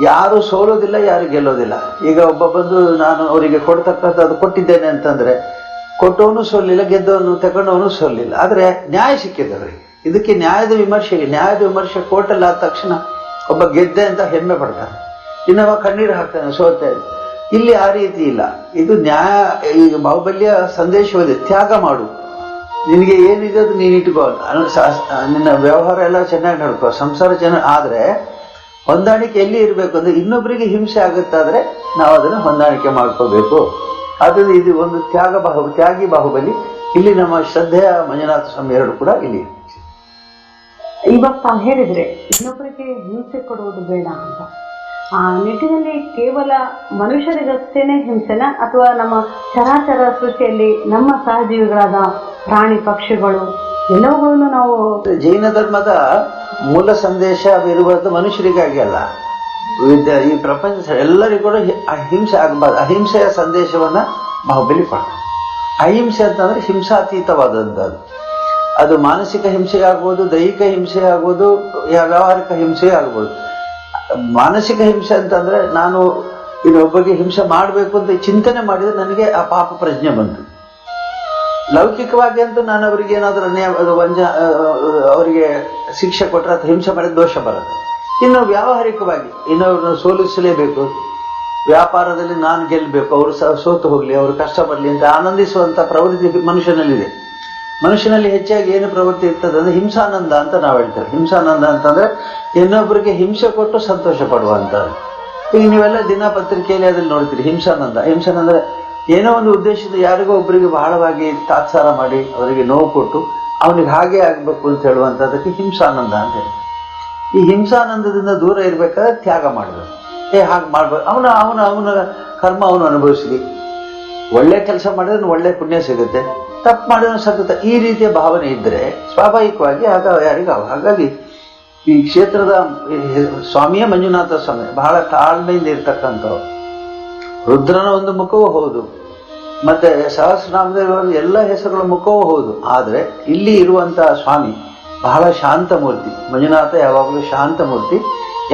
ಯಾರು ಸೋಲೋದಿಲ್ಲ, ಯಾರು ಗೆಲ್ಲೋದಿಲ್ಲ. ಈಗ ಒಬ್ಬ ಬಂದು ನಾನು ಅವರಿಗೆ ಕೊಡ್ತಕ್ಕಂಥದ್ದು ಕೊಟ್ಟಿದ್ದೇನೆ ಅಂತಂದ್ರೆ ಕೊಟ್ಟವನು ಸೋಲಿಲ್ಲ, ಗೆದ್ದವನು ತಗೊಂಡವನು ಸೋಲಿಲ್ಲ. ಆದರೆ ನ್ಯಾಯ ಸಿಕ್ಕಿದೆ ಅವರಿಗೆ. ಇದಕ್ಕೆ ನ್ಯಾಯದ ವಿಮರ್ಶೆ ಕೋರ್ಟಲ್ಲಿ ಆದ ತಕ್ಷಣ ಒಬ್ಬ ಗೆದ್ದೆ ಅಂತ ಹೆಮ್ಮೆ ಪಡ್ತಾನೆ, ಇನ್ನೊಬ್ಬ ಕಣ್ಣೀರು ಹಾಕ್ತಾನೆ ಸೋತೆ. ಇಲ್ಲಿ ಆ ರೀತಿ ಇಲ್ಲ. ಇದು ನ್ಯಾಯ. ಈಗ ಬಾಹುಬಲ್ಯ ಸಂದೇಶವಿದೆ, ತ್ಯಾಗ ಮಾಡು. ನಿನಗೆ ಏನಿದೆ ಅದು ನೀನು ಇಟ್ಕೋ, ನಿನ್ನ ವ್ಯವಹಾರ ಎಲ್ಲ ಚೆನ್ನಾಗಿ ನಡ್ಕೋ, ಸಂಸಾರ ಚೆನ್ನಾಗಿ. ಆದರೆ ಹೊಂದಾಣಿಕೆ ಎಲ್ಲಿ ಇರಬೇಕು ಅಂದರೆ ಇನ್ನೊಬ್ಬರಿಗೆ ಹಿಂಸೆ ಆಗುತ್ತಾದರೆ ನಾವು ಅದನ್ನು ಹೊಂದಾಣಿಕೆ ಮಾಡ್ಕೋಬೇಕು. ಅದನ್ನು ಇದು ಒಂದು ತ್ಯಾಗಿ ಬಾಹುಬಲಿ. ಇಲ್ಲಿ ನಮ್ಮ ಶ್ರದ್ಧೆಯ ಮಂಜುನಾಥ ಸ್ವಾಮಿ ಎರಡು ಕೂಡ ಇಲ್ಲಿ. ಇವಾಗ ತಾವು ಹೇಳಿದ್ರೆ ಇನ್ನೊಬ್ಬರಿಗೆ ಹಿಂಸೆ ಕೊಡುವುದು ಬೇಡ ಅಂತ, ಆ ನಿಟ್ಟಿನಲ್ಲಿ ಕೇವಲ ಮನುಷ್ಯರಿಗಷ್ಟೇನೆ ಹಿಂಸೆನ ಅಥವಾ ನಮ್ಮ ಚರಾಚರ ಸೃಷ್ಟಿಯಲ್ಲಿ ನಮ್ಮ ಸಹಜೀವಿಗಳಾದ ಪ್ರಾಣಿ ಪಕ್ಷಿಗಳು ಎಲ್ಲವುಗಳನ್ನು ನಾವು? ಜೈನ ಧರ್ಮದ ಮೂಲ ಸಂದೇಶ ಇರುವುದು ಮನುಷ್ಯರಿಗಾಗಿ ಅಲ್ಲ, ಈ ಪ್ರಪಂಚ ಎಲ್ಲರಿಗೂ ಕೂಡ ಹಿಂಸೆ ಆಗಬಾರ್ದು. ಅಹಿಂಸೆಯ ಸಂದೇಶವನ್ನ ಬಾಹುಬಲಿ ಕೊಡ್ತಾರೆ. ಅಹಿಂಸೆ ಅಂತಂದ್ರೆ ಹಿಂಸಾತೀತವಾದಂಥದ್ದು. ಅದು ಮಾನಸಿಕ ಹಿಂಸೆ ಆಗ್ಬೋದು, ದೈಹಿಕ ಹಿಂಸೆ ಆಗ್ಬೋದು, ವ್ಯಾವಹಾರಿಕ ಹಿಂಸೆ ಆಗ್ಬೋದು. ಮಾನಸಿಕ ಹಿಂಸೆ ಅಂತಂದ್ರೆ ನಾನು ಇನ್ನೊಬ್ಬರಿಗೆ ಹಿಂಸೆ ಮಾಡಬೇಕು ಅಂತ ಚಿಂತನೆ ಮಾಡಿದ್ರೆ ನನಗೆ ಆ ಪಾಪ ಪ್ರಜ್ಞೆ ಬಂತು. ಲೌಕಿಕವಾಗಿ ಅಂತೂ ನಾನು ಅವರಿಗೆ ಏನಾದರೂ ಅವರಿಗೆ ಶಿಕ್ಷೆ ಕೊಟ್ಟರೆ ಅಥವಾ ಹಿಂಸೆ ಮಾಡಿದ ದೋಷ ಬರುತ್ತೆ. ಇನ್ನು ವ್ಯಾವಹಾರಿಕವಾಗಿ ಇನ್ನೊವ್ರನ್ನ ಸೋಲಿಸಲೇಬೇಕು, ವ್ಯಾಪಾರದಲ್ಲಿ ನಾನು ಗೆಲ್ಲಬೇಕು, ಅವರು ಸೋತು ಹೋಗ್ಲಿ, ಅವರು ಕಷ್ಟಪಡಲಿ ಅಂತ ಆನಂದಿಸುವಂತ ಪ್ರವೃತ್ತಿ ಮನುಷ್ಯನಲ್ಲಿದೆ. ಮನುಷ್ಯನಲ್ಲಿ ಹೆಚ್ಚಾಗಿ ಏನು ಪ್ರವೃತ್ತಿ ಇರ್ತದೆ ಅಂದ್ರೆ ಹಿಂಸಾನಂದ ಅಂತ ನಾವು ಹೇಳ್ತೇವೆ. ಹಿಂಸಾನಂದ ಅಂತಂದ್ರೆ ಇನ್ನೊಬ್ಬರಿಗೆ ಹಿಂಸೆ ಕೊಟ್ಟು ಸಂತೋಷ ಪಡುವಂಥದ್ದು. ಈಗ ನೀವೆಲ್ಲ ದಿನಪತ್ರಿಕೆಯಲ್ಲಿ ಅದ್ರಲ್ಲಿ ನೋಡ್ತೀರಿ ಹಿಂಸಾನಂದ. ಹಿಂಸಾನಂದ ಏನೋ ಒಂದು ಉದ್ದೇಶದ ಯಾರಿಗೋ ಒಬ್ಬರಿಗೆ ಬಹಳವಾಗಿ ತಾತ್ಸಾರ ಮಾಡಿ ಅವರಿಗೆ ನೋವು ಕೊಟ್ಟು ಅವನಿಗೆ ಹಾಗೆ ಆಗ್ಬೇಕು ಅಂತ ಹೇಳುವಂಥದ್ದಕ್ಕೆ ಹಿಂಸಾನಂದ ಅಂತ ಹೇಳಿ. ಈ ಹಿಂಸಾನಂದದಿಂದ ದೂರ ಇರ್ಬೇಕಾದ್ರೆ ತ್ಯಾಗ ಮಾಡಬೇಕು. ಹಾಗೆ ಮಾಡ್ಬೇಕು, ಅವನ ಕರ್ಮ ಅವನು ಅನುಭವಿಸಲಿ. ಒಳ್ಳೆ ಕೆಲಸ ಮಾಡಿದ್ರೆ ಒಳ್ಳೆ ಪುಣ್ಯ ಸಿಗುತ್ತೆ, ತಪ್ಪು ಮಾಡಿದ್ರೆ ಸತತ ಈ ರೀತಿಯ ಭಾವನೆ ಇದ್ರೆ ಸ್ವಾಭಾವಿಕವಾಗಿ ಹಾಗಾಗಿ ಈ ಕ್ಷೇತ್ರದ ಸ್ವಾಮಿಯ ಮಂಜುನಾಥ ಸ್ವಾಮಿ ಬಹಳ ತಾಳ್ಮೆಯಿಂದ ಇರ್ತಕ್ಕಂಥವ್ರು. ರುದ್ರನ ಒಂದು ಮುಖವೂ ಹೌದು, ಮತ್ತೆ ಸಹಸ್ರನಾಮದ ಎಲ್ಲ ಹೆಸರುಗಳ ಮುಖವೂ ಹೌದು. ಆದರೆ ಇಲ್ಲಿ ಇರುವಂತಹ ಸ್ವಾಮಿ ಬಹಳ ಶಾಂತ ಮೂರ್ತಿ. ಮಂಜುನಾಥ ಯಾವಾಗಲೂ ಶಾಂತ ಮೂರ್ತಿ,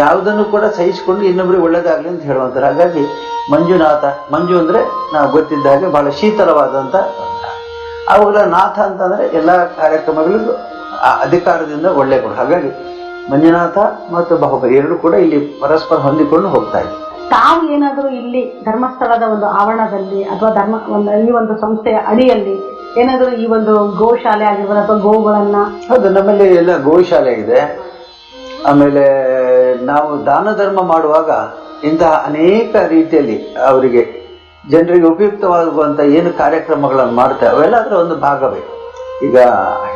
ಯಾವುದನ್ನು ಕೂಡ ಸಹಿಸಿಕೊಂಡು ಇನ್ನೊಬ್ಬರಿಗೆ ಒಳ್ಳೇದಾಗ್ಲಿ ಅಂತ ಹೇಳುವಂತಾರೆ. ಹಾಗಾಗಿ ಮಂಜುನಾಥ, ಮಂಜು ಅಂದ್ರೆ ನಾವು ಗೊತ್ತಿದ್ದ ಹಾಗೆ ಬಹಳ ಶೀತಲವಾದಂಥ. ಅವುಗಳ ನಾಥ ಅಂತಂದ್ರೆ ಎಲ್ಲ ಕಾರ್ಯಕ್ರಮಗಳಿಗೂ ಅಧಿಕಾರದಿಂದ ಒಳ್ಳೆ ಕೊಡು. ಹಾಗಾಗಿ ಮಂಜುನಾಥ ಮತ್ತು ಬಾಹುಬಲಿ ಎರಡು ಕೂಡ ಇಲ್ಲಿ ಪರಸ್ಪರ ಹೊಂದಿಕೊಂಡು ಹೋಗ್ತಾ ಇದೆ. ತಾವು ಏನಾದರೂ ಇಲ್ಲಿ ಧರ್ಮಸ್ಥಳದ ಒಂದು ಆವರಣದಲ್ಲಿ ಅಥವಾ ಈ ಒಂದು ಸಂಸ್ಥೆಯ ಅಡಿಯಲ್ಲಿ ಏನಾದರೂ ಈ ಒಂದು ಗೋಶಾಲೆ ಆಗಿರ್ಬೋದು ಅಥವಾ ಗೋಗಳನ್ನ? ಹೌದು, ನಮ್ಮಲ್ಲಿ ಎಲ್ಲ ಗೋಶಾಲೆ ಇದೆ. ಆಮೇಲೆ ನಾವು ದಾನ ಧರ್ಮ ಮಾಡುವಾಗ ಇಂತಹ ಅನೇಕ ರೀತಿಯಲ್ಲಿ ಅವರಿಗೆ ಜನರಿಗೆ ಉಪಯುಕ್ತವಾಗುವಂಥ ಏನು ಕಾರ್ಯಕ್ರಮಗಳನ್ನು ಮಾಡ್ತೇವೆ ಅವೆಲ್ಲ ಅದರ ಒಂದು ಭಾಗವೇ. ಈಗ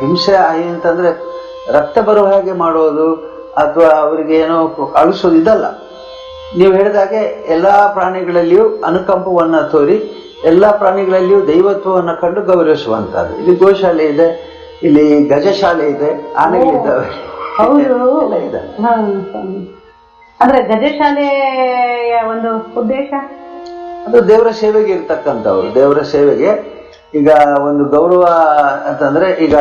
ಹಿಂಸೆ ಅಂತಂದ್ರೆ ರಕ್ತ ಬರುವ ಹಾಗೆ ಮಾಡೋದು ಅಥವಾ ಅವರಿಗೆ ಏನೋ ಅಳಿಸೋದು ಇದಲ್ಲ. ನೀವು ಹೇಳಿದಾಗೆ ಎಲ್ಲಾ ಪ್ರಾಣಿಗಳಲ್ಲಿಯೂ ಅನುಕಂಪವನ್ನ ತೋರಿ ಎಲ್ಲಾ ಪ್ರಾಣಿಗಳಲ್ಲಿಯೂ ದೈವತ್ವವನ್ನು ಕಂಡು ಗೌರವಿಸುವಂತದ್ದು. ಇಲ್ಲಿ ಗೋಶಾಲೆ ಇದೆ, ಇಲ್ಲಿ ಗಜಶಾಲೆ ಇದೆ, ಆನೆಗಳಿದ್ದಾವೆ. ಹೌದು, ಅಂದ್ರೆ ಗಜಶಾಲೆಯ ಒಂದು ಉದ್ದೇಶ ಅದು ದೇವರ ಸೇವೆಗೆ ಇರ್ತಕ್ಕಂಥವ್ರು. ದೇವರ ಸೇವೆಗೆ ಈಗ ಒಂದು ಗೌರವ ಅಂತಂದ್ರೆ ಈಗ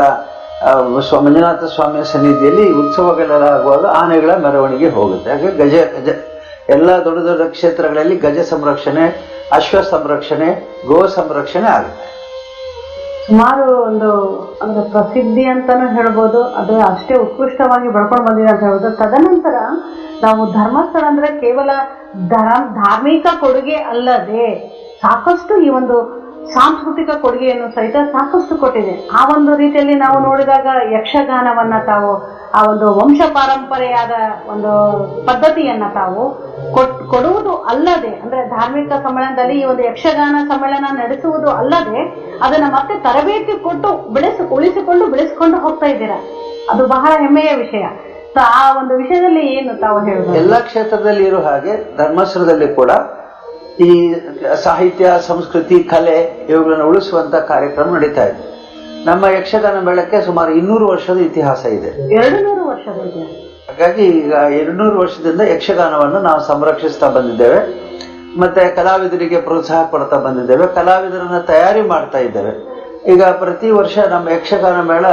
ಮಂಜುನಾಥ ಸ್ವಾಮಿಯ ಸನ್ನಿಧಿಯಲ್ಲಿ ಉತ್ಸವಗಳೆಲ್ಲಾಗುವಾಗ ಆನೆಗಳ ಮೆರವಣಿಗೆ ಹೋಗುತ್ತೆ. ಹಾಗೆ ಗಜ ಎಲ್ಲ ದೊಡ್ಡ ದೊಡ್ಡ ಕ್ಷೇತ್ರಗಳಲ್ಲಿ ಗಜ ಸಂರಕ್ಷಣೆ, ಅಶ್ವ ಸಂರಕ್ಷಣೆ, ಗೋ ಸಂರಕ್ಷಣೆ ಆಗುತ್ತೆ. ಸುಮಾರು ಒಂದು ಅಂದ್ರೆ ಪ್ರಸಿದ್ಧಿ ಅಂತಾನು ಹೇಳ್ಬೋದು, ಅದು ಅಷ್ಟೇ ಉತ್ಕೃಷ್ಟವಾಗಿ ಬೆಳ್ಕೊಂಡು ಬಂದಿದೆ ಅಂತ ಹೇಳ್ಬೋದು. ತದನಂತರ ನಾವು ಧರ್ಮಸ್ಥಳ ಅಂದ್ರೆ ಕೇವಲ ಧಾರ್ಮಿಕ ಕೊಡುಗೆ ಅಲ್ಲದೆ ಸಾಕಷ್ಟು ಈ ಒಂದು ಸಾಂಸ್ಕೃತಿಕ ಕೊಡುಗೆಯನ್ನು ಸಹಿತ ಸಾಕಷ್ಟು ಕೊಟ್ಟಿದೆ. ಆ ಒಂದು ರೀತಿಯಲ್ಲಿ ನಾವು ನೋಡಿದಾಗ ಯಕ್ಷಗಾನವನ್ನ ತಾವು ಆ ಒಂದು ವಂಶ ಪಾರಂಪರೆಯಾದ ಒಂದು ಪದ್ಧತಿಯನ್ನ ತಾವು ಕೊಡುವುದು ಅಲ್ಲದೆ, ಅಂದ್ರೆ ಧಾರ್ಮಿಕ ಸಮ್ಮೇಳನದಲ್ಲಿ ಈ ಒಂದು ಯಕ್ಷಗಾನ ಸಮ್ಮೇಳನ ನಡೆಸುವುದು ಅಲ್ಲದೆ ಅದನ್ನ ಮತ್ತೆ ತರಬೇತಿ ಕೊಟ್ಟು ಉಳಿಸಿಕೊಂಡು ಬೆಳೆಸಿಕೊಂಡು ಹೋಗ್ತಾ ಇದ್ದೀರಾ. ಅದು ಬಹಳ ಹೆಮ್ಮೆಯ ವಿಷಯ. ಆ ಒಂದು ವಿಷಯದಲ್ಲಿ ಏನು ತಾವು ಹೇಳುವುದು? ಎಲ್ಲ ಕ್ಷೇತ್ರದಲ್ಲಿ ಇರೋ ಹಾಗೆ ಧರ್ಮಸ್ಥಳದಲ್ಲಿ ಕೂಡ ಈ ಸಾಹಿತ್ಯ, ಸಂಸ್ಕೃತಿ, ಕಲೆ ಇವುಗಳನ್ನು ಉಳಿಸುವಂತ ಕಾರ್ಯಕ್ರಮ ನಡೀತಾ ಇದೆ. ನಮ್ಮ ಯಕ್ಷಗಾನ ಮೇಳಕ್ಕೆ ಸುಮಾರು 200 ವರ್ಷದ ಇತಿಹಾಸ ಇದೆ. 200 ವರ್ಷದ ಇತಿಹಾಸ. ಹಾಗಾಗಿ ಈಗ 200 ವರ್ಷದಿಂದ ಯಕ್ಷಗಾನವನ್ನು ನಾವು ಸಂರಕ್ಷಿಸ್ತಾ ಬಂದಿದ್ದೇವೆ. ಮತ್ತೆ ಕಲಾವಿದರಿಗೆ ಪ್ರೋತ್ಸಾಹ ಕೊಡ್ತಾ ಬಂದಿದ್ದೇವೆ, ಕಲಾವಿದರನ್ನ ತಯಾರಿ ಮಾಡ್ತಾ ಇದ್ದೇವೆ. ಈಗ ಪ್ರತಿ ವರ್ಷ ನಮ್ಮ ಯಕ್ಷಗಾನ ಮೇಳ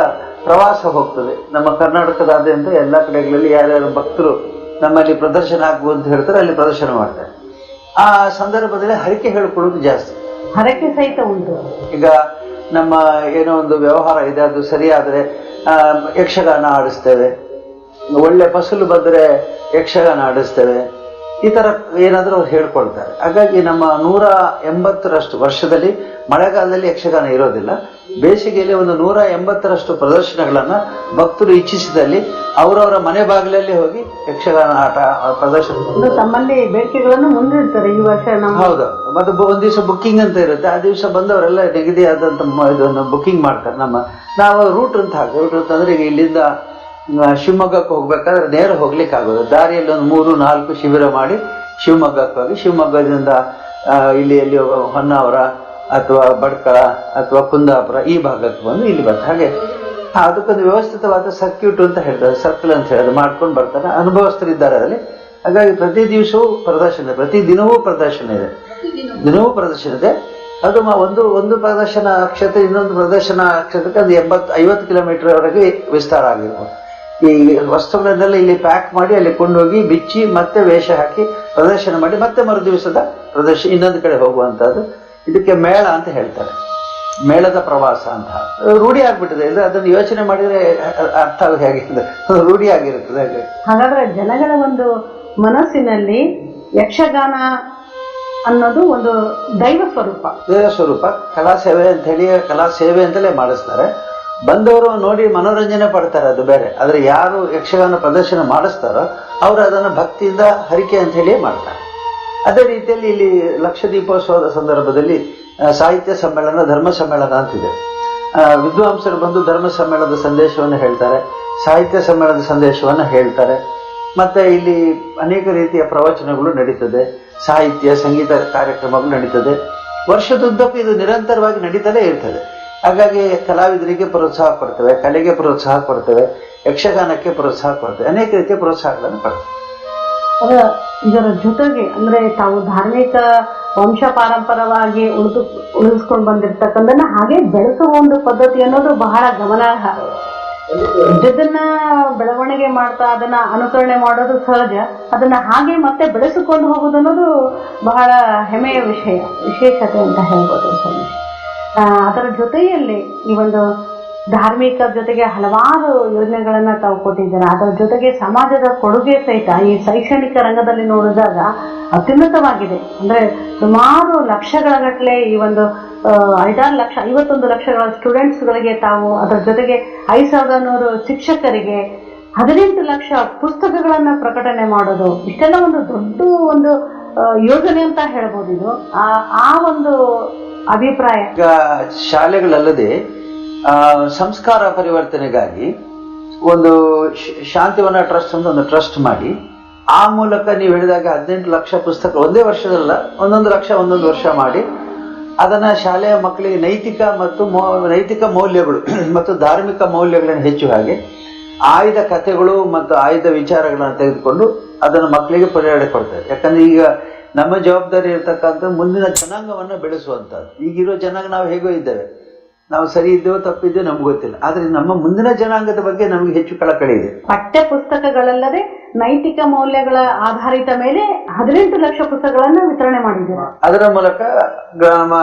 ಪ್ರವಾಸ ಹೋಗ್ತದೆ. ನಮ್ಮ ಕರ್ನಾಟಕದಾದ್ಯಂತ ಎಲ್ಲ ಕಡೆಗಳಲ್ಲಿ ಯಾರ್ಯಾರು ಭಕ್ತರು ನಮ್ಮಲ್ಲಿ ಪ್ರದರ್ಶನ ಆಗ್ಬೋದು ಅಂತ ಹೇಳ್ತಾರೆ, ಅಲ್ಲಿ ಪ್ರದರ್ಶನ ಮಾಡ್ತಾರೆ. ಆ ಸಂದರ್ಭದಲ್ಲಿ ಹರಕೆ ಹೇಳ್ಕೊಳ್ಳೋದು ಜಾಸ್ತಿ. ಹರಕೆ ಸಹಿತ ಉಂಟು. ಈಗ ನಮ್ಮ ಏನೋ ಒಂದು ವ್ಯವಹಾರ ಇದೆ, ಅದು ಸರಿಯಾದ್ರೆ ಯಕ್ಷಗಾನ ಆಡಿಸ್ತೇವೆ. ಒಳ್ಳೆ ಫಸಲು ಬಂದರೆ ಯಕ್ಷಗಾನ ಆಡಿಸ್ತೇವೆ. ಈ ತರ ಏನಾದರೂ ಅವ್ರು ಹೇಳ್ಕೊಳ್ತಾರೆ. ಹಾಗಾಗಿ ನಮ್ಮ 180ರಷ್ಟು ವರ್ಷದಲ್ಲಿ ಮಳೆಗಾಲದಲ್ಲಿ ಯಕ್ಷಗಾನ ಇರೋದಿಲ್ಲ, ಬೇಸಿಗೆಯಲ್ಲಿ ಒಂದು 180ರಷ್ಟು ಪ್ರದರ್ಶನಗಳನ್ನ ಭಕ್ತರು ಇಚ್ಛಿಸಿದಲ್ಲಿ ಅವರವರ ಮನೆ ಬಾಗಿಲಲ್ಲಿ ಹೋಗಿ ಯಕ್ಷಗಾನ ಆಟ ಪ್ರದರ್ಶನ ತಮ್ಮಲ್ಲಿ ಬೇಡಿಕೆಗಳನ್ನು ಮುಂದಿಡ್ತಾರೆ. ಈ ವರ್ಷ ಹೌದು, ಮತ್ತೆ ಒಂದ್ ದಿವಸ ಬುಕ್ಕಿಂಗ್ ಅಂತ ಇರುತ್ತೆ. ಆ ದಿವಸ ಬಂದವರೆಲ್ಲ ನಿಗದಿಯಾದಂತ ಇದನ್ನು ಬುಕ್ಕಿಂಗ್ ಮಾಡ್ತಾರೆ. ನಾವು ರೂಟ್ ಅಂತ ಹಾಕಿ, ರೂಟ್ ಅಂತಂದ್ರೆ ಈಗ ಇಲ್ಲಿಂದ ಶಿವಮೊಗ್ಗಕ್ಕೆ ಹೋಗ್ಬೇಕಾದ್ರೆ ನೇರ ಹೋಗ್ಲಿಕ್ಕೆ ಆಗೋದು. ದಾರಿಯಲ್ಲಿ ಒಂದು 3-4 ಶಿಬಿರ ಮಾಡಿ ಶಿವಮೊಗ್ಗಕ್ಕೆ ಹೋಗಿ, ಶಿವಮೊಗ್ಗದಿಂದ ಇಲ್ಲಿ ಹೊನ್ನಾವರ ಅಥವಾ ಭಟ್ಕಳ ಅಥವಾ ಕುಂದಾಪುರ ಈ ಭಾಗಕ್ಕೆ ಬಂದು ಇಲ್ಲಿ ಬರ್ತಾರೆ. ಹಾಗೆ ಅದಕ್ಕೊಂದು ವ್ಯವಸ್ಥಿತವಾದ ಸರ್ಕ್ಯೂಟ್ ಅಂತ ಹೇಳ್ತಾರೆ, ಸರ್ಕಲ್ ಅಂತ ಹೇಳೋದು ಮಾಡ್ಕೊಂಡು ಬರ್ತಾರೆ. ಅನುಭವಸ್ಥರಿದ್ದಾರೆ ಅದರಲ್ಲಿ. ಹಾಗಾಗಿ ಪ್ರತಿ ದಿವಸವೂ ಪ್ರದರ್ಶನ, ಪ್ರತಿ ದಿನವೂ ಪ್ರದರ್ಶನ ಇದೆ, ದಿನವೂ ಪ್ರದರ್ಶನ ಇದೆ. ಅದು ಒಂದು ಪ್ರದರ್ಶನ ಕ್ಷೇತ್ರ ಇನ್ನೊಂದು ಪ್ರದರ್ಶನ ಕ್ಷೇತ್ರಕ್ಕೆ ಒಂದು 50 ಕಿಲೋಮೀಟರ್ ವರೆಗೆ ವಿಸ್ತಾರ ಆಗಿರ್ಬೋದು. ಈ ವಸ್ತುಗಳನ್ನೆಲ್ಲ ಇಲ್ಲಿ ಪ್ಯಾಕ್ ಮಾಡಿ ಅಲ್ಲಿ ಕೊಂಡೋಗಿ ಬಿಚ್ಚಿ ಮತ್ತೆ ವೇಷ ಹಾಕಿ ಪ್ರದರ್ಶನ ಮಾಡಿ ಮತ್ತೆ ಮರು ದಿವಸದ ಪ್ರದರ್ಶನ ಇನ್ನೊಂದು ಕಡೆ ಹೋಗುವಂತಹದ್ದು. ಇದಕ್ಕೆ ಮೇಳ ಅಂತ ಹೇಳ್ತಾರೆ, ಮೇಳದ ಪ್ರವಾಸ ಅಂತ. ರೂಢಿ ಆಗ್ಬಿಟ್ಟಿದೆ. ಇಲ್ಲ ಅದನ್ನು ಯೋಚನೆ ಮಾಡಿದ್ರೆ ಅರ್ಥ ಹೇಗೆ ರೂಢಿ ಆಗಿರುತ್ತದೆ. ಹಾಗಾದ್ರೆ ಜನಗಳ ಒಂದು ಮನಸ್ಸಿನಲ್ಲಿ ಯಕ್ಷಗಾನ ಅನ್ನೋದು ಒಂದು ದೈವ ಸ್ವರೂಪ, ಕಲಾ ಸೇವೆ ಅಂತಲೇ ಮಾಡಿಸ್ತಾರೆ. ಬಂದವರು ನೋಡಿ ಮನೋರಂಜನೆ ಪಡ್ತಾರೆ, ಅದು ಬೇರೆ. ಆದ್ರೆ ಯಾರು ಯಕ್ಷಗಾನ ಪ್ರದರ್ಶನ ಮಾಡಿಸ್ತಾರೋ ಅವರು ಅದನ್ನು ಭಕ್ತಿಯಿಂದ ಹರಿಕೆ ಅಂತ ಹೇಳಿ ಮಾಡ್ತಾರೆ. ಅದೇ ರೀತಿಯಲ್ಲಿ ಇಲ್ಲಿ ಲಕ್ಷ ದೀಪೋತ್ಸವದ ಸಂದರ್ಭದಲ್ಲಿ ಸಾಹಿತ್ಯ ಸಮ್ಮೇಳನ, ಧರ್ಮ ಸಮ್ಮೇಳನ ಅಂತಿದೆ. ವಿದ್ವಾಂಸರು ಬಂದು ಧರ್ಮ ಸಮ್ಮೇಳನದ ಸಂದೇಶವನ್ನು ಹೇಳ್ತಾರೆ, ಸಾಹಿತ್ಯ ಸಮ್ಮೇಳನದ ಸಂದೇಶವನ್ನು ಹೇಳ್ತಾರೆ. ಮತ್ತೆ ಇಲ್ಲಿ ಅನೇಕ ರೀತಿಯ ಪ್ರವಚನಗಳು ನಡೀತದೆ, ಸಾಹಿತ್ಯ ಸಂಗೀತ ಕಾರ್ಯಕ್ರಮಗಳು ನಡೀತದೆ. ವರ್ಷದುದ್ದಕ್ಕೂ ಇದು ನಿರಂತರವಾಗಿ ನಡೀತಲೇ ಇರ್ತದೆ. ಹಾಗಾಗಿ ಕಲಾವಿದರಿಗೆ ಪ್ರೋತ್ಸಾಹ ಕೊಡ್ತೇವೆ, ಕಲೆಗೆ ಪ್ರೋತ್ಸಾಹ ಕೊಡ್ತೇವೆ, ಯಕ್ಷಗಾನಕ್ಕೆ ಪ್ರೋತ್ಸಾಹ ಕೊಡ್ತೇವೆ, ಅನೇಕ ರೀತಿಯ ಪ್ರೋತ್ಸಾಹಗಳನ್ನು ಕೊಡ್ತೇವೆ. ಇದರ ಜೊತೆಗೆ ಅಂದ್ರೆ ತಾವು ಧಾರ್ಮಿಕ ವಂಶ ಪಾರಂಪರವಾಗಿ ಉಳಿಸ್ಕೊಂಡು ಬಂದಿರ್ತಕ್ಕಂಥದ್ದನ್ನ ಹಾಗೆ ಬೆಳೆಸುವ ಒಂದು ಪದ್ಧತಿ ಅನ್ನೋದು ಬಹಳ ಗಮನಾರ್ಹ. ಇದನ್ನ ಬೆಳವಣಿಗೆ ಮಾಡ್ತಾ ಅದನ್ನ ಅನುಕರಣೆ ಮಾಡೋದು ಸಹಜ. ಅದನ್ನ ಹಾಗೆ ಮತ್ತೆ ಬೆಳೆಸಿಕೊಂಡು ಹೋಗೋದು ಅನ್ನೋದು ಬಹಳ ಹೆಮ್ಮೆಯ ವಿಶೇಷತೆ ಅಂತ ಹೇಳ್ಬೋದು. ಅದರ ಜೊತೆಯಲ್ಲಿ ಈ ಒಂದು ಧಾರ್ಮಿಕ ಜೊತೆಗೆ ಹಲವಾರು ಯೋಜನೆಗಳನ್ನ ತಾವು ಕೊಟ್ಟಿದ್ದಾರೆ. ಅದರ ಜೊತೆಗೆ ಸಮಾಜದ ಕೊಡುಗೆ ಸಹಿತ ಈ ಶೈಕ್ಷಣಿಕ ರಂಗದಲ್ಲಿ ನೋಡಿದಾಗ ಅತ್ಯುನ್ನತವಾಗಿದೆ. ಅಂದ್ರೆ ಸುಮಾರು ಲಕ್ಷಗಳ ಗಟ್ಟಲೆ ಈ ಒಂದು 51 ಲಕ್ಷಗಳ ಸ್ಟೂಡೆಂಟ್ಸ್ಗಳಿಗೆ ತಾವು, ಅದರ ಜೊತೆಗೆ 5,100 ಶಿಕ್ಷಕರಿಗೆ 18 ಲಕ್ಷ ಪುಸ್ತಕಗಳನ್ನ ಪ್ರಕಟಣೆ ಮಾಡೋದು, ಇಷ್ಟೆಲ್ಲ ಒಂದು ದೊಡ್ಡ ಒಂದು ಯೋಜನೆ ಅಂತ ಹೇಳ್ಬೋದು. ಇದು ಆ ಒಂದು ಅಭಿಪ್ರಾಯ. ಈಗ ಶಾಲೆಗಳಲ್ಲದೆ ಸಂಸ್ಕಾರ ಪರಿವರ್ತನೆಗಾಗಿ ಒಂದು ಶಾಂತಿವನ ಟ್ರಸ್ಟ್ ಅಂತ ಒಂದು ಟ್ರಸ್ಟ್ ಮಾಡಿ, ಆ ಮೂಲಕ ನೀವು ಹೇಳಿದಾಗ 18 ಲಕ್ಷ ಪುಸ್ತಕ ಒಂದೇ ವರ್ಷದಲ್ಲ, 1 ಲಕ್ಷ 1 ವರ್ಷ ಮಾಡಿ ಅದನ್ನ ಶಾಲೆಯ ಮಕ್ಕಳಿಗೆ ನೈತಿಕ ಮೌಲ್ಯಗಳು ಮತ್ತು ಧಾರ್ಮಿಕ ಮೌಲ್ಯಗಳನ್ನು ಹೆಚ್ಚು ಹಾಗೆ ಆಯ್ದ ಕಥೆಗಳು ಮತ್ತು ಆಯ್ದ ವಿಚಾರಗಳನ್ನು ತೆಗೆದುಕೊಂಡು ಅದನ್ನು ಮಕ್ಕಳಿಗೆ ಪರಿಹಾರ ಕೊಡ್ತಾರೆ. ಯಾಕಂದ್ರೆ ಈಗ ನಮ್ಮ ಜವಾಬ್ದಾರಿ ಇರ್ತಕ್ಕಂಥ ಮುಂದಿನ ಜನಾಂಗವನ್ನ ಬೆಳೆಸುವಂತದ್ದು. ಈಗಿರೋ ಜನಾಂಗ ನಾವು ಹೇಗೋ ಇದ್ದೇವೆ, ನಾವು ಸರಿ ಇದ್ದೇವೋ ತಪ್ಪಿದ್ದೇವೆ ನಮ್ಗೆ ಗೊತ್ತಿಲ್ಲ. ಆದ್ರೆ ನಮ್ಮ ಮುಂದಿನ ಜನಾಂಗದ ಬಗ್ಗೆ ನಮಗೆ ಹೆಚ್ಚು ಕಳಕಳಿ ಇದೆ. ಪಠ್ಯ ಪುಸ್ತಕಗಳಲ್ಲದೆ ನೈತಿಕ ಮೌಲ್ಯಗಳ ಆಧಾರಿತ ಮೇಲೆ 18 ಲಕ್ಷ ಪುಸ್ತಕಗಳನ್ನ ವಿತರಣೆ ಮಾಡಿದ್ದಾರೆ. ಅದರ ಮೂಲಕ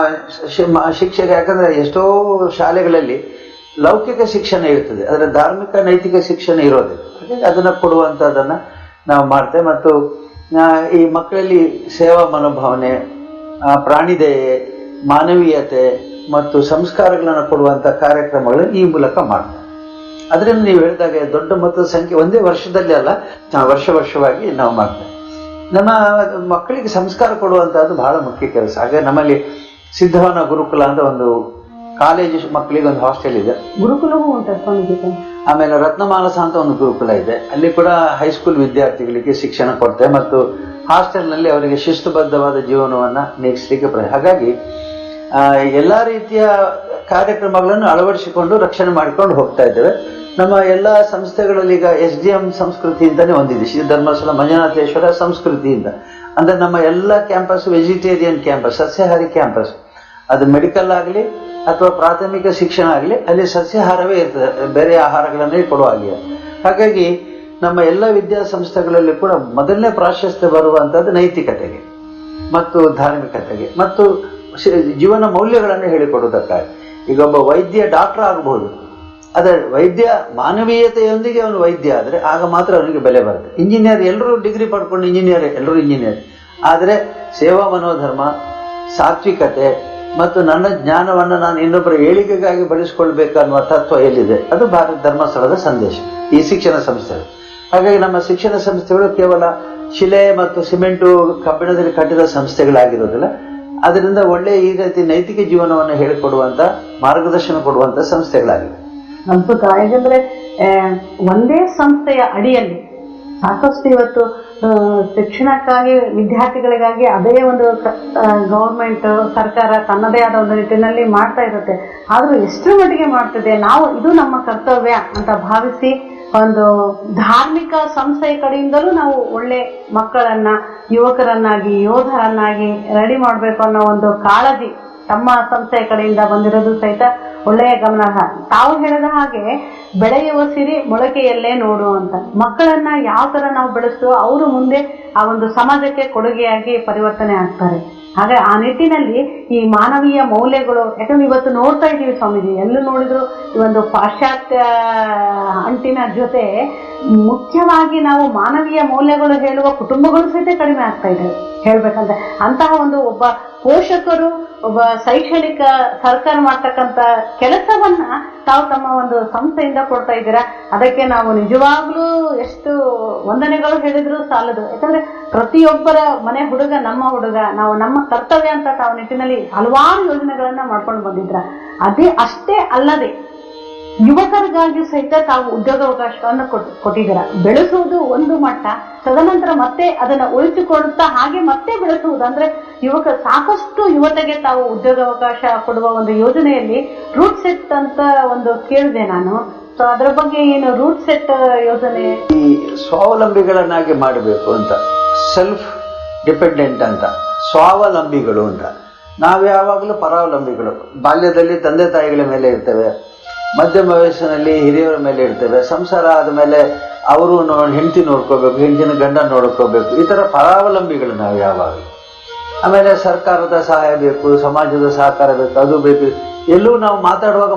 ಶಿಕ್ಷಕ, ಯಾಕಂದ್ರೆ ಎಷ್ಟೋ ಶಾಲೆಗಳಲ್ಲಿ ಲೌಕಿಕ ಶಿಕ್ಷಣ ಇರ್ತದೆ, ಅದರ ಧಾರ್ಮಿಕ ನೈತಿಕ ಶಿಕ್ಷಣ ಇರೋದಿಲ್ಲ. ಹಾಗಾಗಿ ಅದನ್ನ ಕೊಡುವಂತದನ್ನ ನಾವು ಮಾಡ್ತೇವೆ. ಮತ್ತು ಈ ಮಕ್ಕಳಲ್ಲಿ ಸೇವಾ ಮನೋಭಾವನೆ, ಪ್ರಾಣಿದಯೆ, ಮಾನವೀಯತೆ ಮತ್ತು ಸಂಸ್ಕಾರಗಳನ್ನು ಕೊಡುವಂತ ಕಾರ್ಯಕ್ರಮಗಳನ್ನು ಈ ಮೂಲಕ ಮಾಡ್ತಾರೆ. ಅದರಿಂದ ನೀವು ಹೇಳಿದಾಗ ದೊಡ್ಡ ಮೊತ್ತದ ಸಂಖ್ಯೆ ಒಂದೇ ವರ್ಷದಲ್ಲಿ ಅಲ್ಲ, ವರ್ಷವಾಗಿ ನಾವು ಮಾಡ್ತೇವೆ. ನಮ್ಮ ಮಕ್ಕಳಿಗೆ ಸಂಸ್ಕಾರ ಕೊಡುವಂತಹದ್ದು ಬಹಳ ಮುಖ್ಯ ಕೆಲಸ. ಹಾಗೆ ನಮ್ಮಲ್ಲಿ ಸಿದ್ಧವನ ಗುರುಕುಲ ಅಂತ ಒಂದು ಕಾಲೇಜು ಮಕ್ಕಳಿಗೆ ಒಂದು ಹಾಸ್ಟೆಲ್ ಇದೆ, ಗುರುಕುಲವೂ ಉಂಟು. ಆಮೇಲೆ ರತ್ನಮಾನಸ ಅಂತ ಒಂದು ಗುರುಕುಲ ಇದೆ, ಅಲ್ಲಿ ಕೂಡ ಹೈಸ್ಕೂಲ್ ವಿದ್ಯಾರ್ಥಿಗಳಿಗೆ ಶಿಕ್ಷಣ ಕೊಡ್ತೇವೆ ಮತ್ತು ಹಾಸ್ಟೆಲ್ನಲ್ಲಿ ಅವರಿಗೆ ಶಿಸ್ತುಬದ್ಧವಾದ ಜೀವನವನ್ನ ನಡೆಸಲಿಕ್ಕೆ ಹಾಗಾಗಿ ಎಲ್ಲಾ ರೀತಿಯ ಕಾರ್ಯಕ್ರಮಗಳನ್ನು ಅಳವಡಿಸಿಕೊಂಡು ರಕ್ಷಣೆ ಮಾಡಿಕೊಂಡು ಹೋಗ್ತಾ ಇದ್ದೇವೆ. ನಮ್ಮ ಎಲ್ಲಾ ಸಂಸ್ಥೆಗಳಲ್ಲಿ ಈಗ SDM ಸಂಸ್ಕೃತಿ ಅಂತಾನೆ ಒಂದಿದೆ, ಶ್ರೀ ಧರ್ಮಸ್ಥಳ ಮಂಜುನಾಥೇಶ್ವರ ಸಂಸ್ಕೃತಿಯಿಂದ. ಅಂದ್ರೆ ನಮ್ಮ ಎಲ್ಲ ಕ್ಯಾಂಪಸ್ ವೆಜಿಟೇರಿಯನ್ ಕ್ಯಾಂಪಸ್, ಸಸ್ಯಾಹಾರಿ ಕ್ಯಾಂಪಸ್. ಅದು ಮೆಡಿಕಲ್ ಆಗಲಿ ಅಥವಾ ಪ್ರಾಥಮಿಕ ಶಿಕ್ಷಣ ಆಗಲಿ ಅಲ್ಲಿ ಸಸ್ಯಾಹಾರವೇ ಇರ್ತದೆ, ಬೇರೆ ಆಹಾರಗಳನ್ನೇ ಕೊಡುವ ಹಾಗೆ. ಹಾಗಾಗಿ ನಮ್ಮ ಎಲ್ಲ ವಿದ್ಯಾಸಂಸ್ಥೆಗಳಲ್ಲಿ ಕೂಡ ಮೊದಲನೇ ಪ್ರಾಶಸ್ತ್ಯ ಬರುವಂತದ್ದು ನೈತಿಕತೆಗೆ ಮತ್ತು ಧಾರ್ಮಿಕತೆಗೆ ಮತ್ತು ಜೀವನ ಮೌಲ್ಯಗಳನ್ನು ಹೇಳಿಕೊಡುವುದಕ್ಕಾಗಿ. ಈಗ ಒಬ್ಬ ವೈದ್ಯ ಡಾಕ್ಟರ್ ಆಗಬಹುದು, ಆದರೆ ವೈದ್ಯ ಮಾನವೀಯತೆಯೊಂದಿಗೆ ಅವನು ವೈದ್ಯ ಆದರೆ ಆಗ ಮಾತ್ರ ಅವನಿಗೆ ಬೆಲೆ ಬರುತ್ತೆ. ಇಂಜಿನಿಯರ್ ಎಲ್ಲರೂ ಡಿಗ್ರಿ ಪಡ್ಕೊಂಡು ಎಲ್ಲರೂ ಇಂಜಿನಿಯರ್, ಆದರೆ ಸೇವಾ ಮನೋಧರ್ಮ, ಸಾತ್ವಿಕತೆ, ಮತ್ತು ನನ್ನ ಜ್ಞಾನವನ್ನು ನಾನು ಇನ್ನೊಬ್ಬರ ಏಳಿಗೆಗಾಗಿ ಬಳಸಿಕೊಳ್ಬೇಕನ್ನುವ ತತ್ವ ಎಲ್ಲಿದೆ, ಅದು ಭಾರತ ಧರ್ಮಸ್ಥಳದ ಸಂದೇಶ, ಈ ಶಿಕ್ಷಣ ಸಂಸ್ಥೆಗಳು. ಹಾಗಾಗಿ ನಮ್ಮ ಶಿಕ್ಷಣ ಸಂಸ್ಥೆಗಳು ಕೇವಲ ಶಿಲೆ ಮತ್ತು ಸಿಮೆಂಟು ಕಬ್ಬಿಣದಲ್ಲಿ ಕಟ್ಟಿದ ಸಂಸ್ಥೆಗಳಾಗಿರೋದಿಲ್ಲ, ಅದರಿಂದ ಒಳ್ಳೆ ಈ ರೀತಿ ನೈತಿಕ ಜೀವನವನ್ನು ಹೇಳಿಕೊಡುವಂತ, ಮಾರ್ಗದರ್ಶನ ಕೊಡುವಂತ ಸಂಸ್ಥೆಗಳಾಗಿವೆ. ಅದ್ಭುತ. ಯಾಕಂದ್ರೆ ಒಂದೇ ಸಂಸ್ಥೆಯ ಅಡಿಯಲ್ಲಿ ಸಾಕಷ್ಟು ಇವತ್ತು ಶಿಕ್ಷಣಕ್ಕಾಗಿ ವಿದ್ಯಾರ್ಥಿಗಳಿಗಾಗಿ ಅದೇ ಒಂದು ಗೌರ್ಮೆಂಟ್ ಸರ್ಕಾರ ತನ್ನದೇ ಆದ ಒಂದು ನಿಟ್ಟಿನಲ್ಲಿ ಮಾಡ್ತಾ ಇರುತ್ತೆ. ಆದರೂ ಎಷ್ಟರ ಮಟ್ಟಿಗೆ ಮಾಡ್ತಿದೆ, ನಾವು ಇದು ನಮ್ಮ ಕರ್ತವ್ಯ ಅಂತ ಭಾವಿಸಿ ಒಂದು ಧಾರ್ಮಿಕ ಸಂಸ್ಥೆಯ ಕಡೆಯಿಂದಲೂ ನಾವು ಒಳ್ಳೆ ಮಕ್ಕಳನ್ನ, ಯುವಕರನ್ನಾಗಿ, ಯೋಧರನ್ನಾಗಿ ರೆಡಿ ಮಾಡಬೇಕು ಅನ್ನೋ ಒಂದು ಕಾಳಜಿ ತಮ್ಮ ಸಂಸ್ಥೆಯ ಕಡೆಯಿಂದ ಬಂದಿರೋದು ಸಹಿತ ಒಳ್ಳೆಯ ಗಮನಾರ್ಹ. ತಾವು ಹೇಳಿದ ಹಾಗೆ ಬೆಳೆಯುವ ಸಿರಿ ಮೊಳಕೆಯಲ್ಲೇ ನೋಡು ಅಂತ. ಮಕ್ಕಳನ್ನ ಯಾವ ತರ ನಾವು ಬೆಳೆಸ್ತೋ ಅವರು ಮುಂದೆ ಆ ಒಂದು ಸಮಾಜಕ್ಕೆ ಕೊಡುಗೆಯಾಗಿ ಪರಿವರ್ತನೆ ಆಗ್ತಾರೆ. ಹಾಗೆ ಆ ನಿಟ್ಟಿನಲ್ಲಿ ಈ ಮಾನವೀಯ ಮೌಲ್ಯಗಳು, ಯಾಕಂದ್ರೆ ಇವತ್ತು ನೋಡ್ತಾ ಇದ್ದೀವಿ ಸ್ವಾಮೀಜಿ, ಎಲ್ಲೂ ನೋಡಿದ್ರು ಈ ಒಂದು ಪಾಶ್ಚಾತ್ಯ ಅಂಟಿನ ಜೊತೆ ಮುಖ್ಯವಾಗಿ ನಾವು ಮಾನವೀಯ ಮೌಲ್ಯಗಳು ಹೇಳುವ ಕುಟುಂಬಗಳು ಸಹಿತ ಕಡಿಮೆ ಆಗ್ತಾ ಇದೆ ಹೇಳ್ಬೇಕಂದ್ರೆ. ಅಂತಹ ಒಂದು ಒಬ್ಬ ಪೋಷಕರು, ಒಬ್ಬ ಶೈಕ್ಷಣಿಕ ಸರ್ಕಾರ ಮಾಡ್ತಕ್ಕಂಥ ಕೆಲಸವನ್ನ ತಾವು ತಮ್ಮ ಒಂದು ಸಂಸ್ಥೆಯಿಂದ ಕೊಡ್ತಾ ಇದ್ದೀರಾ. ಅದಕ್ಕೆ ನಾವು ನಿಜವಾಗ್ಲೂ ಎಷ್ಟು ವಂದನೆಗಳು ಹೇಳಿದ್ರು ಸಾಲದು. ಯಾಕಂದ್ರೆ ಪ್ರತಿಯೊಬ್ಬರ ಮನೆ ಹುಡುಗ ನಮ್ಮ ಹುಡುಗ, ನಾವು ನಮ್ಮ ಕರ್ತವ್ಯ ಅಂತ ತಾವು ನಿಟ್ಟಿನಲ್ಲಿ ಹಲವಾರು ಯೋಜನೆಗಳನ್ನ ಮಾಡ್ಕೊಂಡು ಬಂದಿದ್ರ. ಅಷ್ಟೇ ಅಲ್ಲದೆ ಯುವಕರಿಗಾಗಿ ಸಹಿತ ತಾವು ಉದ್ಯೋಗಾವಕಾಶವನ್ನು ಕೊಟ್ಟಿದ್ದೀರಾ. ಬೆಳೆಸುವುದು ಒಂದು ಮಟ್ಟ, ತದನಂತರ ಮತ್ತೆ ಅದನ್ನ ಉಳಿಸಿಕೊಡುತ್ತಾ ಹಾಗೆ ಮತ್ತೆ ಬೆಳೆಸುವುದು. ಅಂದ್ರೆ ಸಾಕಷ್ಟು ಯುವತೆಗೆ ತಾವು ಉದ್ಯೋಗಾವಕಾಶ ಕೊಡುವ ಒಂದು ಯೋಜನೆಯಲ್ಲಿ ರೂಟ್ ಸೆಟ್ ಅಂತ ಒಂದು ಕೇಳಿದೆ ನಾನು. ಸೊ ಅದರ ಬಗ್ಗೆ ಏನು ರೂಟ್ ಸೆಟ್ ಯೋಜನೆ? ಈ ಸ್ವಾವಲಂಬಿಗಳನ್ನಾಗಿ ಮಾಡಬೇಕು ಅಂತ, ಸೆಲ್ಫ್ ಡಿಪೆಂಡೆಂಟ್ ಅಂತ, ಸ್ವಾವಲಂಬಿಗಳು ಅಂತ. ನಾವು ಯಾವಾಗಲೂ ಪರಾವಲಂಬಿಗಳು. ಬಾಲ್ಯದಲ್ಲಿ ತಂದೆ ತಾಯಿಗಳ ಮೇಲೆ ಇರ್ತೇವೆ, ಮಧ್ಯಮ ವಯಸ್ಸಿನಲ್ಲಿ ಹಿರಿಯರ ಮೇಲೆ ಇರ್ತೇವೆ, ಸಂಸಾರ ಆದಮೇಲೆ ಅವರು ಹೆಂಡತಿ ನೋಡ್ಕೋಬೇಕು, ಹೆಂಡತಿನ ಗಂಡ ನೋಡ್ಕೋಬೇಕು, ಈ ಥರ ಪರಾವಲಂಬಿಗಳು ನಾವು ಯಾವಾಗಲೂ. ಆಮೇಲೆ ಸರ್ಕಾರದ ಸಹಾಯ ಬೇಕು, ಸಮಾಜದ ಸಹಕಾರ ಬೇಕು, ಅದು ಬೇಕು. ಎಲ್ಲೂ ನಾವು ಮಾತಾಡುವಾಗ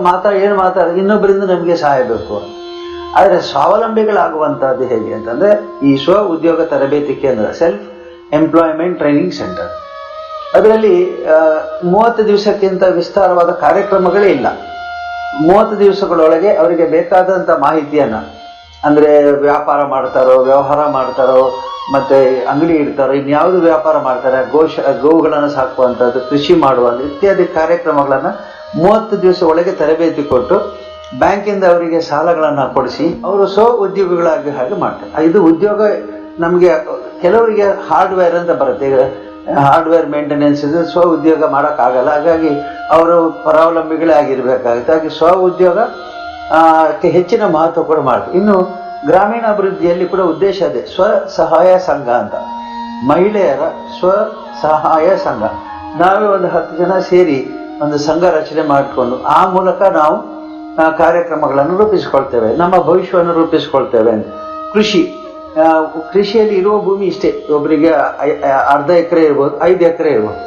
ಇನ್ನೊಬ್ಬರಿಂದ ನಮಗೆ ಸಹಾಯ ಬೇಕು. ಆದರೆ ಸ್ವಾವಲಂಬಿಗಳಾಗುವಂಥದ್ದು ಹೇಗೆ ಅಂತಂದ್ರೆ ಈ ಸ್ವ ಉದ್ಯೋಗ ತರಬೇತಿ ಕೇಂದ್ರ, ಸೆಲ್ಫ್ ಎಂಪ್ಲಾಯ್ಮೆಂಟ್ ಟ್ರೈನಿಂಗ್ ಸೆಂಟರ್. ಅದರಲ್ಲಿ 30 ದಿವಸಕ್ಕಿಂತ ವಿಸ್ತಾರವಾದ ಕಾರ್ಯಕ್ರಮಗಳೇ ಇಲ್ಲ. 30 ದಿವಸಗಳೊಳಗೆ ಅವರಿಗೆ ಬೇಕಾದಂಥ ಮಾಹಿತಿಯನ್ನ, ಅಂದ್ರೆ ವ್ಯಾಪಾರ ಮಾಡ್ತಾರೋ, ವ್ಯವಹಾರ ಮಾಡ್ತಾರೋ, ಮತ್ತೆ ಅಂಗಡಿ ಇಡ್ತಾರೋ, ಇನ್ಯಾವುದು ವ್ಯಾಪಾರ ಮಾಡ್ತಾರೆ, ಗೋವುಗಳನ್ನು ಸಾಕುವಂಥದ್ದು, ಕೃಷಿ ಮಾಡುವಂಥ ಇತ್ಯಾದಿ ಕಾರ್ಯಕ್ರಮಗಳನ್ನ 30 ದಿವಸ ಒಳಗೆ ತರಬೇತಿ ಕೊಟ್ಟು ಬ್ಯಾಂಕಿಂದ ಅವರಿಗೆ ಸಾಲಗಳನ್ನು ಕೊಡಿಸಿ ಅವರು ಸ್ವ ಉದ್ಯೋಗಿಗಳಾಗಿ ಹಾಗೆ ಮಾಡ್ತಾರೆ. ಇದು ಉದ್ಯೋಗ ನಮಗೆ ಕೆಲವರಿಗೆ ಹಾರ್ಡ್ವೇರ್ ಅಂತ ಬರುತ್ತೆ. ಈಗ ಹಾರ್ಡ್ವೇರ್ ಮೇಂಟೆನೆನ್ಸ್ ಇದೆ, ಸ್ವ ಉದ್ಯೋಗ ಮಾಡೋಕ್ಕಾಗಲ್ಲ. ಹಾಗಾಗಿ ಅವರು ಪರಾವಲಂಬಿಗಳೇ ಆಗಿರ್ಬೇಕಾಗುತ್ತೆ. ಹಾಗೆ ಸ್ವ ಉದ್ಯೋಗ ಹೆಚ್ಚಿನ ಮಹತ್ವ ಕೂಡ ಮಾಡ್ತಾರೆ. ಇನ್ನು ಗ್ರಾಮೀಣ ಅಭಿವೃದ್ಧಿಯಲ್ಲಿ ಕೂಡ ಉದ್ದೇಶ ಇದೆ, ಸ್ವಸಹಾಯ ಸಂಘ ಅಂತ, ಮಹಿಳೆಯರ ಸ್ವಸಹಾಯ ಸಂಘ. ನಾವೇ ಒಂದು 10 ಜನ ಸೇರಿ ಒಂದು ಸಂಘ ರಚನೆ ಮಾಡಿಕೊಂಡು ಆ ಮೂಲಕ ನಾವು ಕಾರ್ಯಕ್ರಮಗಳನ್ನು ರೂಪಿಸ್ಕೊಳ್ತೇವೆ, ನಮ್ಮ ಭವಿಷ್ಯವನ್ನು ರೂಪಿಸ್ಕೊಳ್ತೇವೆ ಅಂತ. ಕೃಷಿಯಲ್ಲಿ ಇರುವ ಭೂಮಿ ಇಷ್ಟೇ, ಒಬ್ಬರಿಗೆ ಅರ್ಧ ಎಕರೆ ಇರ್ಬೋದು, 5 ಎಕರೆ ಇರ್ಬೋದು.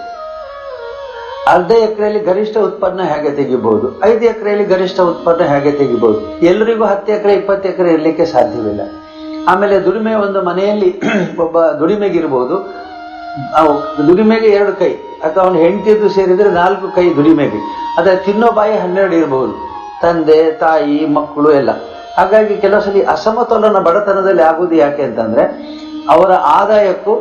ಅರ್ಧ ಎಕರೆಯಲ್ಲಿ ಗರಿಷ್ಠ ಉತ್ಪನ್ನ ಹೇಗೆ ತೆಗಿಬಹುದು, 5 ಎಕರೆಯಲ್ಲಿ ಗರಿಷ್ಠ ಉತ್ಪನ್ನ ಹೇಗೆ ತೆಗಿಬಹುದು. ಎಲ್ಲರಿಗೂ 10 ಎಕರೆ 20 ಎಕರೆ ಇರಲಿಕ್ಕೆ ಸಾಧ್ಯವಿಲ್ಲ. ಆಮೇಲೆ ದುಡಿಮೆ, ಒಂದು ಮನೆಯಲ್ಲಿ ಒಬ್ಬ ದುಡಿಮೆಗಿರ್ಬೋದು, ದುಡಿಮೆಗೆ 2 ಕೈ, ಅಥವಾ ಅವನು ಹೆಂಡತಿಯದ್ದು ಸೇರಿದ್ರೆ 4 ಕೈ ದುಡಿಮೆಗೆ. ಆದರೆ ತಿನ್ನೋ ಬಾಯಿ 12 ಇರಬಹುದು, ತಂದೆ ತಾಯಿ ಮಕ್ಕಳು ಎಲ್ಲ. ಹಾಗಾಗಿ ಕೆಲವು ಸಲ ಅಸಮತೋಲನ ಬಡತನದಲ್ಲಿ ಆಗುವುದು ಯಾಕೆ ಅಂತಂದ್ರೆ ಅವರ ಆದಾಯಕ್ಕೂ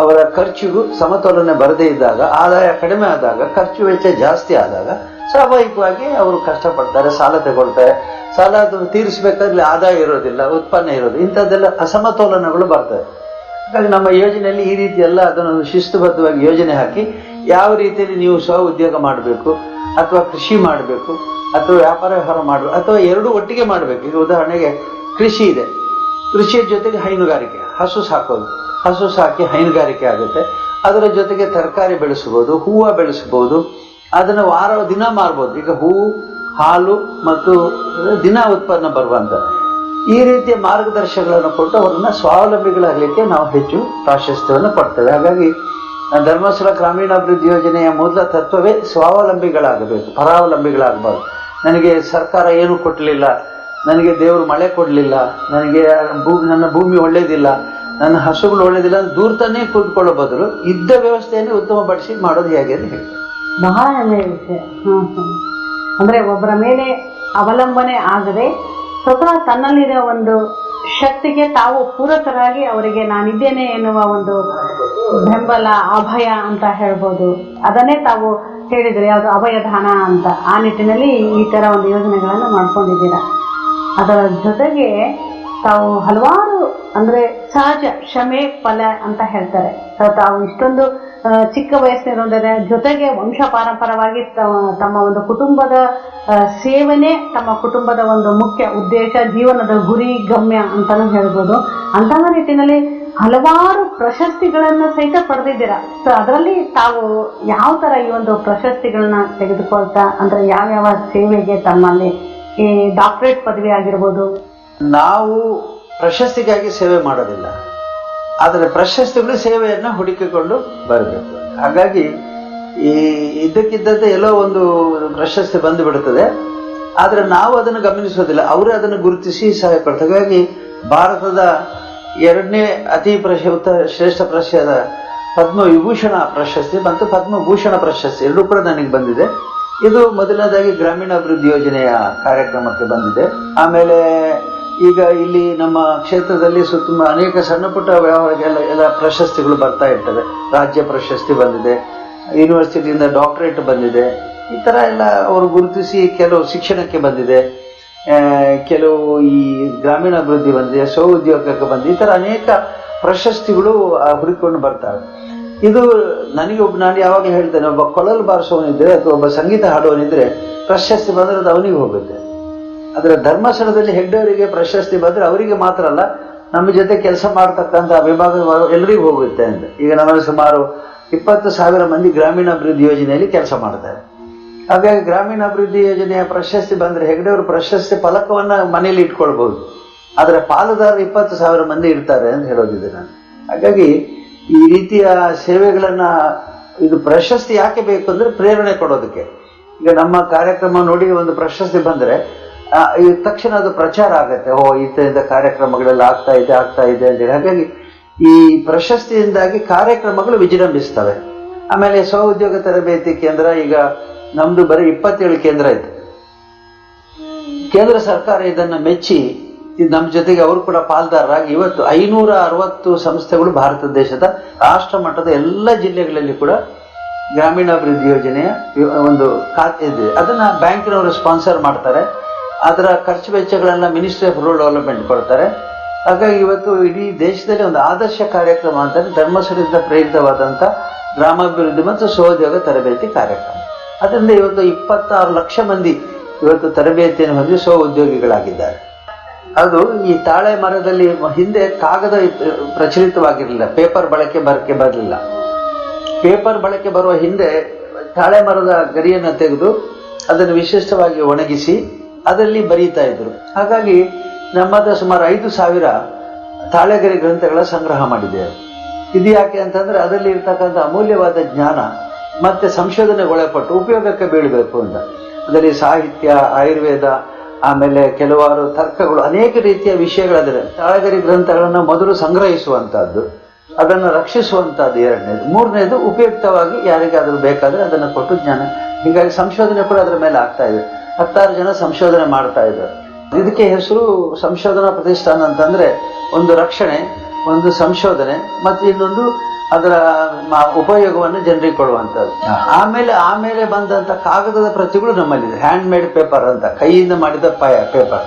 ಅವರ ಖರ್ಚಿಗೂ ಸಮತೋಲನೆ ಬರದೇ ಇದ್ದಾಗ, ಆದಾಯ ಕಡಿಮೆ ಆದಾಗ, ಖರ್ಚು ವೆಚ್ಚ ಜಾಸ್ತಿ ಆದಾಗ ಸ್ವಾಭಾವಿಕವಾಗಿ ಅವರು ಕಷ್ಟಪಡ್ತಾರೆ, ಸಾಲ ತಗೊಳ್ತಾರೆ. ಸಾಲ ತೀರಿಸಬೇಕಾದ್ರೆ ಆದಾಯ ಇರೋದಿಲ್ಲ, ಉತ್ಪನ್ನ ಇರೋದು, ಇಂಥದ್ದೆಲ್ಲ ಅಸಮತೋಲನಗಳು ಬರ್ತವೆ. ಹಾಗಾಗಿ ನಮ್ಮ ಯೋಜನೆಯಲ್ಲಿ ಈ ರೀತಿ ಎಲ್ಲ ಅದನ್ನು ಶಿಸ್ತುಬದ್ಧವಾಗಿ ಯೋಜನೆ ಹಾಕಿ ಯಾವ ರೀತಿಯಲ್ಲಿ ನೀವು ಸ್ವ ಉದ್ಯೋಗ ಮಾಡಬೇಕು, ಅಥವಾ ಕೃಷಿ ಮಾಡಬೇಕು, ಅಥವಾ ವ್ಯಾಪಾರ ವ್ಯವಹಾರ ಮಾಡಬೇಕು, ಅಥವಾ ಎರಡೂ ಒಟ್ಟಿಗೆ ಮಾಡಬೇಕು. ಈಗ ಉದಾಹರಣೆಗೆ ಕೃಷಿ ಇದೆ, ಕೃಷಿಯ ಜೊತೆಗೆ ಹೈನುಗಾರಿಕೆ, ಹಸು ಸಾಕೋದು, ಹಸು ಸಾಕಿ ಹೈನುಗಾರಿಕೆ ಆಗುತ್ತೆ. ಅದರ ಜೊತೆಗೆ ತರಕಾರಿ ಬೆಳೆಸಬಹುದು, ಹೂವು ಬೆಳೆಸಬಹುದು, ಅದನ್ನು ದಿನ ಮಾರ್ಬೋದು. ಈಗ ಹೂವು, ಹಾಲು ಮತ್ತು ದಿನ ಉತ್ಪನ್ನ ಬರುವಂತ ಈ ರೀತಿಯ ಮಾರ್ಗದರ್ಶನಗಳನ್ನು ಕೊಟ್ಟು ಅವರನ್ನ ಸ್ವಾವಲಂಬಿಗಳಾಗಲಿಕ್ಕೆ ನಾವು ಹೆಚ್ಚು ಪ್ರಾಶಸ್ತ್ಯವನ್ನು ಕೊಡ್ತೇವೆ. ಹಾಗಾಗಿ ಧರ್ಮಸ್ಥಳ ಗ್ರಾಮೀಣಾಭಿವೃದ್ಧಿ ಯೋಜನೆಯ ಮೊದಲ ತತ್ವವೇ ಸ್ವಾವಲಂಬಿಗಳಾಗಬೇಕು, ಪರಾವಲಂಬಿಗಳಾಗಬಾರ್ದು. ನನಗೆ ಸರ್ಕಾರ ಏನು ಕೊಟ್ಟಲಿಲ್ಲ, ನನಗೆ ದೇವರು ಮಳೆ ಕೊಡಲಿಲ್ಲ, ನನಗೆ ನನ್ನ ಭೂಮಿ ಒಳ್ಳೇದಿಲ್ಲ, ನನ್ನ ಹಸುಗಳು ಒಳ್ಳೇದಿಲ್ಲ, ದೂರ್ತಾನೇ ಕೂತ್ಕೊಳ್ಳೋ ಬದಲು ಇದ್ದ ವ್ಯವಸ್ಥೆಯನ್ನು ಉತ್ತಮಪಡಿಸಿ ಮಾಡೋದು ಹೇಗೆ ಅಂತ ಹೇಳ್ತಾರೆ. ಬಹಳ ಹೆಮ್ಮೆಯ ವಿಷಯ. ಅಂದ್ರೆ ಒಬ್ಬರ ಮೇಲೆ ಅವಲಂಬನೆ ಆಗದೆ ಸ್ವತಃ ತನ್ನಲ್ಲಿರೋ ಒಂದು ಶಕ್ತಿಗೆ ತಾವು ಪೂರಕರಾಗಿ ಅವರಿಗೆ ನಾನಿದ್ದೇನೆ ಎನ್ನುವ ಒಂದು ಬೆಂಬಲ, ಅಭಯ ಅಂತ ಹೇಳ್ಬೋದು. ಅದನ್ನೇ ತಾವು ಹೇಳಿದ್ರೆ ಯಾವುದು ಅಭಯದಾನ ಅಂತ. ಆ ನಿಟ್ಟಿನಲ್ಲಿ ಈ ತರ ಒಂದು ಯೋಜನೆಗಳನ್ನು ಮಾಡ್ಕೊಂಡಿದ್ದೀರಾ. ಅದರ ಜೊತೆಗೆ ತಾವು ಹಲವಾರು ಅಂದ್ರೆ ಸಹಜ ಕ್ಷಮೆ ಫಲ ಅಂತ ಹೇಳ್ತಾರೆ. ತಾವು ಇಷ್ಟೊಂದು ಚಿಕ್ಕ ವಯಸ್ಸಿನಿರೋದರೆ ಜೊತೆಗೆ ವಂಶ ಪಾರಂಪರವಾಗಿ ತಮ್ಮ ಒಂದು ಕುಟುಂಬದ ಸೇವನೆ ತಮ್ಮ ಕುಟುಂಬದ ಒಂದು ಮುಖ್ಯ ಉದ್ದೇಶ, ಜೀವನದ ಗುರಿ ಗಮ್ಯ ಅಂತಾನೂ ಹೇಳ್ಬೋದು. ಅಂತಹ ನಿಟ್ಟಿನಲ್ಲಿ ಹಲವಾರು ಪ್ರಶಸ್ತಿಗಳನ್ನ ಸಹಿತ ಪಡೆದಿದ್ದೀರಾ. ಸೊ ಅದರಲ್ಲಿ ತಾವು ಯಾವ ತರ ಈ ಒಂದು ಪ್ರಶಸ್ತಿಗಳನ್ನ ತೆಗೆದುಕೊಳ್ತಾ, ಅಂದ್ರೆ ಯಾವ್ಯಾವ ಸೇವೆಗೆ ತಮ್ಮಲ್ಲಿ ಈ ಡಾಕ್ಟರೇಟ್ ಪದವಿ ಆಗಿರ್ಬೋದು? ನಾವು ಪ್ರಶಸ್ತಿಗಾಗಿ ಸೇವೆ ಮಾಡೋದಿಲ್ಲ, ಆದರೆ ಪ್ರಶಸ್ತಿಗಳು ಸೇವೆಯನ್ನ ಹುಡುಕಿಕೊಂಡು ಬರಬೇಕು. ಹಾಗಾಗಿ ಈ ಇದ್ದಕ್ಕಿದ್ದಂತೆ ಎಲ್ಲೋ ಒಂದು ಪ್ರಶಸ್ತಿ ಬಂದು ಬಿಡುತ್ತದೆ, ಆದರೆ ನಾವು ಅದನ್ನು ಗಮನಿಸೋದಿಲ್ಲ, ಅವರೇ ಅದನ್ನು ಗುರುತಿಸಿ ಸಹಾಯ ಕೊಡ್ತಾರೆ. ಹಾಗಾಗಿ ಭಾರತದ 2ನೇ ಅತಿ ಶ್ರೇಷ್ಠ ಪ್ರಶಸ್ತಿಯಾದ ಪದ್ಮವಿಭೂಷಣ ಪ್ರಶಸ್ತಿ ಮತ್ತು ಪದ್ಮಭೂಷಣ ಪ್ರಶಸ್ತಿ ಎರಡೂ ಕೂಡ ನನಗೆ ಬಂದಿದೆ. ಇದು ಮೊದಲನೇದಾಗಿ ಗ್ರಾಮೀಣಾಭಿವೃದ್ಧಿ ಯೋಜನೆಯ ಕಾರ್ಯಕ್ರಮಕ್ಕೆ ಬಂದಿದೆ. ಆಮೇಲೆ ಈಗ ಇಲ್ಲಿ ನಮ್ಮ ಕ್ಷೇತ್ರದಲ್ಲಿ ಸುತ್ತ ಅನೇಕ ಸಣ್ಣ ಪುಟ್ಟ ಎಲ್ಲ ಪ್ರಶಸ್ತಿಗಳು ಬರ್ತಾ ಇರ್ತವೆ. ರಾಜ್ಯ ಪ್ರಶಸ್ತಿ ಬಂದಿದೆ, ಯೂನಿವರ್ಸಿಟಿಯಿಂದ ಡಾಕ್ಟರೇಟ್ ಬಂದಿದೆ. ಈ ಥರ ಎಲ್ಲ ಅವರು ಗುರುತಿಸಿ ಕೆಲವು ಶಿಕ್ಷಣಕ್ಕೆ ಬಂದಿದೆ, ಕೆಲವು ಈ ಗ್ರಾಮೀಣಾಭಿವೃದ್ಧಿ ಬಂದಿದೆ, ಸ್ವಉದ್ಯೋಗಕ್ಕೆ ಬಂದಿದೆ. ಈ ಥರ ಅನೇಕ ಪ್ರಶಸ್ತಿಗಳು ಹುಡುಕಿಕೊಂಡು ಬರ್ತಾರೆ. ಇದು ನನಗೆ ನಾನು ಯಾವಾಗಲೂ ಹೇಳ್ತೇನೆ, ಒಬ್ಬ ಕೊಳಲು ಬಾರಿಸೋನಿದ್ರೆ ಅಥವಾ ಒಬ್ಬ ಸಂಗೀತ ಹಾಡುವನಿದ್ರೆ ಪ್ರಶಸ್ತಿ ಬಂದರೆ ಅದು ಅವನಿಗೆ ಹೋಗುತ್ತೆ. ಆದರೆ ಧರ್ಮಸ್ಥಳದಲ್ಲಿ ಹೆಗ್ಡೆಯವರಿಗೆ ಪ್ರಶಸ್ತಿ ಬಂದರೆ ಅವರಿಗೆ ಮಾತ್ರ ಅಲ್ಲ, ನಮ್ಮ ಜೊತೆ ಕೆಲಸ ಮಾಡ್ತಕ್ಕಂಥ ವಿಭಾಗ ಎಲ್ಲರಿಗೂ ಹೋಗುತ್ತೆ ಅಂತ. ಈಗ ನಮ್ಮಲ್ಲಿ ಸುಮಾರು 20,000 ಮಂದಿ ಗ್ರಾಮೀಣಾಭಿವೃದ್ಧಿ ಯೋಜನೆಯಲ್ಲಿ ಕೆಲಸ ಮಾಡ್ತಾರೆ. ಹಾಗಾಗಿ ಗ್ರಾಮೀಣಾಭಿವೃದ್ಧಿ ಯೋಜನೆಯ ಪ್ರಶಸ್ತಿ ಬಂದರೆ ಹೆಗ್ಡೆಯವರು ಪ್ರಶಸ್ತಿ ಫಲಕವನ್ನ ಮನೆಯಲ್ಲಿ ಇಟ್ಕೊಳ್ಬಹುದು, ಆದರೆ ಪಾಲುದಾರರು 20,000 ಮಂದಿ ಇರ್ತಾರೆ ಅಂತ ಹೇಳೋದಿದೆ ನಾನು. ಹಾಗಾಗಿ ಈ ರೀತಿಯ ಸೇವೆಗಳನ್ನ, ಇದು ಪ್ರಶಸ್ತಿ ಯಾಕೆ ಬೇಕು ಅಂದ್ರೆ ಪ್ರೇರಣೆ ಕೊಡೋದಕ್ಕೆ. ಈಗ ನಮ್ಮ ಕಾರ್ಯಕ್ರಮ ನೋಡಿ ಒಂದು ಪ್ರಶಸ್ತಿ ಬಂದ್ರೆ ತಕ್ಷಣ ಅದು ಪ್ರಚಾರ ಆಗತ್ತೆ, ಇಂಥ ಕಾರ್ಯಕ್ರಮಗಳೆಲ್ಲ ಆಗ್ತಾ ಇದೆ ಅಂತೇಳಿ. ಹಾಗಾಗಿ ಈ ಪ್ರಶಸ್ತಿಯಿಂದಾಗಿ ಕಾರ್ಯಕ್ರಮಗಳು ವಿಜೃಂಭಿಸ್ತವೆ. ಆಮೇಲೆ ಸ್ವಉದ್ಯೋಗ ತರಬೇತಿ ಕೇಂದ್ರ, ಈಗ ನಮ್ದು ಬರೀ 27 ಕೇಂದ್ರ ಇದೆ. ಕೇಂದ್ರ ಸರ್ಕಾರ ಇದನ್ನ ಮೆಚ್ಚಿ ಇದು ನಮ್ಮ ಜೊತೆಗೆ ಅವರು ಕೂಡ ಪಾಲ್ದಾರರಾಗಿ ಇವತ್ತು 560 ಸಂಸ್ಥೆಗಳು ಭಾರತ ದೇಶದ ರಾಷ್ಟ್ರ ಮಟ್ಟದ ಎಲ್ಲ ಜಿಲ್ಲೆಗಳಲ್ಲಿ ಕೂಡ ಗ್ರಾಮೀಣಾಭಿವೃದ್ಧಿ ಯೋಜನೆಯ ಒಂದು ಖಾತೆ ಇದೆ. ಅದನ್ನ ಬ್ಯಾಂಕಿನವರು ಸ್ಪಾನ್ಸರ್ ಮಾಡ್ತಾರೆ. ಅದರ ಖರ್ಚು ವೆಚ್ಚಗಳೆಲ್ಲ ಮಿನಿಸ್ಟ್ರಿ ಆಫ್ ರೂರಲ್ ಡೆವಲಪ್ಮೆಂಟ್ ಕೊಡ್ತಾರೆ. ಹಾಗಾಗಿ ಇವತ್ತು ಇಡೀ ದೇಶದಲ್ಲಿ ಒಂದು ಆದರ್ಶ ಕಾರ್ಯಕ್ರಮ ಅಂತಂದ್ರೆ ಧರ್ಮಸ್ಥಳದಿಂದ ಪ್ರೇರಿತವಾದಂಥ ಗ್ರಾಮಾಭಿವೃದ್ಧಿ ಮತ್ತು ಸ್ವಉದ್ಯೋಗ ತರಬೇತಿ ಕಾರ್ಯಕ್ರಮ. ಅದರಿಂದ ಇವತ್ತು 26 ಲಕ್ಷ ಮಂದಿ ಇವತ್ತು ತರಬೇತಿಯನ್ನು ಹೊಂದಿ ಸ್ವಉದ್ಯೋಗಿಗಳಾಗಿದ್ದಾರೆ. ಅದು ಈ ತಾಳೆ ಮರದಲ್ಲಿ ಹಿಂದೆ ಕಾಗದ ಪ್ರಚಲಿತವಾಗಿರಲಿಲ್ಲ, ಪೇಪರ್ ಬಳಕೆ ಬರಲಿಲ್ಲ. ಪೇಪರ್ ಬಳಕೆ ಬರುವ ಹಿಂದೆ ತಾಳೆ ಮರದ ಗರಿಯನ್ನು ತೆಗೆದು ಅದನ್ನು ವಿಶಿಷ್ಟವಾಗಿ ಒಣಗಿಸಿ ಅದರಲ್ಲಿ ಬರೀತಾ ಇದ್ರು. ಹಾಗಾಗಿ ನಮ್ಮದ ಸುಮಾರು 5,000 ತಾಳೆಗರಿ ಗ್ರಂಥಗಳ ಸಂಗ್ರಹ ಮಾಡಿದೆ. ಇದು ಯಾಕೆ ಅಂತಂದ್ರೆ ಅದರಲ್ಲಿ ಇರ್ತಕ್ಕಂಥ ಅಮೂಲ್ಯವಾದ ಜ್ಞಾನ ಮತ್ತೆ ಸಂಶೋಧನೆಗೊಳಪಟ್ಟು ಉಪಯೋಗಕ್ಕೆ ಬೀಳಬೇಕು ಅಂತ. ಅದರಲ್ಲಿ ಸಾಹಿತ್ಯ, ಆಯುರ್ವೇದ, ಆಮೇಲೆ ಕೆಲವಾರು ತರ್ಕಗಳು, ಅನೇಕ ರೀತಿಯ ವಿಷಯಗಳಾದರೆ ತಾಳೆಗರಿ ಗ್ರಂಥಗಳನ್ನು ಮೊದಲು ಸಂಗ್ರಹಿಸುವಂತಹದ್ದು, ಅದನ್ನು ರಕ್ಷಿಸುವಂತಹದ್ದು 2ನೇದು. 3ನೇದು ಉಪಯುಕ್ತವಾಗಿ ಯಾರಿಗಾದ್ರೂ ಬೇಕಾದ್ರೆ ಅದನ್ನು ಕೊಟ್ಟು ಜ್ಞಾನ. ಹೀಗಾಗಿ ಸಂಶೋಧನೆ ಕೂಡ ಅದರ ಮೇಲೆ ಆಗ್ತಾ ಇದೆ. 10 ಜನ ಸಂಶೋಧನೆ ಮಾಡ್ತಾ ಇದ್ದಾರೆ. ಇದಕ್ಕೆ ಹೆಸರು ಸಂಶೋಧನಾ ಪ್ರತಿಷ್ಠಾನ ಅಂತಂದ್ರೆ ಒಂದು ರಕ್ಷಣೆ, ಒಂದು ಸಂಶೋಧನೆ ಮತ್ತು ಇನ್ನೊಂದು ಅದರ ಉಪಯೋಗವನ್ನು ಜನರಿಗೆ ಕೊಡುವಂಥದ್ದು. ಆಮೇಲೆ ಬಂದಂತ ಕಾಗದದ ಪ್ರತಿಗಳು ನಮ್ಮಲ್ಲಿದೆ. ಹ್ಯಾಂಡ್ ಮೇಡ್ ಪೇಪರ್ ಅಂತ, ಕೈಯಿಂದ ಮಾಡಿದ ಪೇಪರ್.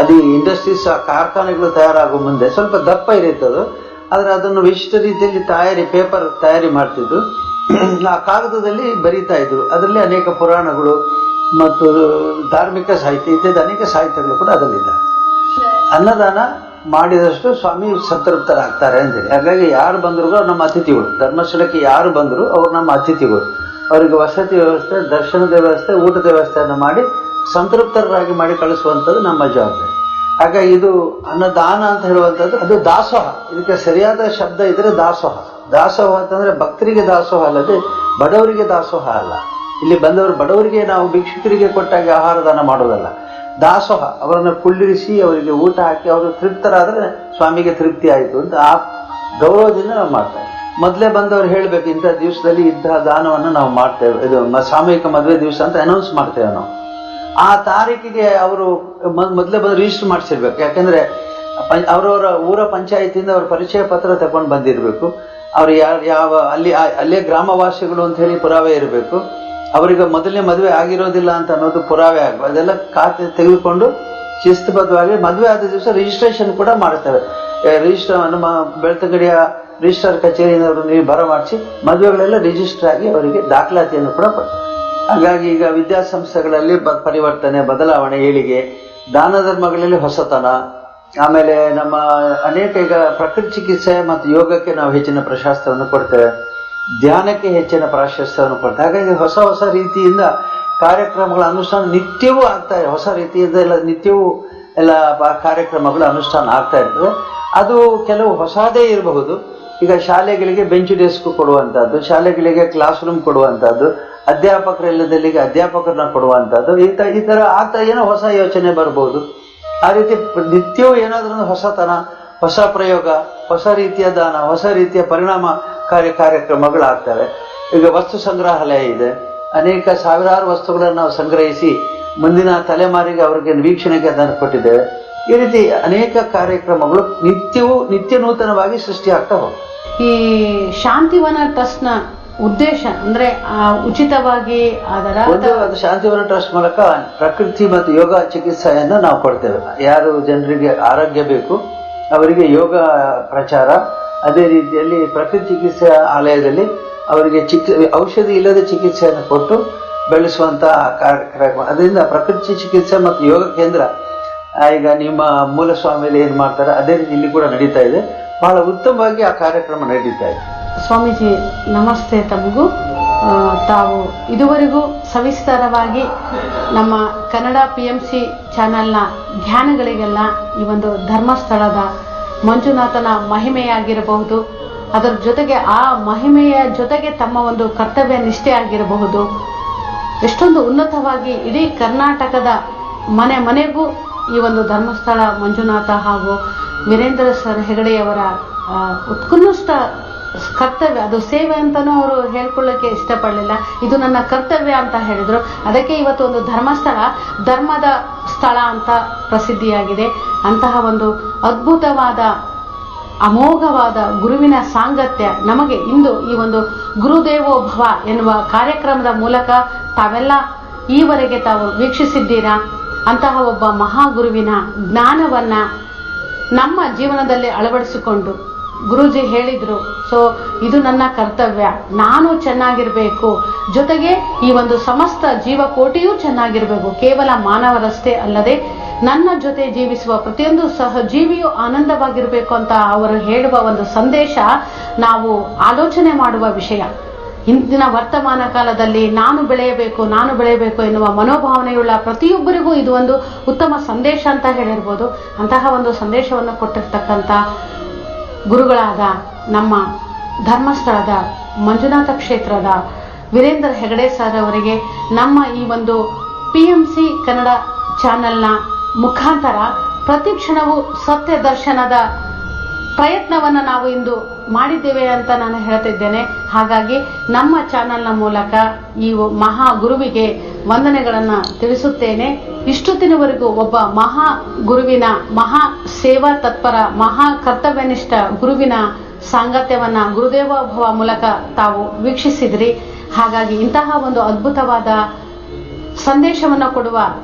ಅದು ಇಂಡಸ್ಟ್ರೀಸ್, ಕಾರ್ಖಾನೆಗಳು ತಯಾರಾಗುವ ಮುಂದೆ ಸ್ವಲ್ಪ ದಪ್ಪ ಇರುತ್ತದು, ಆದರೆ ಅದನ್ನು ವಿಶಿಷ್ಟ ರೀತಿಯಲ್ಲಿ ಪೇಪರ್ ತಯಾರಿ ಮಾಡ್ತಿದ್ದು ಆ ಕಾಗದದಲ್ಲಿ ಬರೀತಾ ಇದ್ರು. ಅದರಲ್ಲಿ ಅನೇಕ ಪುರಾಣಗಳು ಮತ್ತು ಧಾರ್ಮಿಕ ಸಾಹಿತ್ಯ ಇತ್ಯಾದಿ ಅನೇಕ ಸಾಹಿತ್ಯಗಳು ಕೂಡ ಅದರಲ್ಲಿದೆ. ಅನ್ನದಾನ ಮಾಡಿದಷ್ಟು ಸ್ವಾಮಿ ಸಂತೃಪ್ತರಾಗ್ತಾರೆ ಅಂತೇಳಿ. ಹಾಗಾಗಿ ಯಾರು ಬಂದ್ರು ನಮ್ಮ ಅತಿಥಿಗಳು. ಧರ್ಮಸ್ಥಳಕ್ಕೆ ಯಾರು ಬಂದ್ರು ಅವರು ನಮ್ಮ ಅತಿಥಿಗಳು. ಅವರಿಗೆ ವಸತಿ ವ್ಯವಸ್ಥೆ, ದರ್ಶನದ ವ್ಯವಸ್ಥೆ, ಊಟದ ವ್ಯವಸ್ಥೆಯನ್ನು ಮಾಡಿ ಸಂತೃಪ್ತರಾಗಿ ಮಾಡಿ ಕಳಿಸುವಂಥದ್ದು ನಮ್ಮ ಜವಾಬ್ದಾರಿ. ಹಾಗಾಗಿ ಇದು ಅನ್ನದಾನ ಅಂತ ಹೇಳುವಂಥದ್ದು ಅದು ದಾಸೋಹ. ಇದಕ್ಕೆ ಸರಿಯಾದ ಶಬ್ದ ಇದ್ರೆ ದಾಸೋಹ. ದಾಸೋಹ ಅಂತಂದ್ರೆ ಭಕ್ತರಿಗೆ ದಾಸೋಹ ಅಲ್ಲದೆ ಬಡವರಿಗೆ ದಾಸೋಹ ಅಲ್ಲ. ಇಲ್ಲಿ ಬಂದವರು ಬಡವರಿಗೆ ನಾವು ಭಿಕ್ಷುಕರಿಗೆ ಕೊಟ್ಟಾಗಿ ಆಹಾರ ದಾನ ಮಾಡೋದಲ್ಲ. ದಾಸೋಹ, ಅವರನ್ನು ಕುಳ್ಳಿರಿಸಿ ಅವರಿಗೆ ಊಟ ಹಾಕಿ ಅವರು ತೃಪ್ತರಾದರೆ ಸ್ವಾಮಿಗೆ ತೃಪ್ತಿ ಆಯಿತು ಅಂತ ಆ ಗೌರವದಿಂದ ನಾವು ಮಾಡ್ತೇವೆ. ಮೊದಲೇ ಬಂದವ್ರು ಹೇಳಬೇಕು, ಇಂಥ ದಿವಸದಲ್ಲಿ ಇಂತಹ ದಾನವನ್ನು ನಾವು ಮಾಡ್ತೇವೆ, ಇದು ಸಾಮೂಹಿಕ ಮದುವೆ ದಿವಸ ಅಂತ ಅನೌನ್ಸ್ ಮಾಡ್ತೇವೆ ನಾವು. ಆ ತಾರೀಕಿಗೆ ಅವರು ಮೊದಲೇ ಬಂದು ರಿಜಿಸ್ಟರ್ ಮಾಡಿಸಿರ್ಬೇಕು. ಯಾಕೆಂದ್ರೆ ಅವರವರ ಊರ ಪಂಚಾಯತಿಯಿಂದ ಅವ್ರ ಪರಿಚಯ ಪತ್ರ ತಗೊಂಡು ಬಂದಿರಬೇಕು. ಅವ್ರು ಯಾವ ಅಲ್ಲೇ ಗ್ರಾಮವಾಸಿಗಳು ಅಂತ ಹೇಳಿ ಪುರಾವೆ ಇರಬೇಕು. ಅವರಿಗೆ ಮೊದಲನೇ ಮದುವೆ ಆಗಿರೋದಿಲ್ಲ ಅಂತ ಅನ್ನೋದು ಪುರಾವೆ ಆಗಬೇಕು. ಅದೆಲ್ಲ ಖಾತೆ ತೆಗೆದುಕೊಂಡು ಶಿಸ್ತುಬದ್ಧವಾಗಿ ಮದುವೆ ಆದ ದಿವಸ ರಿಜಿಸ್ಟ್ರೇಷನ್ ಕೂಡ ಮಾಡ್ತೇವೆ. ರಿಜಿಸ್ಟರ್ ನಮ್ಮ ಬೆಳ್ತಂಗಡಿಯ ರಿಜಿಸ್ಟರ್ ಕಚೇರಿಯವರು ನೀವು ಬರಮಾಡಿಸಿ ಮದುವೆಗಳೆಲ್ಲ ರಿಜಿಸ್ಟರ್ ಆಗಿ ಅವರಿಗೆ ದಾಖಲಾತಿಯನ್ನು ಕೂಡ ಕೊಡ್ತಾರೆ. ಹಾಗಾಗಿ ಈಗ ವಿದ್ಯಾಸಂಸ್ಥೆಗಳಲ್ಲಿ ಪರಿವರ್ತನೆ, ಬದಲಾವಣೆ, ಏಳಿಗೆ, ದಾನ ಧರ್ಮಗಳಲ್ಲಿ ಹೊಸತನ, ಆಮೇಲೆ ನಮ್ಮ ಅನೇಕ ಈಗ ಪ್ರಕೃತಿ ಚಿಕಿತ್ಸೆ ಮತ್ತು ಯೋಗಕ್ಕೆ ನಾವು ಹೆಚ್ಚಿನ ಪ್ರಾಶಸ್ತ್ಯವನ್ನು ಕೊಡ್ತೇವೆ, ಧ್ಯಾನಕ್ಕೆ ಹೆಚ್ಚಿನ ಪ್ರಾಶಸ್ತ್ಯವನ್ನು ಕೊಡ್ತೇವೆ. ಹಾಗಾಗಿ ಹೊಸ ಹೊಸ ರೀತಿಯಿಂದ ಕಾರ್ಯಕ್ರಮಗಳ ಅನುಷ್ಠಾನ ನಿತ್ಯವೂ ಆಗ್ತಾ ಇದೆ. ಹೊಸ ರೀತಿಯಿಂದ ಎಲ್ಲ ನಿತ್ಯವೂ ಎಲ್ಲ ಕಾರ್ಯಕ್ರಮಗಳು ಅನುಷ್ಠಾನ ಆಗ್ತಾ ಇರ್ತದೆ. ಅದು ಕೆಲವು ಹೊಸದೇ ಇರಬಹುದು. ಈಗ ಶಾಲೆಗಳಿಗೆ ಬೆಂಚ್ ಡೆಸ್ಕ್ ಕೊಡುವಂಥದ್ದು, ಶಾಲೆಗಳಿಗೆ ಕ್ಲಾಸ್ ರೂಮ್ ಕೊಡುವಂಥದ್ದು, ಅಧ್ಯಾಪಕರಿಲ್ಲದಲ್ಲಿಗೆ ಅಧ್ಯಾಪಕರನ್ನ ಕೊಡುವಂಥದ್ದು, ಈ ಥರ ಆಗ್ತಾ ಏನೋ ಹೊಸ ಯೋಚನೆ ಬರ್ಬೋದು. ಆ ರೀತಿ ನಿತ್ಯವೂ ಏನಾದ್ರೂ ಹೊಸತನ, ಹೊಸ ಪ್ರಯೋಗ, ಹೊಸ ರೀತಿಯ ದಾನ, ಹೊಸ ರೀತಿಯ ಪರಿಣಾಮಕಾರಿ ಕಾರ್ಯಕ್ರಮಗಳು ಆಗ್ತವೆ. ಈಗ ವಸ್ತು ಸಂಗ್ರಹಾಲಯ ಇದೆ, ಅನೇಕ ಸಾವಿರಾರು ವಸ್ತುಗಳನ್ನು ನಾವು ಸಂಗ್ರಹಿಸಿ ಮುಂದಿನ ತಲೆಮಾರಿಗೆ ಅವರಿಗೆ ವೀಕ್ಷಣೆಗೆ ಅದನ್ನು ಕೊಟ್ಟಿದ್ದೇವೆ. ಈ ರೀತಿ ಅನೇಕ ಕಾರ್ಯಕ್ರಮಗಳು ನಿತ್ಯ ನೂತನವಾಗಿ ಸೃಷ್ಟಿ ಆಗ್ತಾ ಹೋಗ್ತವೆ. ಈ ಶಾಂತಿವನ ಟ್ರಸ್ಟ್ನ ಉದ್ದೇಶ ಅಂದ್ರೆ ಉಚಿತವಾಗಿ ಅದು ಶಾಂತಿವನ ಟ್ರಸ್ಟ್ ಮೂಲಕ ಪ್ರಕೃತಿ ಮತ್ತು ಯೋಗ ಚಿಕಿತ್ಸೆಯನ್ನು ನಾವು ಕೊಡ್ತೇವೆ. ಯಾರು ಜನರಿಗೆ ಆರೋಗ್ಯ ಬೇಕು ಅವರಿಗೆ ಯೋಗ ಪ್ರಚಾರ, ಅದೇ ರೀತಿಯಲ್ಲಿ ಪ್ರಕೃತಿ ಚಿಕಿತ್ಸಾ ಆಲಯದಲ್ಲಿ ಅವರಿಗೆ ಔಷಧಿ ಇಲ್ಲದ ಚಿಕಿತ್ಸೆಯನ್ನು ಕೊಟ್ಟು ಬೆಳೆಸುವಂತ ಕಾರ್ಯಕ್ರಮ. ಅದರಿಂದ ಪ್ರಕೃತಿ ಚಿಕಿತ್ಸೆ ಮತ್ತು ಯೋಗ ಕೇಂದ್ರ ಈಗ ನಿಮ್ಮ ಮೂಲಸ್ವಾಮಿಯಲ್ಲಿ ಏನ್ ಮಾಡ್ತಾರೆ ಅದೇ ರೀತಿ ಇಲ್ಲಿ ಕೂಡ ನಡೀತಾ ಇದೆ. ಬಹಳ ಉತ್ತಮವಾಗಿ ಆ ಕಾರ್ಯಕ್ರಮ ನಡೀತಾ ಇದೆ. ಸ್ವಾಮೀಜಿ ನಮಸ್ತೆ. ತಮಗೂ ತಾವು ಇದುವರೆಗೂ ಸವಿಸ್ತಾರವಾಗಿ ನಮ್ಮ ಕನ್ನಡ PMC ಚಾನೆಲ್ನ ಧ್ಯಾನಗಳಿಗೆಲ್ಲ ಈ ಒಂದು ಧರ್ಮಸ್ಥಳದ ಮಂಜುನಾಥನ ಮಹಿಮೆಯಾಗಿರಬಹುದು, ಅದರ ಜೊತೆಗೆ ಆ ಮಹಿಮೆಯ ಜೊತೆಗೆ ತಮ್ಮ ಒಂದು ಕರ್ತವ್ಯ ನಿಷ್ಠೆ ಆಗಿರಬಹುದು, ಎಷ್ಟೊಂದು ಉನ್ನತವಾಗಿ ಇಡೀ ಕರ್ನಾಟಕದ ಮನೆಗೂ ಈ ಒಂದು ಧರ್ಮಸ್ಥಳ ಮಂಜುನಾಥ ಹಾಗೂ ವೀರೇಂದ್ರ ಸರ್ ಹೆಗಡೆಯವರ ಉತ್ಕೃಷ್ಟ ಕರ್ತವ್ಯ, ಅದು ಸೇವೆ ಅಂತಾನೂ ಅವರು ಹೇಳ್ಕೊಳ್ಳಕ್ಕೆ ಇಷ್ಟಪಡಲಿಲ್ಲ, ಇದು ನನ್ನ ಕರ್ತವ್ಯ ಅಂತ ಹೇಳಿದ್ರು. ಅದಕ್ಕೆ ಇವತ್ತು ಒಂದು ಧರ್ಮಸ್ಥಳ ಧರ್ಮದ ಸ್ಥಳ ಅಂತ ಪ್ರಸಿದ್ಧಿಯಾಗಿದೆ. ಅಂತಹ ಒಂದು ಅದ್ಭುತವಾದ ಅಮೋಘವಾದ ಗುರುವಿನ ಸಾಂಗತ್ಯ ನಮಗೆ ಇಂದು ಈ ಒಂದು ಗುರುದೇವೋ ಭವ ಎನ್ನುವ ಕಾರ್ಯಕ್ರಮದ ಮೂಲಕ ತಾವೆಲ್ಲ ಈವರೆಗೆ ತಾವು ವೀಕ್ಷಿಸಿದ್ದೀರಾ. ಅಂತಹ ಒಬ್ಬ ಮಹಾಗುರುವಿನ ಜ್ಞಾನವನ್ನ ನಮ್ಮ ಜೀವನದಲ್ಲಿ ಅಳವಡಿಸಿಕೊಂಡು ಗುರೂಜಿ ಹೇಳಿದ್ರು, ಸೊ ಇದು ನನ್ನ ಕರ್ತವ್ಯ, ನಾನು ಚೆನ್ನಾಗಿರ್ಬೇಕು, ಜೊತೆಗೆ ಈ ಒಂದು ಸಮಸ್ತ ಜೀವಕೋಟಿಯೂ ಚೆನ್ನಾಗಿರ್ಬೇಕು, ಕೇವಲ ಮಾನವರಷ್ಟೇ ಅಲ್ಲದೆ ನನ್ನ ಜೊತೆ ಜೀವಿಸುವ ಪ್ರತಿಯೊಂದು ಸಹಜೀವಿಯೂ ಆನಂದವಾಗಿರ್ಬೇಕು ಅಂತ ಅವರು ಹೇಳುವ ಒಂದು ಸಂದೇಶ ನಾವು ಆಲೋಚನೆ ಮಾಡುವ ವಿಷಯ. ಇಂದಿನ ವರ್ತಮಾನ ಕಾಲದಲ್ಲಿ ನಾನು ಬೆಳೆಯಬೇಕು ಎನ್ನುವ ಮನೋಭಾವನೆಯುಳ್ಳ ಪ್ರತಿಯೊಬ್ಬರಿಗೂ ಇದು ಒಂದು ಉತ್ತಮ ಸಂದೇಶ ಅಂತ ಹೇಳಿರ್ಬೋದು. ಅಂತಹ ಒಂದು ಸಂದೇಶವನ್ನು ಕೊಟ್ಟಿರ್ತಕ್ಕಂಥ ಗುರುಗಳಾದ ನಮ್ಮ ಧರ್ಮಸ್ಥಳದ ಮಂಜುನಾಥ ಕ್ಷೇತ್ರದ ವೀರೇಂದ್ರ ಹೆಗಡೆ ಸರ್ ಅವರಿಗೆ ನಮ್ಮ ಈ ಒಂದು PMC ಕನ್ನಡ ಚಾನೆಲ್ನ ಮುಖಾಂತರ ಪ್ರತಿ ಕ್ಷಣವೂ ಸತ್ಯ ದರ್ಶನದ ಪ್ರಯತ್ನವನ್ನು ನಾವು ಇಂದು ಮಾಡಿದ್ದೇವೆ ಅಂತ ನಾನು ಹೇಳ್ತಿದ್ದೇನೆ. ಹಾಗಾಗಿ ನಮ್ಮ ಚಾನೆಲ್ನ ಮೂಲಕ ಈ ಮಹಾ ಗುರುವಿಗೆ ವಂದನೆಗಳನ್ನು ತಿಳಿಸುತ್ತೇನೆ. ಇಷ್ಟೊತ್ತಿನವರೆಗೂ ಒಬ್ಬ ಮಹಾ ಗುರುವಿನ ಮಹಾ ಸೇವಾ ತತ್ಪರ ಮಹಾ ಕರ್ತವ್ಯನಿಷ್ಠ ಗುರುವಿನ ಸಾಂಗತ್ಯವನ್ನ ಗುರುದೇವ ಭವ ಮೂಲಕ ತಾವು ವೀಕ್ಷಿಸಿದ್ರಿ. ಹಾಗಾಗಿ ಇಂತಹ ಒಂದು ಅದ್ಭುತವಾದ ಸಂದೇಶವನ್ನು ಕೊಡುವ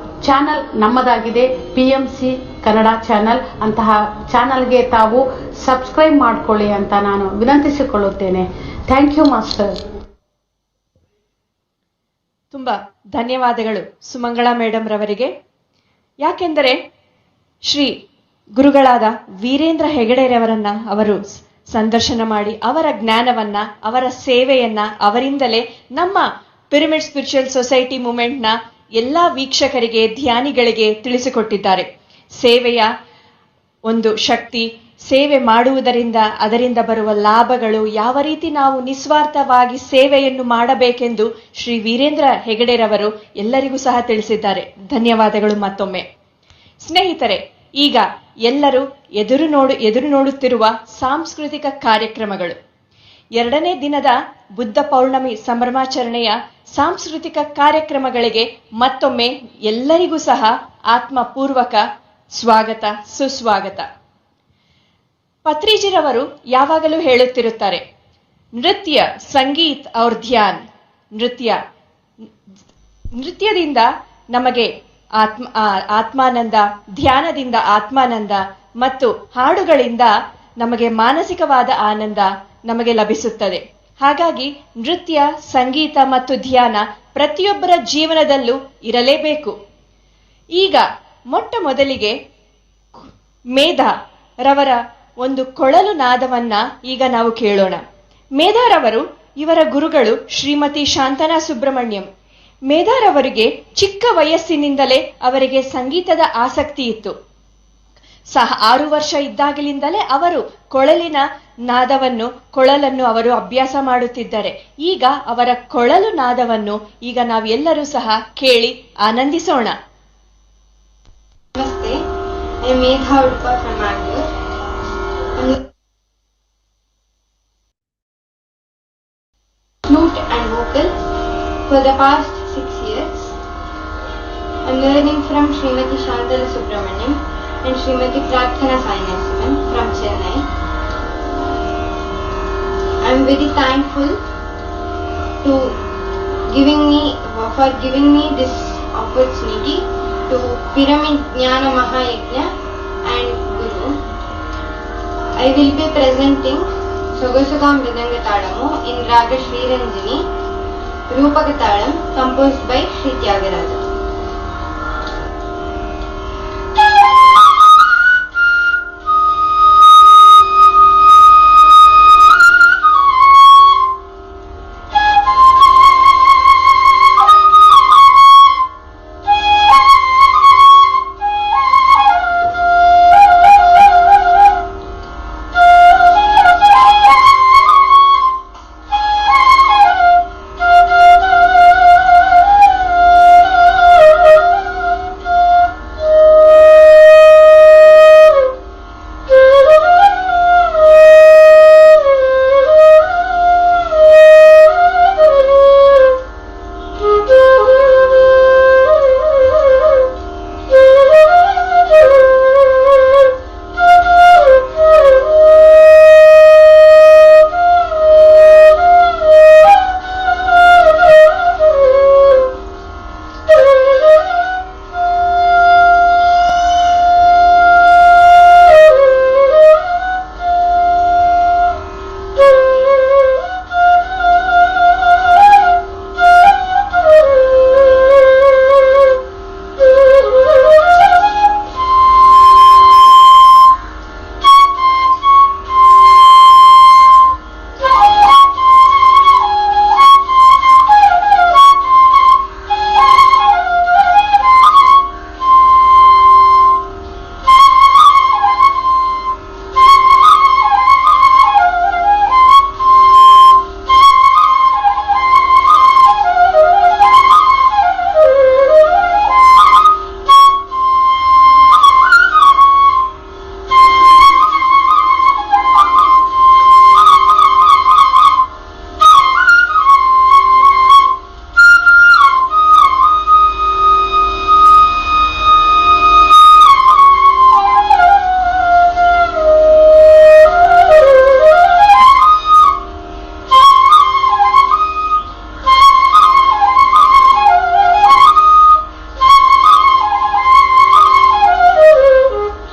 ಚಾನಲ್ ನಮ್ಮದಾಗಿದೆ, PMC ಕನ್ನಡ ಚಾನಲ್. ಅಂತಹ ಚಾನಲ್ಗೆ ತಾವು ಸಬ್ಸ್ಕ್ರೈಬ್ ಮಾಡಿಕೊಳ್ಳಿ ಅಂತ ನಾನು ವಿನಂತಿಸಿಕೊಳ್ಳುತ್ತೇನೆ. Thank you master. ತುಂಬ ಧನ್ಯವಾದಗಳು ಸುಮಂಗಳಾ ಮೇಡಮ್ ರವರಿಗೆ. ಯಾಕೆಂದರೆ ಶ್ರೀ ಗುರುಗಳಾದ ವೀರೇಂದ್ರ ಹೆಗಡೆರವರನ್ನ ಅವರು ಸಂದರ್ಶನ ಮಾಡಿ ಅವರ ಜ್ಞಾನವನ್ನ, ಅವರ ಸೇವೆಯನ್ನ ಅವರಿಂದಲೇ ನಮ್ಮ ಪಿರಮಿಡ್ ಸ್ಪಿರಿಚುವಲ್ ಸೊಸೈಟಿ ಮೂವ್ಮೆಂಟ್ನ ಎಲ್ಲ ವೀಕ್ಷಕರಿಗೆ, ಧ್ಯಾನಿಗಳಿಗೆ ತಿಳಿಸಿಕೊಟ್ಟಿದ್ದಾರೆ. ಸೇವೆಯ ಒಂದು ಶಕ್ತಿ, ಸೇವೆ ಮಾಡುವುದರಿಂದ ಅದರಿಂದ ಬರುವ ಲಾಭಗಳು, ಯಾವ ರೀತಿ ನಾವು ನಿಸ್ವಾರ್ಥವಾಗಿ ಸೇವೆಯನ್ನು ಮಾಡಬೇಕೆಂದು ಶ್ರೀ ವೀರೇಂದ್ರ ಹೆಗಡೆರವರು ಎಲ್ಲರಿಗೂ ಸಹ ತಿಳಿಸಿದ್ದಾರೆ. ಧನ್ಯವಾದಗಳು ಮತ್ತೊಮ್ಮೆ. ಸ್ನೇಹಿತರೆ, ಈಗ ಎಲ್ಲರೂ ಎದುರು ನೋಡುತ್ತಿರುವ ಸಾಂಸ್ಕೃತಿಕ ಕಾರ್ಯಕ್ರಮಗಳು. 2ನೇ ದಿನದ ಬುದ್ಧ ಪೌರ್ಣಮಿ ಸಂಭ್ರಮಾಚರಣೆಯ ಸಾಂಸ್ಕೃತಿಕ ಕಾರ್ಯಕ್ರಮಗಳಿಗೆ ಮತ್ತೊಮ್ಮೆ ಎಲ್ಲರಿಗೂ ಸಹ ಆತ್ಮಪೂರ್ವಕ ಸ್ವಾಗತ, ಸುಸ್ವಾಗತ. ಪತ್ರಿಜಿರವರು ಯಾವಾಗಲೂ ಹೇಳುತ್ತಿರುತ್ತಾರೆ, ನೃತ್ಯ ಸಂಗೀತ್ ಔರ್ ಧ್ಯಾನ್. ನೃತ್ಯದಿಂದ ನಮಗೆ ಆತ್ಮಾನಂದ, ಧ್ಯಾನದಿಂದ ಆತ್ಮಾನಂದ ಮತ್ತು ಹಾಡುಗಳಿಂದ ನಮಗೆ ಮಾನಸಿಕವಾದ ಆನಂದ ನಮಗೆ ಲಭಿಸುತ್ತದೆ. ಹಾಗಾಗಿ ನೃತ್ಯ, ಸಂಗೀತ ಮತ್ತು ಧ್ಯಾನ ಪ್ರತಿಯೊಬ್ಬರ ಜೀವನದಲ್ಲೂ ಇರಲೇಬೇಕು. ಈಗ ಮೊಟ್ಟ ಮೊದಲಿಗೆ ಮೇಧಾ ರವರ ಒಂದು ಕೊಳಲು ನಾದವನ್ನ ಈಗ ನಾವು ಕೇಳೋಣ. ಮೇಧಾರವರು, ಇವರ ಗುರುಗಳು ಶ್ರೀಮತಿ ಶಾಂತನಾ ಸುಬ್ರಹ್ಮಣ್ಯಂ. ಮೇಧಾರವರಿಗೆ ಚಿಕ್ಕ ವಯಸ್ಸಿನಿಂದಲೇ ಅವರಿಗೆ ಸಂಗೀತದ ಆಸಕ್ತಿ ಇತ್ತು. 6 ವರ್ಷ ಇದ್ದಾಗಲಿಂದಲೇ ಅವರು ಕೊಳಲನ್ನು ಅವರು ಅಭ್ಯಾಸ ಮಾಡುತ್ತಿದ್ದಾರೆ. ಈಗ ಅವರ ಕೊಳಲು ನಾದವನ್ನು ಈಗ ನಾವೆಲ್ಲರೂ ಸಹ ಕೇಳಿ ಆನಂದಿಸೋಣ. ನಮಸ್ತೆ, I am Medha Udupa from Mangalore. Flute and vocal for the past 6 years. I am learning from Srimati Shantana Subramaniam and Srimati Prarthana Sainasivan from Chennai. I am very thankful for giving me this opportunity to Pyramid Jnana Mahayajna and Guru. I will be presenting Sogosugam Mridanga Tadamu in Raga Sriranjini, Rupaka Tadam, composed by Sri Tyagaraja.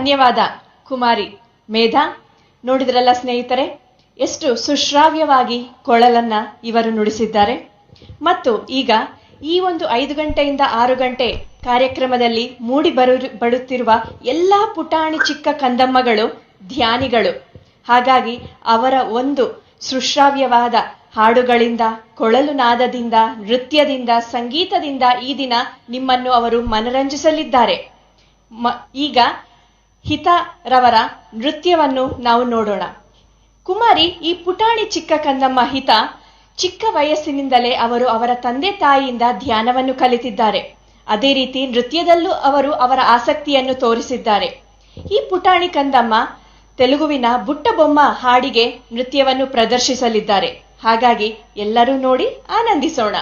ಧನ್ಯವಾದ ಕುಮಾರಿ ಮೇಧಾ. ನೋಡಿದ್ರಲ್ಲ ಸ್ನೇಹಿತರೆ, ಎಷ್ಟು ಸುಶ್ರಾವ್ಯವಾಗಿ ಕೊಳಲನ್ನ ಇವರು ನುಡಿಸಿದ್ದಾರೆ. ಮತ್ತು ಈಗ ಈ ಒಂದು 5 ಗಂಟೆಯಿಂದ 6 ಗಂಟೆ ಕಾರ್ಯಕ್ರಮದಲ್ಲಿ ಮೂಡಿ ಬರುತ್ತಿರುವ ಎಲ್ಲ ಪುಟಾಣಿ ಚಿಕ್ಕ ಕಂದಮ್ಮಗಳು ಧ್ಯಾನಿಗಳು. ಹಾಗಾಗಿ ಅವರ ಒಂದು ಸುಶ್ರಾವ್ಯವಾದ ಹಾಡುಗಳಿಂದ, ಕೊಳಲು ನಾದದಿಂದ, ನೃತ್ಯದಿಂದ, ಸಂಗೀತದಿಂದ ಈ ದಿನ ನಿಮ್ಮನ್ನು ಅವರು ಮನರಂಜಿಸಲಿದ್ದಾರೆ. ಈಗ ಹಿತರವರ ನೃತ್ಯವನ್ನು ನಾವು ನೋಡೋಣ. ಕುಮಾರಿ, ಈ ಪುಟಾಣಿ ಚಿಕ್ಕ ಕಂದಮ್ಮ ಹಿತ ಚಿಕ್ಕ ವಯಸ್ಸಿನಿಂದಲೇ ಅವರು ಅವರ ತಂದೆ ತಾಯಿಯಿಂದ ಧ್ಯಾನವನ್ನು ಕಲಿತಿದ್ದಾರೆ. ಅದೇ ರೀತಿ ನೃತ್ಯದಲ್ಲೂ ಅವರು ಅವರ ಆಸಕ್ತಿಯನ್ನು ತೋರಿಸಿದ್ದಾರೆ. ಈ ಪುಟಾಣಿ ಕಂದಮ್ಮ ತೆಲುಗುವಿನ ಬುಟ್ಟ ಬೊಮ್ಮ ಹಾಡಿಗೆ ನೃತ್ಯವನ್ನು ಪ್ರದರ್ಶಿಸಲಿದ್ದಾರೆ. ಹಾಗಾಗಿ ಎಲ್ಲರೂ ನೋಡಿ ಆನಂದಿಸೋಣ.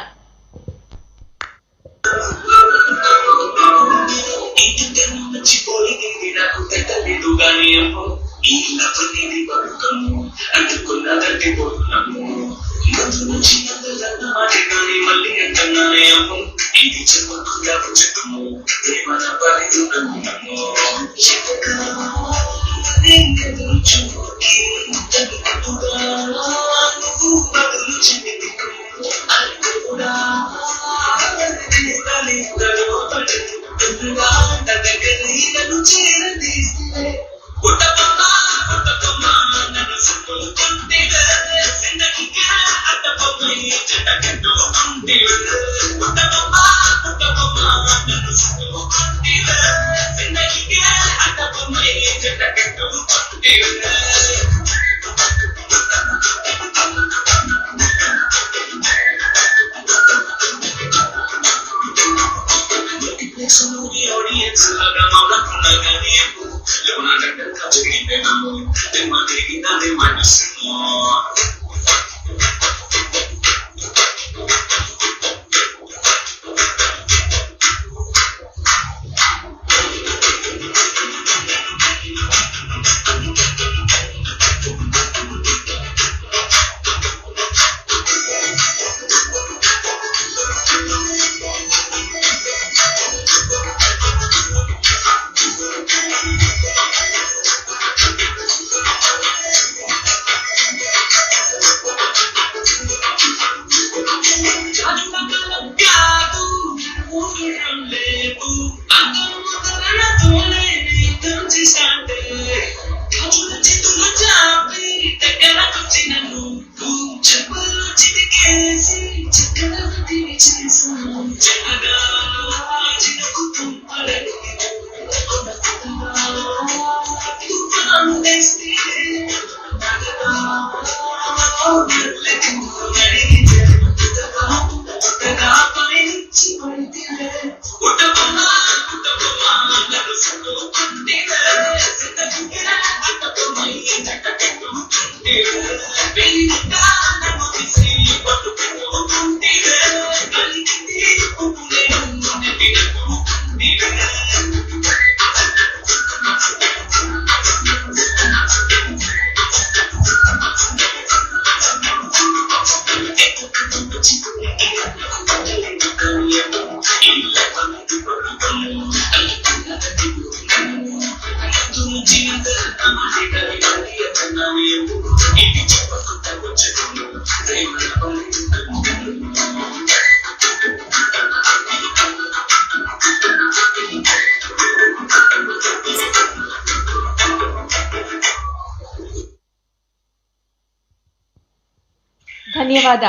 ಧನ್ಯವಾದ.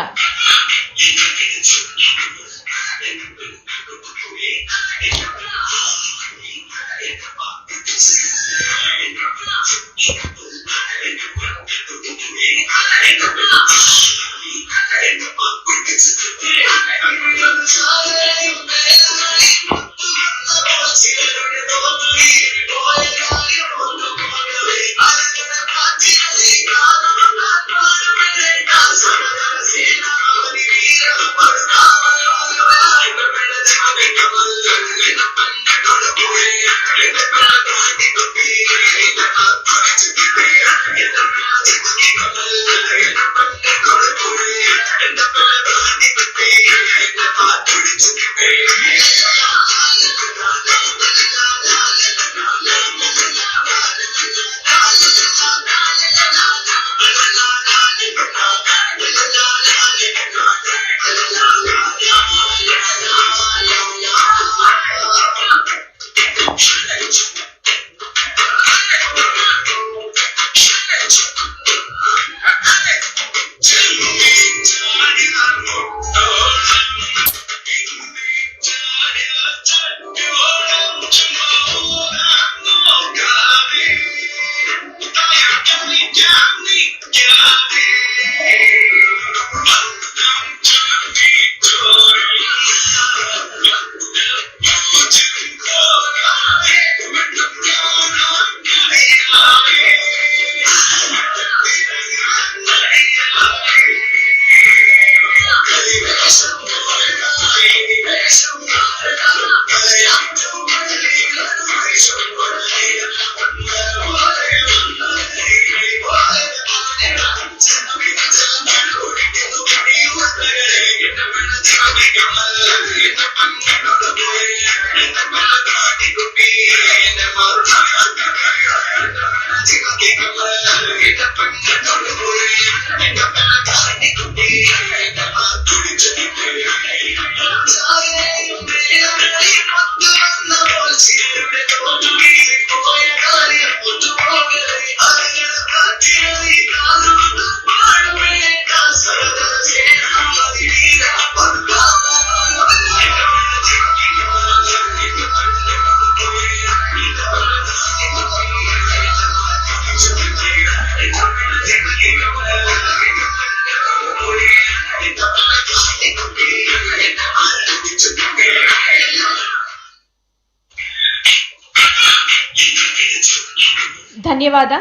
ಧನ್ಯವಾದ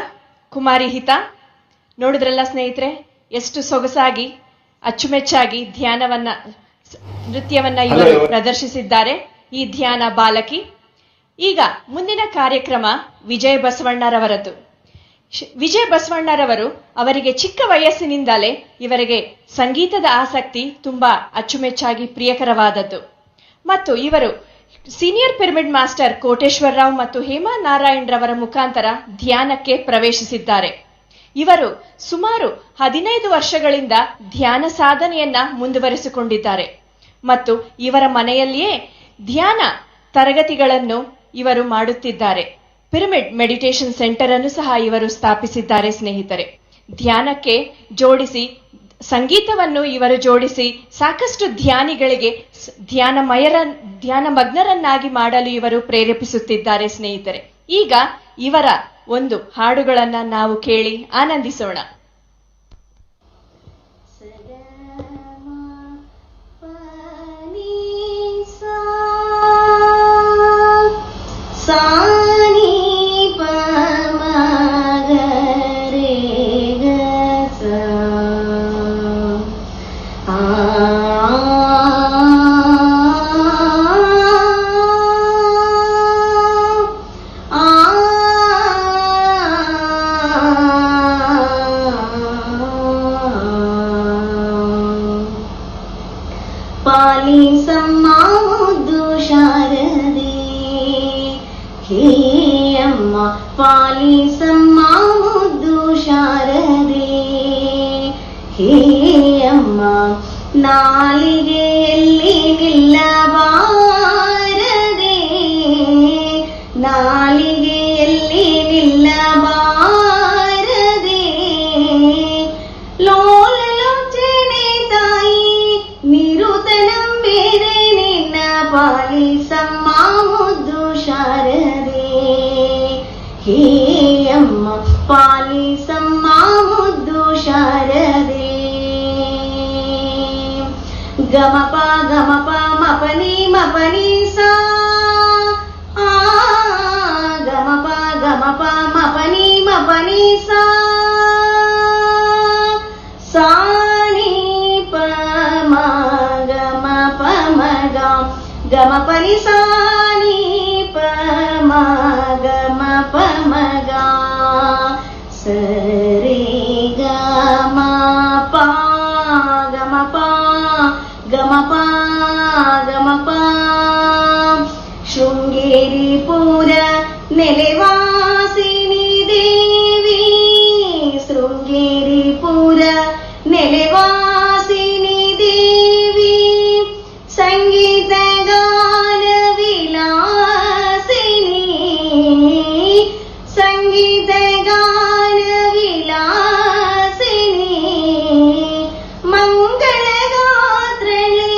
ಕುಮಾರಿ ಹಿತಾ. ನೋಡಿದ್ರಲ್ಲ ಸ್ನೇಹಿತರೆ, ಎಷ್ಟು ಸೊಗಸಾಗಿ ಅಚ್ಚುಮೆಚ್ಚಾಗಿ ನೃತ್ಯವನ್ನ ಇವರು ಪ್ರದರ್ಶಿಸಿದ್ದಾರೆ, ಈ ಧ್ಯಾನ ಬಾಲಕಿ. ಈಗ ಮುಂದಿನ ಕಾರ್ಯಕ್ರಮ ವಿಜಯ ಬಸವಣ್ಣರವರದ್ದು. ವಿಜಯ ಬಸವಣ್ಣರವರು ಅವರಿಗೆ ಚಿಕ್ಕ ವಯಸ್ಸಿನಿಂದಲೇ ಇವರಿಗೆ ಸಂಗೀತದ ಆಸಕ್ತಿ ತುಂಬಾ ಅಚ್ಚುಮೆಚ್ಚಾಗಿ ಪ್ರಿಯಕರವಾದದ್ದು. ಮತ್ತು ಇವರು ಸೀನಿಯರ್ ಪಿರಮಿಡ್ ಮಾಸ್ಟರ್ ಕೋಟೇಶ್ವರರಾವ್ ಮತ್ತು ಹೇಮಾ ನಾರಾಯಣ್ ಮುಖಾಂತರ ಧ್ಯಾನಕ್ಕೆ ಪ್ರವೇಶಿಸಿದ್ದಾರೆ. ಇವರು ಸುಮಾರು 15 ವರ್ಷಗಳಿಂದ ಧ್ಯಾನ ಸಾಧನೆಯನ್ನ ಮುಂದುವರಿಸಿಕೊಂಡಿದ್ದಾರೆ ಮತ್ತು ಇವರ ಮನೆಯಲ್ಲಿಯೇ ಧ್ಯಾನ ತರಗತಿಗಳನ್ನು ಇವರು ಮಾಡುತ್ತಿದ್ದಾರೆ. ಪಿರಮಿಡ್ ಮೆಡಿಟೇಷನ್ ಸೆಂಟರ್ ಅನ್ನು ಸಹ ಇವರು ಸ್ಥಾಪಿಸಿದ್ದಾರೆ. ಸ್ನೇಹಿತರೆ, ಧ್ಯಾನಕ್ಕೆ ಜೋಡಿಸಿ ಸಂಗೀತವನ್ನು ಇವರು ಜೋಡಿಸಿ ಸಾಕಷ್ಟು ಧ್ಯಾನಿಗಳಿಗೆ ಧ್ಯಾನ ಮಗ್ನರನ್ನಾಗಿ ಮಾಡಲು ಇವರು ಪ್ರೇರೇಪಿಸುತ್ತಿದ್ದಾರೆ. ಸ್ನೇಹಿತರೆ, ಈಗ ಇವರ ಒಂದು ಹಾಡುಗಳನ್ನ ನಾವು ಕೇಳಿ ಆನಂದಿಸೋಣ. ಪಾಲಿಸಮ್ಮ ಮುದ್ದು ಶಾರದೆ, ಹೇ ಅಮ್ಮ ನಾಲಿಗೆಯಲ್ಲಿ ನಿಲ್ಲಬಾರದೆ, ನಾಲಿಗೆಯಲ್ಲಿ ನಿಲ್ಲಬಾರದೆ, ಲೋಲಲೋಚನೆ ತಾಯಿ ನಿರುತನಂಬೇರೆ ನಿನ್ನ ಪಾಲಿಸಮ್ಮ ಮುದ್ದು ಶಾರದೆ, ಹೇ ಅಮ್ಮ ಪಾಲಿಸಮ್ಮ ಮುದ್ದು ಶಾರದೆ. ಗಮಪ ಗಮಪ ಮಪನಿ ಮಪನಿ ಸಾ, ಗಮಪ ಗಮಪ ಮಪನಿ ಮಪನಿ ಸಾ, ಸಾನಿ ಪ ಮ ಗಮ ಪ ಮ ಗ, ಗಮ ಪನಿ ಸಾನಿ ಪ ಮ ಗಮ ಪ ಮ ಗ, ಸರಿ ಗ ಮ ಪ ಗಮ ಪ ಗಮ ಪ ಗಮ ಪ. ಶೃಂಗೇರಿ ಪುರ ನೆಲೆವಾಸಿನಿ ದೇವಿ, ಶೃಂಗೇರಿ ಪುರ ನೆಲೆವಾಸಿನಿ ದೇವಿ, ಸಂಗೀತ ಗಾನ ವಿಲಾಸಿನಿ, ಸಂಗೀತ ಗಾನ ವಿಲಾಸಿನಿ, ಮಂಗಳ ಗಾತ್ರಳೆ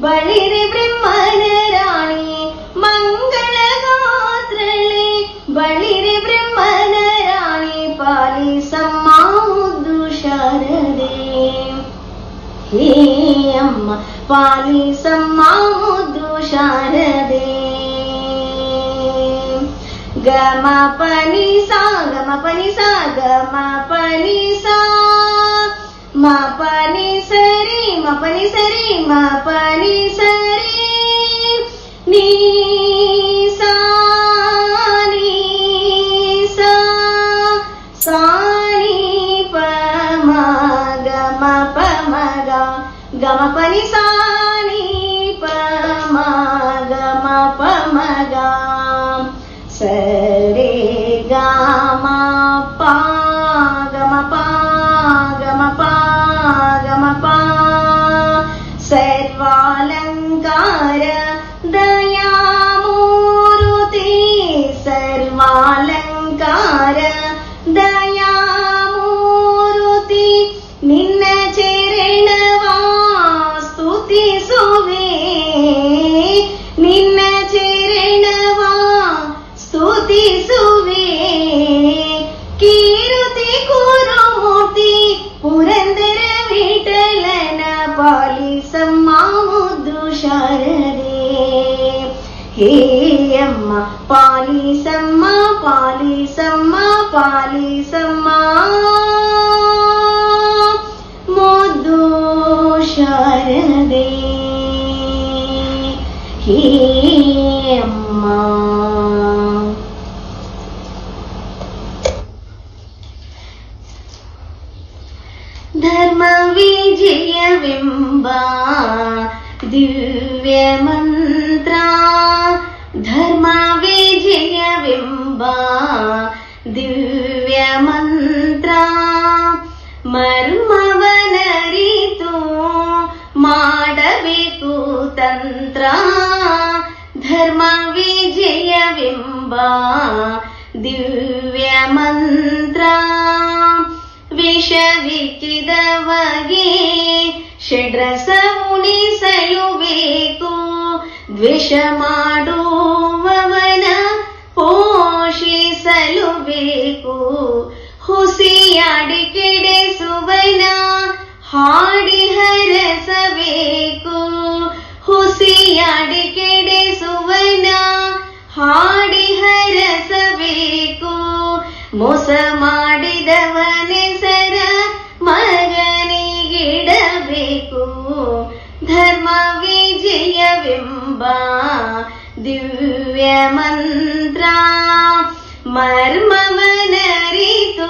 ಬಳಿರೆ ಬ್ರಹ್ಮನ ರಾಣಿ, ಮಂಗಳ ಗಾತ್ರಳೆ ಬಳಿರೆ ಬ್ರಹ್ಮನ ರಾಣಿ, ಪಾಲಿಸಮ್ಮ ಮುದ್ದು ಶಾರದೆ, ಹೇ ಅಮ್ಮ ಪಾಲಿಸಮ್ಮ ಮುದ್ದು ಶಾರದೆ. ಗಮ ಪನಿ ಸಾ ಗಮ ಪನಿ ಸಾ ಗಮ ಪನಿ ಸಾ, ಮ ಪನಿ ಸರಿ ಮ ಪನಿ ಸರಿ ಮ ಪನಿ ಸರಿ, ನೀ ಸಾ ನೀ ಸಾ, ಸಾ ನೀ ಪ ಮ ಗಮ ಪ ಮ ಗ, ಗಮ ಪನಿ ಸಾ ನೀ ಪ ಮ ಗಮ ಪ ಮ ಗ, ಸರಿ ಗ ಮ ಪ ಗಮ ಪ ಗಮ ಪ ಗಮ ಪ. ಸರ್ವಾಲಂಕಾರ ದಯಾಮೂರುತಿ, ಸರ್ವಾಲಂಕಾರ ದಯಾಮೂರುತಿ, ನಿನ್ನ ಚರಣವಾ ಸ್ತುತಿಸುವೆ, ನಿನ್ನ ಚರಣವಾ ಸ್ತುತಿಸುವೆ, ಕೀರುತಿ ಕುರುಮೂರ್ತಿ ಪುರಂದರ ವಿಠಲನ, ಪಾಲಿಸಮ್ಮ ಮುದ್ದು ಶಾರದೆ, ಹೇ ಅಮ್ಮ ಪಾಲಿಸಮ್ಮ ಪಾಲಿಸಮ್ಮ ಪಾಲಿಸಮ್ಮ ಮುದ್ದು ಶಾರದೆ ಹೇ ಅಮ್ಮ. ಧರ್ಮ ವಿಜಯವೆಂಬ ದಿವ್ಯ ಮಂತ್ರ, ಧರ್ಮ ವಿಜಯವೆಂಬ ದಿವ್ಯ ಮಂತ್ರ, ಮರ್ಮವನರಿತು ಮಾಡಬೇಕು ತಂತ್ರ, ಧರ್ಮ ವಿಜಯವೆಂಬ ದಿವ್ಯ ಮಂತ್ರ, ವಿಷವಿಕ್ಕಿದವಗೆ ಷಡ್ರಸ ಉಣಿಸಲು ಬೇಕು, ದ್ವೇಷ ಮಾಡುವವನ ಪೋಷಿಸಲು ಬೇಕು, ಹುಸಿಯಾಡಿ ಕೆಡಿಸುವನ ಹಾಡಿ ಹರಸಬೇಕು, ಹುಸಿಯಾಡಿ ಕೆಡಿಸುವನ ಹಾಡಿ ಹರಸಬೇಕು, ಮೋಸ ಮಾಡಿದವನೆಸರ ಮಗನಿಗಿಡಬೇಕು, ಧರ್ಮ ವಿಜಯವೆಂಬ ದಿವ್ಯ ಮಂತ್ರ, ಮರ್ಮವನರಿತು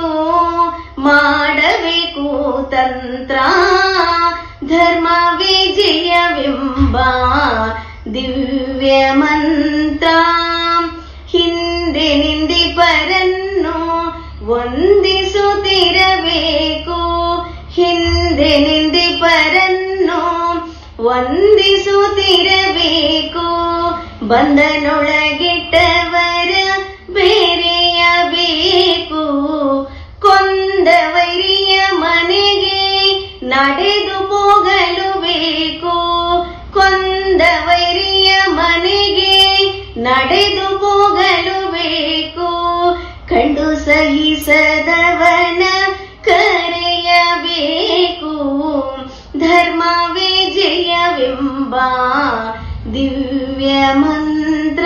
ಮಾಡಬೇಕು ತಂತ್ರ, ಧರ್ಮ ವಿಜಯವೆಂಬ ದಿವ್ಯ ಮಂತ್ರ, ಹಿಂದೆ ನಿಂದಿಪರನ್ನು ವಂದಿಸುತ್ತಿರಬೇಕು, ಹಿಂದೆ ನಿಂದಿಪರನ್ನು ವಂದಿಸುತ್ತಿರಬೇಕು, ಬಂಧನೊಳಗಿಟ್ಟವರ ಬೇರೆಯಬೇಕು, ಕೊಂದ ವೈರಿಯ ಮನೆಗೆ ನಡೆದು ಹೋಗಲು ಬೇಕು, ಕೊಂದ ವೈರಿಯ ಮನೆಗೆ ನಡೆದು ಹೋಗಲು ಬೇಕು, ಕಂಡು ಸಹಿಸದವನ ಕರೆಯಬೇಕು, ಧರ್ಮ ವಿಜಯವೆಂಬ ದಿವ್ಯ ಮಂತ್ರ,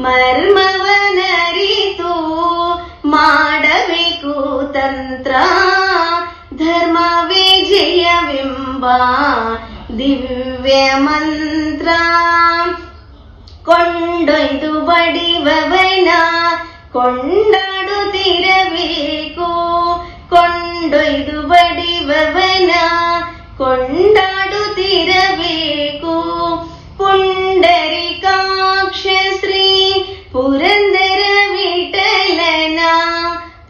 ಮರ್ಮವನರಿತು ಮಾಡಬೇಕು ತಂತ್ರ, ಧರ್ಮ ವಿಜಯವೆಂಬ ದಿವ್ಯ ಮಂತ್ರ, ಕೊಂಡೊಯ್ದು ಬಡಿವವನ ಕೊಂಡಾಡುತ್ತಿರಬೇಕು, ಕೊಂಡೊಯ್ದು ಬಡಿವವನ ಕೊಂಡಾಡುತ್ತಿರಬೇಕು, ಪುಂಡರಿಕಾಕ್ಷ ಶ್ರೀ ಪುರಂದರ ವಿಠಲನ,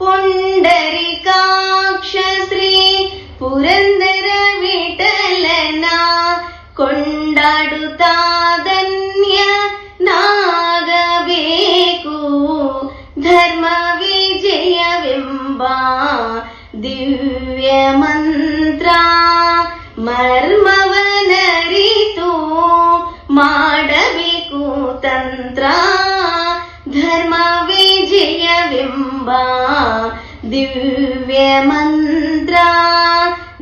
ಪುಂಡರಿಕಾಕ್ಷ ಶ್ರೀ ಪುರಂದರ ವಿಠಲನ ಕೊಂಡಾಡುತ್ತಾ ಧನ್ಯ ನಾಗಬೇಕು, ಧರ್ಮ ವಿಜಯವೆಂಬ ದಿವ್ಯ ಮಂತ್ರ, ಮರ್ಮವನರಿತು ಮಾಡಬೇಕು ತಂತ್ರ, ಧರ್ಮ ವಿಜಯವೆಂಬ ದಿವ್ಯ ಮಂತ್ರ,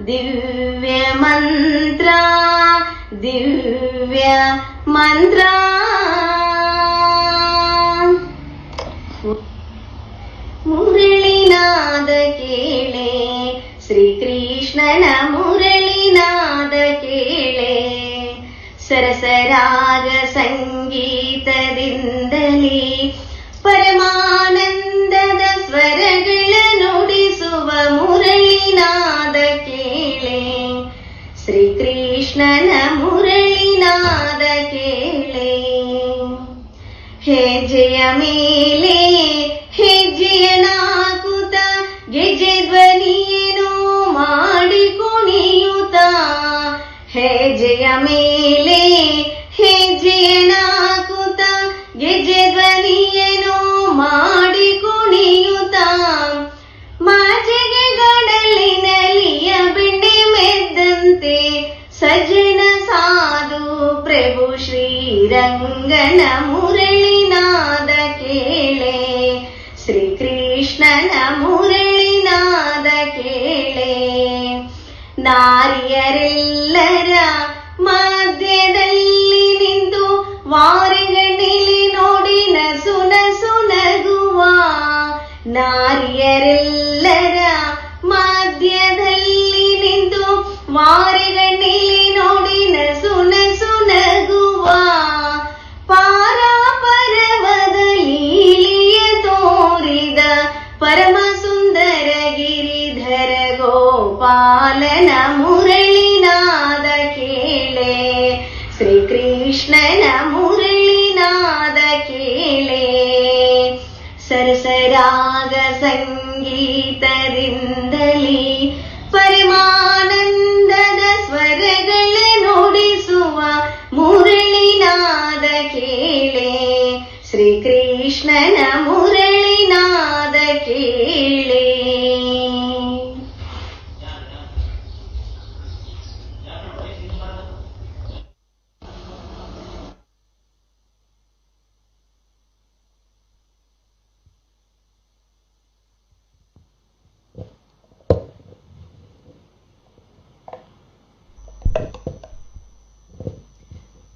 ದಿವ್ಯ ಮಂತ್ರ, ದಿವ್ಯ ಮಂತ್ರ. ಮುರಳಿನಾದ ಕೇಳೆ ಶ್ರೀಕೃಷ್ಣನ ಮುರಳಿನಾದ ಕೇಳೆ, ಸರಸರಾಗ ಸಂಗೀತದಿಂದಲೇ ಪರಮಾನಂದದ ಸ್ವರಗಳ ನುಡಿಸುವ ಮುರಳಿನಾದ ಕೇಳೆ, ಶ್ರೀಕೃಷ್ಣನ ಮುರಳಿನಾದ ಕೇಳೆ, ಹೆಜ್ಜೆಯ ಮೇಲೆ ಹೆಜ್ಜೆಯ ನಾಕುತ ಗೆಜ್ಜೆ ಧ್ವನಿಯೇನೋ ಮಾಡಿ ಕುಣಿಯುತ್ತ, ಹೆಜ್ಜೆಯ ಮೇಲೆ ಹೆಜ್ಜೆಯ ನಾಕುತ ಗೆಜ್ಜೆ ಧ್ವನಿಯೇನೋ ಮಾಡಿ ಕುಣಿಯುತ್ತ, ಮಾಜೆಗೆ ಗಡಲಿನಲಿಯ ಬೆಣ್ಣೆ ಮೆದ್ದಂತೆ ಸಜ್ಜನ ಸಾಧು ಪ್ರಭು ಶ್ರೀರಂಗನ ಮುರಳಿನಾದ ಕೇಳೆ, ಶ್ರೀಕೃಷ್ಣನ ಮುರಳಿನಾದ ಕೇಳೆ, ನಾರಿಯರೆಲ್ಲರ ಮಧ್ಯದಲ್ಲಿ ನಿಂತು ವಾರಿಗಣ್ಣಿಲಿ ನೋಡಿ ನಸು ನಸು ನಗುವ, ನಾರಿಯರೆಲ್ಲರ ಮಧ್ಯದಲ್ಲಿ ನಿಂತು ವಾರೆಗಣ್ಣಿಲಿ ನೋಡಿ ನಸು ನಸು ನಗುವ ಪಾರಾಪರವದ ಲೀಲಿಯ ತೋರಿದ ಪರಮ ಸುಂದರ ಗಿರಿಧರ ಗೋಪಾಲನ ಮುರಳಿನಾದ ಕೇಳೆ ಶ್ರೀಕೃಷ್ಣನ ಮುರಳಿನಾದ ಕೇಳೆ ಸರಸರಾಗ ಸಂಗೀತದಿಂದಲೇ ಪರಮಾನಂದದ ಸ್ವರಗಳ ನುಡಿಸುವ ಮುರಳಿನಾದ ಕೇಳೆ ಶ್ರೀಕೃಷ್ಣನ ಮುರಳಿನಾದ ಕೇಳೆ.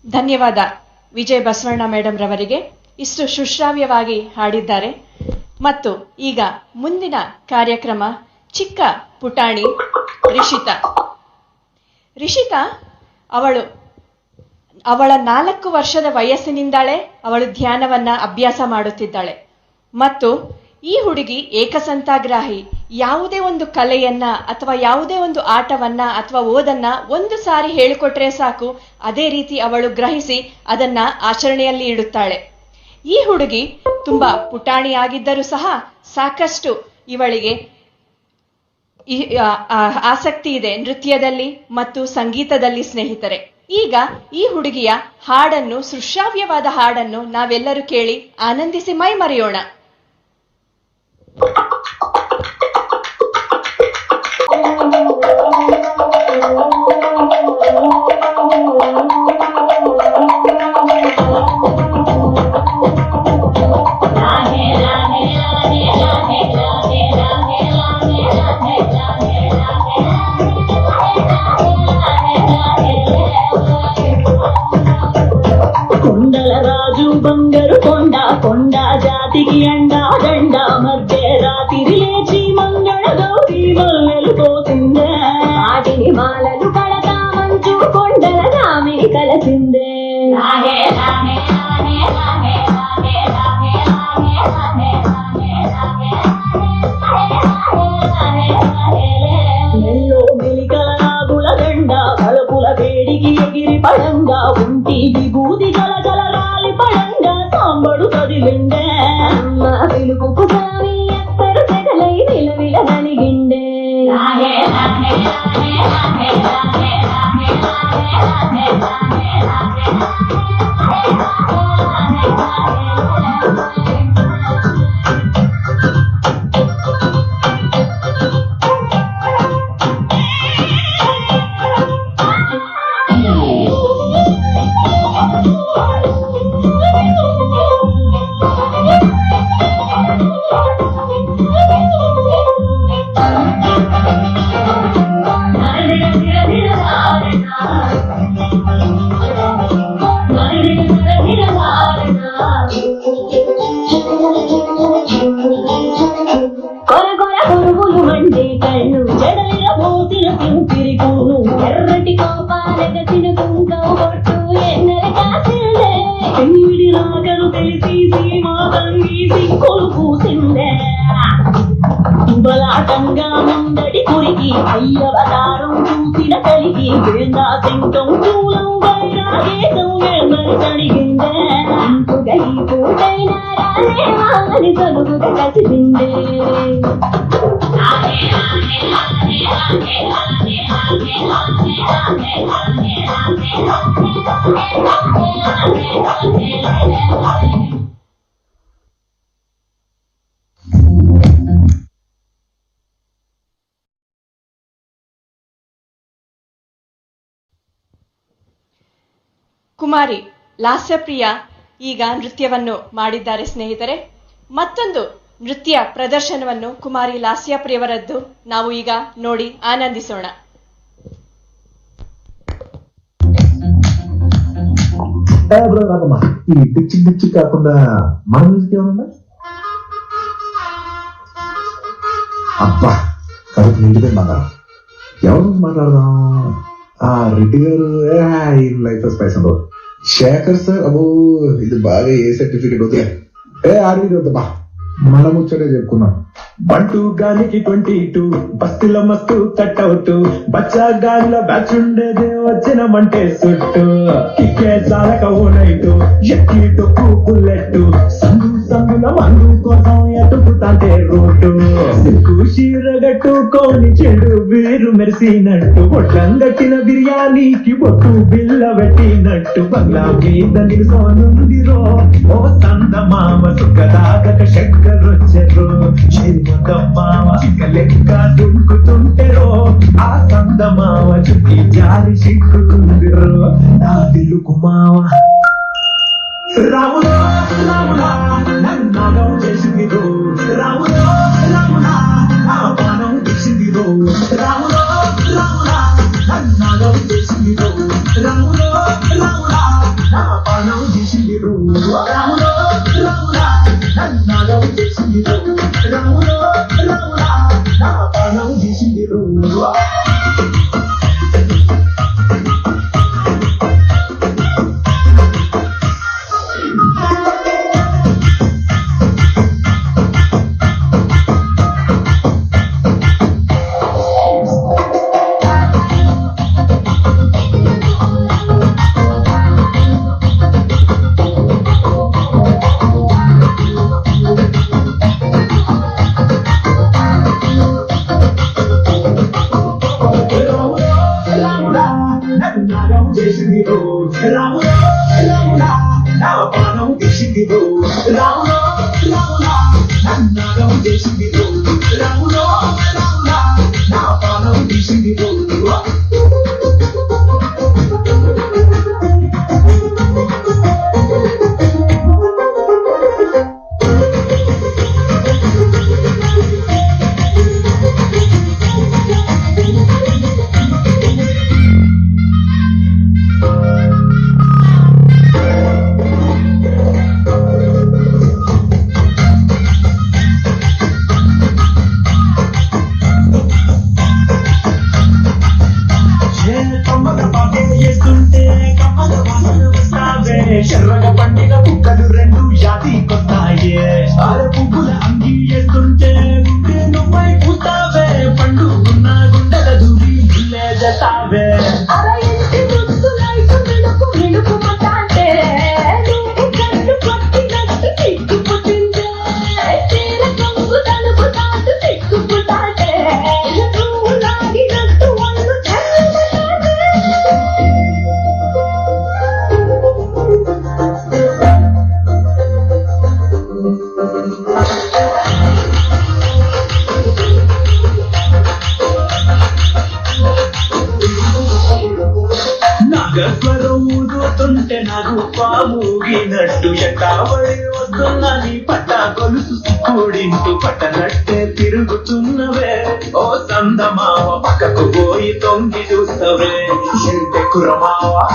ಧನ್ಯವಾದ ವಿಜಯ ಬಸವಣ್ಣ ಮೇಡಮ್ ರವರಿಗೆ. ಇಷ್ಟು ಸುಶ್ರಾವ್ಯವಾಗಿ ಹಾಡಿದ್ದಾರೆ. ಮತ್ತು ಈಗ ಮುಂದಿನ ಕಾರ್ಯಕ್ರಮ ಚಿಕ್ಕ ಪುಟಾಣಿ ರಿಷಿತಾ ಅವಳ 4 ವರ್ಷದ ವಯಸ್ಸಿನಿಂದಲೇ ಅವಳು ಧ್ಯಾನವನ್ನ ಅಭ್ಯಾಸ ಮಾಡುತ್ತಿದ್ದಾಳೆ. ಮತ್ತು ಈ ಹುಡುಗಿ ಏಕಸಂತಾಗ್ರಾಹಿ. ಯಾವುದೇ ಒಂದು ಕಲೆಯನ್ನ ಅಥವಾ ಯಾವುದೇ ಒಂದು ಆಟವನ್ನ ಅಥವಾ ಓದನ್ನ ಒಂದು ಸಾರಿ ಹೇಳಿಕೊಟ್ರೆ ಸಾಕು, ಅದೇ ರೀತಿ ಅವಳು ಗ್ರಹಿಸಿ ಅದನ್ನ ಆಚರಣೆಯಲ್ಲಿ ಇಡುತ್ತಾಳೆ. ಈ ಹುಡುಗಿ ತುಂಬಾ ಪುಟಾಣಿಯಾಗಿದ್ದರೂ ಸಹ ಸಾಕಷ್ಟು ಇವಳಿಗೆ ಆಸಕ್ತಿ ಇದೆ ನೃತ್ಯದಲ್ಲಿ ಮತ್ತು ಸಂಗೀತದಲ್ಲಿ ಸ್ನೇಹಿತರೆ. ಈಗ ಈ ಹುಡುಗಿಯ ಹಾಡನ್ನು, ಸುಶ್ರಾವ್ಯವಾದ ಹಾಡನ್ನು ನಾವೆಲ್ಲರೂ ಕೇಳಿ ಆನಂದಿಸಿ ಮೈ ಮರೆಯೋಣ. కొండల రాజు బంగారు కొండ కొండ జాతికి అండా దండ మధ్య రాత్రి లేచి మంగళ గౌరీ మల్లెలు పోసిందే వాటిని మాలలు కడతా మంచు కొండల రామిని కలసిందే నెల్లో మెలికల నాగుల దండ కలుపుల వేడికి ఎగిరి పడంగా ఉంటి విభూతి గలగల రాలి పడంగా సాంబడు కదిలిండే అమ్మ పిలుపుకు స్వామి ఎత్తరు సెగలై విలవిల నలిగిండే పురుగులు మండే కళ్ళు జడలిర పోసిన పింపిరికూను ఎర్రటి కోపాలగసిన కుంకం కొట్టు ఎన్నెల కాసిందే పెళ్లి రాగలు తెలిసి సీమా తంగి సిక్కులు పూసిందే బలాటంగా ముందడి కురికి అయ్యవతారం చూసిన కలిగి వేందా సింకం చూలం వైరాగేతం వేమరి కడిగిందే ఇంకుగా ఈ పూటైనా రాలే మాని సలుగుగా కసిరిందే ಕುಮಾರಿ ಲಾಸ್ಯಪ್ರಿಯ ಈಗ ನೃತ್ಯವನ್ನು ಮಾಡಿದ್ದಾರೆ ಸ್ನೇಹಿತರೆ. ಮತ್ತೊಂದು ನೃತ್ಯ ಪ್ರದರ್ಶನವನ್ನು ಕುಮಾರಿ ಲಾಸ್ಯಪ್ರಿಯವರದ್ದು ನಾವು ಈಗ ನೋಡಿ ಆನಂದಿಸೋಣ. ఈ పిచ్చి పిచ్చి కాకుండా మన మ్యూజిక్ ఏమన్నా అబ్బా కడుపు నిండిపోయింది బంగారం. ఎవరు మాట్లాడదాం? రెడ్డి గారు లైఫ్ స్పైస్ ఉండవు. శేఖర్ సార్ అబ్బో ఇది బాగా ఏ సర్టిఫికెట్ వద్దులే. ఆర్మీ వద్దబ్బా, మన ముచ్చటే చెప్పుకున్నాం. 1-2 గానికి 22 బస్తిలో మస్తు కట్అవుట్ బచ్చా గాలిలో బ్యాచ్ ఉండేదే వచ్చినమంటే సుట్టు కిక్కే సాలక ఓ నైటు ఎక్కి డొక్కు బుల్లెట్ సందుల మందు కోసం ఎటుకుతాంటే రోడ్డు సిక్కు చీరగట్టుకోని చెడు వీరు మెరిసినట్టు పొట్లం గట్టిన బిర్యానీకి బొట్టు బిల్ల పెట్టినట్టు బంగ్లా మీద నిలుసోనుందిరో ఓ సందమామ సుఖదాగక చక్కరొచ్చెర్రు మావ లెక్క దుంకుతుంటెరో ఆ సందమావ చుట్టి జారి చిక్కుతుందిరో నా దిల్లుకు మావ రాములో రాములా నన్నాగం చేసిందిరో రాములో రాములా నా పానం తీసిందిరో రాములో రాములా నన్నాగం చేసిందిరో రాములో రాములా నా పానం తీసిందిరో రాములో రాములా నన్నాగం చేసిందిరో రాములో రాములా నా పానం తీసిందిరో. శర్రగ పండిన కుక్కలు రెండు జాతికొస్తాయే అరే పువ్వుల అంగి వేస్తుంటే నువ్వై పూస్తావే పండు ఉన్న గుండెల దూరి ఇల్లే జతావే ఊదుతుంటే నాకు పాముగినట్టు ఎట్టాబడి వస్తున్నా నీ పట్ట గొలుసు కూడింటూ పట్టనట్టే తిరుగుతున్నవే ఓ సందమావ పక్కకు పోయి తొంగి చూస్తవే ఎంటే కురమావా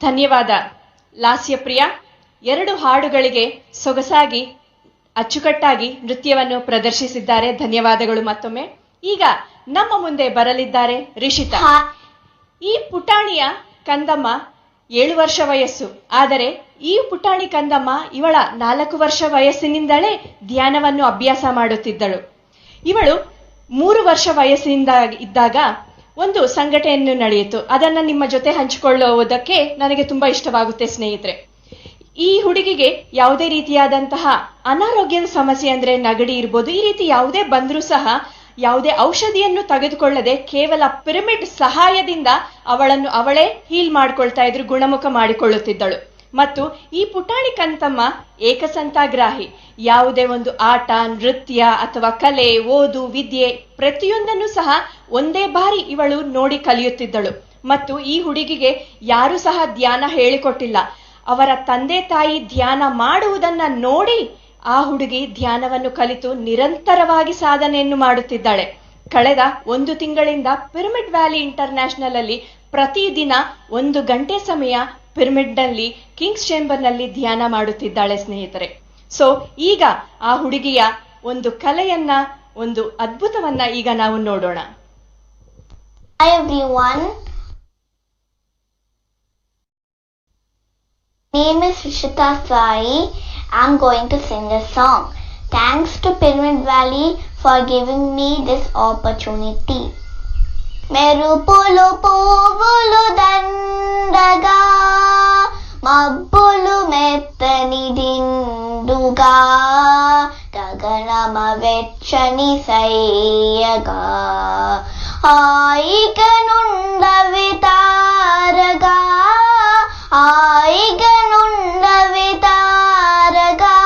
ಧನ್ಯವಾದ ಲಾಸ್ಯಪ್ರಿಯ. 2 ಹಾಡುಗಳಿಗೆ ಸೊಗಸಾಗಿ ಅಚ್ಚುಕಟ್ಟಾಗಿ ನೃತ್ಯವನ್ನು ಪ್ರದರ್ಶಿಸಿದ್ದಾರೆ. ಧನ್ಯವಾದಗಳು ಮತ್ತೊಮ್ಮೆ. ಈಗ ನಮ್ಮ ಮುಂದೆ ಬರಲಿದ್ದಾರೆ ರಿಷಿತಾ. ಈ ಪುಟಾಣಿಯ ಕಂದಮ್ಮ 7 ವರ್ಷ ವಯಸ್ಸು. ಆದರೆ ಈ ಪುಟಾಣಿ ಕಂದಮ್ಮ ಇವಳ 4 ವರ್ಷ ವಯಸ್ಸಿನಿಂದಲೇ ಧ್ಯಾನವನ್ನು ಅಭ್ಯಾಸ ಮಾಡುತ್ತಿದ್ದಳು. ಇವಳು 3 ವರ್ಷ ವಯಸ್ಸಿನಿಂದ ಇದ್ದಾಗ ಒಂದು ಸಂಘಟನೆಯನ್ನು ನಡೆಯಿತು. ಅದನ್ನು ನಿಮ್ಮ ಜೊತೆ ಹಂಚಿಕೊಳ್ಳುವುದಕ್ಕೆ ನನಗೆ ತುಂಬ ಇಷ್ಟವಾಗುತ್ತೆ ಸ್ನೇಹಿತರೆ. ಈ ಹುಡುಗಿಗೆ ಯಾವುದೇ ರೀತಿಯಾದಂತಹ ಅನಾರೋಗ್ಯದ ಸಮಸ್ಯೆ ಅಂದರೆ ನಗಡಿ ಇರ್ಬೋದು, ಈ ರೀತಿ ಯಾವುದೇ ಬಂದರೂ ಸಹ ಯಾವುದೇ ಔಷಧಿಯನ್ನು ತೆಗೆದುಕೊಳ್ಳದೆ ಕೇವಲ ಪಿರಮಿಡ್ ಸಹಾಯದಿಂದ ಅವಳನ್ನು ಅವಳೇ ಹೀಲ್ ಮಾಡ್ಕೊಳ್ತಾ ಇದ್ರು, ಗುಣಮುಖ ಮಾಡಿಕೊಳ್ಳುತ್ತಿದ್ದಳು. ಮತ್ತು ಈ ಪುಟಾಣಿ ಕಂತಮ್ಮ ಏಕಸಂತಾಗ್ರಾಹಿ. ಯಾವುದೇ ಒಂದು ಆಟ, ನೃತ್ಯ ಅಥವಾ ಕಲೆ, ಓದು, ವಿದ್ಯೆ ಪ್ರತಿಯೊಂದನ್ನು ಸಹ ಒಂದೇ ಬಾರಿ ಇವಳು ನೋಡಿ ಕಲಿಯುತ್ತಿದ್ದಳು. ಮತ್ತು ಈ ಹುಡುಗಿಗೆ ಯಾರೂ ಸಹ ಧ್ಯಾನ ಹೇಳಿಕೊಟ್ಟಿಲ್ಲ. ಅವರ ತಂದೆ ತಾಯಿ ಧ್ಯಾನ ಮಾಡುವುದನ್ನ ನೋಡಿ ಆ ಹುಡುಗಿ ಧ್ಯಾನವನ್ನು ಕಲಿತು ನಿರಂತರವಾಗಿ ಸಾಧನೆಯನ್ನು ಮಾಡುತ್ತಿದ್ದಾಳೆ. ಕಳೆದ 1 ತಿಂಗಳಿಂದ ಪಿರಮಿಡ್ ವ್ಯಾಲಿ ಇಂಟರ್ನ್ಯಾಷನಲ್ ಅಲ್ಲಿ ಪ್ರತಿದಿನ 1 ಗಂಟೆ ಸಮಯ ಪಿರಮಿಡ್ನಲ್ಲಿ ಕಿಂಗ್ಸ್ ಚೇಂಬರ್ನಲ್ಲಿ ಧ್ಯಾನ ಮಾಡುತ್ತಿದ್ದಾಳೆ ಸ್ನೇಹಿತರೆ. ಸೊ ಈಗ ಆ ಹುಡುಗಿಯ ಒಂದು ಕಲೆಯನ್ನ, ಒಂದು ಅದ್ಭುತವನ್ನ ಈಗ ನಾವು ನೋಡೋಣ. Hi everyone. Name is Rishita Sai. I'm going to sing a song. Thanks to Pyramid Valley for giving me this opportunity. మెరుపులు పువ్వులు దండగా, మబ్బులు మెత్తని దిండుగా, గగనమ వెచ్చని సయ్యగా, హాయిగా నుండవి తారగా, హాయిగా నుండవి తారగా,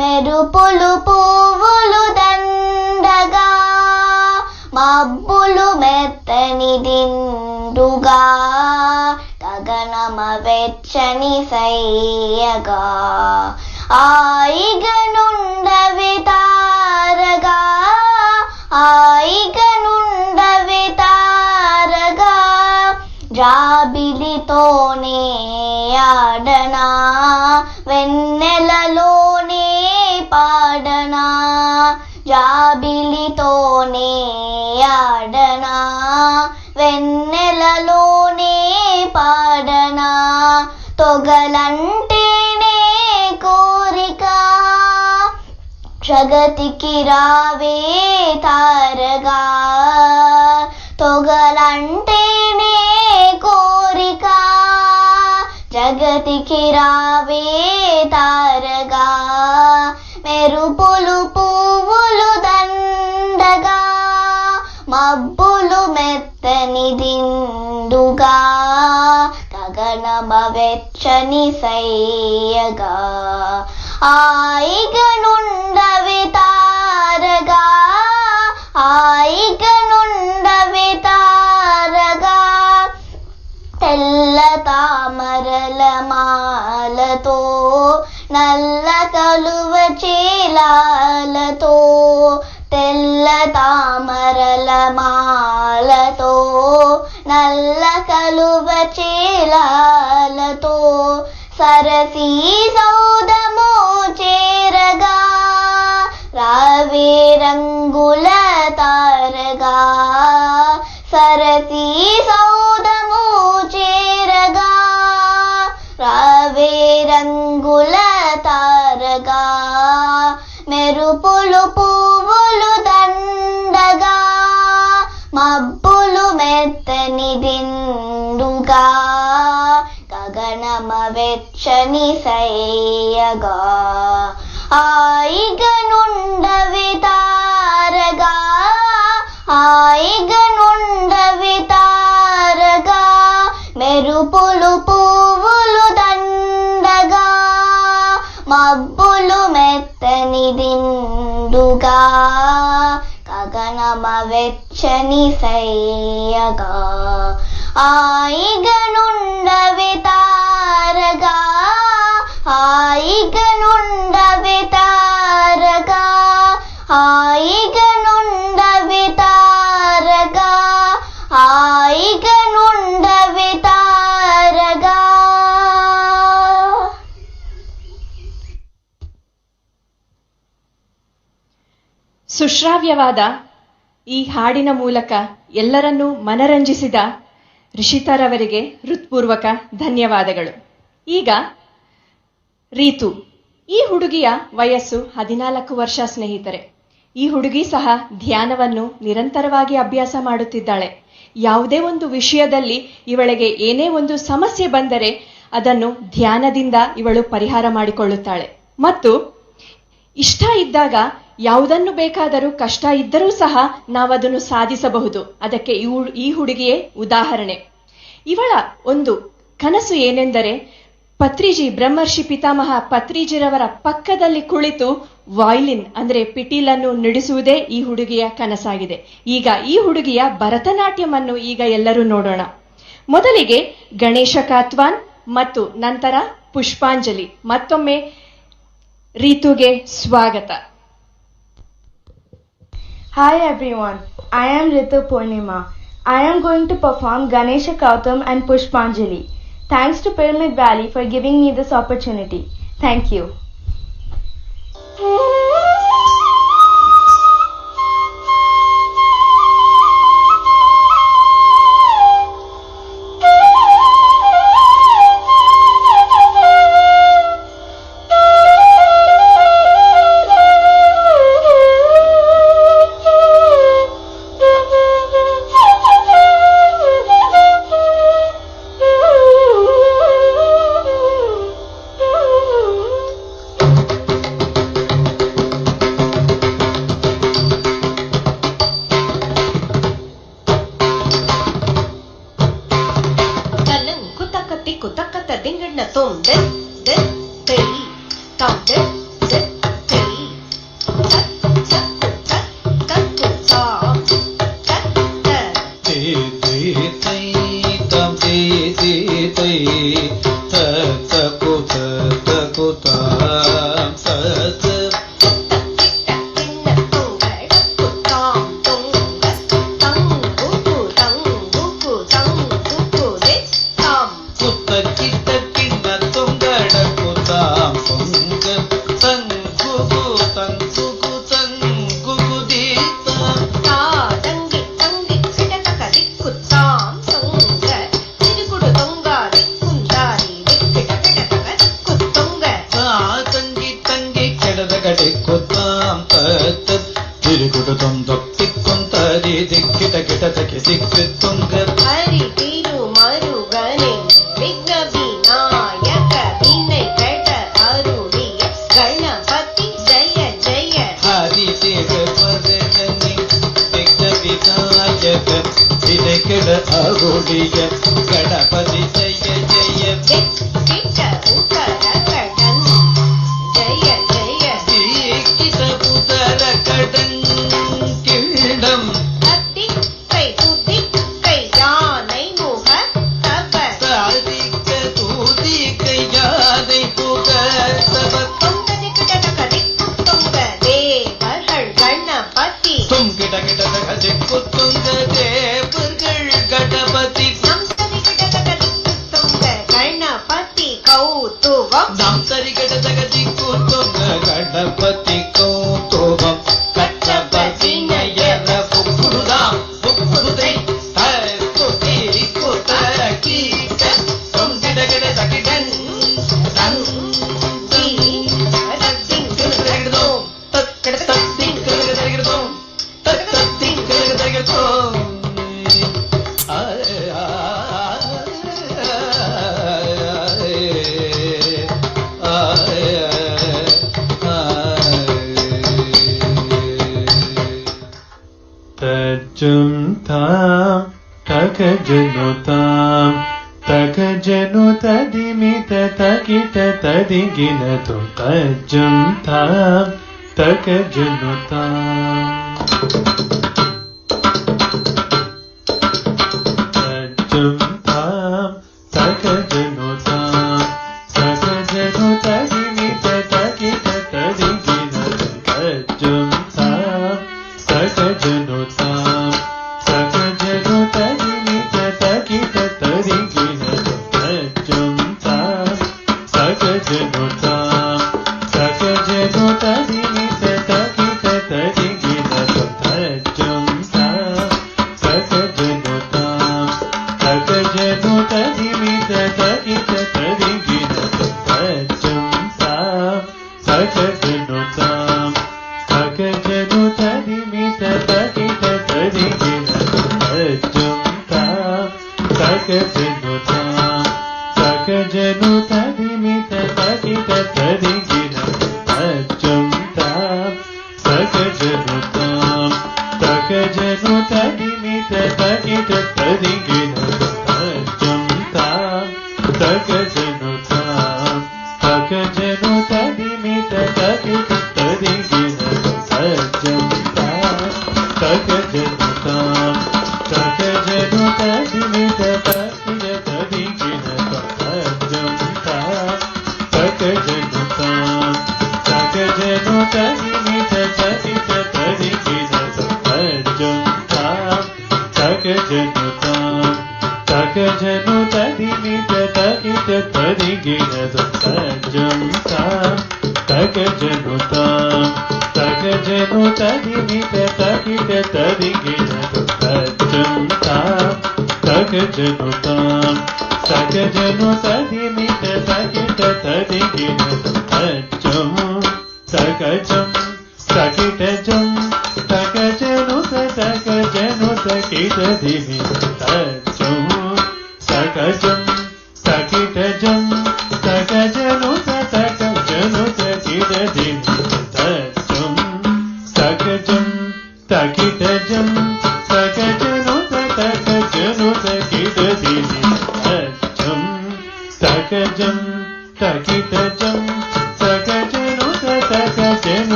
మెరుపులు పువ్వులు దండగా, మబ్బులు మెత్తని దిండుగా, గగనమ వెచ్చని సయ్యగా, హాయిగా నుండవి తారగా, హాయిగా నుండవి తారగా, జాబిలితోనే ఆడనా, వెన్నెలలోనే పాడనా, జాబిలితోనే ఆడనా, వెన్నెలలోనే పాడనా, తొగలంటేనే కోరిక, జగతికి రావే తారగా, తొగలంటేనే కోరిక, జగతికి రావే తారగా, మెరుపులు పువ్వులు దండగా, మబ్బులు మెత్తని దిండుగా, గగనమ వెచ్చని సయ్యగా, హాయిగా నుండవి తారగా, హాయిగా నుండవి తారగా, తెల్ల తామరల మాలతో, నల్ల కలువ చీలాలతో, తెల్ల తామరల మాలతో, నల్ల కలువ చీలాలతో, సరసీ సౌదము చేరగా, రావే రంగుల తారగా, సరసీ సౌదము చేరగా, రావే రంగుల తారగా, మెరుపులు పువ్వులు దండగా, మబ్బులు మెత్తని దిండుగా, గగనమ వెచ్చని సయ్యగా, హాయిగా నుండవి తారగా, హాయిగా నుండవి తారగా, మెరుపులు పువ్వులు దండగా, మబ్బులు మెత్తని దిండుగా, గగనమ వెచ్చని సయ్యగా, హాయిగా నుండవి తారగా, హాయిగా నుండవి తారగా, హాయిగా నుండవి తారగా, హాయిగా నుండవి తారగా. ಸುಶ್ರಾವ್ಯವಾದ ಈ ಹಾಡಿನ ಮೂಲಕ ಎಲ್ಲರನ್ನೂ ಮನರಂಜಿಸಿದ ರಿಷಿತಾರವರಿಗೆ ಹೃತ್ಪೂರ್ವಕ ಧನ್ಯವಾದಗಳು. ಈಗ ರೀತು, ಈ ಹುಡುಗಿಯ ವಯಸ್ಸು 14 ವರ್ಷ ಸ್ನೇಹಿತರೆ. ಈ ಹುಡುಗಿ ಸಹ ಧ್ಯಾನವನ್ನು ನಿರಂತರವಾಗಿ ಅಭ್ಯಾಸ ಮಾಡುತ್ತಿದ್ದಾಳೆ. ಯಾವುದೇ ಒಂದು ವಿಷಯದಲ್ಲಿ ಇವಳಿಗೆ ಏನೇ ಒಂದು ಸಮಸ್ಯೆ ಬಂದರೆ ಅದನ್ನು ಧ್ಯಾನದಿಂದ ಇವಳು ಪರಿಹಾರ ಮಾಡಿಕೊಳ್ಳುತ್ತಾಳೆ. ಮತ್ತು ಇಷ್ಟ ಇದ್ದಾಗ ಯಾವುದನ್ನು ಬೇಕಾದರೂ ಕಷ್ಟ ಇದ್ದರೂ ಸಹ ನಾವದನ್ನು ಸಾಧಿಸಬಹುದು. ಅದಕ್ಕೆ ಈ ಹುಡುಗಿಯೇ ಉದಾಹರಣೆ. ಇವಳ ಒಂದು ಕನಸು ಏನೆಂದರೆ, ಪತ್ರಿಜಿ ಬ್ರಹ್ಮರ್ಷಿ ಪಿತಾಮಹ ಪತ್ರಿಜಿರವರ ಪಕ್ಕದಲ್ಲಿ ಕುಳಿತು ವಾಯ್ಲಿನ್ ಅಂದ್ರೆ ಪಿಟೀಲನ್ನು ನುಡಿಸುವುದೇ ಈ ಹುಡುಗಿಯ ಕನಸಾಗಿದೆ. ಈಗ ಈ ಹುಡುಗಿಯ ಭರತನಾಟ್ಯವನ್ನು ಈಗ ಎಲ್ಲರೂ ನೋಡೋಣ. ಮೊದಲಿಗೆ ಗಣೇಶ ಕಾತ್ವಾನ್ ಮತ್ತು ನಂತರ ಪುಷ್ಪಾಂಜಲಿ. ಮತ್ತೊಮ್ಮೆ ರೀತುಗೆ ಸ್ವಾಗತ. Hi everyone, I am Ritu Poornima. I am going to perform Ganesha Kautam and Pushpanjali. Thanks to Pyramid Valley for giving me this opportunity. Thank you.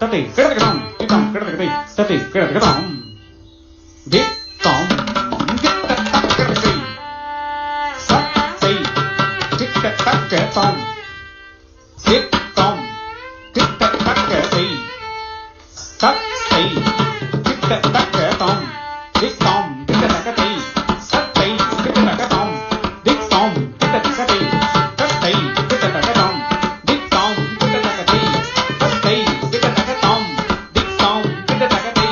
Tate ತತೆ ಕೆಡತಕದಂ ತಿತಂ ಕೆಡತಕದೈ ತತೆ ಕೆಡತಕದಂ ದಿ ತಂ ಗಿಟ್ಟತಕದೈ ಸತ್ತೈ ಗಿಟ್ಟತಕದಂ ದಿ ತಂ ಗಿಟ್ಟತಕದೈ ಸತ್ತೈ ಗಿಟ್ಟತಕದಂ ದಿ ತಂ ಗಿಟ್ಟತಕದೈ ಸತ್ತೈ ಗಿಟ್ಟತಕದಂ ದಿ ತಂ ಗಿಟ್ಟತಕದೈ ಸತ್ತೈ ಗಿಟ್ಟತಕದಂ ದಿ ತಂ ಗಿಟ್ಟತಕದೈ ಸತ್ತೈ ಗಿಟ್ಟತಕದಂ ದಿ ತಂ ಗಿಟ್ಟತಕದೈ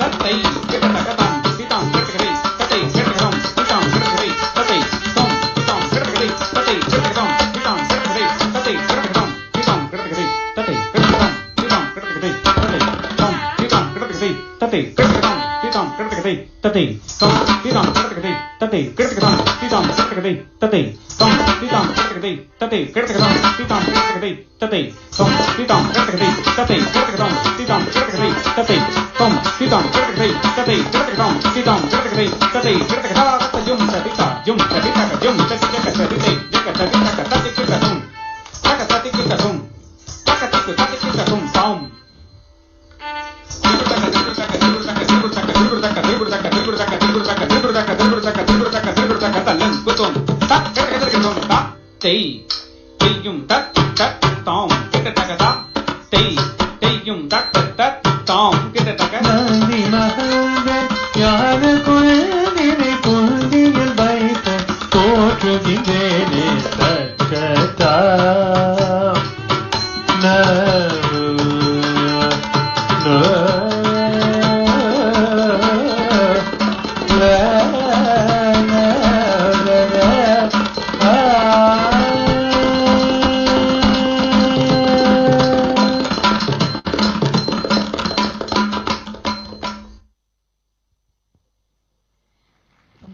ಸತ್ತೈ ಗಿಟ್ಟತಕದಂ ದಿ ತಂ ಗಿಟ್ಟತಕದೈ ಸತ್ತೈ ಗಿಟ್ಟತಕದಂ ದಿ ತಂ ಗಿಟ್ಟತಕದೈ ಸತ್ತೈ ತಂ ದಿ ತಂ ಗಿಟ್ಟತಕದೈ ಸತ್ತೈ ಗಿಟ್ಟತಕದಂ ದಿ ತಂ ಗಿಟ್ಟತಕದೈ ಸತ್ತೈ ಗಿಟ್ಟತಕದಂ ದಿ ತಂ ಗಿಟ್ಟತಕದೈ ಸತ್ತೈ ಗಿಟ್ಟತಕದಂ ದಿ ತಂ ಗಿಟ್ಟತಕದೈ ಸತ್ತೈ ತಂ ದಿ ತಂ ಗಿಟ್ಟತಕದೈ ಸತ್ತೈ ಗಿಟ್ಟತಕದಂ ದಿ ತಂ ಗಿಟ್ಟತಕದೈ ಸತ್ತೈ ತಂ ದಿ ತಂ ಗಿಟ್ಟತಕದೈ ಸತ್ತೈ ಗಿಟ್ಟತಕದಂ ದಿ ತಂ ಗಿಟ್ಟತಕದೈ ಸತ್ತೈ ತಂ ದಿ ತಂ ಗಿಟ್ಟತಕದೈ ಸತ್ತೈ ಗಿಟ್ಟತಕದಂ ದಿ ತಂ ಗಿಟ್ಟತಕದೈ ಸತ್ತೈ ತಂ ದಿ ತಂ ಗಿಟ್ಟತಕದೈ ಸತ್ತೈ ಗಿಟ್ಟತಕದಂ ದಿ ತಂ ಗಿಟ್ಟತಕದೈ ಸತ್ತೈ ತಂ ದಿ ತಂ ಗಿಟ್ಟತಕದೈ ಸತ್ತೈ ಗಿಟ್ಟತಕದಂ ದಿ ತಂ ಗಿಟ್ಟತಕದೈ ಸತ್ತೈ ಗಿಟ್ಟತಕದಾ ಜುಂ ಸತಿತ ಜುಂ ಸತಿತ ಜುಂ ಸತಿತ ಸತಿತೈ ಜಕ ಸತಿತ ಸತಿಕಿತಂ ಜಕ ಸತಿಕಿತಂ ಜಕ ಸತಿಕಿತಂ ತಂ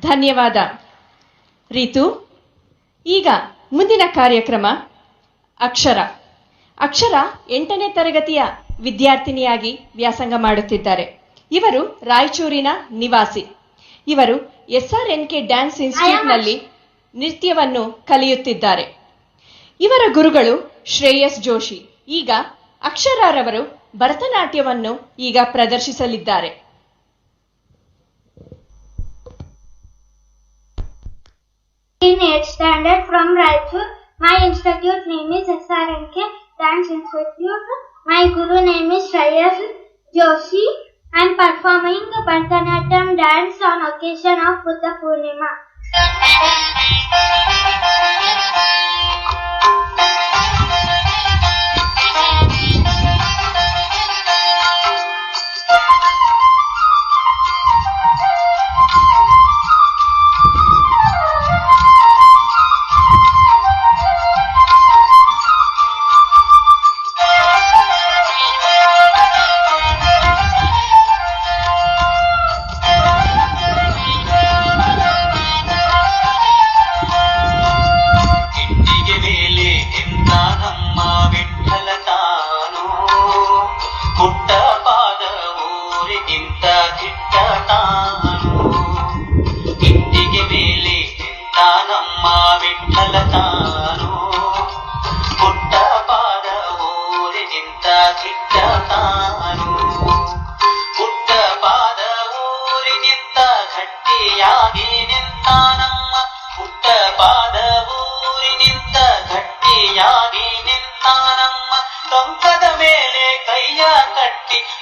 ಧನ್ಯವಾದ ರೀತು. ಈಗ ಮುಂದಿನ ಕಾರ್ಯಕ್ರಮ ಅಕ್ಷರ. ಅಕ್ಷರ 8ನೇ ತರಗತಿಯ ವಿದ್ಯಾರ್ಥಿನಿಯಾಗಿ ವ್ಯಾಸಂಗ ಮಾಡುತ್ತಿದ್ದಾರೆ. ಇವರು ರಾಯಚೂರಿನ ನಿವಾಸಿ. ಇವರು SRNK ಡ್ಯಾನ್ಸ್ ಇನ್ಸ್ಟಿಟ್ಯೂಟ್ನಲ್ಲಿ ನೃತ್ಯವನ್ನು ಕಲಿಯುತ್ತಿದ್ದಾರೆ. ಇವರ ಗುರುಗಳು ಶ್ರೇಯಸ್ ಜೋಶಿ. ಈಗ ಅಕ್ಷರರವರು ಭರತನಾಟ್ಯವನ್ನು ಈಗ ಪ್ರದರ್ಶಿಸಲಿದ್ದಾರೆ. In 8th standard from Raichur. My institute name is SRNK Dance Institute. My guru name is Shreyas Joshi. I am performing Bharatanatyam dance on occasion of Buddha Poornima.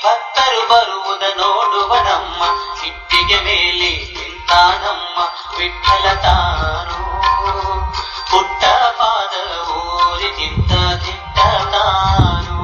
ಭಕ್ತರು ಬರುವುದ ನೋಡುವನಮ್ಮ, ಇಟ್ಟಿಗೆ ಮೇಲೆ ನಿಂತಾನಮ್ಮ ವಿಠಲ ತಾನು. ಪುಟ್ಟ ಪಾದ ಊರಿ ನಿಂತ ದಿಟ್ಟ ತಾನು.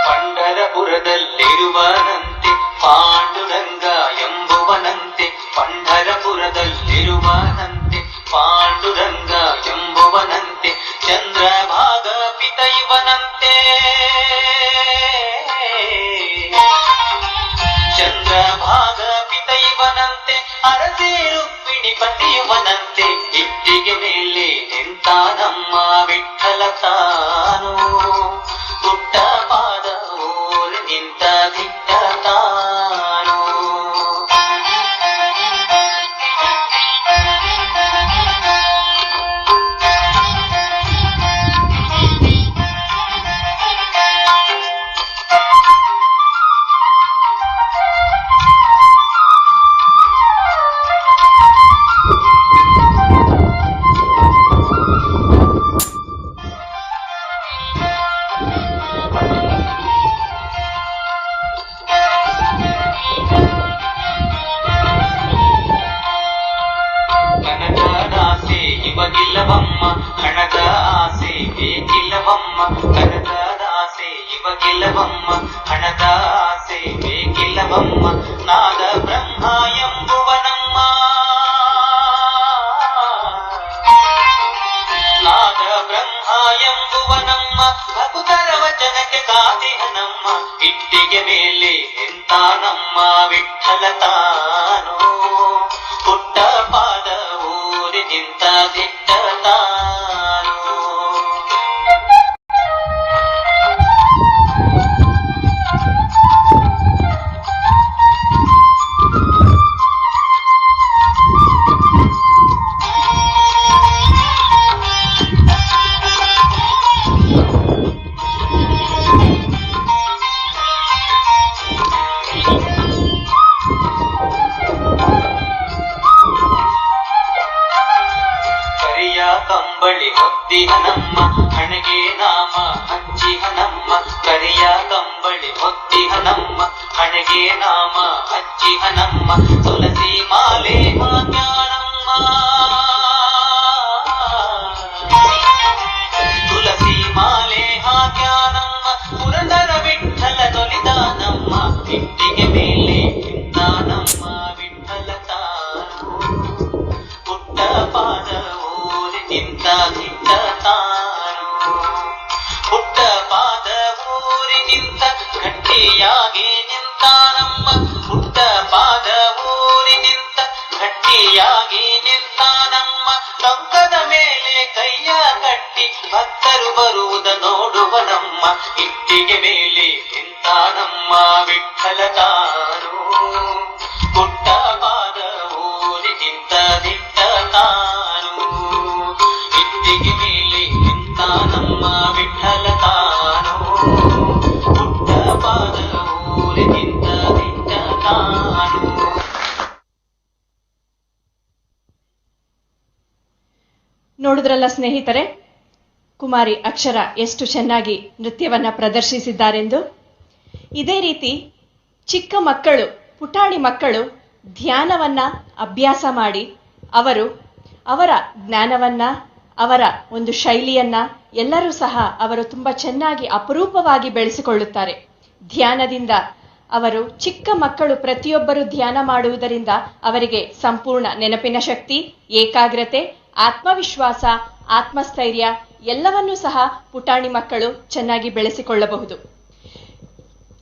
ಪಂಢರಪುರದಲ್ಲಿರುವನಂತೆ ಪಾಂಡುರಂಗ ಎಂಬುವನಂತೆ, ಪಂಢರಪುರದಲ್ಲಿರುವನಂತೆ ಪಾಂಡುರಂಗ ಎಂಬುವನಂತೆ, ಚಂದ್ರಭಾಗ ಪಿತ ಇವನಂತೆ. ಚಂದ್ರ ಅರಸಿ ರುಕ್ಮಿಣಿ ಪತಿಯುವನಂತೆ ಇಟ್ಟಿಗೆ ಮೇಲೆ ನಿಂತ ನಮ್ಮ ವಿಠಲ ತಾನು ಪುಟ್ಟ ಪಾದ ಊರಿ ನಿಂತ ದಿಟ್ಟ ತಾನು ಇವಗಿಲ್ಲವಮ್ಮ ಹಣದ ಆಸೆ ಬೇಕಿಲ್ಲವಮ್ಮ ಕನಕದ ಆಸೆ ಇವಗಿಲ್ಲವಮ್ಮ ಹಣದ ಆಸೆ ಬೇಕಿಲ್ಲವಮ್ಮ ನಾದ ಬ್ರಹ್ಮ ಎಂಬುವನಮ್ಮ ನಾದ ಬ್ರಹ್ಮ ಎಂಬುವನಮ್ಮ ಭಕ್ತರ ವಚನಕ್ಕೆ ಕಾದಿಹನಮ್ಮ ಇಟ್ಟಿಗೆ ಮೇಲೆ ಎಂತ ನಮ್ಮ ವಿಠಲ ತಾನು ಪುಟ್ಟ ಪಾದ ಊರಿ ನಿಂತ ದಿಟ್ಟ ತಾನು ಕಂಬಳಿ ಹೊತ್ತಿಹನಮ್ಮ ಹಣಗೆ ನಾಮ ಹಚ್ಚಿಹನಮ್ಮ ಕರಿಯ ಕಂಬಳಿ ಹೊತ್ತಿಹನಮ್ಮ ಹಣಗೆ ನಾಮ ಹಚ್ಚಿಹನಮ್ಮ ತುಳಸಿ ಮಾಲೆ ಹಾಕ್ಯಾನಮ್ಮ ತುಳಸಿ ಮಾಲೆ ಹಾಕ್ಯಾನಮ್ಮ ಪುರಂದರ ವಿಠಲ ತೊಲಿದಾನಮ್ಮ ಇಟ್ಟಿಗೆ ಮೇಲೆ ನಿಂತಾನಮ್ಮ ವಿಠಲ ತಾನು ಪುಟ್ಟ ಪಾದ ನಿಂತ ದಿಟ್ಟ ತಾನು ಪುಟ್ಟ ಪಾದ ಊರಿ ನಿಂತ ಗಟ್ಟಿಯಾಗಿ ನಿಂತಾನಮ್ಮ ಪುಟ್ಟ ಪಾದ ಊರಿ ನಿಂತ ಗಟ್ಟಿಯಾಗಿ ನಿಂತಾನಮ್ಮ ಟೊಂಕದ ಮೇಲೆ ಕೈಯ ಕಟ್ಟಿ ಭಕ್ತರು ಬರುವುದ ನೋಡುವನಮ್ಮ ಇಟ್ಟಿಗೆ ಮೇಲೆ ನಿಂತಾನಮ್ಮ ವಿಠಲ ತಾನು ಪುಟ್ಟ ಪಾದ ಊರಿ ನಿಂತ ದಿಟ್ಟ ತಾನು ಇಟ್ಟಿಗೆ ಮೇಲೆ ನಿಂತ ನಮ್ಮ ವಿಠಲ ತಾನು ಪುಟ್ಟ ಪಾದ ಊರಿ ನಿಂತ ದಿಟ್ಟ ತಾನು. ನೋಡಿದ್ರಲ್ಲ ಸ್ನೇಹಿತರೆ, ಕುಮಾರಿ ಅಕ್ಷರ ಎಷ್ಟು ಚೆನ್ನಾಗಿ ನೃತ್ಯವನ್ನ ಪ್ರದರ್ಶಿಸಿದ್ದಾರೆಂದು. ಇದೇ ರೀತಿ ಚಿಕ್ಕ ಮಕ್ಕಳು, ಪುಟಾಣಿ ಮಕ್ಕಳು ಧ್ಯಾನವನ್ನ ಅಭ್ಯಾಸ ಮಾಡಿ ಅವರ ಜ್ಞಾನವನ್ನ, ಅವರ ಒಂದು ಶೈಲಿಯನ್ನ ಎಲ್ಲರೂ ಸಹ ಅವರು ತುಂಬಾ ಚೆನ್ನಾಗಿ ಅಪರೂಪವಾಗಿ ಬೆಳೆಸಿಕೊಳ್ಳುತ್ತಾರೆ. ಧ್ಯಾನದಿಂದ ಅವರು, ಚಿಕ್ಕ ಮಕ್ಕಳು ಪ್ರತಿಯೊಬ್ಬರು ಧ್ಯಾನ ಮಾಡುವುದರಿಂದ ಅವರಿಗೆ ಸಂಪೂರ್ಣ ನೆನಪಿನ ಶಕ್ತಿ, ಏಕಾಗ್ರತೆ, ಆತ್ಮವಿಶ್ವಾಸ, ಆತ್ಮಸ್ಥೈರ್ಯ ಎಲ್ಲವನ್ನೂ ಸಹ ಪುಟಾಣಿ ಮಕ್ಕಳು ಚೆನ್ನಾಗಿ ಬೆಳೆಸಿಕೊಳ್ಳಬಹುದು.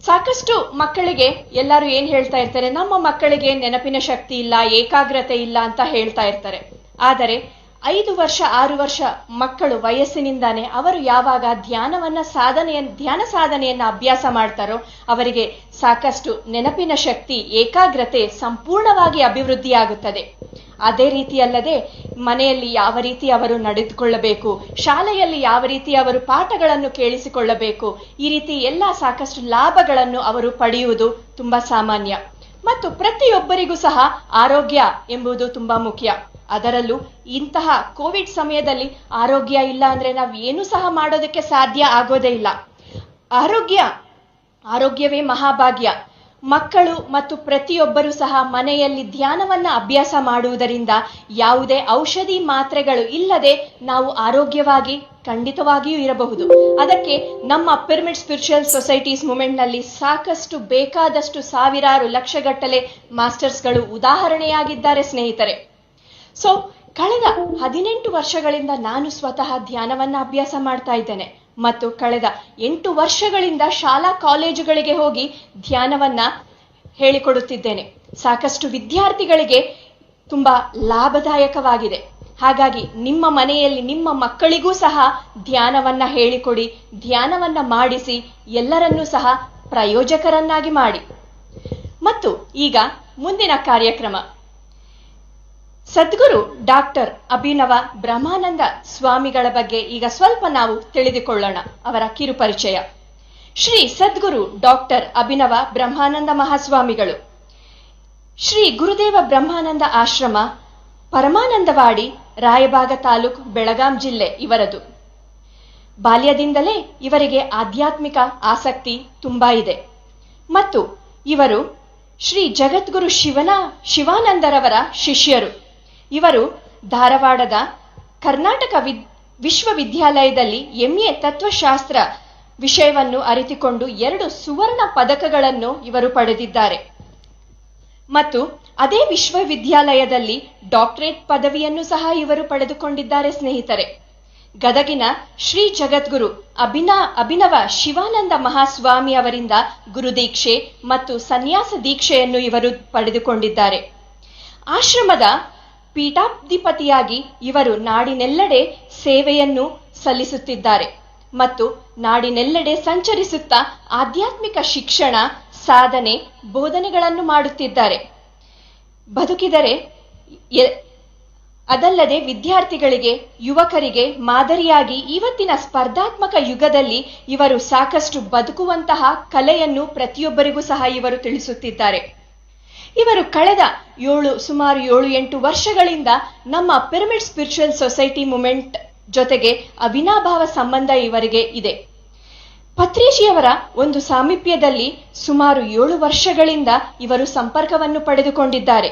ಸಾಕಷ್ಟು ಮಕ್ಕಳಿಗೆ ಎಲ್ಲರೂ ಏನ್ ಹೇಳ್ತಾ ಇರ್ತಾರೆ, ನಮ್ಮ ಮಕ್ಕಳಿಗೆ ನೆನಪಿನ ಶಕ್ತಿ ಇಲ್ಲ, ಏಕಾಗ್ರತೆ ಇಲ್ಲ ಅಂತ ಹೇಳ್ತಾ ಇರ್ತಾರೆ. ಆದರೆ 5 ವರ್ಷ 6 ವರ್ಷ ಮಕ್ಕಳು ವಯಸ್ಸಿನಿಂದಾನೇ ಅವರು ಯಾವಾಗ ಧ್ಯಾನ ಸಾಧನೆಯನ್ನ ಅಭ್ಯಾಸ ಮಾಡ್ತಾರೋ ಅವರಿಗೆ ಸಾಕಷ್ಟು ನೆನಪಿನ ಶಕ್ತಿ, ಏಕಾಗ್ರತೆ ಸಂಪೂರ್ಣವಾಗಿ ಅಭಿವೃದ್ಧಿಯಾಗುತ್ತದೆ. ಅದೇ ರೀತಿಯಲ್ಲದೆ ಮನೆಯಲ್ಲಿ ಯಾವ ರೀತಿ ಅವರು ನಡೆದುಕೊಳ್ಳಬೇಕು, ಶಾಲೆಯಲ್ಲಿ ಯಾವ ರೀತಿ ಅವರು ಪಾಠಗಳನ್ನು ಕೇಳಿಸಿಕೊಳ್ಳಬೇಕು, ಈ ರೀತಿ ಎಲ್ಲ ಸಾಕಷ್ಟು ಲಾಭಗಳನ್ನು ಅವರು ಪಡೆಯುವುದು ತುಂಬಾ ಸಾಮಾನ್ಯ. ಮತ್ತು ಪ್ರತಿಯೊಬ್ಬರಿಗೂ ಸಹ ಆರೋಗ್ಯ ಎಂಬುದು ತುಂಬಾ ಮುಖ್ಯ. ಅದರಲ್ಲೂ ಇಂತಹ ಕೋವಿಡ್ ಸಮಯದಲ್ಲಿ ಆರೋಗ್ಯ ಇಲ್ಲ ಅಂದ್ರೆ ನಾವು ಏನು ಸಹ ಮಾಡೋದಕ್ಕೆ ಸಾಧ್ಯ ಆಗೋದೇ ಇಲ್ಲ. ಆರೋಗ್ಯವೇ ಮಹಾಭಾಗ್ಯ. ಮಕ್ಕಳು ಮತ್ತು ಪ್ರತಿಯೊಬ್ಬರೂ ಸಹ ಮನೆಯಲ್ಲಿ ಧ್ಯಾನವನ್ನ ಅಭ್ಯಾಸ ಮಾಡುವುದರಿಂದ ಯಾವುದೇ ಔಷಧಿ ಮಾತ್ರೆಗಳು ಇಲ್ಲದೆ ನಾವು ಆರೋಗ್ಯವಾಗಿ ಖಂಡಿತವಾಗಿಯೂ ಇರಬಹುದು. ಅದಕ್ಕೆ ನಮ್ಮ ಪಿರಮಿಡ್ ಸ್ಪಿರಿಚುವಲ್ ಸೊಸೈಟೀಸ್ ಮೂವ್ಮೆಂಟ್ನಲ್ಲಿ ಸಾಕಷ್ಟು ಬೇಕಾದಷ್ಟು ಸಾವಿರಾರು ಲಕ್ಷಗಟ್ಟಲೆ ಮಾಸ್ಟರ್ಸ್ಗಳು ಉದಾಹರಣೆಯಾಗಿದ್ದಾರೆ ಸ್ನೇಹಿತರೆ. ಸೊ ಕಳೆದ 18 ವರ್ಷಗಳಿಂದ ನಾನು ಸ್ವತಃ ಧ್ಯಾನವನ್ನ ಅಭ್ಯಾಸ ಮಾಡ್ತಾ ಇದ್ದೇನೆ ಮತ್ತು ಕಳೆದ 8 ವರ್ಷಗಳಿಂದ ಶಾಲಾ ಕಾಲೇಜುಗಳಿಗೆ ಹೋಗಿ ಧ್ಯಾನವನ್ನ ಹೇಳಿಕೊಡುತ್ತಿದ್ದೇನೆ. ಸಾಕಷ್ಟು ವಿದ್ಯಾರ್ಥಿಗಳಿಗೆ ತುಂಬ ಲಾಭದಾಯಕವಾಗಿದೆ. ಹಾಗಾಗಿ ನಿಮ್ಮ ಮನೆಯಲ್ಲಿ ನಿಮ್ಮ ಮಕ್ಕಳಿಗೂ ಸಹ ಧ್ಯಾನವನ್ನು ಹೇಳಿಕೊಡಿ, ಧ್ಯಾನವನ್ನು ಮಾಡಿಸಿ ಎಲ್ಲರನ್ನೂ ಸಹ ಪ್ರಯೋಜಕರನ್ನಾಗಿ ಮಾಡಿ. ಮತ್ತು ಈಗ ಮುಂದಿನ ಕಾರ್ಯಕ್ರಮ, ಸದ್ಗುರು ಡಾಕ್ಟರ್ ಅಭಿನವ ಬ್ರಹ್ಮಾನಂದ ಸ್ವಾಮಿಗಳ ಬಗ್ಗೆ ಈಗ ಸ್ವಲ್ಪ ನಾವು ತಿಳಿದುಕೊಳ್ಳೋಣ. ಅವರ ಕಿರುಪರಿಚಯ. ಶ್ರೀ ಸದ್ಗುರು ಡಾಕ್ಟರ್ ಅಭಿನವ ಬ್ರಹ್ಮಾನಂದ ಮಹಾಸ್ವಾಮಿಗಳು. ಶ್ರೀ ಗುರುದೇವ ಬ್ರಹ್ಮಾನಂದ ಆಶ್ರಮ, ಪರಮಾನಂದವಾಡಿ, ರಾಯಬಾಗ ತಾಲೂಕು, ಬೆಳಗಾಂ ಜಿಲ್ಲೆ ಇವರದು. ಬಾಲ್ಯದಿಂದಲೇ ಇವರಿಗೆ ಆಧ್ಯಾತ್ಮಿಕ ಆಸಕ್ತಿ ತುಂಬಾ ಇದೆ. ಮತ್ತು ಇವರು ಶ್ರೀ ಜಗದ್ಗುರು ಶಿವಾನಂದರವರ ಶಿಷ್ಯರು. ಇವರು ಧಾರವಾಡದ ಕರ್ನಾಟಕ ವಿಶ್ವವಿದ್ಯಾಲಯದಲ್ಲಿ MA ತತ್ವಶಾಸ್ತ್ರ ವಿಷಯವನ್ನು ಅರಿತುಕೊಂಡು 2 ಸುವರ್ಣ ಪದಕಗಳನ್ನು ಇವರು ಪಡೆದಿದ್ದಾರೆ. ಮತ್ತು ಅದೇ ವಿಶ್ವವಿದ್ಯಾಲಯದಲ್ಲಿ ಡಾಕ್ಟರೇಟ್ ಪದವಿಯನ್ನು ಸಹ ಇವರು ಪಡೆದುಕೊಂಡಿದ್ದಾರೆ ಸ್ನೇಹಿತರೆ. ಗದಗಿನ ಶ್ರೀ ಜಗದ್ಗುರು ಅಭಿನವ ಶಿವಾನಂದ ಮಹಾಸ್ವಾಮಿ ಅವರಿಂದ ಗುರುದೀಕ್ಷೆ ಮತ್ತು ಸನ್ಯಾಸ ದೀಕ್ಷೆಯನ್ನು ಇವರು ಪಡೆದುಕೊಂಡಿದ್ದಾರೆ. ಆಶ್ರಮದ ಪೀಠಾಧಿಪತಿಯಾಗಿ ಇವರು ನಾಡಿನೆಲ್ಲೆಡೆ ಸೇವೆಯನ್ನು ಸಲ್ಲಿಸುತ್ತಿದ್ದಾರೆ ಮತ್ತು ನಾಡಿನೆಲ್ಲೆಡೆ ಸಂಚರಿಸುತ್ತಾ ಆಧ್ಯಾತ್ಮಿಕ ಶಿಕ್ಷಣ, ಸಾಧನೆ, ಬೋಧನೆಗಳನ್ನು ಮಾಡುತ್ತಿದ್ದಾರೆ. ಬದುಕಿದರೆ ಅದಲ್ಲದೆ ವಿದ್ಯಾರ್ಥಿಗಳಿಗೆ, ಯುವಕರಿಗೆ ಮಾದರಿಯಾಗಿ ಇವತ್ತಿನ ಸ್ಪರ್ಧಾತ್ಮಕ ಯುಗದಲ್ಲಿ ಇವರು ಸಾಕಷ್ಟು ಬದುಕುವಂತಹ ಕಲೆಯನ್ನು ಪ್ರತಿಯೊಬ್ಬರಿಗೂ ಸಹ ಇವರು ತಿಳಿಸುತ್ತಿದ್ದಾರೆ. ಇವರು ಕಳೆದ ಸುಮಾರು 7-8 ವರ್ಷಗಳಿಂದ ನಮ್ಮ ಪಿರಮಿಡ್ ಸ್ಪಿರಿಚುವಲ್ ಸೊಸೈಟಿ ಮೂವ್ಮೆಂಟ್ ಜೊತೆಗೆ ಅವಿನಾಭಾವ ಸಂಬಂಧ ಇವರಿಗೆ ಇದೆ. ಪತ್ರಿಜಿಯವರ ಒಂದು ಸಾಮೀಪ್ಯದಲ್ಲಿ ಸುಮಾರು 7 ವರ್ಷಗಳಿಂದ ಇವರು ಸಂಪರ್ಕವನ್ನು ಪಡೆದುಕೊಂಡಿದ್ದಾರೆ.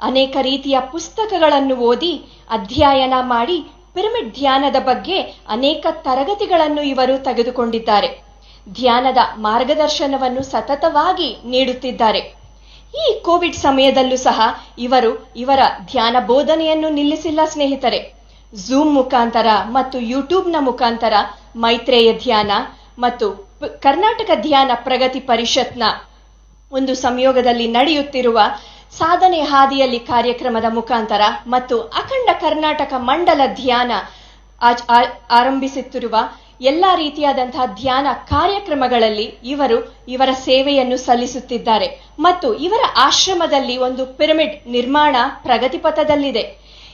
ಅನೇಕ ರೀತಿಯ ಪುಸ್ತಕಗಳನ್ನು ಓದಿ ಅಧ್ಯಯನ ಮಾಡಿ ಪಿರಮಿಡ್ ಧ್ಯಾನದ ಬಗ್ಗೆ ಅನೇಕ ತರಗತಿಗಳನ್ನು ಇವರು ತೆಗೆದುಕೊಂಡಿದ್ದಾರೆ. ಧ್ಯಾನದ ಮಾರ್ಗದರ್ಶನವನ್ನು ಸತತವಾಗಿ ನೀಡುತ್ತಿದ್ದಾರೆ. ಈ ಕೋವಿಡ್ ಸಮಯದಲ್ಲೂ ಸಹ ಇವರ ಧ್ಯಾನ ಬೋಧನೆಯನ್ನು ನಿಲ್ಲಿಸಿಲ್ಲ ಸ್ನೇಹಿತರೆ. ಝೂಮ್ ಮುಖಾಂತರ ಮತ್ತು ಯೂಟ್ಯೂಬ್ನ ಮುಖಾಂತರ ಮೈತ್ರೇಯ ಧ್ಯಾನ ಮತ್ತು ಕರ್ನಾಟಕ ಧ್ಯಾನ ಪ್ರಗತಿ ಪರಿಷತ್ನ ಒಂದು ಸಂಯೋಗದಲ್ಲಿ ನಡೆಯುತ್ತಿರುವ ಸಾಧನೆ ಹಾದಿಯಲ್ಲಿ ಕಾರ್ಯಕ್ರಮದ ಮುಖಾಂತರ ಮತ್ತು ಅಖಂಡ ಕರ್ನಾಟಕ ಮಂಡಲ ಧ್ಯಾನ ಆರಂಭಿಸುತ್ತಿರುವ ಎಲ್ಲ ರೀತಿಯಾದಂತಹ ಧ್ಯಾನ ಕಾರ್ಯಕ್ರಮಗಳಲ್ಲಿ ಇವರ ಸೇವೆಯನ್ನು ಸಲ್ಲಿಸುತ್ತಿದ್ದಾರೆ. ಮತ್ತು ಇವರ ಆಶ್ರಮದಲ್ಲಿ ಒಂದು ಪಿರಮಿಡ್ ನಿರ್ಮಾಣ ಪ್ರಗತಿಪಥದಲ್ಲಿದೆ.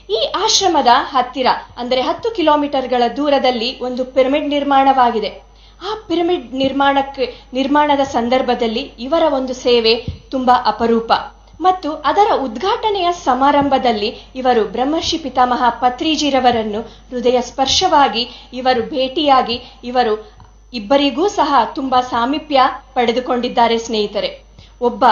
ಈ ಆಶ್ರಮದ ಹತ್ತಿರ ಅಂದರೆ 10 ಕಿಲೋಮೀಟರ್ಗಳ ದೂರದಲ್ಲಿ ಒಂದು ಪಿರಮಿಡ್ ನಿರ್ಮಾಣವಾಗಿದೆ. ಆ ಪಿರಮಿಡ್ ನಿರ್ಮಾಣದ ಸಂದರ್ಭದಲ್ಲಿ ಇವರ ಒಂದು ಸೇವೆ ತುಂಬಾ ಅಪರೂಪ. ಮತ್ತು ಅದರ ಉದ್ಘಾಟನೆಯ ಸಮಾರಂಭದಲ್ಲಿ ಇವರು ಬ್ರಹ್ಮರ್ಷಿ ಪಿತಾಮಹ ಪತ್ರಿಜಿರವರನ್ನು ಹೃದಯ ಸ್ಪರ್ಶವಾಗಿ ಇವರು ಭೇಟಿಯಾಗಿ ಇವರು ಇಬ್ಬರಿಗೂ ಸಹ ತುಂಬಾ ಸಾಮೀಪ್ಯ ಪಡೆದುಕೊಂಡಿದ್ದಾರೆ ಸ್ನೇಹಿತರೆ. ಒಬ್ಬ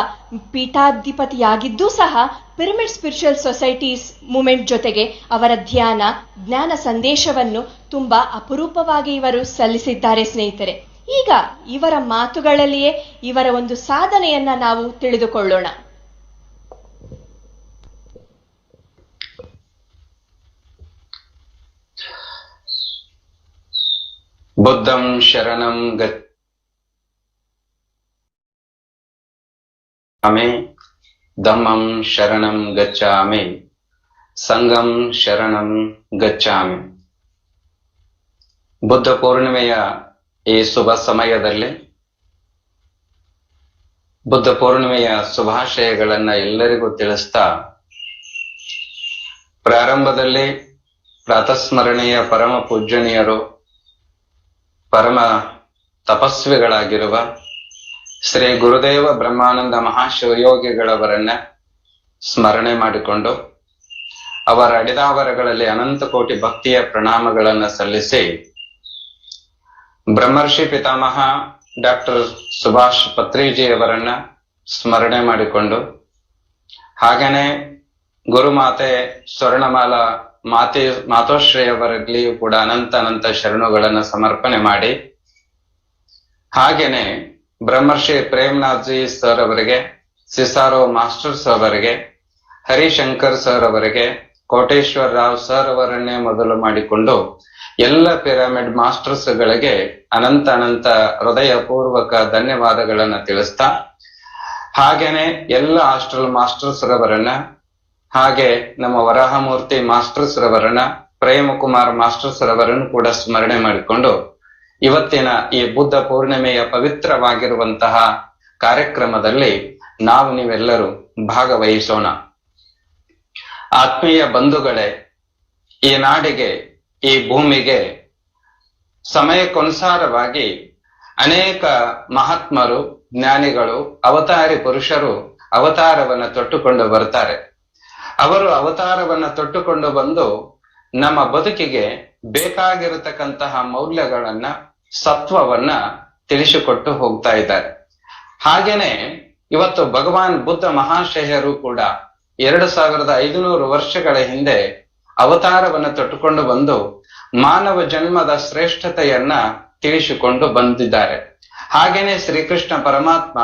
ಪೀಠಾಧಿಪತಿಯಾಗಿದ್ದೂ ಸಹ ಪಿರಮಿಡ್ ಸ್ಪಿರಿಚುವಲ್ ಸೊಸೈಟೀಸ್ ಮೂವ್ಮೆಂಟ್ ಜೊತೆಗೆ ಅವರ ಜ್ಞಾನ ಸಂದೇಶವನ್ನು ತುಂಬಾ ಅಪರೂಪವಾಗಿ ಇವರು ಸಲ್ಲಿಸಿದ್ದಾರೆ ಸ್ನೇಹಿತರೆ. ಈಗ ಇವರ ಮಾತುಗಳಲ್ಲಿಯೇ ಇವರ ಒಂದು ಸಾಧನೆಯನ್ನ ನಾವು ತಿಳಿದುಕೊಳ್ಳೋಣ. ಬುದ್ಧಂ ಶರಣಂ ಗಚ್ಚಾಮಿ, ಧಮ್ಮಂ ಶರಣಂ ಗಚ್ಚಾಮಿ, ಸಂಘಂ ಶರಣಂ ಗಚ್ಚಾಮಿ. ಬುದ್ಧ ಪೂರ್ಣಿಮೆಯ ಈ ಶುಭ ಸಮಯದಲ್ಲಿ ಬುದ್ಧ ಪೂರ್ಣಿಮೆಯ ಶುಭಾಶಯಗಳನ್ನ ಎಲ್ಲರಿಗೂ ತಿಳಿಸ್ತಾ, ಪ್ರಾರಂಭದಲ್ಲಿ ಪ್ರಾತಸ್ಮರಣೀಯ ಪರಮ ಪೂಜ್ಯನೀಯರು, ಪರಮ ತಪಸ್ವಿಗಳಾಗಿರುವ ಶ್ರೀ ಗುರುದೇವ ಬ್ರಹ್ಮಾನಂದ ಮಹಾಶಿವಯೋಗಿಗಳವರನ್ನ ಸ್ಮರಣೆ ಮಾಡಿಕೊಂಡು ಅವರ ಅಡಿದಾವರಗಳಲ್ಲಿ ಅನಂತ ಕೋಟಿ ಭಕ್ತಿಯ ಪ್ರಣಾಮಗಳನ್ನು ಸಲ್ಲಿಸಿ, ಬ್ರಹ್ಮರ್ಷಿ ಪಿತಾಮಹ ಡಾಕ್ಟರ್ ಸುಭಾಷ್ ಪತ್ರಿಜಿಯವರನ್ನ ಸ್ಮರಣೆ ಮಾಡಿಕೊಂಡು, ಹಾಗೇನೆ ಗುರುಮಾತೆ ಸ್ವರ್ಣಮಾಲಾ ಮಾತೋಶ್ರೀಯವರಲ್ಲಿಯೂ ಕೂಡ ಅನಂತ ಶರಣುಗಳನ್ನು ಸಮರ್ಪಣೆ ಮಾಡಿ, ಹಾಗೇನೆ ಬ್ರಹ್ಮರ್ಷಿ ಪ್ರೇಮ್ನಾಥ್ಜಿ ಸರ್ ಅವರಿಗೆ, ಸಿಸಾರೋ ಮಾಸ್ಟರ್ಸ್ ಅವರಿಗೆ, ಹರಿಶಂಕರ್ ಸರ್ ಅವರಿಗೆ, ಕೋಟೇಶ್ವರ ರಾವ್ ಸರ್ ಅವರನ್ನೇ ಮೊದಲು ಮಾಡಿಕೊಂಡು ಎಲ್ಲ ಪಿರಮಿಡ್ ಮಾಸ್ಟರ್ಸ್ ಗಳಿಗೆ ಅನಂತ ಹೃದಯಪೂರ್ವಕ ಧನ್ಯವಾದಗಳನ್ನ ತಿಳಿಸ್ತಾ, ಹಾಗೇನೆ ಎಲ್ಲ ಹಾಸ್ಟೆಲ್ ಮಾಸ್ಟರ್ಸ್ ರವರನ್ನ, ಹಾಗೆ ನಮ್ಮ ವರಾಹಮೂರ್ತಿ ಮಾಸ್ಟರ್ಸ್ ರವರನ್ನ, ಪ್ರೇಮಕುಮಾರ್ ಮಾಸ್ಟರ್ಸ್ ರವರನ್ನು ಕೂಡ ಸ್ಮರಣೆ ಮಾಡಿಕೊಂಡು ಇವತ್ತಿನ ಈ ಬುದ್ಧ ಪೂರ್ಣಿಮೆಯ ಪವಿತ್ರವಾಗಿರುವಂತಹ ಕಾರ್ಯಕ್ರಮದಲ್ಲಿ ನೀವೆಲ್ಲರೂ ಭಾಗವಹಿಸೋಣ. ಆತ್ಮೀಯ ಬಂಧುಗಳೇ, ಈ ನಾಡಿಗೆ, ಈ ಭೂಮಿಗೆ ಸಮಯಕ್ಕನುಸಾರವಾಗಿ ಅನೇಕ ಮಹಾತ್ಮರು, ಜ್ಞಾನಿಗಳು, ಅವತಾರಿ ಪುರುಷರು ಅವತಾರವನ್ನ ತೊಟ್ಟುಕೊಂಡು ಬರ್ತಾರೆ. ಅವರು ಅವತಾರವನ್ನ ತೊಟ್ಟುಕೊಂಡು ಬಂದು ನಮ್ಮ ಬದುಕಿಗೆ ಬೇಕಾಗಿರತಕ್ಕಂತಹ ಮೌಲ್ಯಗಳನ್ನ, ಸತ್ವವನ್ನ ತಿಳಿಸಿಕೊಟ್ಟು ಹೋಗ್ತಾ ಇದ್ದಾರೆ. ಹಾಗೇನೆ ಇವತ್ತು ಭಗವಾನ್ ಬುದ್ಧ ಮಹಾಶಯರು ಕೂಡ 2500 ವರ್ಷಗಳ ಹಿಂದೆ ಅವತಾರವನ್ನ ತೊಟ್ಟುಕೊಂಡು ಬಂದು ಮಾನವ ಜನ್ಮದ ಶ್ರೇಷ್ಠತೆಯನ್ನ ತಿಳಿಸಿಕೊಂಡು ಬಂದಿದ್ದಾರೆ. ಹಾಗೇನೆ ಶ್ರೀಕೃಷ್ಣ ಪರಮಾತ್ಮ,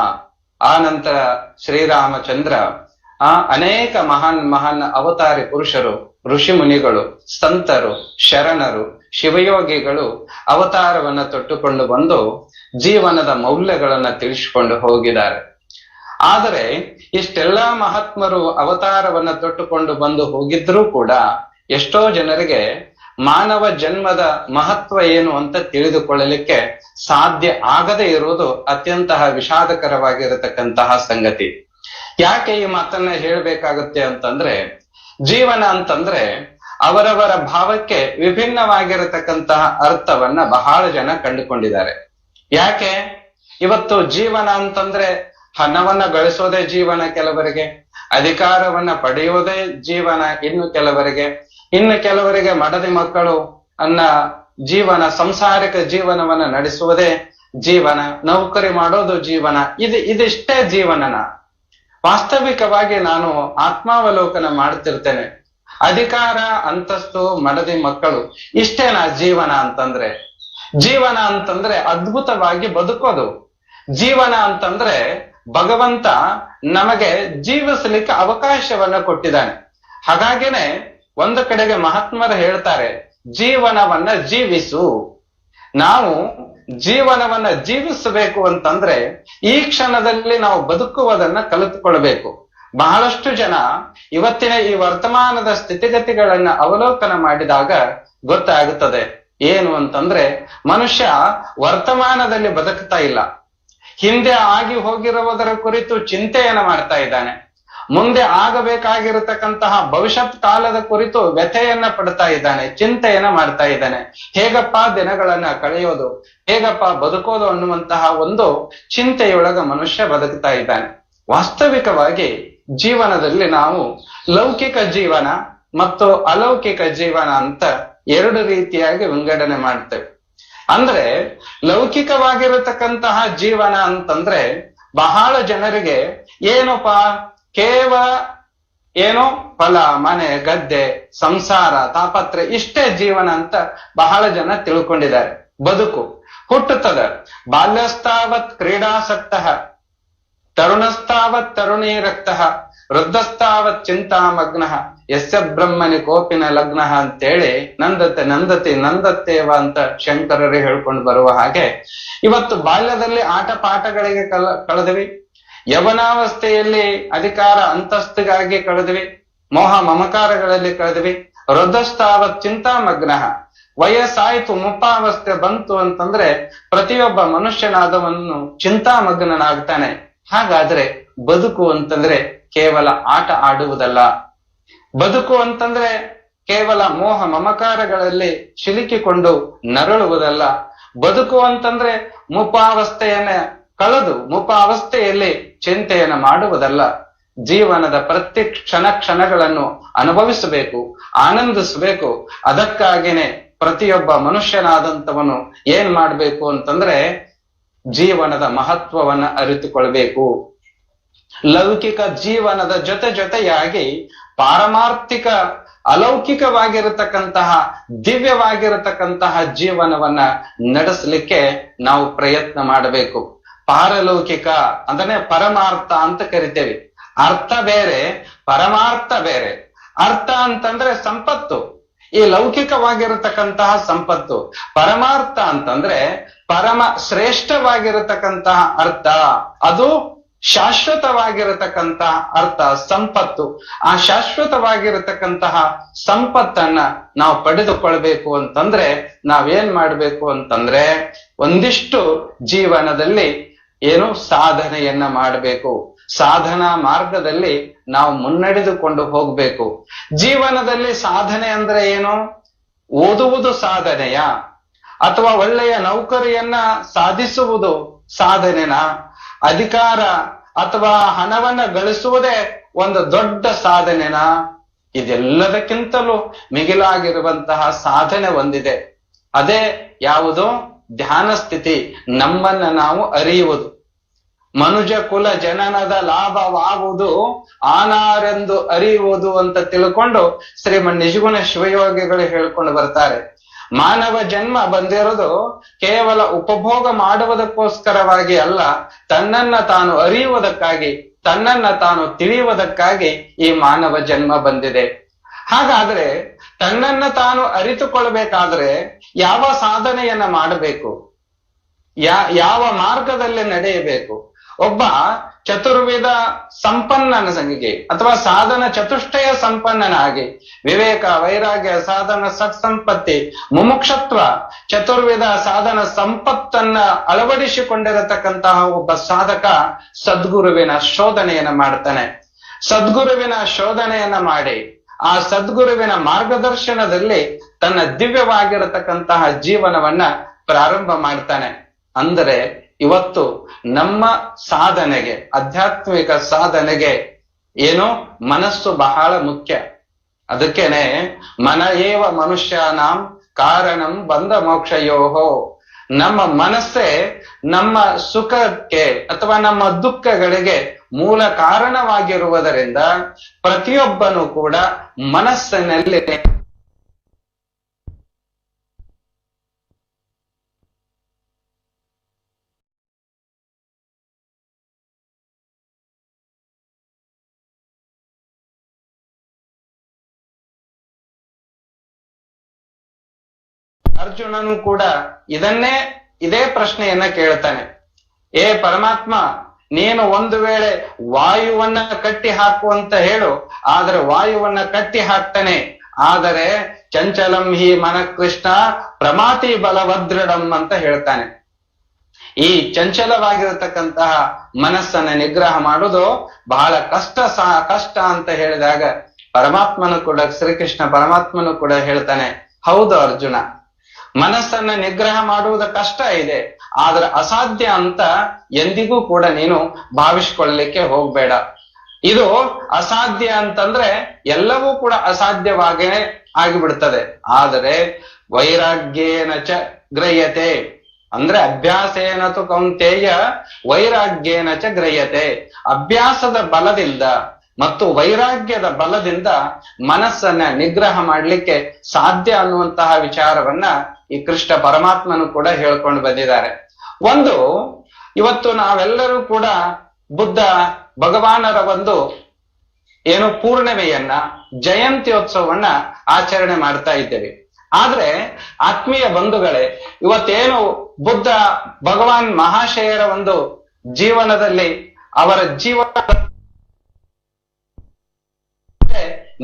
ಆ ನಂತರ ಶ್ರೀರಾಮಚಂದ್ರ, ಅನೇಕ ಮಹಾನ್ ಅವತಾರಿ ಪುರುಷರು, ಋಷಿ ಮುನಿಗಳು, ಸಂತರು, ಶರಣರು, ಶಿವಯೋಗಿಗಳು ಅವತಾರವನ್ನ ತೊಟ್ಟುಕೊಂಡು ಬಂದು ಜೀವನದ ಮೌಲ್ಯಗಳನ್ನ ತಿಳಿಸಿಕೊಂಡು ಹೋಗಿದ್ದಾರೆ. ಆದರೆ ಇಷ್ಟೆಲ್ಲಾ ಮಹಾತ್ಮರು ಅವತಾರವನ್ನ ತೊಟ್ಟುಕೊಂಡು ಬಂದು ಹೋಗಿದ್ರೂ ಕೂಡ ಎಷ್ಟೋ ಜನರಿಗೆ ಮಾನವ ಜನ್ಮದ ಮಹತ್ವ ಏನು ಅಂತ ತಿಳಿದುಕೊಳ್ಳಲಿಕ್ಕೆ ಸಾಧ್ಯ ಆಗದೇ ಇರುವುದು ಅತ್ಯಂತ ವಿಷಾದಕರವಾಗಿರತಕ್ಕಂತಹ ಸಂಗತಿ. ಯಾಕೆ ಈ ಮಾತನ್ನ ಹೇಳ್ಬೇಕಾಗುತ್ತೆ ಅಂತಂದ್ರೆ, ಜೀವನ ಅಂತಂದ್ರೆ ಅವರವರ ಭಾವಕ್ಕೆ ವಿಭಿನ್ನವಾಗಿರತಕ್ಕಂತಹ ಅರ್ಥವನ್ನ ಬಹಳ ಜನ ಕಂಡುಕೊಂಡಿದ್ದಾರೆ. ಯಾಕೆ ಇವತ್ತು ಜೀವನ ಅಂತಂದ್ರೆ ಹಣವನ್ನ ಗಳಿಸೋದೇ ಜೀವನ ಕೆಲವರಿಗೆ, ಅಧಿಕಾರವನ್ನ ಪಡೆಯುವುದೇ ಜೀವನ ಇನ್ನು ಕೆಲವರಿಗೆ ಮಡದಿ ಮಕ್ಕಳು ಜೀವನ, ಸಂಸಾರಿಕ ಜೀವನವನ್ನ ನಡೆಸುವುದೇ ಜೀವನ, ನೌಕರಿ ಮಾಡೋದು ಜೀವನ, ಇದಿಷ್ಟೇ ಜೀವನನ. ವಾಸ್ತವಿಕವಾಗಿ ನಾನು ಆತ್ಮಾವಲೋಕನ ಮಾಡ್ತಿರ್ತೇನೆ. ಅಧಿಕಾರ, ಅಂತಸ್ತು, ಮಡದಿ ಮಕ್ಕಳು ಇಷ್ಟೇನಾ ಜೀವನ ಅಂತಂದ್ರೆ? ಜೀವನ ಅಂತಂದ್ರೆ ಅದ್ಭುತವಾಗಿ ಬದುಕೋದು. ಜೀವನ ಅಂತಂದ್ರೆ ಭಗವಂತ ನಮಗೆ ಜೀವಿಸಲಿಕ್ಕೆ ಅವಕಾಶವನ್ನ ಕೊಟ್ಟಿದ್ದಾನೆ. ಹಾಗಾಗಿನೇ ಒಂದು ಕಡೆಗೆ ಮಹಾತ್ಮರು ಹೇಳ್ತಾರೆ, ಜೀವನವನ್ನ ಜೀವಿಸು. ನಾವು ಜೀವನವನ್ನ ಜೀವಿಸಬೇಕು ಅಂತಂದ್ರೆ ಈ ಕ್ಷಣದಲ್ಲಿ ನಾವು ಬದುಕುವುದನ್ನ ಕಲಿತುಕೊಳ್ಬೇಕು. ಬಹಳಷ್ಟು ಜನ ಇವತ್ತಿನ ಈ ವರ್ತಮಾನದ ಸ್ಥಿತಿಗತಿಗಳನ್ನ ಅವಲೋಕನ ಮಾಡಿದಾಗ ಗೊತ್ತಾಗುತ್ತದೆ ಏನು ಅಂತಂದ್ರೆ, ಮನುಷ್ಯ ವರ್ತಮಾನದಲ್ಲಿ ಬದುಕ್ತಾ ಇಲ್ಲ. ಹಿಂದೆ ಆಗಿ ಹೋಗಿರುವುದರ ಕುರಿತು ಚಿಂತೆಯನ್ನ ಮಾಡ್ತಾ ಇದ್ದಾನೆ. ಮುಂದೆ ಆಗಬೇಕಾಗಿರತಕ್ಕಂತಹ ಭವಿಷ್ಯತ್ ಕಾಲದ ಕುರಿತು ವ್ಯಥೆಯನ್ನ ಪಡ್ತಾ ಇದ್ದಾನೆ, ಚಿಂತೆಯನ್ನ ಮಾಡ್ತಾ ಇದ್ದಾನೆ. ಹೇಗಪ್ಪ ದಿನಗಳನ್ನ ಕಳೆಯೋದು, ಹೇಗಪ್ಪ ಬದುಕೋದು ಅನ್ನುವಂತಹ ಒಂದು ಚಿಂತೆಯೊಳಗ ಮನುಷ್ಯ ಬದುಕ್ತಾ ಇದ್ದಾನೆ. ವಾಸ್ತವಿಕವಾಗಿ ಜೀವನದಲ್ಲಿ ನಾವು ಲೌಕಿಕ ಜೀವನ ಮತ್ತು ಅಲೌಕಿಕ ಜೀವನ ಅಂತ ಎರಡು ರೀತಿಯಾಗಿ ವಿಂಗಡಣೆ ಮಾಡ್ತೇವೆ. ಅಂದ್ರೆ ಲೌಕಿಕವಾಗಿರತಕ್ಕಂತಹ ಜೀವನ ಅಂತಂದ್ರೆ ಬಹಳ ಜನರಿಗೆ ಕೇವಲ ಫಲ, ಮನೆ, ಗದ್ದೆ, ಸಂಸಾರ, ತಾಪತ್ರೆ ಇಷ್ಟೇ ಜೀವನ ಅಂತ ಬಹಳ ಜನ ತಿಳ್ಕೊಂಡಿದ್ದಾರೆ. ಬದುಕು ಹುಟ್ಟುತ್ತದೆ. ಬಾಲ್ಯಸ್ತಾವತ್ ಕ್ರೀಡಾಸಕ್ತ, ತರುಣಸ್ತಾವತ್ ತರುಣೀರಕ್ತ, ವೃದ್ಧಸ್ತಾವತ್ ಚಿಂತಾಮಗ್ನ, ಯಸ್ಯ ಬ್ರಹ್ಮನಿ ಕೋಪಿನ ಲಗ್ನ ಅಂತೇಳಿ ನಂದತ್ತೇವ ಅಂತ ಶಂಕರರು ಹೇಳ್ಕೊಂಡು ಬರುವ ಹಾಗೆ, ಇವತ್ತು ಬಾಲ್ಯದಲ್ಲಿ ಆಟ ಪಾಠಗಳಿಗೆ ಕಳೆದ್ವಿ, ಯವನಾವಸ್ಥೆಯಲ್ಲಿ ಅಧಿಕಾರ ಅಂತಸ್ತಿಗಾಗಿ ಕಳೆದ್ವಿ, ಮೋಹ ಮಮಕಾರಗಳಲ್ಲಿ ಕಳೆದ್ವಿ, ವೃದ್ಧಸ್ತಾವತ್ ಚಿಂತಾಮಗ್ನ, ವಯಸ್ಸಾಯ್ತು, ಮುಪ್ಪಾವಸ್ಥೆ ಬಂತು ಅಂತಂದ್ರೆ ಪ್ರತಿಯೊಬ್ಬ ಮನುಷ್ಯನಾದವನು ಚಿಂತಾಮಗ್ನನಾಗ್ತಾನೆ. ಹಾಗಾದ್ರೆ ಬದುಕು ಅಂತಂದ್ರೆ ಕೇವಲ ಆಟ ಆಡುವುದಲ್ಲ. ಬದುಕು ಅಂತಂದ್ರೆ ಕೇವಲ ಮೋಹ ಮಮಕಾರಗಳಲ್ಲಿ ಸಿಲುಕಿಕೊಂಡು ನರಳುವುದಲ್ಲ. ಬದುಕು ಅಂತಂದ್ರೆ ಮುಪ್ಪಾವಸ್ಥೆಯನ್ನ ಕಳೆದು ಮುಪ್ಪಾವಸ್ಥೆಯಲ್ಲಿ ಚಿಂತೆಯನ್ನ ಮಾಡುವುದಲ್ಲ. ಜೀವನದ ಪ್ರತಿ ಕ್ಷಣಗಳನ್ನು ಅನುಭವಿಸಬೇಕು, ಆನಂದಿಸಬೇಕು. ಅದಕ್ಕಾಗಿನೇ ಪ್ರತಿಯೊಬ್ಬ ಮನುಷ್ಯನಾದಂತವನು ಏನ್ ಮಾಡ್ಬೇಕು ಅಂತಂದ್ರೆ ಜೀವನದ ಮಹತ್ವವನ್ನ ಅರಿತುಕೊಳ್ಬೇಕು. ಲೌಕಿಕ ಜೀವನದ ಜೊತೆಯಾಗಿ ಪಾರಮಾರ್ಥಿಕ ಅಲೌಕಿಕವಾಗಿರತಕ್ಕಂತಹ ದಿವ್ಯವಾಗಿರತಕ್ಕಂತಹ ಜೀವನವನ್ನ ನಡೆಸಲಿಕ್ಕೆ ನಾವು ಪ್ರಯತ್ನ ಮಾಡಬೇಕು. ಪಾರಲೌಕಿಕ ಅಂದ್ರೆ ಪರಮಾರ್ಥ ಅಂತ ಕರಿತೇವೆ. ಅರ್ಥ ಬೇರೆ, ಪರಮಾರ್ಥ ಬೇರೆ. ಅರ್ಥ ಅಂತಂದ್ರೆ ಸಂಪತ್ತು, ಈ ಲೌಕಿಕವಾಗಿರತಕ್ಕಂತಹ ಸಂಪತ್ತು. ಪರಮಾರ್ಥ ಅಂತಂದ್ರೆ ಪರಮ ಶ್ರೇಷ್ಠವಾಗಿರತಕ್ಕಂತಹ ಅರ್ಥ, ಅದು ಶಾಶ್ವತವಾಗಿರತಕ್ಕಂತಹ ಅರ್ಥ ಸಂಪತ್ತು. ಆ ಶಾಶ್ವತವಾಗಿರತಕ್ಕಂತಹ ಸಂಪತ್ತನ್ನ ನಾವು ಪಡೆದುಕೊಳ್ಬೇಕು ಅಂತಂದ್ರೆ ನಾವೇನ್ ಮಾಡ್ಬೇಕು ಅಂತಂದ್ರೆ ಒಂದಿಷ್ಟು ಜೀವನದಲ್ಲಿ ಏನು ಸಾಧನೆಯನ್ನ ಮಾಡಬೇಕು. ಸಾಧನಾ ಮಾರ್ಗದಲ್ಲಿ ನಾವು ಮುನ್ನಡೆದುಕೊಂಡು ಹೋಗ್ಬೇಕು. ಜೀವನದಲ್ಲಿ ಸಾಧನೆ ಅಂದ್ರೆ ಏನು? ಓದುವುದು ಸಾಧನೆಯ, ಅಥವಾ ಒಳ್ಳೆಯ ನೌಕರಿಯನ್ನ ಸಾಧಿಸುವುದು ಸಾಧನೆನ, ಅಧಿಕಾರ ಅಥವಾ ಹಣವನ್ನ ಗಳಿಸುವುದೇ ಒಂದು ದೊಡ್ಡ ಸಾಧನೆನ? ಇದೆಲ್ಲದಕ್ಕಿಂತಲೂ ಮಿಗಿಲಾಗಿರುವಂತಹ ಸಾಧನೆ ಒಂದಿದೆ. ಅದೇ ಯಾವುದು? ಧ್ಯಾನ ಸ್ಥಿತಿ. ನಮ್ಮನ್ನ ನಾವು ಅರಿಯುವುದು. ಮನುಜ ಕುಲ ಜನನದ ಲಾಭವಾಗುವುದು ಆನಾರೆಂದು ಅರಿಯುವುದು ಅಂತ ತಿಳ್ಕೊಂಡು ಶ್ರೀಮನ್ ನಿಜಗುಣ ಶಿವಯೋಗಿಗಳು ಹೇಳ್ಕೊಂಡು ಬರ್ತಾರೆ. ಮಾನವ ಜನ್ಮ ಬಂದಿರೋದು ಕೇವಲ ಉಪಭೋಗ ಮಾಡುವುದಕ್ಕೋಸ್ಕರವಾಗಿ ಅಲ್ಲ, ತನ್ನನ್ನ ತಾನು ಅರಿಯುವುದಕ್ಕಾಗಿ, ತನ್ನನ್ನ ತಾನು ತಿಳಿಯುವುದಕ್ಕಾಗಿ ಈ ಮಾನವ ಜನ್ಮ ಬಂದಿದೆ. ಹಾಗಾದ್ರೆ ತನ್ನನ್ನ ತಾನು ಅರಿತುಕೊಳ್ಬೇಕಾದ್ರೆ ಯಾವ ಸಾಧನೆಯನ್ನ ಮಾಡಬೇಕು? ಯಾವ ಮಾರ್ಗದಲ್ಲಿ ನಡೆಯಬೇಕು? ಒಬ್ಬ ಚತುರ್ವಿಧ ಸಂಪನ್ನನಿಗೆ ಅಥವಾ ಸಾಧನ ಚತುಷ್ಟಯ ಸಂಪನ್ನನಾಗಿ ವಿವೇಕ, ವೈರಾಗ್ಯ, ಸಾಧನ ಸತ್ಸಂಪತ್ತಿ, ಮುಮುಕ್ಷತ್ವ, ಚತುರ್ವಿಧ ಸಾಧನ ಸಂಪತ್ತನ್ನ ಅಳವಡಿಸಿಕೊಂಡಿರತಕ್ಕಂತಹ ಒಬ್ಬ ಸಾಧಕ ಸದ್ಗುರುವಿನ ಶೋಧನೆಯನ್ನ ಮಾಡ್ತಾನೆ. ಸದ್ಗುರುವಿನ ಶೋಧನೆಯನ್ನ ಮಾಡಿ ಆ ಸದ್ಗುರುವಿನ ಮಾರ್ಗದರ್ಶನದಲ್ಲಿ ತನ್ನ ದಿವ್ಯವಾಗಿರತಕ್ಕಂತಹ ಜೀವನವನ್ನ ಪ್ರಾರಂಭ ಮಾಡ್ತಾನೆ. ಅಂದರೆ ಇವತ್ತು ನಮ್ಮ ಸಾಧನೆಗೆ, ಆಧ್ಯಾತ್ಮಿಕ ಸಾಧನೆಗೆ ಏನು ಮನಸ್ಸು ಬಹಳ ಮುಖ್ಯ. ಅದಕ್ಕೇನೆ ಮನ ಏವ ಮನುಷ್ಯನಾಂ ಕಾರಣಂ ಬಂಧ ಮೋಕ್ಷಯೋಹೋ. ನಮ್ಮ ಮನಸ್ಸೇ ನಮ್ಮ ಸುಖಕ್ಕೆ ಅಥವಾ ನಮ್ಮ ದುಃಖಗಳಿಗೆ ಮೂಲ ಕಾರಣವಾಗಿರುವುದರಿಂದ ಪ್ರತಿಯೊಬ್ಬನು ಕೂಡ ಮನಸ್ಸಿನಲ್ಲಿ ಅರ್ಜುನನು ಕೂಡ ಇದೇ ಪ್ರಶ್ನೆಯನ್ನ ಕೇಳ್ತಾನೆ. ಏ ಪರಮಾತ್ಮ, ನೀನು ಒಂದು ವೇಳೆ ವಾಯುವನ್ನ ಕಟ್ಟಿ ಹಾಕು ಅಂತ ಹೇಳು, ಆದ್ರೆ ವಾಯುವನ್ನ ಕಟ್ಟಿ ಹಾಕ್ತಾನೆ. ಆದರೆ ಚಂಚಲಂ ಹಿ ಮನ ಕೃಷ್ಣ ಪ್ರಮಾತಿ ಬಲವದೃಢಂ ಅಂತ ಹೇಳ್ತಾನೆ. ಈ ಚಂಚಲವಾಗಿರತಕ್ಕಂತಹ ಮನಸ್ಸನ್ನ ನಿಗ್ರಹ ಮಾಡುವುದು ಬಹಳ ಕಷ್ಟ ಅಂತ ಹೇಳಿದಾಗ ಪರಮಾತ್ಮನು ಕೂಡ, ಶ್ರೀಕೃಷ್ಣ ಪರಮಾತ್ಮನು ಕೂಡ ಹೇಳ್ತಾನೆ, ಹೌದು ಅರ್ಜುನ, ಮನಸ್ಸನ್ನ ನಿಗ್ರಹ ಮಾಡುವುದು ಕಷ್ಟ ಇದೆ, ಆದ್ರೆ ಅಸಾಧ್ಯ ಅಂತ ಎಂದಿಗೂ ಕೂಡ ನೀನು ಭಾವಿಸ್ಕೊಳ್ಳಲಿಕ್ಕೆ ಹೋಗ್ಬೇಡ. ಇದು ಅಸಾಧ್ಯ ಅಂತಂದ್ರೆ ಎಲ್ಲವೂ ಕೂಡ ಅಸಾಧ್ಯವಾಗೇ ಆಗಿಬಿಡ್ತದೆ. ಆದರೆ ವೈರಾಗ್ಯೇನ ಚ ಗ್ರಹ್ಯತೆ ಅಂದ್ರೆ ಅಭ್ಯಾಸೇನ ತು ಕೌಂತೇಯ ವೈರಾಗ್ಯೇನ ಚ ಗ್ರಹ್ಯತೆ. ಅಭ್ಯಾಸದ ಬಲದಿಂದ ಮತ್ತು ವೈರಾಗ್ಯದ ಬಲದಿಂದ ಮನಸ್ಸನ್ನ ನಿಗ್ರಹ ಮಾಡ್ಲಿಕ್ಕೆ ಸಾಧ್ಯ ಅನ್ನುವಂತಹ ವಿಚಾರವನ್ನ ಈ ಕೃಷ್ಣ ಪರಮಾತ್ಮನು ಕೂಡ ಹೇಳ್ಕೊಂಡು ಬಂದಿದ್ದಾರೆ. ಒಂದು ಇವತ್ತು ನಾವೆಲ್ಲರೂ ಕೂಡ ಬುದ್ಧ ಭಗವಾನರ ಒಂದು ಏನು ಪೂರ್ಣಿಮೆಯನ್ನ, ಜಯಂತ್ಯೋತ್ಸವವನ್ನ ಆಚರಣೆ ಮಾಡ್ತಾ ಇದ್ದೇವೆ. ಆದ್ರೆ ಆತ್ಮೀಯ ಬಂಧುಗಳೇ, ಇವತ್ತೇನು ಬುದ್ಧ ಭಗವಾನ್ ಮಹಾಶಯರ ಒಂದು ಜೀವನದಲ್ಲಿ ಅವರ ಜೀವನ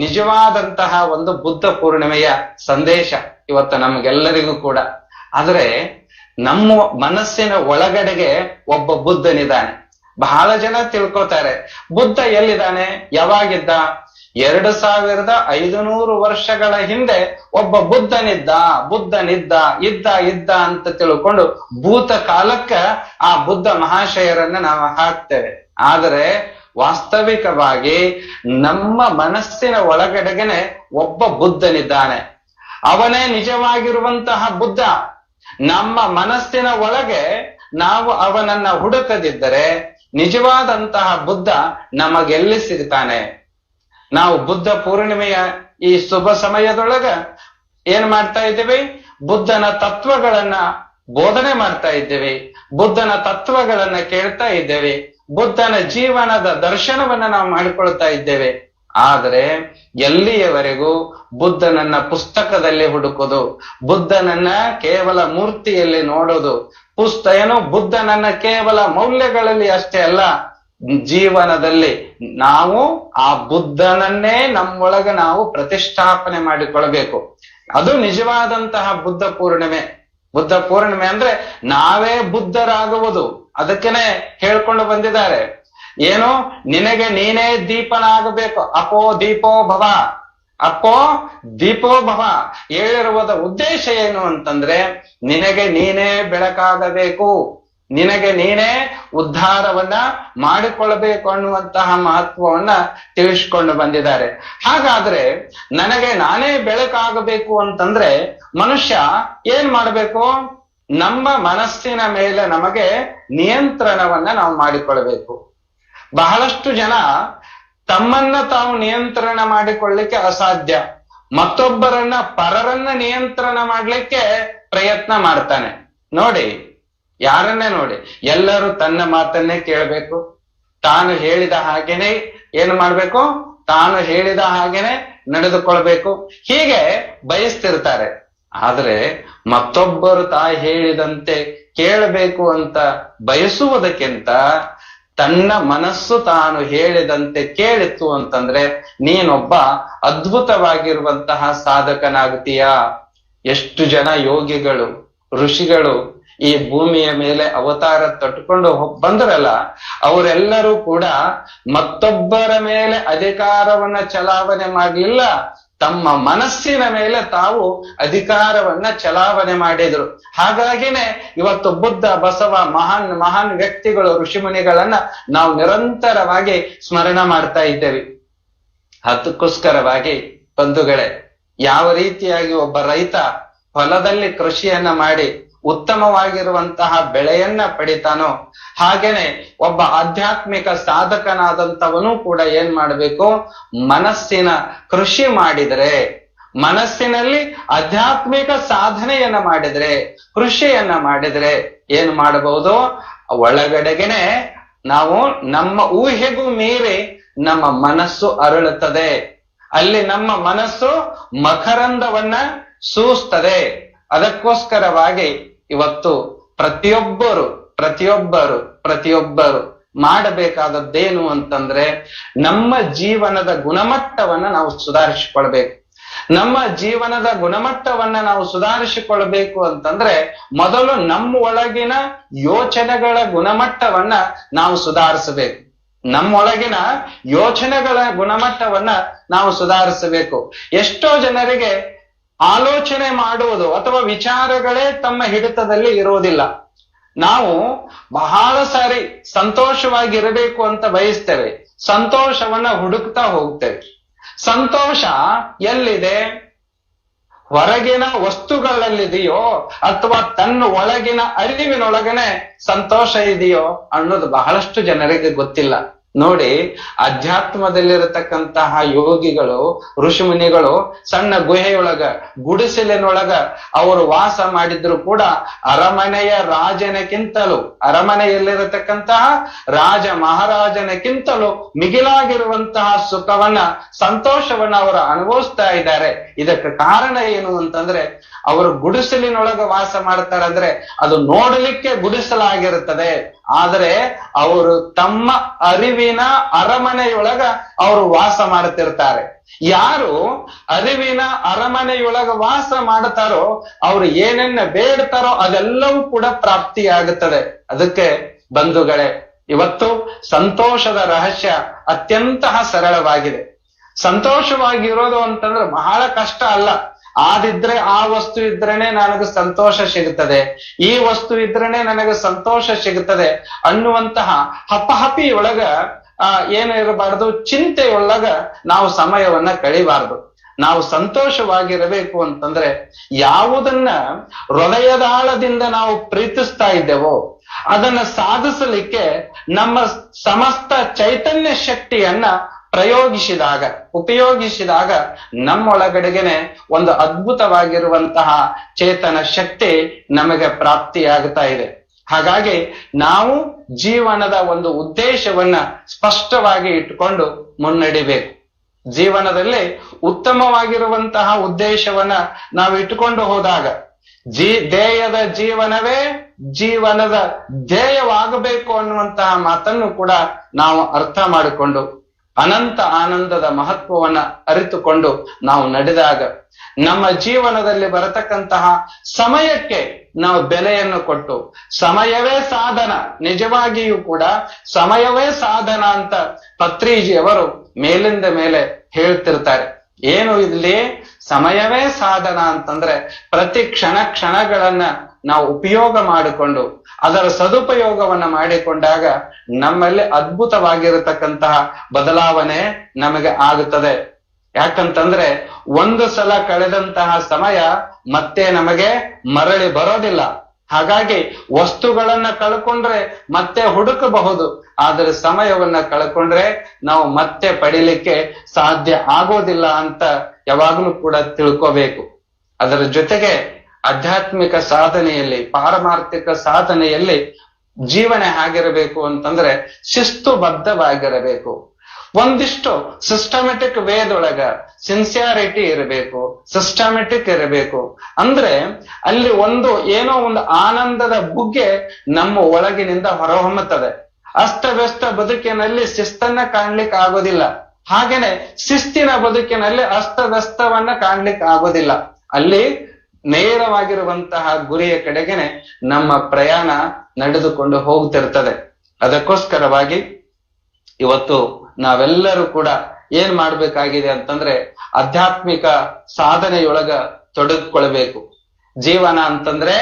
ನಿಜವಾದಂತಹ ಒಂದು ಬುದ್ಧ ಪೂರ್ಣಿಮೆಯ ಸಂದೇಶ ಇವತ್ತು ನಮಗೆಲ್ಲರಿಗೂ ಕೂಡ. ಆದ್ರೆ ನಮ್ಮ ಮನಸ್ಸಿನ ಒಳಗಡೆಗೆ ಒಬ್ಬ ಬುದ್ಧನಿದ್ದಾನೆ. ಬಹಳ ಜನ ತಿಳ್ಕೊತಾರೆ, ಬುದ್ಧ ಎಲ್ಲಿದ್ದಾನೆ, ಯಾವಾಗಿದ್ದ? 2500 ವರ್ಷಗಳ ಹಿಂದೆ ಒಬ್ಬ ಇದ್ದ ಅಂತ ತಿಳ್ಕೊಂಡು ಭೂತ ಕಾಲಕ್ಕ ಆ ಬುದ್ಧ ಮಹಾಶಯರನ್ನ ನಾವು ಹಾಕ್ತೇವೆ. ಆದರೆ ವಾಸ್ತವಿಕವಾಗಿ ನಮ್ಮ ಮನಸ್ಸಿನ ಒಳಗಡೆಗೆನೆ ಒಬ್ಬ ಬುದ್ಧನಿದ್ದಾನೆ. ಅವನೇ ನಿಜವಾಗಿರುವಂತಹ ಬುದ್ಧ. ನಮ್ಮ ಮನಸ್ಸಿನ ಒಳಗೆ ನಾವು ಅವನನ್ನ ಹುಡುಕದಿದ್ದರೆ ನಿಜವಾದಂತಹ ಬುದ್ಧ ನಮಗೆಲ್ಲಿ ಸಿಗ್ತಾನೆ? ನಾವು ಬುದ್ಧ ಪೂರ್ಣಿಮೆಯ ಈ ಶುಭ ಸಮಯದೊಳಗ ಏನ್ ಮಾಡ್ತಾ ಇದ್ದೇವೆ? ಬುದ್ಧನ ತತ್ವಗಳನ್ನ ಬೋಧನೆ ಮಾಡ್ತಾ ಇದ್ದೇವೆ, ಬುದ್ಧನ ತತ್ವಗಳನ್ನ ಕೇಳ್ತಾ ಇದ್ದೇವೆ, ಬುದ್ಧನ ಜೀವನದ ದರ್ಶನವನ್ನ ನಾವು ಮಾಡಿಕೊಳ್ತಾ ಇದ್ದೇವೆ. ಆದರೆ ಎಲ್ಲಿಯವರೆಗೂ ಬುದ್ಧನನ್ನ ಪುಸ್ತಕದಲ್ಲಿ ಹುಡುಕೋದು, ಬುದ್ಧನನ್ನ ಕೇವಲ ಮೂರ್ತಿಯಲ್ಲಿ ನೋಡೋದು, ಬುದ್ಧನನ್ನ ಕೇವಲ ಮೌಲ್ಯಗಳಲ್ಲಿ ಅಷ್ಟೇ ಅಲ್ಲ, ಜೀವನದಲ್ಲಿ ನಾವು ಆ ಬುದ್ಧನನ್ನೇ ನಮ್ಮೊಳಗೆ ನಾವು ಪ್ರತಿಷ್ಠಾಪನೆ ಮಾಡಿಕೊಳ್ಬೇಕು. ಅದು ನಿಜವಾದಂತಹ ಬುದ್ಧ ಪೂರ್ಣಿಮೆ. ಬುದ್ಧ ಪೂರ್ಣಿಮೆ ಅಂದ್ರೆ ನಾವೇ ಬುದ್ಧರಾಗುವುದು. ಅದಕ್ಕೇನೆ ಹೇಳ್ಕೊಂಡು ಬಂದಿದ್ದಾರೆ, ಏನು, ನಿನಗೆ ನೀನೇ ದೀಪನಾಗಬೇಕು. ಅಪೋ ದೀಪೋ ಭವ, ಅಪ್ಪೋ ದೀಪೋ ಭವ. ಹೇಳಿರುವುದ ಉದ್ದೇಶ ಏನು ಅಂತಂದ್ರೆ, ನಿನಗೆ ನೀನೇ ಬೆಳಕಾಗಬೇಕು, ನಿನಗೆ ನೀನೇ ಉದ್ಧಾರವನ್ನ ಮಾಡಿಕೊಳ್ಳಬೇಕು ಅನ್ನುವಂತಹ ಮಹತ್ವವನ್ನ ತಿಳಿಸ್ಕೊಂಡು ಬಂದಿದ್ದಾರೆ. ಹಾಗಾದ್ರೆ ನನಗೆ ನಾನೇ ಬೆಳಕಾಗಬೇಕು ಅಂತಂದ್ರೆ ಮನುಷ್ಯ ಏನ್ ಮಾಡಬೇಕು? ನಮ್ಮ ಮನಸ್ಸಿನ ಮೇಲೆ ನಮಗೆ ನಿಯಂತ್ರಣವನ್ನ ನಾವು ಮಾಡಿಕೊಳ್ಬೇಕು. ಬಹಳಷ್ಟು ಜನ ತಮ್ಮನ್ನ ತಾವು ನಿಯಂತ್ರಣ ಮಾಡಿಕೊಳ್ಳಿಕ್ಕೆ ಅಸಾಧ್ಯ, ಮತ್ತೊಬ್ಬರನ್ನ ಪರರನ್ನ ನಿಯಂತ್ರಣ ಮಾಡ್ಲಿಕ್ಕೆ ಪ್ರಯತ್ನ ಮಾಡ್ತಾನೆ. ನೋಡಿ, ಯಾರನ್ನೇ ನೋಡಿ, ಎಲ್ಲರೂ ತನ್ನ ಮಾತನ್ನೇ ಕೇಳಬೇಕು, ತಾನು ಹೇಳಿದ ಹಾಗೇನೆ ಏನು ಮಾಡ್ಬೇಕು, ತಾನು ಹೇಳಿದ ಹಾಗೇನೆ ನಡೆದುಕೊಳ್ಬೇಕು, ಹೀಗೆ ಬಯಸ್ತಿರ್ತಾರೆ. ಆದ್ರೆ ಮತ್ತೊಬ್ಬರು ಹೇಳಿದಂತೆ ಕೇಳಬೇಕು ಅಂತ ಬಯಸುವುದಕ್ಕಿಂತ ತನ್ನ ಮನಸ್ಸು ತಾನು ಹೇಳಿದಂತೆ ಕೇಳಿತ್ತು ಅಂತಂದ್ರೆ ನೀನೊಬ್ಬ ಅದ್ಭುತವಾಗಿರುವಂತಹ ಸಾಧಕನಾಗುತ್ತೀಯಾ. ಎಷ್ಟು ಜನ ಯೋಗಿಗಳು, ಋಷಿಗಳು ಈ ಭೂಮಿಯ ಮೇಲೆ ಅವತಾರ ತಟ್ಟುಕೊಂಡು ಬಂದ್ರಲ್ಲ, ಅವರೆಲ್ಲರೂ ಕೂಡ ಮತ್ತೊಬ್ಬರ ಮೇಲೆ ಅಧಿಕಾರವನ್ನ ಚಲಾವಣೆ ಮಾಡಲಿಲ್ಲ, ತಮ್ಮ ಮನಸ್ಸಿನ ಮೇಲೆ ತಾವು ಅಧಿಕಾರವನ್ನ ಚಲಾವಣೆ ಮಾಡಿದ್ರು. ಹಾಗಾಗಿನೇ ಇವತ್ತು ಬುದ್ಧ, ಬಸವ, ಮಹಾನ್ ವ್ಯಕ್ತಿಗಳು, ಋಷಿಮುನಿಗಳನ್ನ ನಾವು ನಿರಂತರವಾಗಿ ಸ್ಮರಣ ಮಾಡ್ತಾ ಇದ್ದೇವೆ. ಅದಕ್ಕೋಸ್ಕರವಾಗಿ ಬಂಧುಗಳೇ, ಯಾವ ರೀತಿಯಾಗಿ ಒಬ್ಬ ರೈತ ಹೊಲದಲ್ಲಿ ಕೃಷಿಯನ್ನ ಮಾಡಿ ಉತ್ತಮವಾಗಿರುವಂತಹ ಬೆಳೆಯನ್ನ ಪಡಿತಾನೋ, ಹಾಗೇನೆ ಒಬ್ಬ ಆಧ್ಯಾತ್ಮಿಕ ಸಾಧಕನಾದಂಥವನು ಕೂಡ ಏನ್ ಮಾಡಬೇಕು, ಮನಸ್ಸಿನ ಕೃಷಿ ಮಾಡಿದರೆ, ಮನಸ್ಸಿನಲ್ಲಿ ಆಧ್ಯಾತ್ಮಿಕ ಸಾಧನೆಯನ್ನ ಮಾಡಿದ್ರೆ, ಕೃಷಿಯನ್ನ ಮಾಡಿದ್ರೆ ಏನ್ ಮಾಡಬಹುದು, ಒಳಗಡೆಗೆನೆ ನಾವು ನಮ್ಮ ಊಹೆಗೂ ಮೀರಿ ನಮ್ಮ ಮನಸ್ಸು ಅರಳುತ್ತದೆ. ಅಲ್ಲಿ ನಮ್ಮ ಮನಸ್ಸು ಮಕರಂದವನ್ನ ಸೂಸ್ತದೆ. ಅದಕ್ಕೋಸ್ಕರವಾಗಿ ಇವತ್ತು ಪ್ರತಿಯೊಬ್ಬರು ಮಾಡಬೇಕಾದದ್ದೇನು ಅಂತಂದ್ರೆ, ನಮ್ಮ ಜೀವನದ ಗುಣಮಟ್ಟವನ್ನ ನಾವು ಸುಧಾರಿಸಿಕೊಳ್ಬೇಕು. ನಮ್ಮ ಜೀವನದ ಗುಣಮಟ್ಟವನ್ನ ನಾವು ಸುಧಾರಿಸಿಕೊಳ್ಬೇಕು ಅಂತಂದ್ರೆ ಮೊದಲು ನಮ್ಮ ಒಳಗಿನ ಯೋಚನೆಗಳ ಗುಣಮಟ್ಟವನ್ನ ನಾವು ಸುಧಾರಿಸಬೇಕು. ನಮ್ಮೊಳಗಿನ ಯೋಚನೆಗಳ ಗುಣಮಟ್ಟವನ್ನ ನಾವು ಸುಧಾರಿಸಬೇಕು. ಎಷ್ಟೋ ಜನರಿಗೆ ಆಲೋಚನೆ ಮಾಡುವುದು ಅಥವಾ ವಿಚಾರಗಳೇ ತಮ್ಮ ಹಿಡಿತದಲ್ಲಿ ಇರುವುದಿಲ್ಲ. ನಾವು ಬಹಳ ಸಾರಿ ಸಂತೋಷವಾಗಿರಬೇಕು ಅಂತ ಬಯಸ್ತೇವೆ, ಸಂತೋಷವನ್ನ ಹುಡುಕ್ತಾ ಹೋಗ್ತೇವೆ. ಸಂತೋಷ ಎಲ್ಲಿದೆ? ಹೊರಗಿನ ವಸ್ತುಗಳಲ್ಲಿದೆಯೋ ಅಥವಾ ತನ್ನ ಒಳಗಿನ ಅರಿವಿನೊಳಗನೆ ಸಂತೋಷ ಇದೆಯೋ ಅನ್ನೋದು ಬಹಳಷ್ಟು ಜನರಿಗೆ ಗೊತ್ತಿಲ್ಲ. ನೋಡಿ, ಅಧ್ಯಾತ್ಮದಲ್ಲಿರತಕ್ಕಂತಹ ಯೋಗಿಗಳು, ಋಷಿಮುನಿಗಳು ಸಣ್ಣ ಗುಹೆಯೊಳಗ, ಗುಡಿಸಲಿನೊಳಗ ಅವರು ವಾಸ ಮಾಡಿದ್ರು ಕೂಡ ಅರಮನೆಯ ರಾಜನಕ್ಕಿಂತಲೂ, ಅರಮನೆಯಲ್ಲಿರತಕ್ಕಂತಹ ರಾಜ ಮಹಾರಾಜನಕ್ಕಿಂತಲೂ ಮಿಗಿಲಾಗಿರುವಂತಹ ಸುಖವನ್ನ, ಸಂತೋಷವನ್ನ ಅವರು ಅನುಭವಿಸ್ತಾ ಇದ್ದಾರೆ. ಇದಕ್ಕೆ ಕಾರಣ ಏನು ಅಂತಂದ್ರೆ, ಅವರು ಗುಡಿಸಲಿನೊಳಗ ವಾಸ ಮಾಡ್ತಾರಂದ್ರೆ ಅದು ನೋಡಲಿಕ್ಕೆ ಗುಡಿಸಲಾಗಿರುತ್ತದೆ, ಆದರೆ ಅವರು ತಮ್ಮ ಅರಿವಿನ ಅರಮನೆಯೊಳಗ ಅವರು ವಾಸ ಮಾಡುತ್ತಿರ್ತಾರೆ. ಯಾರು ಅರಿವಿನ ಅರಮನೆಯೊಳಗ ವಾಸ ಮಾಡ್ತಾರೋ ಅವರು ಏನನ್ನ ಬೇಡ್ತಾರೋ ಅದೆಲ್ಲವೂ ಕೂಡ ಪ್ರಾಪ್ತಿಯಾಗುತ್ತದೆ. ಅದಕ್ಕೆ ಬಂಧುಗಳೇ, ಇವತ್ತು ಸಂತೋಷದ ರಹಸ್ಯ ಅತ್ಯಂತ ಸರಳವಾಗಿದೆ. ಸಂತೋಷವಾಗಿರೋದು ಅಂತಂದ್ರೆ ಬಹಳ ಕಷ್ಟ ಅಲ್ಲ. ಆದಿದ್ರೆ ಆ ವಸ್ತು ಇದ್ರೇನೆ ನನಗೆ ಸಂತೋಷ ಸಿಗುತ್ತದೆ, ಈ ವಸ್ತು ಇದ್ರೇನೆ ನನಗೆ ಸಂತೋಷ ಸಿಗುತ್ತದೆ ಅನ್ನುವಂತಹ ಹಪಹಪಿಯೊಳಗ ಏನು ಇರಬಾರ್ದು, ಚಿಂತೆಯೊಳಗ ನಾವು ಸಮಯವನ್ನ ಕಳಿಬಾರ್ದು. ನಾವು ಸಂತೋಷವಾಗಿರಬೇಕು ಅಂತಂದ್ರೆ ಯಾವುದನ್ನ ಹೃದಯದಾಳದಿಂದ ನಾವು ಪ್ರೀತಿಸ್ತಾ ಇದ್ದೇವೋ ಅದನ್ನ ಸಾಧಿಸಲಿಕ್ಕೆ ನಮ್ಮ ಸಮಸ್ತ ಚೈತನ್ಯ ಶಕ್ತಿಯನ್ನ ಉಪಯೋಗಿಸಿದಾಗ ನಮ್ಮೊಳಗಡೆಗೆನೆ ಒಂದು ಅದ್ಭುತವಾಗಿರುವಂತಹ ಚೇತನ ಶಕ್ತಿ ನಮಗೆ ಪ್ರಾಪ್ತಿಯಾಗ್ತಾ ಇದೆ. ಹಾಗಾಗಿ ನಾವು ಜೀವನದ ಒಂದು ಉದ್ದೇಶವನ್ನ ಸ್ಪಷ್ಟವಾಗಿ ಇಟ್ಕೊಂಡು ಮುನ್ನಡಿಬೇಕು. ಜೀವನದಲ್ಲಿ ಉತ್ತಮವಾಗಿರುವಂತಹ ಉದ್ದೇಶವನ್ನ ನಾವು ಇಟ್ಟುಕೊಂಡು ಹೋದಾಗ ಧ್ಯೇಯದ ಜೀವನವೇ ಜೀವನದ ಧ್ಯೇಯವಾಗಬೇಕು ಅನ್ನುವಂತಹ ಮಾತನ್ನು ಕೂಡ ನಾವು ಅರ್ಥ ಮಾಡಿಕೊಂಡು ಅನಂತ ಆನಂದದ ಮಹತ್ವವನ್ನ ಅರಿತುಕೊಂಡು ನಾವು ನಡೆದಾಗ ನಮ್ಮ ಜೀವನದಲ್ಲಿ ಬರತಕ್ಕಂತಹ ಸಮಯಕ್ಕೆ ನಾವು ಬೆಲೆಯನ್ನು ಕೊಟ್ಟು, ಸಮಯವೇ ಸಾಧನ, ನಿಜವಾಗಿಯೂ ಕೂಡ ಸಮಯವೇ ಸಾಧನ ಅಂತ ಪತ್ರಿಜಿಯವರು ಮೇಲಿಂದ ಮೇಲೆ ಹೇಳ್ತಿರ್ತಾರೆ. ಏನು ಇಲ್ಲಿ ಸಮಯವೇ ಸಾಧನ ಅಂತಂದ್ರೆ ಪ್ರತಿ ಕ್ಷಣಗಳನ್ನ ನಾವು ಉಪಯೋಗ ಮಾಡಿಕೊಂಡು ಅದರ ಸದುಪಯೋಗವನ್ನ ಮಾಡಿಕೊಂಡಾಗ ನಮ್ಮಲ್ಲಿ ಅದ್ಭುತವಾಗಿರತಕ್ಕಂತಹ ಬದಲಾವಣೆ ನಮಗೆ ಆಗುತ್ತದೆ. ಯಾಕಂತಂದ್ರೆ ಒಂದು ಸಲ ಕಳೆದಂತಹ ಸಮಯ ಮತ್ತೆ ನಮಗೆ ಮರಳಿ ಬರೋದಿಲ್ಲ. ಹಾಗಾಗಿ ವಸ್ತುಗಳನ್ನ ಕಳ್ಕೊಂಡ್ರೆ ಮತ್ತೆ ಹುಡುಕಬಹುದು, ಆದರೆ ಸಮಯವನ್ನ ಕಳ್ಕೊಂಡ್ರೆ ನಾವು ಮತ್ತೆ ಪಡಿಲಿಕ್ಕೆ ಸಾಧ್ಯ ಆಗೋದಿಲ್ಲ ಅಂತ ಯಾವಾಗ್ಲೂ ಕೂಡ ತಿಳ್ಕೋಬೇಕು. ಅದರ ಜೊತೆಗೆ ಆಧ್ಯಾತ್ಮಿಕ ಸಾಧನೆಯಲ್ಲಿ, ಪಾರಮಾರ್ಥಿಕ ಸಾಧನೆಯಲ್ಲಿ ಜೀವನ ಹೇಗಿರಬೇಕು ಅಂತಂದ್ರೆ ಶಿಸ್ತುಬದ್ಧವಾಗಿರಬೇಕು. ಒಂದಿಷ್ಟು ಸಿಸ್ಟಮೆಟಿಕ್ ವೇದೊಳಗ ಸಿನ್ಸಿಯಾರಿಟಿ ಇರಬೇಕು, ಸಿಸ್ಟಮೆಟಿಕ್ ಇರಬೇಕು. ಅಂದ್ರೆ ಅಲ್ಲಿ ಏನೋ ಒಂದು ಆನಂದದ ಬುಗ್ಗೆ ನಮ್ಮ ಒಳಗಿನಿಂದ ಹೊರಹೊಮ್ಮುತ್ತದೆ. ಅಸ್ತವ್ಯಸ್ತ ಬದುಕಿನಲ್ಲಿ ಶಿಸ್ತನ್ನ ಕಾಣ್ಲಿಕ್ಕೆ ಆಗೋದಿಲ್ಲ, ಹಾಗೇನೆ ಶಿಸ್ತಿನ ಬದುಕಿನಲ್ಲಿ ಅಸ್ತವ್ಯಸ್ತವನ್ನ ಕಾಣ್ಲಿಕ್ಕೆ ಆಗೋದಿಲ್ಲ. ಅಲ್ಲಿ ನೇರವಾಗಿರುವಂತಹ ಗುರಿಯ ಕಡೆಗೆನೆ ನಮ್ಮ ಪ್ರಯಾಣ ನಡೆದುಕೊಂಡು ಹೋಗ್ತಿರ್ತದೆ. ಅದಕ್ಕೋಸ್ಕರವಾಗಿ ಇವತ್ತು ನಾವೆಲ್ಲರೂ ಕೂಡ ಏನ್ ಮಾಡ್ಬೇಕಾಗಿದೆ ಅಂತಂದ್ರೆ ಆಧ್ಯಾತ್ಮಿಕ ಸಾಧನೆಯೊಳಗ ತೊಡಗಿಕೊಳ್ಬೇಕು. ಜೀವನ ಅಂತಂದ್ರೆ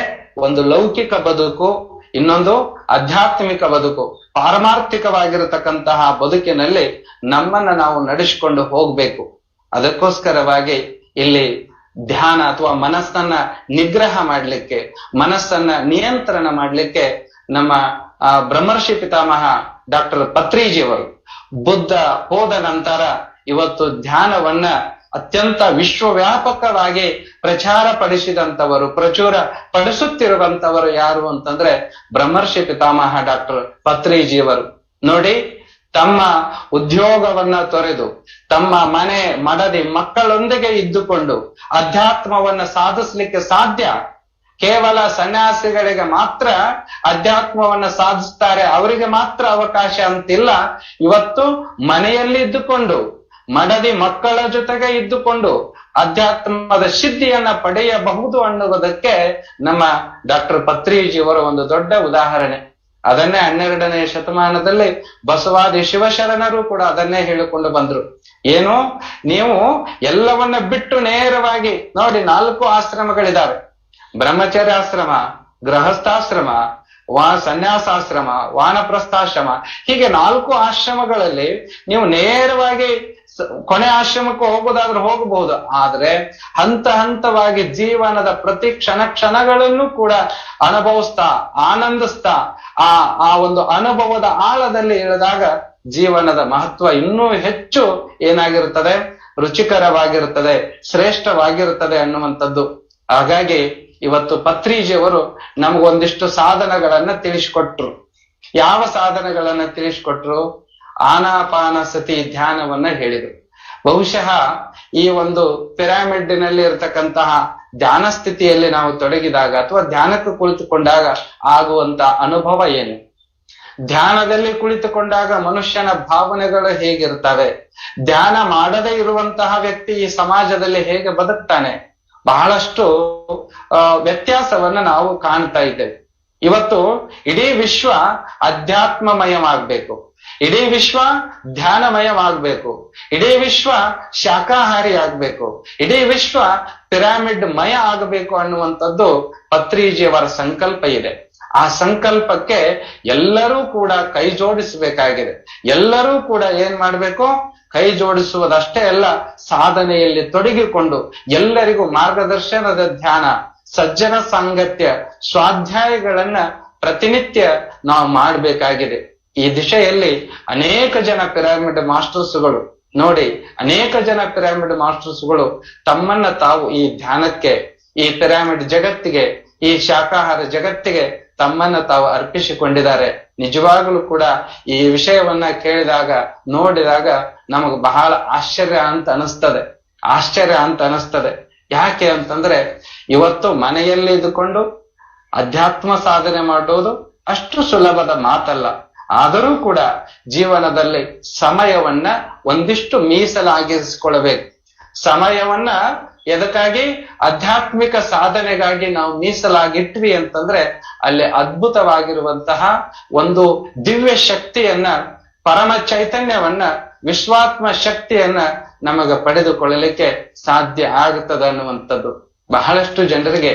ಒಂದು ಲೌಕಿಕ ಬದುಕು, ಇನ್ನೊಂದು ಆಧ್ಯಾತ್ಮಿಕ ಬದುಕು. ಪಾರಮಾರ್ಥಿಕವಾಗಿರತಕ್ಕಂತಹ ಬದುಕಿನಲ್ಲಿ ನಮ್ಮನ್ನ ನಾವು ನಡೆಸಿಕೊಂಡು ಹೋಗ್ಬೇಕು. ಅದಕ್ಕೋಸ್ಕರವಾಗಿ ಇಲ್ಲಿ ಧ್ಯಾನ ಅಥವಾ ಮನಸ್ಸನ್ನ ನಿಗ್ರಹ ಮಾಡ್ಲಿಕ್ಕೆ, ಮನಸ್ಸನ್ನ ನಿಯಂತ್ರಣ ಮಾಡ್ಲಿಕ್ಕೆ ನಮ್ಮ ಬ್ರಹ್ಮರ್ಷಿ ಪಿತಾಮಹ ಡಾಕ್ಟರ್ ಪತ್ರಿಜಿಯವರು ಬುದ್ಧ ಹೋದ ನಂತರ ಇವತ್ತು ಧ್ಯಾನವನ್ನ ಅತ್ಯಂತ ವಿಶ್ವವ್ಯಾಪಕವಾಗಿ ಪ್ರಚಾರ ಪ್ರಚುರ ಪಡಿಸುತ್ತಿರುವಂತವರು ಯಾರು ಅಂತಂದ್ರೆ ಬ್ರಹ್ಮರ್ಷಿ ಪಿತಾಮಹ ಡಾಕ್ಟರ್ ಪತ್ರಿಜಿಯವರು. ನೋಡಿ, ತಮ್ಮ ಉದ್ಯೋಗವನ್ನ ತೊರೆದು ತಮ್ಮ ಮನೆ ಮಡದಿ ಮಕ್ಕಳೊಂದಿಗೆ ಇದ್ದುಕೊಂಡು ಅಧ್ಯಾತ್ಮವನ್ನ ಸಾಧಿಸ್ಲಿಕ್ಕೆ ಸಾಧ್ಯ. ಕೇವಲ ಸನ್ಯಾಸಿಗಳಿಗೆ ಮಾತ್ರ ಅಧ್ಯಾತ್ಮವನ್ನ ಸಾಧಿಸ್ತಾರೆ, ಅವರಿಗೆ ಮಾತ್ರ ಅವಕಾಶ ಅಂತಿಲ್ಲ. ಇವತ್ತು ಮನೆಯಲ್ಲಿ ಇದ್ದುಕೊಂಡು ಮಡದಿ ಮಕ್ಕಳ ಜೊತೆಗೆ ಇದ್ದುಕೊಂಡು ಅಧ್ಯಾತ್ಮದ ಸಿದ್ಧಿಯನ್ನ ಪಡೆಯಬಹುದು ಅನ್ನುವುದಕ್ಕೆ ನಮ್ಮ ಡಾಕ್ಟರ್ ಪತ್ರಿಜಿಯವರ ಒಂದು ದೊಡ್ಡ ಉದಾಹರಣೆ. ಅದನ್ನೇ 12ನೇ ಶತಮಾನದಲ್ಲಿ ಬಸವಾದಿ ಶಿವಶರಣರು ಕೂಡ ಅದನ್ನೇ ಹೇಳಿಕೊಂಡು ಬಂದ್ರು. ಏನು, ನೀವು ಎಲ್ಲವನ್ನ ಬಿಟ್ಟು ನೇರವಾಗಿ ನೋಡಿ, 4 ಆಶ್ರಮಗಳಿದಾವೆ. ಬ್ರಹ್ಮಚರ್ಯಾಶ್ರಮ, ಗೃಹಸ್ಥಾಶ್ರಮ, ಸನ್ಯಾಸಾಶ್ರಮ, ವಾನಪ್ರಸ್ಥಾಶ್ರಮ, ಹೀಗೆ 4 ಆಶ್ರಮಗಳಲ್ಲಿ ನೀವು ನೇರವಾಗಿ ಕೊನೆ ಆಶ್ರಮಕ್ಕೆ ಹೋಗೋದಾದ್ರೆ ಹೋಗಬಹುದು. ಆದ್ರೆ ಹಂತ ಹಂತವಾಗಿ ಜೀವನದ ಪ್ರತಿ ಕ್ಷಣಗಳನ್ನು ಕೂಡ ಅನುಭವಿಸ್ತಾ ಆನಂದಿಸ್ತಾ ಆ ಒಂದು ಅನುಭವದ ಆಳದಲ್ಲಿ ಇಳಿದಾಗ ಜೀವನದ ಮಹತ್ವ ಇನ್ನೂ ಹೆಚ್ಚು ಏನಾಗಿರುತ್ತದೆ, ರುಚಿಕರವಾಗಿರುತ್ತದೆ, ಶ್ರೇಷ್ಠವಾಗಿರುತ್ತದೆ ಅನ್ನುವಂಥದ್ದು. ಹಾಗಾಗಿ ಇವತ್ತು ಪತ್ರಿಜಿಯವರು ನಮಗೊಂದಿಷ್ಟು ಸಾಧನಗಳನ್ನ ತಿಳಿಸ್ಕೊಟ್ರು. ಯಾವ ಸಾಧನಗಳನ್ನ ತಿಳಿಸ್ಕೊಟ್ರು? ಆನಾಪಾನ ಸತಿ ಧ್ಯಾನವನ್ನ ಹೇಳಿದ್ರು. ಬಹುಶಃ ಈ ಒಂದು ಪಿರಾಮಿಡ್ನಲ್ಲಿ ಇರತಕ್ಕಂತಹ ಧ್ಯಾನ ಸ್ಥಿತಿಯಲ್ಲಿ ನಾವು ತೊಡಗಿದಾಗ ಅಥವಾ ಧ್ಯಾನಕ್ಕೆ ಕುಳಿತುಕೊಂಡಾಗ ಆಗುವಂತ ಅನುಭವ ಏನು? ಧ್ಯಾನದಲ್ಲಿ ಕುಳಿತುಕೊಂಡಾಗ ಮನುಷ್ಯನ ಭಾವನೆಗಳು ಹೇಗಿರ್ತವೆ? ಧ್ಯಾನ ಮಾಡದೇ ಇರುವಂತಹ ವ್ಯಕ್ತಿ ಈ ಸಮಾಜದಲ್ಲಿ ಹೇಗೆ ಬದುಕ್ತಾನೆ? ಬಹಳಷ್ಟು ವ್ಯತ್ಯಾಸವನ್ನ ನಾವು ಕಾಣ್ತಾ ಇದ್ದೇವೆ. ಇವತ್ತು ಇಡೀ ವಿಶ್ವ ಅಧ್ಯಾತ್ಮಮಯವಾಗಬೇಕು, ಇಡೀ ವಿಶ್ವ ಧ್ಯಾನಮಯವಾಗಬೇಕು, ಇಡೀ ವಿಶ್ವ ಶಾಕಾಹಾರಿ ಆಗ್ಬೇಕು, ಇಡೀ ವಿಶ್ವ ಪಿರಾಮಿಡ್ ಮಯ ಆಗಬೇಕು ಅನ್ನುವಂಥದ್ದು ಪತ್ರಿಜಿಯವರ ಸಂಕಲ್ಪ ಇದೆ. ಆ ಸಂಕಲ್ಪಕ್ಕೆ ಎಲ್ಲರೂ ಕೂಡ ಕೈ ಜೋಡಿಸಬೇಕಾಗಿದೆ. ಎಲ್ಲರೂ ಕೂಡ ಏನ್ ಮಾಡ್ಬೇಕು? ಕೈ ಜೋಡಿಸುವುದಷ್ಟೇ ಅಲ್ಲ, ಸಾಧನೆಯಲ್ಲಿ ತೊಡಗಿಕೊಂಡು ಎಲ್ಲರಿಗೂ ಮಾರ್ಗದರ್ಶನದ ಧ್ಯಾನ, ಸಜ್ಜನ ಸಾಂಗತ್ಯ, ಸ್ವಾಧ್ಯಾಯಗಳನ್ನ ಪ್ರತಿನಿತ್ಯ ನಾವು ಮಾಡಬೇಕಾಗಿದೆ. ಈ ದಿಶೆಯಲ್ಲಿ ಅನೇಕ ಜನ ಪಿರಾಮಿಡ್ ಮಾಸ್ಟರ್ಸ್ಗಳು ನೋಡಿ, ಅನೇಕ ಜನ ಪಿರಾಮಿಡ್ ಮಾಸ್ಟರ್ಸ್ಗಳು ತಮ್ಮನ್ನ ತಾವು ಈ ಧ್ಯಾನಕ್ಕೆ, ಈ ಪಿರಾಮಿಡ್ ಜಗತ್ತಿಗೆ, ಈ ಶಾಕಾಹಾರ ಜಗತ್ತಿಗೆ ತಮ್ಮನ್ನ ತಾವು ಅರ್ಪಿಸಿಕೊಂಡಿದ್ದಾರೆ. ನಿಜವಾಗಲೂ ಕೂಡ ಈ ವಿಷಯವನ್ನ ಕೇಳಿದಾಗ, ನೋಡಿದಾಗ ನಮಗೆ ಬಹಳ ಆಶ್ಚರ್ಯ ಅಂತ ಅನಿಸ್ತದೆ. ಯಾಕೆ ಅಂತಂದ್ರೆ ಇವತ್ತು ಮನೆಯಲ್ಲಿ ಇದ್ದುಕೊಂಡು ಅಧ್ಯಾತ್ಮ ಸಾಧನೆ ಮಾಡೋದು ಅಷ್ಟು ಸುಲಭದ ಮಾತಲ್ಲ. ಆದರೂ ಕೂಡ ಜೀವನದಲ್ಲಿ ಸಮಯವನ್ನ ಒಂದಿಷ್ಟು ಮೀಸಲಾಗಿರಿಸಿಕೊಳ್ಳಬೇಕು. ಸಮಯವನ್ನ ಎದಕ್ಕಾಗಿ? ಆಧ್ಯಾತ್ಮಿಕ ಸಾಧನೆಗಾಗಿ ನಾವು ಮೀಸಲಾಗಿಟ್ವಿ ಅಂತಂದ್ರೆ ಅಲ್ಲಿ ಅದ್ಭುತವಾಗಿರುವಂತಹ ಒಂದು ದಿವ್ಯ ಶಕ್ತಿಯನ್ನ, ಪರಮ ಚೈತನ್ಯವನ್ನ, ವಿಶ್ವಾತ್ಮ ಶಕ್ತಿಯನ್ನ ನಮಗೆ ಪಡೆದುಕೊಳ್ಳಲಿಕ್ಕೆ ಸಾಧ್ಯ ಆಗುತ್ತದೆ ಅನ್ನುವಂಥದ್ದು. ಬಹಳಷ್ಟು ಜನರಿಗೆ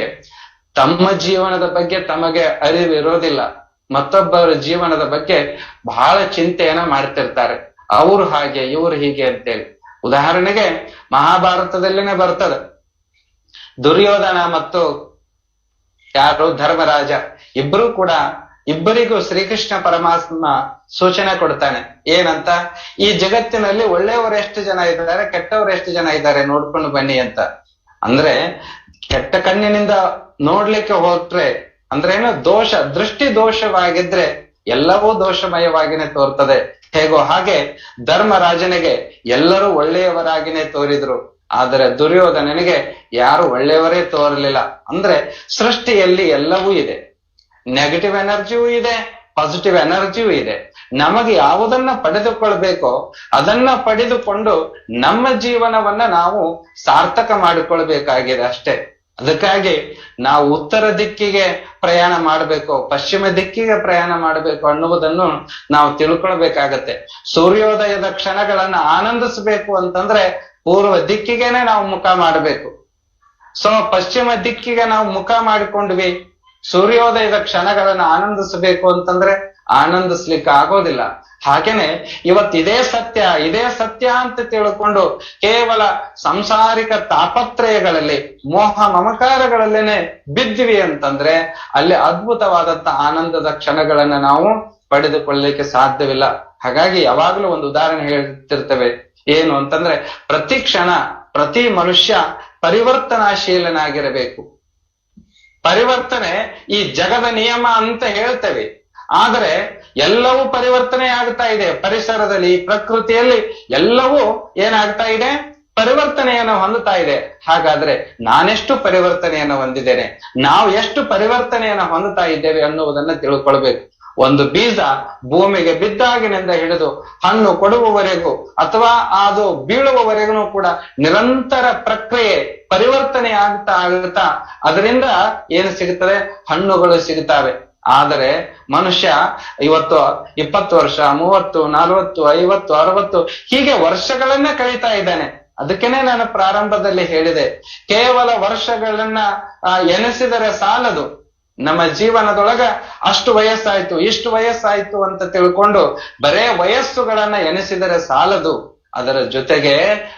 ತಮ್ಮ ಜೀವನದ ಬಗ್ಗೆ ತಮಗೆ ಅರಿವಿರೋದಿಲ್ಲ, ಮತ್ತೊಬ್ಬರ ಜೀವನದ ಬಗ್ಗೆ ಬಹಳ ಚಿಂತೆಯನ್ನ ಮಾಡ್ತಿರ್ತಾರೆ. ಅವ್ರು ಹಾಗೆ ಇವ್ರು ಹೀಗೆ ಅಂತೇಳಿ. ಉದಾಹರಣೆಗೆ ಮಹಾಭಾರತದಲ್ಲಿನೇ ಬರ್ತದೆ, ದುರ್ಯೋಧನ ಮತ್ತು ಯಾರು ಧರ್ಮರಾಜ ಇಬ್ಬರಿಗೂ ಶ್ರೀಕೃಷ್ಣ ಪರಮಾತ್ಮ ಸೂಚನೆ ಕೊಡ್ತಾನೆ. ಏನಂತ? ಈ ಜಗತ್ತಿನಲ್ಲಿ ಒಳ್ಳೆಯವರು ಎಷ್ಟು ಜನ ಇದ್ದಾರೆ, ಕೆಟ್ಟವರು ಎಷ್ಟು ಜನ ಇದ್ದಾರೆ ನೋಡ್ಕೊಂಡು ಬನ್ನಿ ಅಂತ. ಅಂದ್ರೆ ಕೆಟ್ಟ ಕಣ್ಣಿನಿಂದ ನೋಡ್ಲಿಕ್ಕೆ ಹೊರಟ್ರೆ ಅಂದ್ರೇನು? ದೃಷ್ಟಿ ದೋಷವಾಗಿದ್ರೆ ಎಲ್ಲವೂ ದೋಷಮಯವಾಗಿನೇ ತೋರ್ತದೆ. ಹೇಗೋ ಹಾಗೆ ಧರ್ಮರಾಜನಿಗೆ ಎಲ್ಲರೂ ಒಳ್ಳೆಯವರಾಗಿನೇ ತೋರಿದ್ರು, ಆದರೆ ದುರ್ಯೋಧನನಿಗೆ ಯಾರು ಒಳ್ಳೆಯವರೇ ತೋರಲಿಲ್ಲ. ಅಂದ್ರೆ ಸೃಷ್ಟಿಯಲ್ಲಿ ಎಲ್ಲವೂ ಇದೆ, ನೆಗೆಟಿವ್ ಎನರ್ಜಿಯೂ ಇದೆ, ಪಾಸಿಟಿವ್ ಎನರ್ಜಿಯೂ ಇದೆ. ನಮಗೆ ಯಾವುದನ್ನ ಪಡೆದುಕೊಳ್ಬೇಕೋ ಅದನ್ನ ಪಡೆದುಕೊಂಡು ನಮ್ಮ ಜೀವನವನ್ನ ನಾವು ಸಾರ್ಥಕ ಮಾಡಿಕೊಳ್ಬೇಕಾಗಿದೆ ಅಷ್ಟೇ. ಅದಕ್ಕಾಗಿ ನಾವು ಉತ್ತರ ದಿಕ್ಕಿಗೆ ಪ್ರಯಾಣ ಮಾಡಬೇಕು, ಪಶ್ಚಿಮ ದಿಕ್ಕಿಗೆ ಪ್ರಯಾಣ ಮಾಡಬೇಕು ಅನ್ನುವುದನ್ನು ನಾವು ತಿಳ್ಕೊಳ್ಬೇಕಾಗತ್ತೆ. ಸೂರ್ಯೋದಯದ ಕ್ಷಣಗಳನ್ನ ಆನಂದಿಸಬೇಕು ಅಂತಂದ್ರೆ ಪೂರ್ವ ದಿಕ್ಕಿಗೆನೆ ನಾವು ಮುಖ ಮಾಡಬೇಕು. ಸೊ ಪಶ್ಚಿಮ ದಿಕ್ಕಿಗೆ ನಾವು ಮುಖ ಮಾಡಿಕೊಂಡ್ವಿ, ಸೂರ್ಯೋದಯದ ಕ್ಷಣಗಳನ್ನ ಆನಂದಿಸಬೇಕು ಅಂತಂದ್ರೆ ಆನಂದಿಸ್ಲಿಕ್ಕೆ ಆಗೋದಿಲ್ಲ. ಹಾಗೇನೆ ಇವತ್ತು ಇದೇ ಸತ್ಯ ಅಂತ ತಿಳ್ಕೊಂಡು ಕೇವಲ ಸಂಸಾರಿಕ ತಾಪತ್ರಯಗಳಲ್ಲಿ, ಮೋಹ ಮಮಕಾರಗಳಲ್ಲೇನೆ ಬಿದ್ವಿ ಅಂತಂದ್ರೆ ಅಲ್ಲಿ ಅದ್ಭುತವಾದಂತ ಆನಂದದ ಕ್ಷಣಗಳನ್ನ ನಾವು ಪಡೆದುಕೊಳ್ಳಲಿಕ್ಕೆ ಸಾಧ್ಯವಿಲ್ಲ. ಹಾಗಾಗಿ ಯಾವಾಗ್ಲೂ ಒಂದು ಉದಾಹರಣೆ ಹೇಳ್ತಿರ್ತೇವೆ, ಏನು ಅಂತಂದ್ರೆ ಪ್ರತಿ ಕ್ಷಣ ಪ್ರತಿ ಮನುಷ್ಯ ಪರಿವರ್ತನಾಶೀಲನಾಗಿರಬೇಕು. ಪರಿವರ್ತನೆ ಈ ಜಗದ ನಿಯಮ ಅಂತ ಹೇಳ್ತೇವೆ, ಆದರೆ ಎಲ್ಲವೂ ಪರಿವರ್ತನೆ ಆಗ್ತಾ ಇದೆ. ಪರಿಸರದಲ್ಲಿ, ಪ್ರಕೃತಿಯಲ್ಲಿ ಎಲ್ಲವೂ ಏನಾಗ್ತಾ ಇದೆ? ಪರಿವರ್ತನೆಯನ್ನು ಹೊಂದುತ್ತಾ ಇದೆ. ಹಾಗಾದ್ರೆ ನಾನೆಷ್ಟು ಪರಿವರ್ತನೆಯನ್ನು ಹೊಂದಿದ್ದೇನೆ, ನಾವು ಎಷ್ಟು ಪರಿವರ್ತನೆಯನ್ನು ಹೊಂದುತ್ತಾ ಇದ್ದೇವೆ ಅನ್ನುವುದನ್ನ ತಿಳ್ಕೊಳ್ಬೇಕು. ಒಂದು ಬೀಜ ಭೂಮಿಗೆ ಬಿದ್ದಾಗಿನಿಂದ ಹಿಡಿದು ಹಣ್ಣು ಕೊಡುವವರೆಗೂ ಅಥವಾ ಅದು ಬೀಳುವವರೆಗೂ ಕೂಡ ನಿರಂತರ ಪ್ರಕ್ರಿಯೆ ಪರಿವರ್ತನೆ ಆಗ್ತಾ ಅದರಿಂದ ಏನು ಸಿಗುತ್ತದೆ? ಹಣ್ಣುಗಳು ಸಿಗುತ್ತವೆ. ಆದರೆ ಮನುಷ್ಯ ಇವತ್ತು 20 ವರ್ಷ, 30, 40, 50, 60 ಹೀಗೆ ವರ್ಷಗಳನ್ನ ಕಳೀತಾ ಇದ್ದಾನೆ. ಅದಕ್ಕೇನೆ ನಾನು ಪ್ರಾರಂಭದಲ್ಲಿ ಹೇಳಿದೆ, ಕೇವಲ ವರ್ಷಗಳನ್ನ ಎನಿಸಿದರೆ ಸಾಲದು. ನಮ್ಮ ಜೀವನದೊಳಗ ಅಷ್ಟು ವಯಸ್ಸಾಯ್ತು, ಇಷ್ಟು ವಯಸ್ಸಾಯ್ತು ಅಂತ ತಿಳ್ಕೊಂಡು ಬರೇ ವಯಸ್ಸುಗಳನ್ನ ಎನಿಸಿದರೆ ಸಾಲದು. ಅದರ ಜೊತೆಗೆ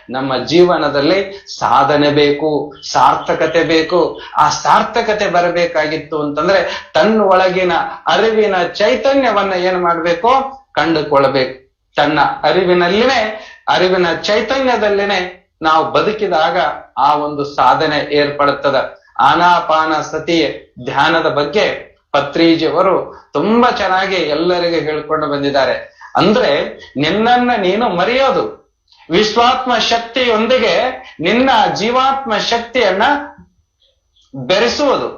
ನಮ್ಮ ಜೀವನದಲ್ಲಿ ಸಾಧನೆ ಬೇಕು, ಸಾರ್ಥಕತೆ ಬೇಕು. ಆ ಸಾರ್ಥಕತೆ ಬರಬೇಕಾಗಿತ್ತು ಅಂತಂದ್ರೆ ತನ್ನ ಒಳಗಿನ ಅರಿವಿನ ಚೈತನ್ಯವನ್ನ ಏನ್ ಮಾಡ್ಬೇಕು? ಕಂಡುಕೊಳ್ಬೇಕು. ತನ್ನ ಅರಿವಿನ ಚೈತನ್ಯದಲ್ಲಿನೇ ನಾವು ಬದುಕಿದಾಗ ಆ ಒಂದು ಸಾಧನೆ ಏರ್ಪಡುತ್ತದೆ. ಆನಾಪಾನ ಸತಿ ಧ್ಯಾನದ ಬಗ್ಗೆ ಪತ್ರಿಜಿಯವರು ತುಂಬಾ ಚೆನ್ನಾಗಿ ಎಲ್ಲರಿಗೆ ಹೇಳ್ಕೊಂಡು ಬಂದಿದ್ದಾರೆ. ಅಂದ್ರೆ ನಿನ್ನನ್ನ ನೀನು ಮರೆಯೋದು, ವಿಶ್ವಾತ್ಮ ಶಕ್ತಿಯೊಂದಿಗೆ ನಿನ್ನ ಜೀವಾತ್ಮ ಶಕ್ತಿಯನ್ನ ಬೆರೆಸುವುದು.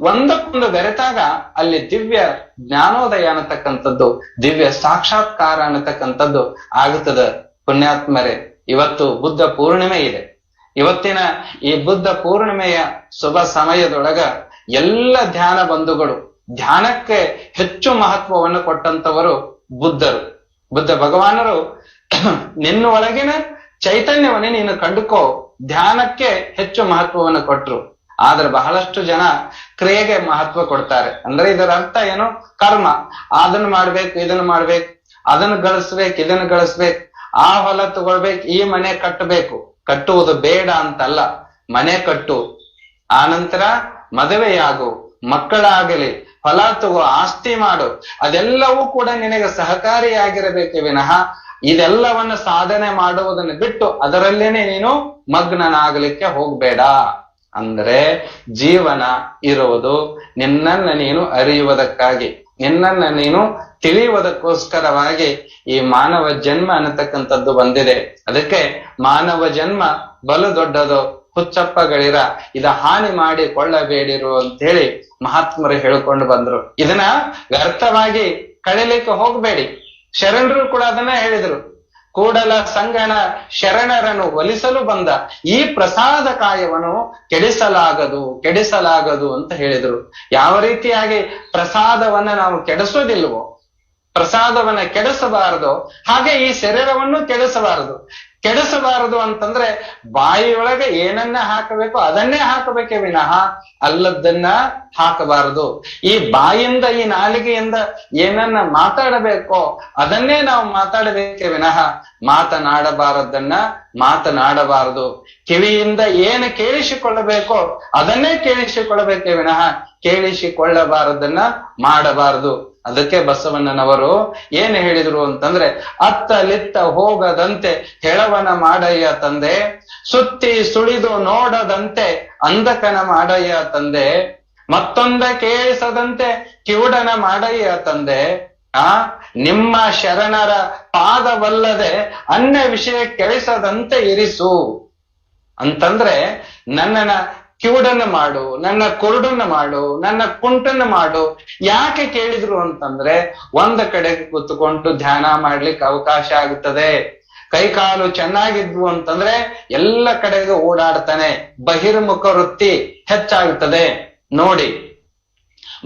ಒಂದಕ್ಕೊಂದು ಬೆರೆತಾಗ ಅಲ್ಲಿ ದಿವ್ಯ ಜ್ಞಾನೋದಯ ಅನ್ನತಕ್ಕಂಥದ್ದು, ದಿವ್ಯ ಸಾಕ್ಷಾತ್ಕಾರ ಅನ್ನತಕ್ಕಂಥದ್ದು ಆಗುತ್ತದೆ. ಪುಣ್ಯಾತ್ಮರೇ, ಇವತ್ತು ಬುದ್ಧ ಪೂರ್ಣಿಮೆ ಇದೆ. ಇವತ್ತಿನ ಈ ಬುದ್ಧ ಪೂರ್ಣಿಮೆಯ ಶುಭ ಸಮಯದೊಳಗ ಎಲ್ಲ ಧ್ಯಾನ ಬಂಧುಗಳು ಧ್ಯಾನಕ್ಕೆ ಹೆಚ್ಚು ಮಹತ್ವವನ್ನು ಕೊಟ್ಟಂತವರು ಬುದ್ಧರು. ಬುದ್ಧ ಭಗವಾನರು ನಿನ್ನ ಒಳಗಿನ ಚೈತನ್ಯವನ್ನೇ ನೀನು ಕಂಡುಕೋ, ಧ್ಯಾನಕ್ಕೆ ಹೆಚ್ಚು ಮಹತ್ವವನ್ನು ಕೊಟ್ರು. ಆದ್ರೆ ಬಹಳಷ್ಟು ಜನ ಕ್ರಿಯೆಗೆ ಮಹತ್ವ ಕೊಡ್ತಾರೆ. ಅಂದ್ರೆ ಇದರ ಅರ್ಥ ಏನು? ಕರ್ಮ. ಅದನ್ನ ಮಾಡ್ಬೇಕು, ಇದನ್ನ ಮಾಡ್ಬೇಕು, ಅದನ್ನ ಗಳಿಸ್ಬೇಕು, ಇದನ್ನ ಗಳಿಸ್ಬೇಕು, ಆ ಹೊಲ ತಗೊಳ್ಬೇಕು, ಈ ಮನೆ ಕಟ್ಟಬೇಕು. ಕಟ್ಟುವುದು ಬೇಡ ಅಂತಲ್ಲ, ಮನೆ ಕಟ್ಟು, ಆನಂತರ ಮದುವೆಯಾಗು, ಮಕ್ಕಳಾಗಲಿ, ಹೊಲ ತಗೋ, ಆಸ್ತಿ ಮಾಡು, ಅದೆಲ್ಲವೂ ಕೂಡ ನಿನಗೆ ಸಹಕಾರಿಯಾಗಿರಬೇಕೆ ವಿನಃ ಇದೆಲ್ಲವನ್ನ ಸಾಧನೆ ಮಾಡುವುದನ್ನು ಬಿಟ್ಟು ಅದರಲ್ಲೇನೆ ನೀನು ಮಗ್ನನಾಗಲಿಕ್ಕೆ ಹೋಗ್ಬೇಡ. ಅಂದ್ರೆ ಜೀವನ ಇರುವುದು ನಿನ್ನನ್ನ ನೀನು ಅರಿಯುವುದಕ್ಕಾಗಿ, ನಿನ್ನನ್ನ ನೀನು ತಿಳಿಯುವುದಕ್ಕೋಸ್ಕರವಾಗಿ ಈ ಮಾನವ ಜನ್ಮ ಅನ್ನತಕ್ಕಂಥದ್ದು ಬಂದಿದೆ. ಅದಕ್ಕೆ ಮಾನವ ಜನ್ಮ ಬಲು ದೊಡ್ಡದು, ಹುಚ್ಚಪ್ಪಗಳಿರ ಇದ ಹಾನಿ ಮಾಡಿ ಕೊಳ್ಳಬೇಡಿರು ಅಂತ ಹೇಳಿ ಮಹಾತ್ಮರು ಹೇಳ್ಕೊಂಡು ಬಂದ್ರು. ಇದನ್ನ ವ್ಯರ್ಥವಾಗಿ ಕಳಿಲಿಕ್ಕೆ ಹೋಗ್ಬೇಡಿ. ಶರಣರು ಕೂಡ ಅದನ್ನ ಹೇಳಿದ್ರು. ಕೂಡಲ ಸಂಗನ ಶರಣರನ್ನು ಒಲಿಸಲು ಬಂದ ಈ ಪ್ರಸಾದ ಕಾಯವನ್ನು ಕೆಡಿಸಲಾಗದು ಅಂತ ಹೇಳಿದ್ರು. ಯಾವ ರೀತಿಯಾಗಿ ಪ್ರಸಾದವನ್ನ ನಾವು ಕೆಡಿಸೋದಿಲ್ವೋ, ಪ್ರಸಾದವನ್ನ ಕೆಡಿಸಬಾರದು, ಹಾಗೆ ಈ ಶರೀರವನ್ನು ಕೆಡಿಸಬಾರದು ಅಂತಂದ್ರೆ ಬಾಯಿಯೊಳಗೆ ಏನನ್ನ ಹಾಕಬೇಕು ಅದನ್ನೇ ಹಾಕಬೇಕೇ ವಿನಃ ಅಲ್ಲದನ್ನ ಹಾಕಬಾರದು. ಈ ಬಾಯಿಂದ, ಈ ನಾಲಿಗೆಯಿಂದ ಏನನ್ನ ಮಾತಾಡಬೇಕೋ ಅದನ್ನೇ ನಾವು ಮಾತಾಡಬೇಕೇ ವಿನಃ ಮಾತನಾಡಬಾರದನ್ನ ಮಾತನಾಡಬಾರದು. ಕಿವಿಯಿಂದ ಏನು ಕೇಳಿಸಿಕೊಳ್ಳಬೇಕೋ ಅದನ್ನೇ ಕೇಳಿಸಿಕೊಳ್ಳಬೇಕೇ ವಿನಃ ಕೇಳಿಸಿಕೊಳ್ಳಬಾರದನ್ನ ಮಾಡಬಾರದು. ಅದಕ್ಕೆ ಬಸವಣ್ಣನವರು ಏನು ಹೇಳಿದ್ರು ಅಂತಂದ್ರೆ, ಅತ್ತಲಿತ್ತ ಹೋಗದಂತೆ ಹೆಳವನ ಮಾಡಯ್ಯ ತಂದೆ, ಸುತ್ತಿ ಸುಳಿದು ನೋಡದಂತೆ ಅಂಧಕನ ಮಾಡಯ್ಯ ತಂದೆ, ಮತ್ತೊಂದ ಕೇಳಿಸದಂತೆ ಕಿವುಡನ ಮಾಡಯ್ಯ ತಂದೆ, ನಿಮ್ಮ ಶರಣರ ಪಾದವಲ್ಲದೆ ಅನ್ಯ ವಿಷಯ ಕೆಳಿಸದಂತೆ ಇರಿಸು ಅಂತಂದ್ರೆ, ನನ್ನನ್ನ ಕಿವುಡನ್ನ ಮಾಡು, ನನ್ನ ಕುರುಡನ್ನ ಮಾಡು, ನನ್ನ ಕುಂಟನ್ನ ಮಾಡು. ಯಾಕೆ ಕೇಳಿದ್ರು ಅಂತಂದ್ರೆ, ಒಂದ ಕಡೆಗೆ ಕೂತ್ಕೊಂಡು ಧ್ಯಾನ ಮಾಡ್ಲಿಕ್ಕೆ ಅವಕಾಶ ಆಗುತ್ತದೆ. ಕೈಕಾಲು ಚೆನ್ನಾಗಿದ್ವು ಅಂತಂದ್ರೆ ಎಲ್ಲ ಕಡೆಗೆ ಓಡಾಡ್ತಾನೆ, ಬಹಿರ್ಮುಖ ವೃತ್ತಿ ಹೆಚ್ಚಾಗುತ್ತದೆ. ನೋಡಿ,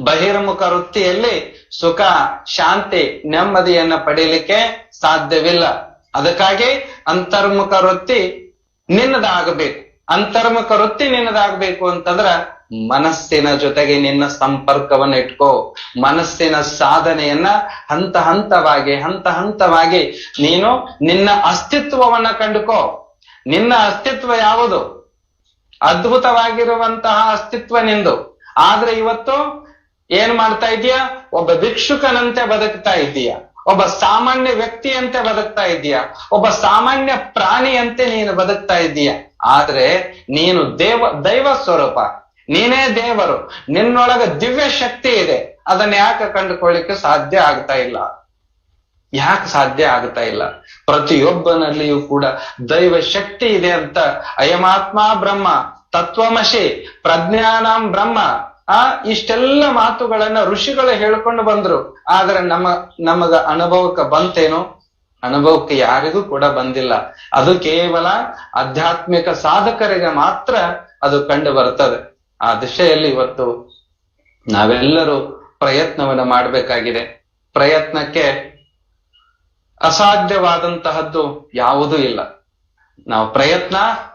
ಬಹಿರ್ಮುಖ ವೃತ್ತಿಯಲ್ಲಿ ಸುಖ, ಶಾಂತಿ, ನೆಮ್ಮದಿಯನ್ನ ಪಡೀಲಿಕ್ಕೆ ಸಾಧ್ಯವಿಲ್ಲ. ಅದಕ್ಕಾಗಿ ಅಂತರ್ಮುಖ ವೃತ್ತಿ ನಿನ್ನದಾಗಬೇಕು. ಅಂತರ್ಮುಖ ವೃತ್ತಿ ನಿನ್ನದಾಗಬೇಕು ಅಂತಂದ್ರ ಮನಸ್ಸಿನ ಜೊತೆಗೆ ನಿನ್ನ ಸಂಪರ್ಕವನ್ನ ಇಟ್ಕೋ. ಮನಸ್ಸಿನ ಸಾಧನೆಯನ್ನ ಹಂತ ಹಂತವಾಗಿ ನೀನು ನಿನ್ನ ಅಸ್ತಿತ್ವವನ್ನ ಕಂಡುಕೋ. ನಿನ್ನ ಅಸ್ತಿತ್ವ ಯಾವುದು? ಅದ್ಭುತವಾಗಿರುವಂತಹ ಅಸ್ತಿತ್ವ ನಿಂದು. ಆದ್ರೆ ಇವತ್ತು ಏನ್ ಮಾಡ್ತಾ ಇದೀಯ? ಒಬ್ಬ ಭಿಕ್ಷುಕನಂತೆ ಬದುಕ್ತಾ ಇದೀಯ, ಒಬ್ಬ ಸಾಮಾನ್ಯ ವ್ಯಕ್ತಿಯಂತೆ ಬದುಕ್ತಾ ಇದೀಯ, ಒಬ್ಬ ಸಾಮಾನ್ಯ ಪ್ರಾಣಿಯಂತೆ ನೀನು ಬದುಕ್ತಾ ಇದೀಯ. ಆದ್ರೆ ನೀನು ದೈವ ಸ್ವರೂಪ, ನೀನೇ ದೇವರು, ನಿನ್ನೊಳಗ ದಿವ್ಯ ಶಕ್ತಿ ಇದೆ. ಅದನ್ನ ಯಾಕೆ ಕಂಡುಕೊಳ್ಳಿಕ್ಕೆ ಸಾಧ್ಯ ಆಗ್ತಾ ಇಲ್ಲ? ಯಾಕೆ ಸಾಧ್ಯ ಆಗ್ತಾ ಇಲ್ಲ? ಪ್ರತಿಯೊಬ್ಬನಲ್ಲಿಯೂ ಕೂಡ ದೈವ ಶಕ್ತಿ ಇದೆ ಅಂತ ಅಯಮಾತ್ಮ ಬ್ರಹ್ಮ, ತತ್ವಮಶಿ, ಪ್ರಜ್ಞಾನಾಂ ಬ್ರಹ್ಮ, ಇಷ್ಟೆಲ್ಲ ಮಾತುಗಳನ್ನ ಋಷಿಗಳು ಹೇಳ್ಕೊಂಡು ಬಂದ್ರು. ಆದ್ರೆ ನಮಗ ಅನುಭವಕ್ಕೆ ಬಂತೇನೋ? ಅನುಭವಕ್ಕೆ ಯಾರಿಗೂ ಕೂಡ ಬಂದಿಲ್ಲ. ಅದು ಕೇವಲ ಆಧ್ಯಾತ್ಮಿಕ ಸಾಧಕರಿಗೆ ಮಾತ್ರ ಅದು ಕಂಡು ಬರ್ತದೆ. ಆ ದಿಶೆಯಲ್ಲಿ ಇವತ್ತು ನಾವೆಲ್ಲರೂ ಪ್ರಯತ್ನವನ್ನ ಮಾಡಬೇಕಾಗಿದೆ. ಪ್ರಯತ್ನಕ್ಕೆ ಅಸಾಧ್ಯವಾದಂತಹದ್ದು ಯಾವುದೂ ಇಲ್ಲ. ನಾವು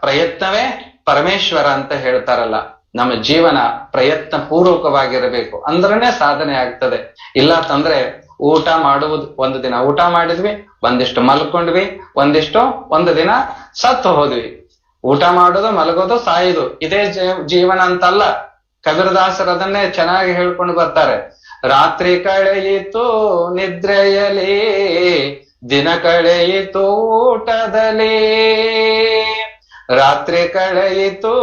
ಪ್ರಯತ್ನವೇ ಪರಮೇಶ್ವರ ಅಂತ ಹೇಳ್ತಾರಲ್ಲ, ನಮ್ಮ ಜೀವನ ಪ್ರಯತ್ನ ಪೂರ್ವಕವಾಗಿರಬೇಕು ಅಂದ್ರನೇ ಸಾಧನೆ ಆಗ್ತದೆ. ಇಲ್ಲ ಅಂತಂದ್ರೆ ಊಟ ಮಾಡುವುದು, ಒಂದು ದಿನ ಊಟ ಮಾಡಿದ್ವಿ, ಒಂದಿಷ್ಟು ಮಲ್ಕೊಂಡ್ವಿ, ಒಂದು ದಿನ ಸತ್ತು ಹೋದ್ವಿ. ಊಟ ಮಾಡೋದು, ಮಲಗೋದು, ಸಾಯುದು ಇದೇ ಜೀವನ ಅಂತಲ್ಲ. ಕಬೀರದಾಸರು ಚೆನ್ನಾಗಿ ಹೇಳ್ಕೊಂಡು ಬರ್ತಾರೆ. ರಾತ್ರಿ ಕಳೆಯಿತು ನಿದ್ರೆಯಲಿ, ದಿನ ಕಳೆಯಿತು ಊಟದಲ್ಲಿ. ರಾತ್ರಿ ಕಳೆಯಿತು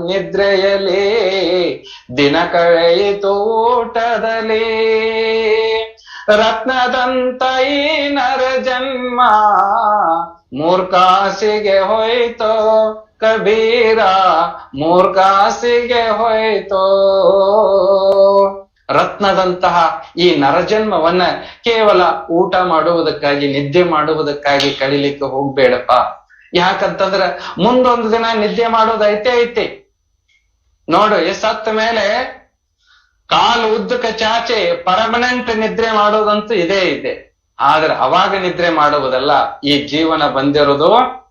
ನಿದ್ರೆಯಲಿ, ದಿನ ಕಳೆಯಿತು ಊಟದಲ್ಲಿ. ರತ್ನದಂತ ಈ ನರ ಜನ್ಮ ಮೂರ್ಖಾಸಿಗೆ ಹೋಯ್ತೋ ಕಬೀರ, ಮೂರ್ಖಾಸಿಗೆ ಹೋಯ್ತೋ. ರತ್ನದಂತಹ ಈ ನರಜನ್ಮವನ್ನ ಕೇವಲ ಊಟ ಮಾಡುವುದಕ್ಕಾಗಿ, ನಿದ್ದೆ ಮಾಡುವುದಕ್ಕಾಗಿ ಕಳಿಲಿಕ್ಕೆ ಹೋಗ್ಬೇಡಪ್ಪ. ಯಾಕಂತಂದ್ರ ಮುಂದೊಂದು ದಿನ ನಿದ್ದೆ ಮಾಡೋದು ಐತೆ. ನೋಡು, ಸತ್ತ ಮೇಲೆ ಕಾಲು ಉದ್ದಕ್ಕೆ ಚಾಚೆ ಪರ್ಮನೆಂಟ್ ನಿದ್ರೆ ಮಾಡೋದಂತೂ ಇದೇ ಇದೆ. ಆದ್ರೆ ಅವಾಗ ನಿದ್ರೆ ಮಾಡುವುದಲ್ಲ. ಈ ಜೀವನ ಬಂದಿರೋದು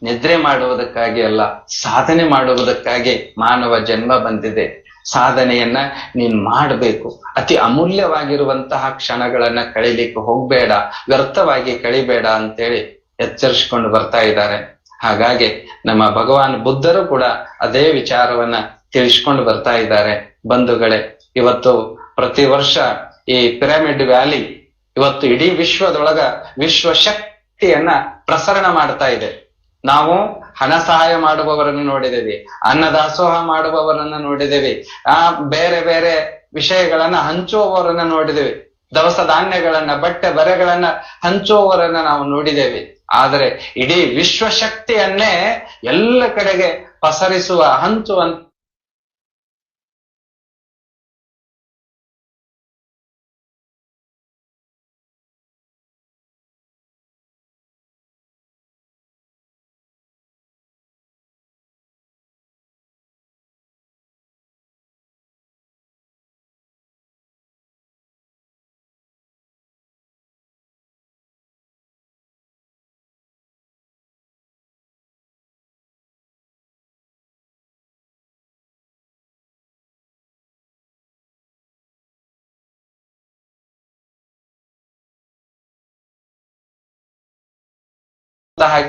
ನಿದ್ರೆ ಮಾಡುವುದಕ್ಕಾಗಿ ಅಲ್ಲ, ಸಾಧನೆ ಮಾಡುವುದಕ್ಕಾಗಿ ಮಾನವ ಜನ್ಮ ಬಂದಿದೆ. ಸಾಧನೆಯನ್ನ ನೀನ್ ಮಾಡಬೇಕು. ಅತಿ ಅಮೂಲ್ಯವಾಗಿರುವಂತಹ ಕ್ಷಣಗಳನ್ನ ಕಳಿಲಿಕ್ಕೆ ಹೋಗ್ಬೇಡ, ವ್ಯರ್ಥವಾಗಿ ಕಳಿಬೇಡ ಅಂತೇಳಿ ಎಚ್ಚರಿಸಿಕೊಂಡು ಬರ್ತಾ ಇದ್ದಾರೆ. ಹಾಗಾಗಿ ನಮ್ಮ ಭಗವಾನ್ ಬುದ್ಧರು ಕೂಡ ಅದೇ ವಿಚಾರವನ್ನ ತಿಳಿಸ್ಕೊಂಡು ಬರ್ತಾ ಇದ್ದಾರೆ. ಬಂಧುಗಳೇ, ಇವತ್ತು ಪ್ರತಿ ವರ್ಷ ಈ ಪಿರಮಿಡ್ ವ್ಯಾಲಿ ಇವತ್ತು ಇಡೀ ವಿಶ್ವದೊಳಗ ವಿಶ್ವ ಶಕ್ತಿಯನ್ನ ಪ್ರಸರಣ ಮಾಡ್ತಾ ಇದೆ. ನಾವು ಹಣ ಸಹಾಯ ಮಾಡುವವರನ್ನು ನೋಡಿದ್ದೇವೆ, ಅನ್ನದಾಸೋಹ ಮಾಡುವವರನ್ನ ನೋಡಿದ್ದೇವೆ, ಬೇರೆ ಬೇರೆ ವಿಷಯಗಳನ್ನ ಹಂಚುವವರನ್ನ ನೋಡಿದ್ದೇವೆ, ದವಸ ಧಾನ್ಯಗಳನ್ನ, ಬಟ್ಟೆ ಬರೆಗಳನ್ನ ಹಂಚುವವರನ್ನ ನಾವು ನೋಡಿದ್ದೇವೆ. ಆದರೆ ಇಡೀ ವಿಶ್ವಶಕ್ತಿಯನ್ನೇ ಎಲ್ಲ ಕಡೆಗೆ ಪಸರಿಸುವ ಹಂಚುವಂತ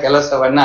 ಕೆಲಸವನ್ನ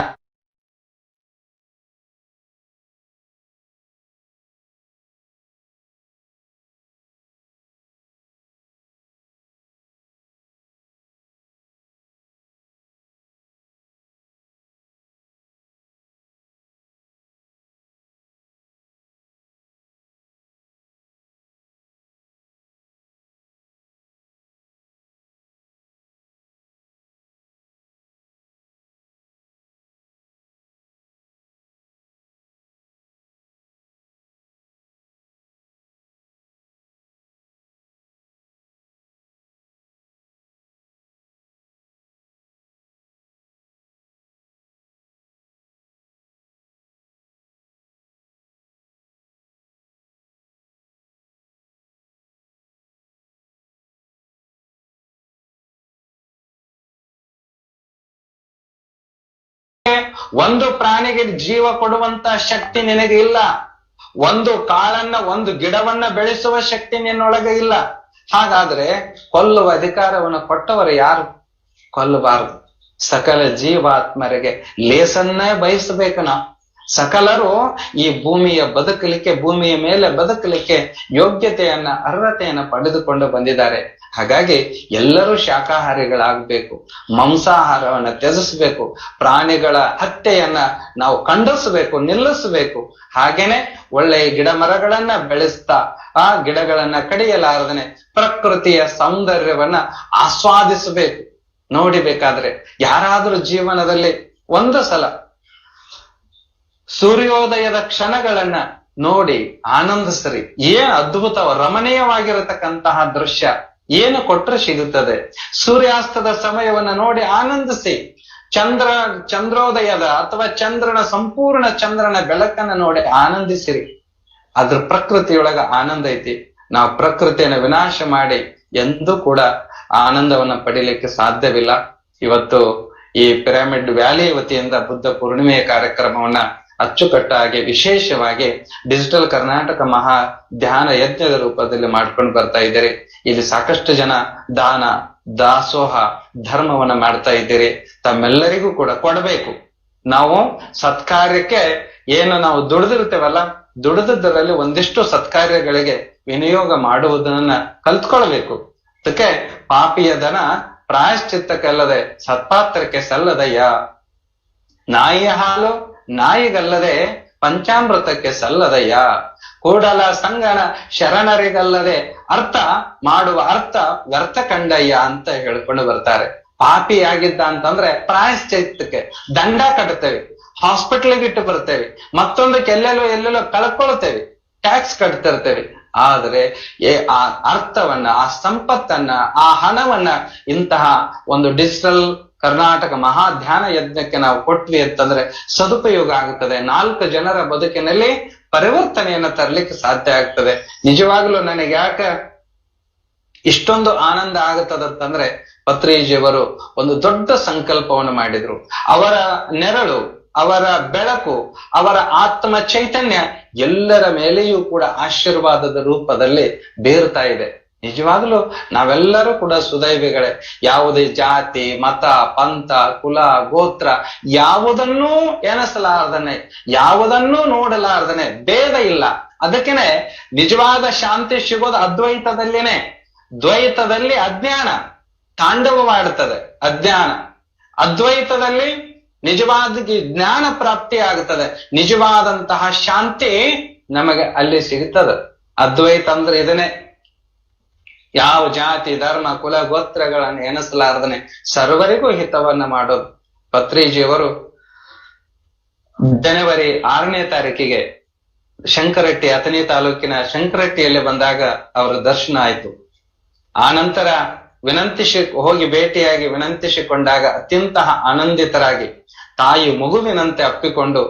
ಒಂದು ಪ್ರಾಣಿಗೆ ಜೀವ ಕೊಡುವಂತ ಶಕ್ತಿ ನಿನಗೆ ಇಲ್ಲ. ಒಂದು ಕಾಳನ್ನ ಒಂದು ಗಿಡವನ್ನ ಬೆಳೆಸುವ ಶಕ್ತಿ ನಿನ್ನೊಳಗೆ ಇಲ್ಲ. ಹಾಗಾದ್ರೆ ಕೊಲ್ಲುವ ಅಧಿಕಾರವನ್ನು ಕೊಟ್ಟವರು ಯಾರು? ಕೊಲ್ಲಬಾರದು. ಸಕಲ ಜೀವಾತ್ಮರಿಗೆ ಲೇಸನ್ನೇ ಬಯಸಬೇಕು ನಾವು. ಸಕಲರು ಈ ಭೂಮಿಯ ಬದುಕಲಿಕ್ಕೆ, ಭೂಮಿಯ ಮೇಲೆ ಬದುಕಲಿಕ್ಕೆ ಯೋಗ್ಯತೆಯನ್ನ, ಅರ್ಹತೆಯನ್ನ ಪಡೆದುಕೊಂಡು ಬಂದಿದ್ದಾರೆ. ಹಾಗಾಗಿ ಎಲ್ಲರೂ ಶಾಕಾಹಾರಿಗಳಾಗಬೇಕು, ಮಾಂಸಾಹಾರವನ್ನ ತ್ಯಜಿಸಬೇಕು, ಪ್ರಾಣಿಗಳ ಹತ್ಯೆಯನ್ನ ನಾವು ಖಂಡಿಸಬೇಕು, ನಿಲ್ಲಿಸಬೇಕು. ಹಾಗೇನೆ ಒಳ್ಳೆಯ ಗಿಡ ಮರಗಳನ್ನ ಬೆಳೆಸ್ತಾ ಆ ಗಿಡಗಳನ್ನ ಕಡಿಯಲಾರದನೆ ಪ್ರಕೃತಿಯ ಸೌಂದರ್ಯವನ್ನ ಆಸ್ವಾದಿಸಬೇಕು. ನೋಡಿಬೇಕಾದ್ರೆ ಯಾರಾದ್ರೂ ಜೀವನದಲ್ಲಿ ಒಂದು ಸಲ ಸೂರ್ಯೋದಯದ ಕ್ಷಣಗಳನ್ನ ನೋಡಿ ಆನಂದಿಸ್ರಿ. ಏನ್ ಅದ್ಭುತ ರಮಣೀಯವಾಗಿರತಕ್ಕಂತಹ ದೃಶ್ಯ, ಏನು ಕೊಟ್ಟರೆ ಸಿಗುತ್ತದೆ. ಸೂರ್ಯಾಸ್ತದ ಸಮಯವನ್ನ ನೋಡಿ ಆನಂದಿಸಿ. ಚಂದ್ರೋದಯದ ಅಥವಾ ಸಂಪೂರ್ಣ ಚಂದ್ರನ ಬೆಳಕನ್ನ ನೋಡಿ ಆನಂದಿಸಿರಿ. ಅದ್ರ ಪ್ರಕೃತಿಯೊಳಗ ಆನಂದ ಐತಿ. ನಾವು ಪ್ರಕೃತಿಯನ್ನು ವಿನಾಶ ಮಾಡಿ ಎಂದೂ ಕೂಡ ಆನಂದವನ್ನ ಪಡಿಲಿಕ್ಕೆ ಸಾಧ್ಯವಿಲ್ಲ. ಇವತ್ತು ಈ ಪಿರಮಿಡ್ ವ್ಯಾಲಿ ವತಿಯಿಂದ ಬುದ್ಧ ಪೂರ್ಣಿಮೆಯ ಕಾರ್ಯಕ್ರಮವನ್ನ ಅಚ್ಚುಕಟ್ಟಾಗಿ ವಿಶೇಷವಾಗಿ ಡಿಜಿಟಲ್ ಕರ್ನಾಟಕ ಮಹಾ ಧ್ಯಾನ ಯಜ್ಞದ ರೂಪದಲ್ಲಿ ಮಾಡ್ಕೊಂಡು ಬರ್ತಾ ಇದ್ದೀರಿ. ಇಲ್ಲಿ ಸಾಕಷ್ಟು ಜನ ದಾನ, ದಾಸೋಹ, ಧರ್ಮವನ್ನ ಮಾಡ್ತಾ ಇದ್ದೀರಿ. ತಮ್ಮೆಲ್ಲರಿಗೂ ಕೂಡ ಕೊಡಬೇಕು. ನಾವು ಸತ್ಕಾರ್ಯಕ್ಕೆ ಏನು ನಾವು ದುಡಿದಿರ್ತೇವಲ್ಲ, ದುಡಿದರಲ್ಲಿ ಒಂದಿಷ್ಟು ಸತ್ಕಾರ್ಯಗಳಿಗೆ ವಿನಿಯೋಗ ಮಾಡುವುದನ್ನ ಕಲ್ತ್ಕೊಳ್ಬೇಕು. ಅದಕ್ಕೆ ಪಾಪಿಯ ಧನ ಪ್ರಾಯಶ್ಚಿತ್ತಕ್ಕಲ್ಲದೆ ಸತ್ಪಾತ್ರಕ್ಕೆ ಸಲ್ಲದಯ್ಯ. ನಾಯಿಯ ಹಾಲು ನಾಯಿಗಲ್ಲದೆ ಪಂಚಾಮೃತಕ್ಕೆ ಸಲ್ಲದಯ್ಯ. ಕೂಡಲ ಸಂಗಣ ಶರಣರಿಗಲ್ಲದೆ ಅರ್ಥ ಮಾಡುವ ಅರ್ಥ ವ್ಯರ್ಥ ಕಂಡಯ್ಯ ಅಂತ ಹೇಳ್ಕೊಂಡು ಬರ್ತಾರೆ. ಪಾಪಿಯಾಗಿದ್ದ ಅಂತಂದ್ರೆ ಪ್ರಾಯಶ್ಚಿತ್ತಕ್ಕೆ ದಂಡ ಕಟ್ತೇವೆ, ಹಾಸ್ಪಿಟ್ಲಿಗೆ ಇಟ್ಟು ಬರ್ತೇವೆ, ಮತ್ತೊಂದಕ್ಕೆ ಎಲ್ಲೆಲ್ಲೋ ಕಳ್ಕೊಳ್ತೇವೆ, ಟ್ಯಾಕ್ಸ್ ಕಟ್ತಿರ್ತೇವೆ. ಆದ್ರೆ ಆ ಅರ್ಥವನ್ನ, ಆ ಸಂಪತ್ತನ್ನ, ಆ ಹಣವನ್ನ ಇಂತಹ ಒಂದು ಡಿಜಿಟಲ್ ಕರ್ನಾಟಕ ಮಹಾ ಧ್ಯಾನ ಯಜ್ಞಕ್ಕೆ ನಾವು ಕೊಟ್ವಿ ಅಂತಂದ್ರೆ ಸದುಪಯೋಗ ಆಗುತ್ತದೆ. 4 ಜನರ ಬದುಕಿನಲ್ಲಿ ಪರಿವರ್ತನೆಯನ್ನ ತರಲಿಕ್ಕೆ ಸಾಧ್ಯ ಆಗ್ತದೆ. ನಿಜವಾಗ್ಲೂ ನನಗೆ ಯಾಕೆ ಇಷ್ಟೊಂದು ಆನಂದ ಆಗುತ್ತದಂತಂದ್ರೆ, ಪತ್ರಿಜಿಯವರು ಒಂದು ದೊಡ್ಡ ಸಂಕಲ್ಪವನ್ನು ಮಾಡಿದ್ರು. ಅವರ ನೆರಳು, ಅವರ ಬೆಳಕು, ಅವರ ಆತ್ಮ ಚೈತನ್ಯ ಎಲ್ಲರ ಮೇಲೆಯೂ ಕೂಡ ಆಶೀರ್ವಾದದ ರೂಪದಲ್ಲಿ ಬೇರ್ತಾ ಇದೆ. ನಿಜವಾಗ್ಲೂ ನಾವೆಲ್ಲರೂ ಕೂಡ ಸುದೈವಿಗಳೇ. ಯಾವುದೇ ಜಾತಿ, ಮತ, ಪಂಥ, ಕುಲ, ಗೋತ್ರ ಯಾವುದನ್ನೂ ಎಣಿಸಲಾರ್ದನೆ, ಯಾವುದನ್ನೂ ನೋಡಲಾರ್ದನೆ, ಭೇದ ಇಲ್ಲ. ಅದಕ್ಕೇನೆ ನಿಜವಾದ ಶಾಂತಿ ಸಿಗೋದು ಅದ್ವೈತದಲ್ಲಿನೇ. ದ್ವೈತದಲ್ಲಿ ಅಜ್ಞಾನ ತಾಂಡವವಾಡುತ್ತದೆ. ಅಜ್ಞಾನ ಅದ್ವೈತದಲ್ಲಿ ನಿಜವಾದ ಜ್ಞಾನ ಪ್ರಾಪ್ತಿ ಆಗುತ್ತದೆ. ನಿಜವಾದಂತಹ ಶಾಂತಿ ನಮಗೆ ಅಲ್ಲಿ ಸಿಗುತ್ತದೆ. ಅದ್ವೈತ ಅಂದ್ರೆ ಇದನ್ನೇ. ಯಾವ ಜಾತಿ, ಧರ್ಮ, ಕುಲ, ಗೋತ್ರಗಳನ್ನು ಎಣಿಸಲಾರ್ದನೆ ಸರ್ವರಿಗೂ ಹಿತವನ್ನ ಮಾಡೋದು. ಪತ್ರಿಜಿಯವರು ಜನವರಿ 6ನೇ ತಾರೀಕಿಗೆ ಶಂಕರಟ್ಟಿ, ಅಥಣಿ ತಾಲೂಕಿನ ಶಂಕರಟ್ಟಿಯಲ್ಲಿ ಬಂದಾಗ ಅವರ ದರ್ಶನ ಆಯ್ತು. ಆ ನಂತರ ಹೋಗಿ ಭೇಟಿಯಾಗಿ ವಿನಂತಿಸಿಕೊಂಡಾಗ ಅತ್ಯಂತ ಆನಂದಿತರಾಗಿ ತಾಯಿ ಮಗುವಿನಂತೆ ಅಪ್ಪಿಕೊಂಡು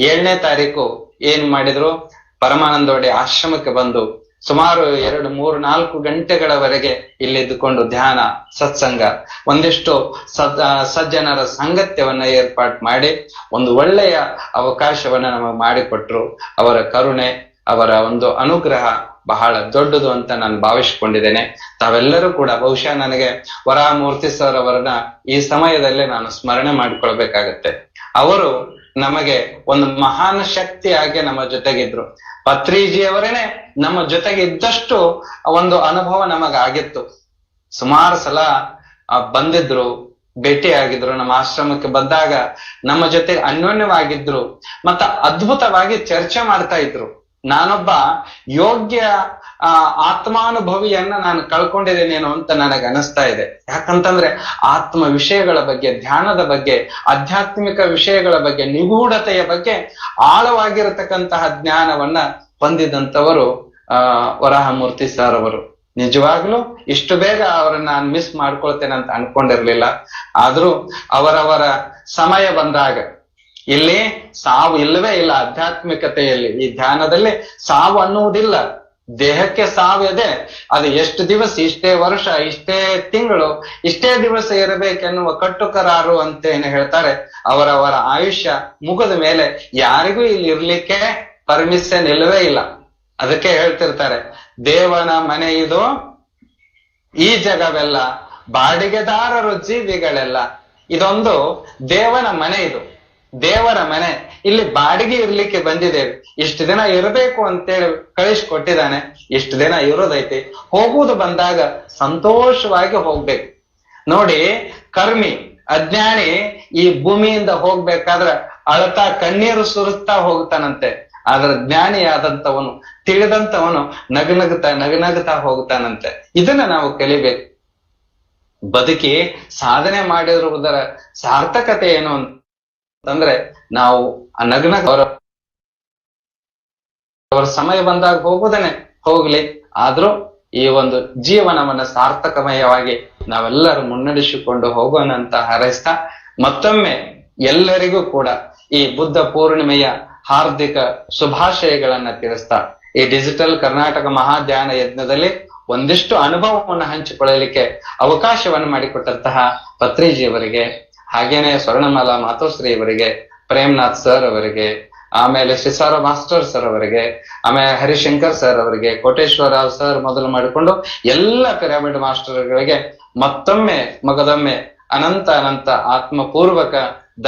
7ನೇ ತಾರೀಕು ಏನ್ ಮಾಡಿದ್ರು, ಪರಮಾನಂದೋಡಿ ಆಶ್ರಮಕ್ಕೆ ಬಂದು ಸುಮಾರು 2, 3, 4 ಗಂಟೆಗಳವರೆಗೆ ಇಲ್ಲಿದ್ದುಕೊಂಡು ಧ್ಯಾನ, ಸತ್ಸಂಗ, ಒಂದಿಷ್ಟು ಸಜ್ಜನರ ಸಾಂಗತ್ಯವನ್ನ ಏರ್ಪಾಟ್ ಮಾಡಿ ಒಂದು ಒಳ್ಳೆಯ ಅವಕಾಶವನ್ನ ನಮಗೆ ಮಾಡಿಕೊಟ್ರು. ಅವರ ಕರುಣೆ, ಅವರ ಒಂದು ಅನುಗ್ರಹ ಬಹಳ ದೊಡ್ಡದು ಅಂತ ನಾನು ಭಾವಿಸಿಕೊಂಡಿದ್ದೇನೆ. ತಾವೆಲ್ಲರೂ ಕೂಡ ಬಹುಶಃ ನನಗೆ ವರಾಹಮೂರ್ತಿ ಸರ್ ಅವರನ್ನ ಈ ಸಮಯದಲ್ಲೇ ನಾನು ಸ್ಮರಣೆ ಮಾಡಿಕೊಳ್ಬೇಕಾಗತ್ತೆ. ಅವರು ನಮಗೆ ಒಂದು ಮಹಾನ್ ಶಕ್ತಿಯಾಗಿ ನಮ್ಮ ಜೊತೆಗಿದ್ರು. ಪತ್ರಿಜಿಯವರೇನೆ ನಮ್ಮ ಜೊತೆಗೆ ಇದ್ದಷ್ಟು ಒಂದು ಅನುಭವ ನಮಗಾಗಿತ್ತು. ಸುಮಾರು ಸಲ ಬಂದಿದ್ರು, ಭೇಟಿಯಾಗಿದ್ರು, ನಮ್ಮ ಆಶ್ರಮಕ್ಕೆ ಬಂದಾಗ ನಮ್ಮ ಜೊತೆ ಅನ್ಯೋನ್ಯವಾಗಿದ್ರು, ಮತ್ತ ಅದ್ಭುತವಾಗಿ ಚರ್ಚೆ ಮಾಡ್ತಾ ಇದ್ರು. ನಾನೊಬ್ಬ ಯೋಗ್ಯ ಆತ್ಮಾನುಭವಿಯನ್ನ ನಾನು ಕಳ್ಕೊಂಡಿದ್ದೇನೇನೋ ಅಂತ ನನಗೆ ಅನಿಸ್ತಾ ಇದೆ. ಯಾಕಂತಂದ್ರೆ ಆತ್ಮ ವಿಷಯಗಳ ಬಗ್ಗೆ, ಧ್ಯಾನದ ಬಗ್ಗೆ, ಆಧ್ಯಾತ್ಮಿಕ ವಿಷಯಗಳ ಬಗ್ಗೆ, ನಿಗೂಢತೆಯ ಬಗ್ಗೆ ಆಳವಾಗಿರತಕ್ಕಂತಹ ಜ್ಞಾನವನ್ನ ಹೊಂದಿದಂಥವರು ವರಾಹಮೂರ್ತಿ ಸರ್ ಅವರು. ನಿಜವಾಗ್ಲೂ ಇಷ್ಟು ಬೇಗ ಅವರನ್ನ ನಾನು ಮಿಸ್ ಮಾಡ್ಕೊಳ್ತೇನೆ ಅಂತ ಅನ್ಕೊಂಡಿರ್ಲಿಲ್ಲ. ಆದ್ರೂ ಅವರವರ ಸಮಯ ಬಂದಾಗ, ಇಲ್ಲಿ ಸಾವು ಇಲ್ಲವೇ ಇಲ್ಲ ಆಧ್ಯಾತ್ಮಿಕತೆಯಲ್ಲಿ, ಈ ಧ್ಯಾನದಲ್ಲಿ ಸಾವು ಅನ್ನುವುದಿಲ್ಲ. ದೇಹಕ್ಕೆ ಸಾವು ಇದೆ, ಅದು ಎಷ್ಟು ದಿವಸ, ಇಷ್ಟೇ ವರ್ಷ, ಇಷ್ಟೇ ತಿಂಗಳು, ಇಷ್ಟೇ ದಿವಸ ಇರಬೇಕೆನ್ನುವ ಕಟ್ಟುಕರಾರು ಅಂತ ಏನು ಹೇಳ್ತಾರೆ. ಅವರವರ ಆಯುಷ್ಯ ಮುಗಿದ ಮೇಲೆ ಯಾರಿಗೂ ಇಲ್ಲಿ ಇರ್ಲಿಕ್ಕೆ ಪರ್ಮಿಷನ್ ಇಲ್ಲವೇ ಇಲ್ಲ. ಅದಕ್ಕೆ ಹೇಳ್ತಿರ್ತಾರೆ, ದೇವನ ಮನೆ ಇದು, ಈ ಜಗವೆಲ್ಲ ಬಾಡಿಗೆದಾರರು ಜೀವಿಗಳೆಲ್ಲ. ಇದೊಂದು ದೇವನ ಮನೆ, ಇದು ದೇವರ ಮನೆ. ಇಲ್ಲಿ ಬಾಡಿಗೆ ಇರ್ಲಿಕ್ಕೆ ಬಂದಿದ್ದೇವೆ. ಇಷ್ಟು ದಿನ ಇರಬೇಕು ಅಂತೇಳಿ ಕಳಿಸ್ಕೊಟ್ಟಿದ್ದಾನೆ. ಇಷ್ಟು ದಿನ ಇರೋದೈತಿ. ಹೋಗುವುದು ಬಂದಾಗ ಸಂತೋಷವಾಗಿ ಹೋಗ್ಬೇಕು. ನೋಡಿ, ಕರ್ಮಿ, ಅಜ್ಞಾನಿ ಈ ಭೂಮಿಯಿಂದ ಹೋಗ್ಬೇಕಾದ್ರೆ ಅಳತಾ ಕಣ್ಣೀರು ಸುರಿಸ್ತಾ ಹೋಗ್ತಾನಂತೆ. ಆದ್ರೆ ಜ್ಞಾನಿಯಾದಂಥವನು, ತಿಳಿದಂಥವನು ನಗನಗುತ್ತಾ ಹೋಗ್ತಾನಂತೆ. ಇದನ್ನ ನಾವು ಕಲಿಬೇಕು. ಬದುಕಿ ಸಾಧನೆ ಮಾಡಿರುವುದರ ಸಾರ್ಥಕತೆ ಏನು ಅಂತಂದ್ರೆ, ನಾವು ಆ ಅವರ ಸಮಯ ಬಂದಾಗ ಹೋಗುವುದನೆ ಹೋಗ್ಲಿ, ಆದ್ರೂ ಈ ಒಂದು ಜೀವನವನ್ನ ಸಾರ್ಥಕಮಯವಾಗಿ ನಾವೆಲ್ಲರೂ ಮುನ್ನಡೆಸಿಕೊಂಡು ಹೋಗೋಣ ಅಂತ ಹಾರೈಸ್ತಾ, ಮತ್ತೊಮ್ಮೆ ಎಲ್ಲರಿಗೂ ಕೂಡ ಈ ಬುದ್ಧ ಪೂರ್ಣಿಮೆಯ ಹಾರ್ದಿಕ ಶುಭಾಶಯಗಳನ್ನ ತಿಳಿಸ್ತಾ, ಈ ಡಿಜಿಟಲ್ ಕರ್ನಾಟಕ ಮಹಾಧ್ಯಾನ ಯಜ್ಞದಲ್ಲಿ ಒಂದಿಷ್ಟು ಅನುಭವವನ್ನು ಹಂಚಿಕೊಳ್ಳಲಿಕ್ಕೆ ಅವಕಾಶವನ್ನು ಮಾಡಿಕೊಟ್ಟಂತಹ ಪತ್ರಿಜಿಯವರಿಗೆ, ಹಾಗೇನೆ ಸ್ವರ್ಣಮಾಲಾ ಮಾತೋಶ್ರೀ ಅವರಿಗೆ, ಪ್ರೇಮ್ನಾಥ್ ಸರ್ ಅವರಿಗೆ, ಆಮೇಲೆ ಶಿಸಾರ ಮಾಸ್ಟರ್ ಸರ್ ಅವರಿಗೆ, ಆಮೇಲೆ ಹರಿಶಂಕರ್ ಸರ್ ಅವರಿಗೆ, ಕೋಟೇಶ್ವರರಾವ್ ಸರ್ ಮೊದಲು ಮಾಡಿಕೊಂಡು ಎಲ್ಲ ಪಿರಮಿಡ್ ಮಾಸ್ಟರ್ಗಳಿಗೆ ಮತ್ತೊಮ್ಮೆ ಮಗದೊಮ್ಮೆ ಅನಂತ ಅನಂತ ಆತ್ಮಪೂರ್ವಕ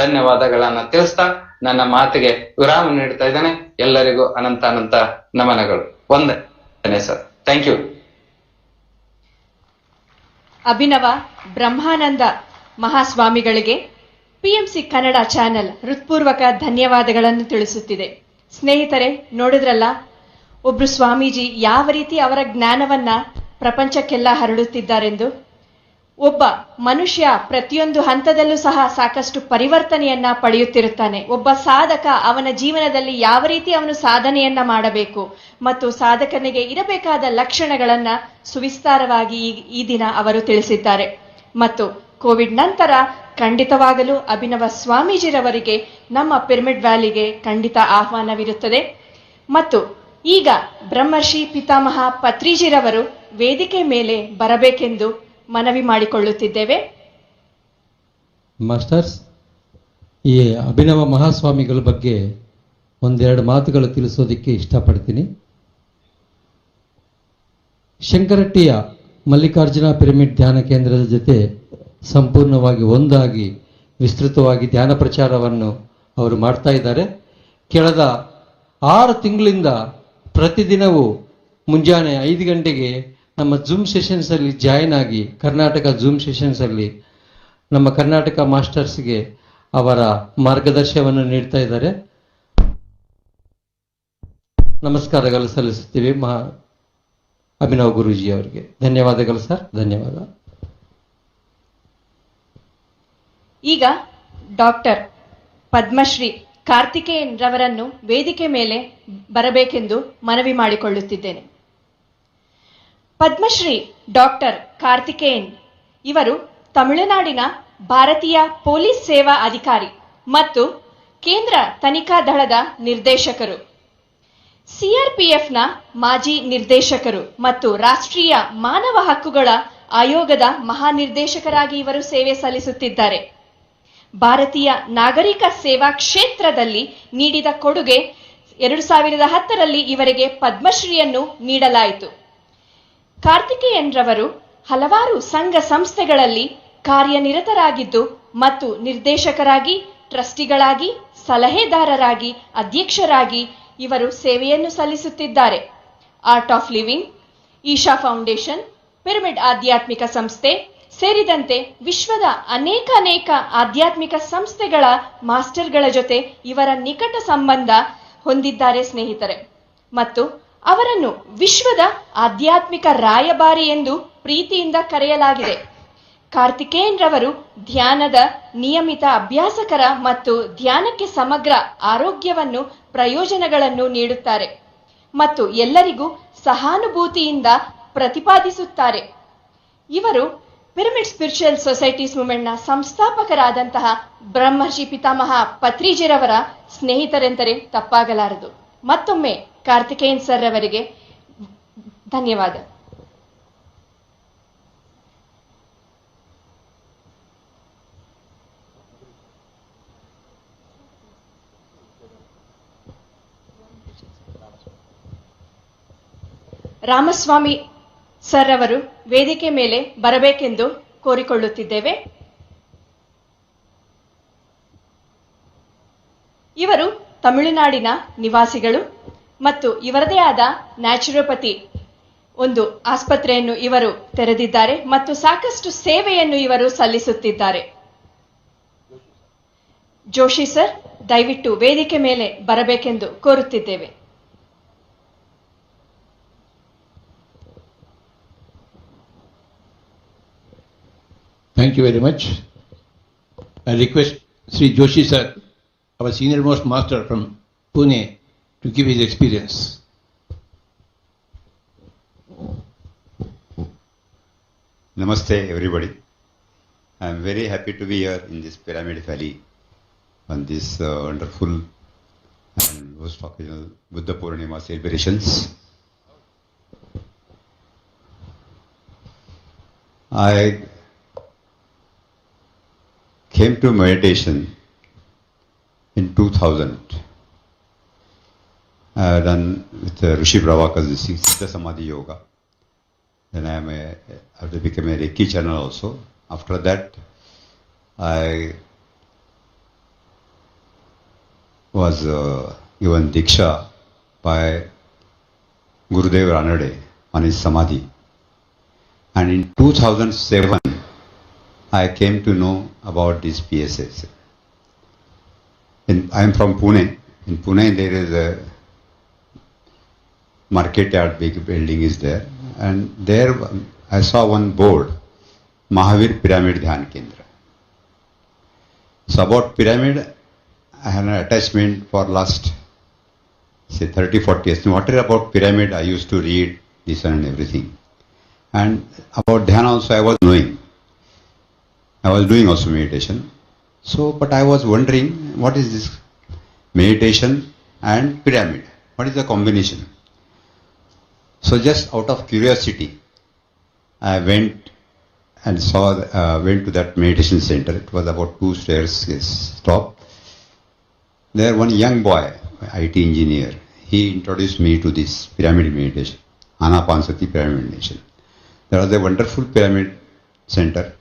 ಧನ್ಯವಾದಗಳನ್ನ ತಿಳಿಸ್ತಾ ನನ್ನ ಮಾತಿಗೆ ವಿರಾಮ ನೀಡ್ತಾ ಇದ್ದೇನೆ. ಎಲ್ಲರಿಗೂ ಅನಂತ ಅನಂತ ನಮನಗಳು. ವಂದನೆ ಸರ್. Thank you. ಅಭಿನವ ಬ್ರಹ್ಮಾನಂದ ಮಹಾಸ್ವಾಮಿಗಳಿಗೆ ಪಿಎಂಸಿ ಕನ್ನಡ ಚಾನೆಲ್ ಹೃತ್ಪೂರ್ವಕ ಧನ್ಯವಾದಗಳನ್ನು ತಿಳಿಸುತ್ತಿದೆ. ಸ್ನೇಹಿತರೆ, ನೋಡಿದ್ರಲ್ಲ, ಒಬ್ರು ಸ್ವಾಮೀಜಿ ಯಾವ ರೀತಿ ಅವರ ಜ್ಞಾನವನ್ನ ಪ್ರಪಂಚಕ್ಕೆಲ್ಲ ಹರಡುತ್ತಿದ್ದಾರೆಂದು. ಒಬ್ಬ ಮನುಷ್ಯ ಪ್ರತಿಯೊಂದು ಹಂತದಲ್ಲೂ ಸಹ ಸಾಕಷ್ಟು ಪರಿವರ್ತನೆಯನ್ನ ಪಡೆಯುತ್ತಿರುತ್ತಾನೆ. ಒಬ್ಬ ಸಾಧಕ ಅವನ ಜೀವನದಲ್ಲಿ ಯಾವ ರೀತಿ ಅವನು ಸಾಧನೆಯನ್ನ ಮಾಡಬೇಕು ಮತ್ತು ಸಾಧಕನಿಗೆ ಇರಬೇಕಾದ ಲಕ್ಷಣಗಳನ್ನ ಸುವಿಸ್ತಾರವಾಗಿ ಈ ದಿನ ಅವರು ತಿಳಿಸಿದ್ದಾರೆ. ಮತ್ತು ಕೋವಿಡ್ ನಂತರ ಖಂಡಿತವಾಗಲೂ ಅಭಿನವ ಸ್ವಾಮೀಜಿರವರಿಗೆ ನಮ್ಮ ಪಿರಮಿಡ್ ವ್ಯಾಲಿಗೆ ಖಂಡಿತ ಆಹ್ವಾನವಿರುತ್ತದೆ. ಮತ್ತು ಈಗ ಬ್ರಹ್ಮರ್ಷಿ ಪಿತಾಮಹ ಪತ್ರಿಜಿರವರು ವೇದಿಕೆ ಮೇಲೆ ಬರಬೇಕೆಂದು ಮನವಿ ಮಾಡಿಕೊಳ್ಳುತ್ತಿದ್ದೇವೆ. ಮಾಸ್ಟರ್ಸ್, ಈ ಅಭಿನವ ಮಹಾಸ್ವಾಮಿಗಳ ಬಗ್ಗೆ ಒಂದೆರಡು ಮಾತುಗಳು ತಿಳಿಸೋದಕ್ಕೆ ಇಷ್ಟಪಡ್ತೀನಿ. ಶಂಕರಟ್ಟಿಯ ಮಲ್ಲಿಕಾರ್ಜುನ ಪಿರಮಿಡ್ ಧ್ಯಾನ ಕೇಂದ್ರದ ಜೊತೆ ಸಂಪೂರ್ಣವಾಗಿ ಒಂದಾಗಿ ವಿಸ್ತೃತವಾಗಿ ಧ್ಯಾನ ಪ್ರಚಾರವನ್ನು ಅವರು ಮಾಡ್ತಾ ಇದ್ದಾರೆ. ಕಳೆದ 6 ತಿಂಗಳಿಂದ ಪ್ರತಿದಿನವೂ ಮುಂಜಾನೆ 5 ಗಂಟೆಗೆ ನಮ್ಮ ಜೂಮ್ ಸೆಷನ್ಸಲ್ಲಿ ಜಾಯಿನ್ ಆಗಿ, ಕರ್ನಾಟಕ ಜೂಮ್ ಸೆಷನ್ಸಲ್ಲಿ ನಮ್ಮ ಕರ್ನಾಟಕ ಮಾಸ್ಟರ್ಸ್ಗೆ ಅವರ ಮಾರ್ಗದರ್ಶನವನ್ನು ನೀಡ್ತಾ ಇದ್ದಾರೆ. ನಮಸ್ಕಾರಗಳು ಸಲ್ಲಿಸುತ್ತೀವಿ ಅಭಿನವ್ ಗುರೂಜಿ ಅವರಿಗೆ. ಧನ್ಯವಾದಗಳು ಸರ್. ಧನ್ಯವಾದ. ಈಗ ಡಾಕ್ಟರ್ ಪದ್ಮಶ್ರೀ ಕಾರ್ತಿಕೇಯನ್ ರವರನ್ನು ವೇದಿಕೆ ಮೇಲೆ ಬರಬೇಕೆಂದು ಮನವಿ ಮಾಡಿಕೊಳ್ಳುತ್ತಿದ್ದೇನೆ. ಪದ್ಮಶ್ರೀ ಡಾಕ್ಟರ್ ಕಾರ್ತಿಕೇಯನ್ ಇವರು ತಮಿಳುನಾಡಿನ ಭಾರತೀಯ ಪೊಲೀಸ್ ಸೇವಾ ಅಧಿಕಾರಿ ಮತ್ತು ಕೇಂದ್ರ ತನಿಖಾ ದಳದ ನಿರ್ದೇಶಕರು, ಸಿಆರ್ಪಿಎಫ್ನ ಮಾಜಿ ನಿರ್ದೇಶಕರು ಮತ್ತು ರಾಷ್ಟ್ರೀಯ ಮಾನವ ಹಕ್ಕುಗಳ ಆಯೋಗದ ಮಹಾನಿರ್ದೇಶಕರಾಗಿ ಇವರು ಸೇವೆ ಸಲ್ಲಿಸುತ್ತಿದ್ದಾರೆ. ಭಾರತೀಯ ನಾಗರಿಕ ಸೇವಾ ಕ್ಷೇತ್ರದಲ್ಲಿ ನೀಡಿದ ಕೊಡುಗೆ 2010ರಲ್ಲಿ ಇವರಿಗೆ ಪದ್ಮಶ್ರೀಯನ್ನು ನೀಡಲಾಯಿತು. ಕಾರ್ತಿಕೇಯನ್ ರವರು ಹಲವಾರು ಸಂಘ ಸಂಸ್ಥೆಗಳಲ್ಲಿ ಕಾರ್ಯನಿರತರಾಗಿದ್ದು ಮತ್ತು ನಿರ್ದೇಶಕರಾಗಿ, ಟ್ರಸ್ಟಿಗಳಾಗಿ, ಸಲಹೆದಾರರಾಗಿ, ಅಧ್ಯಕ್ಷರಾಗಿ ಇವರು ಸೇವೆಯನ್ನು ಸಲ್ಲಿಸುತ್ತಿದ್ದಾರೆ. Art of living, Isha foundation, pyramid ಆಧ್ಯಾತ್ಮಿಕ ಸಂಸ್ಥೆ ಸೇರಿದಂತೆ ವಿಶ್ವದ ಅನೇಕ ಆಧ್ಯಾತ್ಮಿಕ ಸಂಸ್ಥೆಗಳ ಮಾಸ್ಟರ್ಗಳ ಜೊತೆ ಇವರ ನಿಕಟ ಸಂಬಂಧ ಹೊಂದಿದ್ದಾರೆ ಸ್ನೇಹಿತರೆ. ಮತ್ತು ಅವರನ್ನು ವಿಶ್ವದ ಆಧ್ಯಾತ್ಮಿಕ ರಾಯಭಾರಿ ಎಂದು ಪ್ರೀತಿಯಿಂದ ಕರೆಯಲಾಗಿದೆ. ಕಾರ್ತಿಕೇಯನ್ ರವರು ಧ್ಯಾನದ ನಿಯಮಿತ ಅಭ್ಯಾಸಕರ ಮತ್ತು ಧ್ಯಾನಕ್ಕೆ ಸಮಗ್ರ ಆರೋಗ್ಯವನ್ನು ಪ್ರಯೋಜನಗಳನ್ನು ನೀಡುತ್ತಾರೆ ಮತ್ತು ಎಲ್ಲರಿಗೂ ಸಹಾನುಭೂತಿಯಿಂದ ಪ್ರತಿಪಾದಿಸುತ್ತಾರೆ. ಇವರು ಪಿರಮಿಡ್ ಸ್ಪಿರಿಚುವಲ್ ಸೊಸೈಟೀಸ್ ಮೂವ್ಮೆಂಟ್ನ ಸಂಸ್ಥಾಪಕರಾದಂತಹ ಬ್ರಹ್ಮರ್ಷಿ ಪಿತಾಮಹ ಪತ್ರಿಜಿರವರ ಸ್ನೇಹಿತರೆಂದರೆ ತಪ್ಪಾಗಲಾರದು. ಮತ್ತೊಮ್ಮೆ ಕಾರ್ತಿಕೇಯನ್ ಸರ್ ಅವರಿಗೆ ಧನ್ಯವಾದ. ರಾಮಸ್ವಾಮಿ ಸರ್ ಅವರು ವೇದಿಕೆ ಮೇಲೆ ಬರಬೇಕೆಂದು ಕೋರಿಕೊಳ್ಳುತ್ತಿದ್ದೇವೆ. ಇವರು ತಮಿಳುನಾಡಿನ ನಿವಾಸಿಗಳು ಮತ್ತು ಇವರದೇ ಆದ ನ್ಯಾಚುರೋಪತಿ ಒಂದು ಆಸ್ಪತ್ರೆಯನ್ನು ಇವರು ತೆರೆದಿದ್ದಾರೆ ಮತ್ತು ಸಾಕಷ್ಟು ಸೇವೆಯನ್ನು ಇವರು ಸಲ್ಲಿಸುತ್ತಿದ್ದಾರೆ. ಜೋಶಿ ಸರ್, ದಯವಿಟ್ಟು ವೇದಿಕೆ ಮೇಲೆ ಬರಬೇಕೆಂದು ಕೋರುತ್ತಿದ್ದೇವೆ. Thank you very much. I request Sri Joshi sir, our senior most master from Pune, to give his experience. Namaste everybody. I am very happy to be here in this Pyramid Valley on this wonderful and most occasional Buddha Poornima celebrations. I came to meditation in 2000. I have done with Rishi Pravaka's Siddha Samadhi Yoga. Then I became a Reiki channel also. After that, I was given Diksha by Gurudev Ranade on his Samadhi. And in 2007, I came to know about this PSS. I am from Pune. In Pune there is a market yard, big building is there. And there I saw one board, Mahavir Pyramid Dhyan Kendra. So about pyramid, I had an attachment for last say 30-40 years. Whatever about pyramid, I used to read this and everything. And about Dhyan also I was knowing. I was doing also meditation. So, but I was wondering, what is this meditation and pyramid? What is the combination? So just out of curiosity, I went and went to that meditation center. It was about 2 stairs top. There one young boy, IT engineer, he introduced me to this pyramid meditation, Anapanasati pyramid meditation. There was a wonderful pyramid center.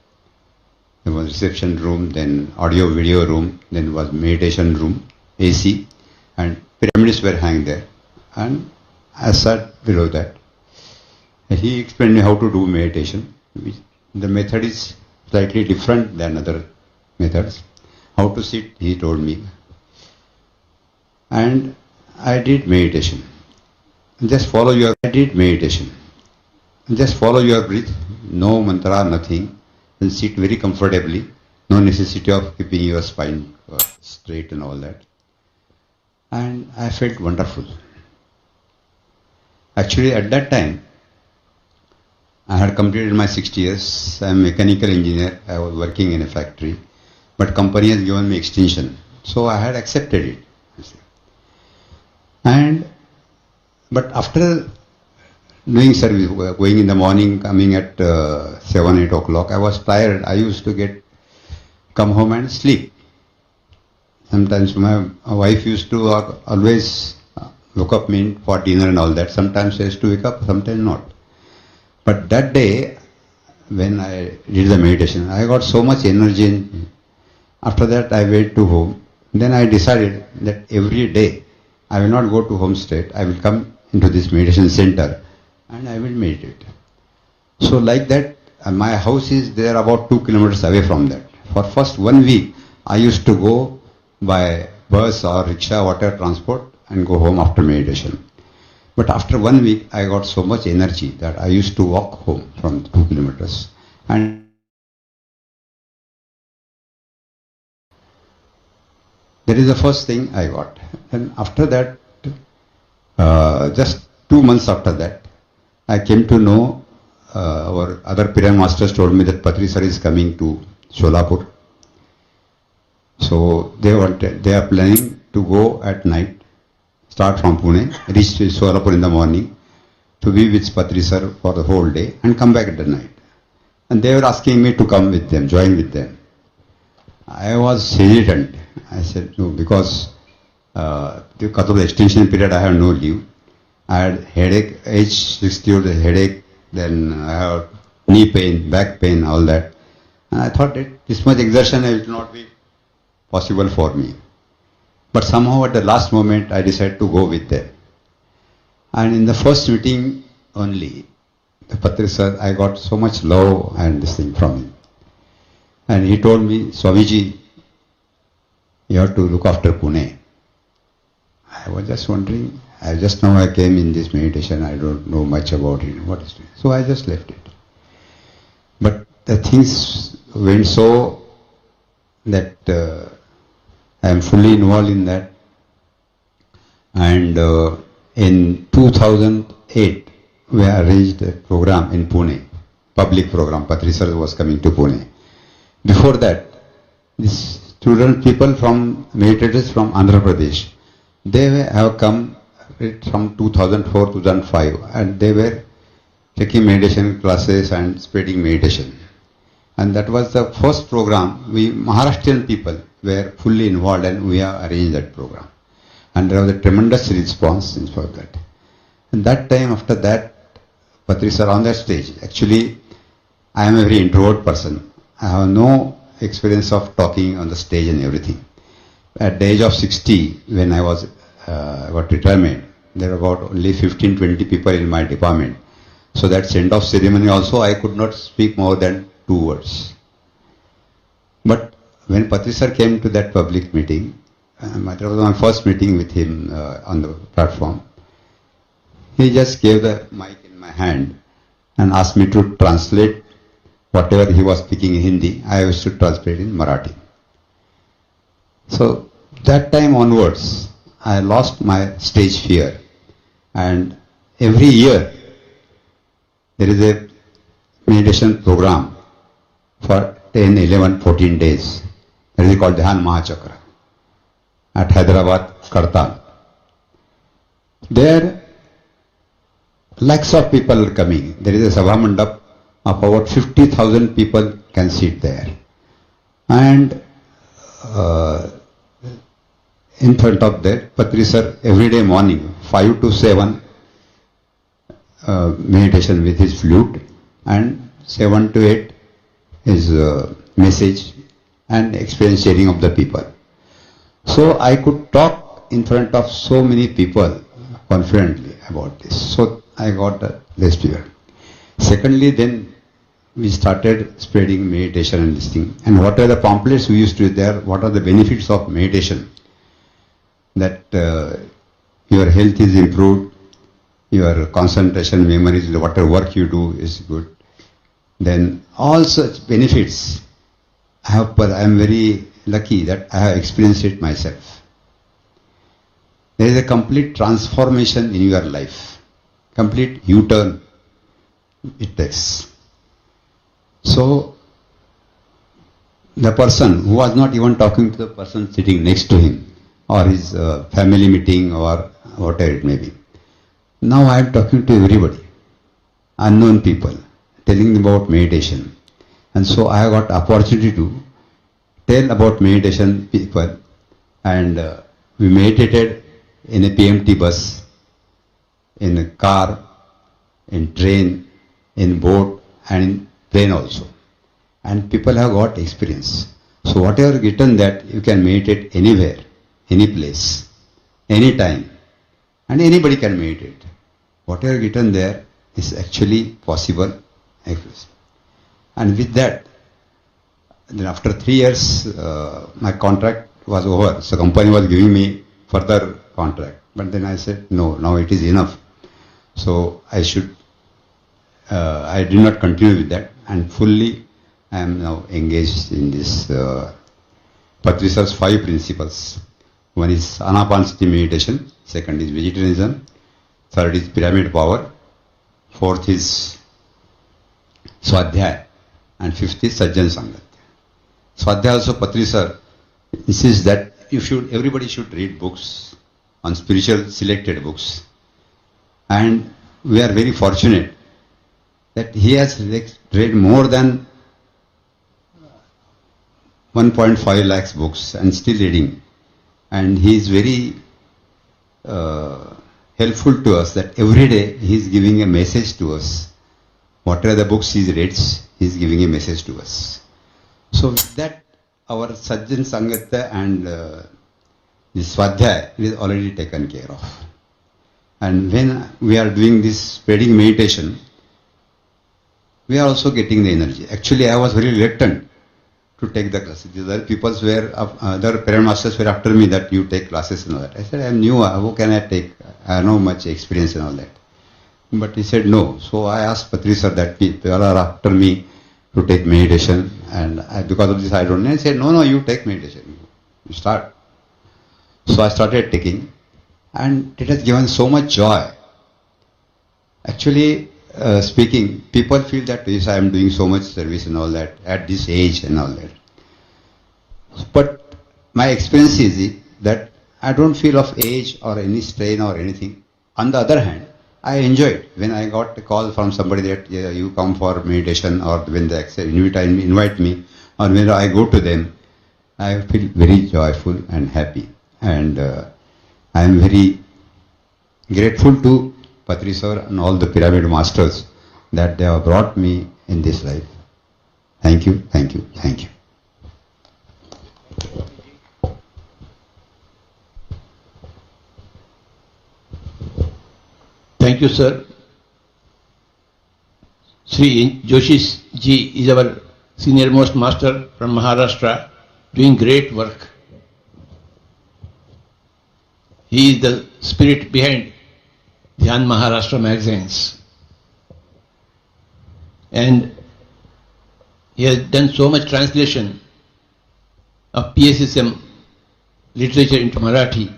There was reception room, then audio video room, then was meditation room, AC, and pyramids were hanging there. And I sat below that. And he explained me how to do meditation. The method is slightly different than other methods. How to sit, he told me. And I did meditation. Just follow your, I did meditation. Just follow your breath, no mantra, nothing. And sit very comfortably, no necessity of keeping your spine straight and all that. and I felt wonderful. Actually, at that time, I had completed my 60 years. I am a mechanical engineer. I was working in a factory, but company has given me extension, so I had accepted it. But after doing service, going in the morning, coming at 7, 8 o'clock, I was tired. I used to come home and sleep. Sometimes my wife used to always look up me for dinner and all that. Sometimes I used to wake up, sometimes not. But that day, when I did the meditation, I got so much energy. After that, I went to home. Then I decided that every day, I will not go to home state. I will come into this meditation center and I will meditate. So like that, my house is there about 2 kilometers away from that. For first 1 week, I used to go by bus or rickshaw, water transport, and go home after meditation. But after 1 week, I got so much energy that I used to walk home from 2 kilometers. And that is the first thing I got. And after that, just 2 months after that, I came to know our other Pyramid Masters told me that Patri sir is coming to Sholapur. So they are planning to go at night, start from Pune, reach Sholapur in the morning, to be with Patri sir for the whole day and come back at the night. And they were asking me to come with them, join with them. I was hesitant. I said no, because because of the extension period I have no leave. I had headache, age 60, the headache, then I have knee pain, back pain, all that. And I thought that this much exertion will not be possible for me. But somehow at the last moment I decided to go with them. And in the first meeting only, the Patri sir, I got so much love and this thing from him. And he told me, Swamiji, you have to look after Pune. I was just wondering, just now I came in this meditation, I don't know much about it. What is it? So I just left it. But the things went so that I am fully involved in that. And in 2008, we arranged a program in Pune, public program. Patri sir was coming to Pune. Before that, these people from meditators from Andhra Pradesh, they have come from 2004 2005 and they were taking meditation classes and spreading meditation. And that was the first program. We Maharashtrian people were fully involved and we have arranged that program. And there was a tremendous response for that. And that time, after that, Patri sir on that stage, actually I am a very introvert person. I have no experience of talking on the stage and everything. At the age of 60, when I was got retirement, there were about only 15-20 people in my department. So that end of ceremony also I could not speak more than 2 words. But when Patri sir came to that public meeting, that was my first meeting with him on the platform, he just gave the mic in my hand and asked me to translate whatever he was speaking in Hindi. I used to translate in Marathi. So that time onwards, I lost my stage fear. And every year, there is a meditation program for 10, 11, 14 days. That is called Dhyan Mahachakra at Hyderabad, Kartal. There, lakhs of people are coming. There is a Sabha Mandap of about 50,000 people can sit there. And in front of that, Patri sir, every day morning, 5 to 7, meditation with his flute, and 7 to 8 his message and experience sharing of the people. So I could talk in front of so many people confidently about this. So I got less fear. Secondly, then we started spreading meditation and this thing. And what are the pamphlets we used to there? What are the benefits of meditation? That your health is improved, your concentration, memories, whatever work you do is good. Then all such benefits I am very lucky that I have experienced it myself. there is a complete transformation in your life. Complete U-turn it takes. So, the person who was not even talking to the person sitting next to him, or his family meeting, or whatever it may be. Now I am talking to everybody, unknown people, telling them about meditation. And so I got opportunity to tell about meditation people, and we meditated in a PMT bus, in a car, in train, in boat, and in plane also. And people have got experience. So whatever written that you can meditate anywhere, any place, any time, and anybody can meditate. Whatever written there is actually possible. And with that, then after 3 years, my contract was over. So company was giving me further contract. But then I said, no, now it is enough. So I did not continue with that, and fully I am now engaged in this Patriji Sir's 5 principles. One is Anapanasati meditation, second is vegetarianism, third is pyramid power, fourth is Swadhyaya, and fifth is Sajjan Sangat. Swadhyaya also Patriji Sir insists that everybody should read books on spiritual selected books. And we are very fortunate that he has read more than 1.5 lakhs books and still reading. And he is very helpful to us, that every day he is giving a message to us. Whatever the books he reads, he is giving a message to us. So with that, our Sajjan Sangata and the Swadhyaya is already taken care of. And when we are doing this spreading meditation, we are also getting the energy. Actually, I was very reluctant to take the classes. The other parent masters were after me that you take classes and all that. I said, I am new, how can I take? I have no much experience and all that. But he said no. So I asked Patriji Sir that people are after me to take meditation, and because of this I don't know. He said, no, you take meditation. You start. So I started taking, and it has given so much joy. Actually, speaking, people feel that yes, I am doing so much service and all that at this age and all that. But my experience is that I don't feel of age or any strain or anything. On the other hand, I enjoyed when I got a call from somebody that you come for meditation, or when they invite me, or when I go to them, I feel very joyful and happy. And I am very grateful to Patriji Sir and all the pyramid masters that they have brought me in this life. Thank you, thank you, thank you. Thank you, sir. Sri Joshi ji is our senior most master from Maharashtra, doing great work. He is the spirit behind Dhyan Maharashtra magazines. And he has done so much translation of PSSM literature into Marathi.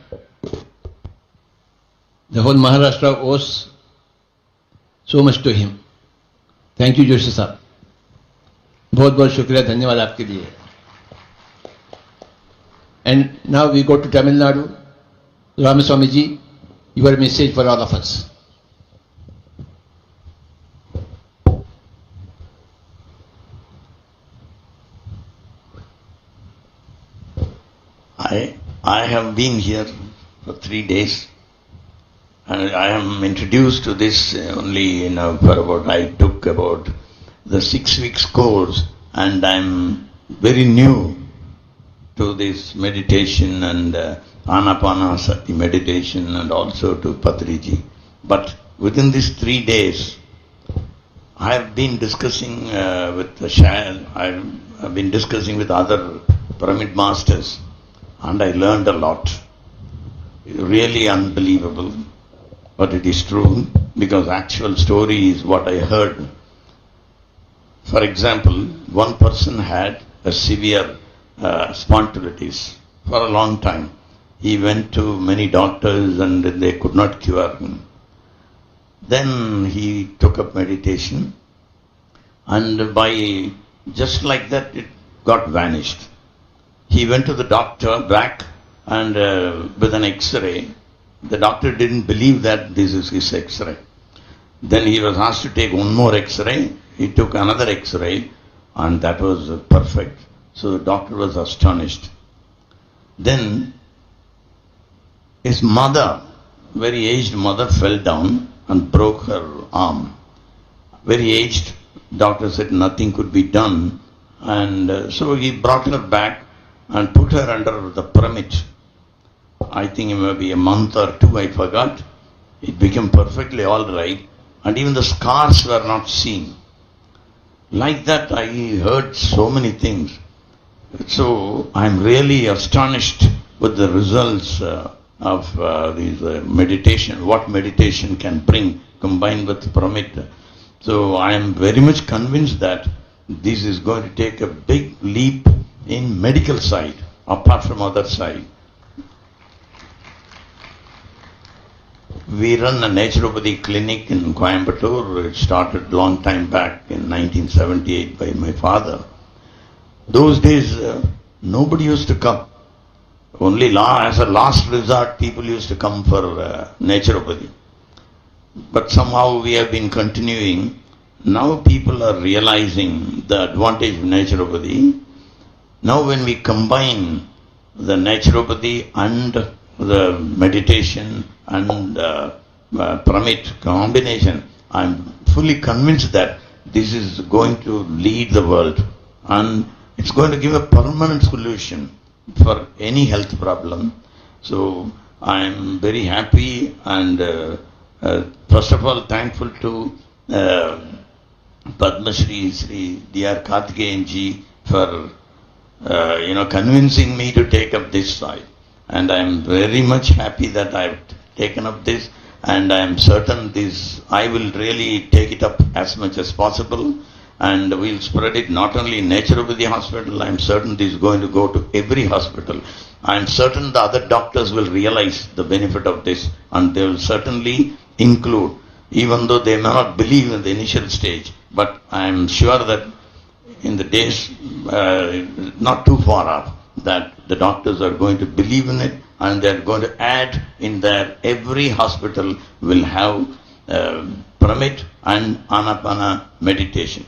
The whole Maharashtra owes so much to him. Thank you, Joshi Sahab. बहुत बहुत शुक्रिया, धन्यवाद आपके लिए. And now we go to Tamil Nadu. Ramaswamy ji, your message for all of us. I have been here for 3 days, and I am introduced to this only I took about the 6 weeks course, and I'm very new to this meditation and Anapanasati meditation, and also to Patriji. But within these 3 days, I have been discussing with I've been discussing with other pyramid masters, and I learned a lot. Really unbelievable, but it is true, because actual story is what I heard. For example, one person had a severe spondylitis for a long time, He went to many doctors and they could not cure him. Then he took up meditation, and by just like that it got vanished. He went to the doctor back and with an X-ray. The doctor didn't believe that this is his X-ray. Then he was asked to take one more X-ray. He took another X-ray and that was perfect. So the doctor was astonished. Then his mother, very aged mother, fell down and broke her arm. Very aged, doctor said nothing could be done, and so he brought her back and put her under the pyramid. I think it may be a month or two, I forgot. It became perfectly all right, and even the scars were not seen. Like that I heard so many things. So I'm really astonished with the results of these meditation, what meditation can bring combined with pyramid. So I am very much convinced that this is going to take a big leap in medical side, apart from other side. We run a naturopathy clinic in Coimbatore. It started long time back in 1978 by my father. Those days nobody used to come. Only as a last resort, people used to come for naturopathy. But somehow we have been continuing. Now people are realizing the advantage of naturopathy. Now when we combine the naturopathy and the meditation and pyramid combination, I am fully convinced that this is going to lead the world and it's going to give a permanent solution for any health problem. So I am very happy and first of all thankful to Padmashri Sri D.R. Karthikeyanji for convincing me to take up this side. And I am very much happy that I have taken up this, and I am certain I will really take it up as much as possible, and we will spread it not only in Naturopathy Hospital. I am certain this is going to go to every hospital. I am certain the other doctors will realize the benefit of this, and they will certainly include, even though they may not believe in the initial stage, but I am sure that in the days not too far off, that the doctors are going to believe in it, and they are going to add in there every hospital will have pyramid and anapana meditation.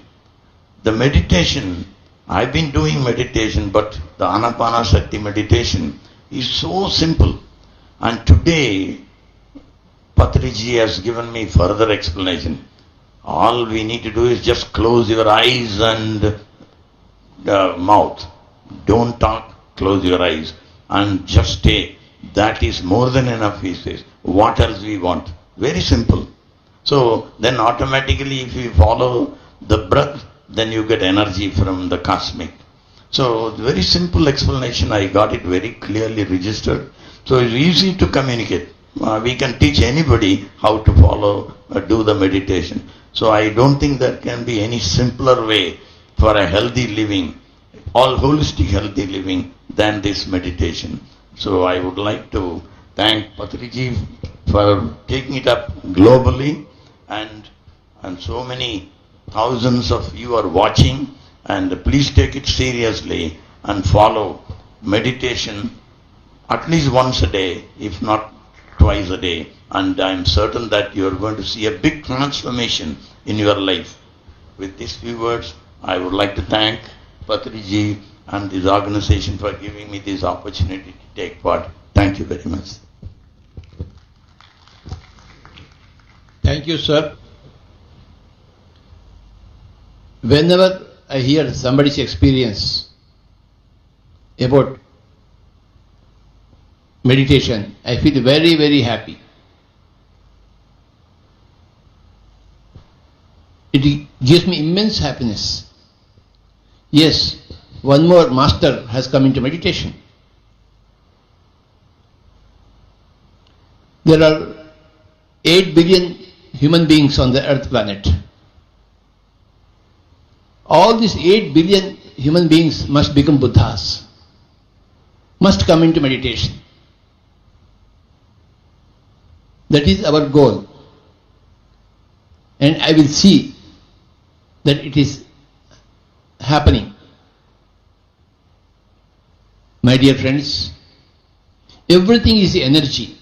The meditation, I've been doing meditation, but the anapana shakti meditation is so simple. And today, Patriji has given me further explanation. All we need to do is just close your eyes and mouth. Don't talk, close your eyes and just stay. That is more than enough, he says. What else we want? Very simple. So then automatically if you follow the breath, then you get energy from the cosmic. So very simple explanation, I got it very clearly registered. So it's easy to communicate. We can teach anybody how to follow, do the meditation. So I don't think there can be any simpler way for a healthy living, all holistic healthy living, than this meditation. So I would like to thank Patriji for taking it up globally, and so many thousands of you are watching, and please take it seriously and follow meditation at least once a day, if not twice a day, and I am certain that you are going to see a big transformation in your life. With these few words, I would like to thank Patriji and this organization for giving me this opportunity to take part. Thank you very much. Thank you, sir. Whenever I hear somebody's experience about meditation, I feel very, very happy. It gives me immense happiness. Yes, one more master has come into meditation. There are 8 billion human beings on the earth planet. All these 8 billion human beings must become Buddhas, must come into meditation. That is our goal. And I will see that it is happening. My dear friends, everything is energy.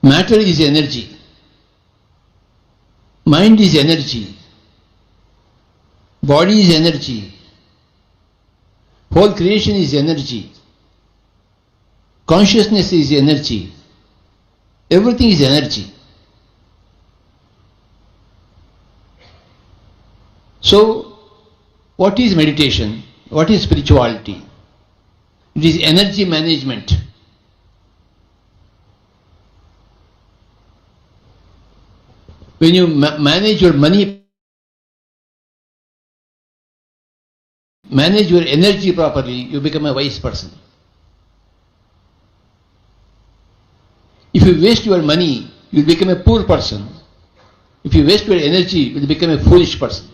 Matter is energy. Mind is energy. Body is energy. Whole creation is energy. Consciousness is energy. Everything is energy. So, what is meditation? What is spirituality? It is energy management. When you manage your money, manage your energy properly, you become a wise person. If you waste your money, you will become a poor person. If you waste your energy, you will become a foolish person.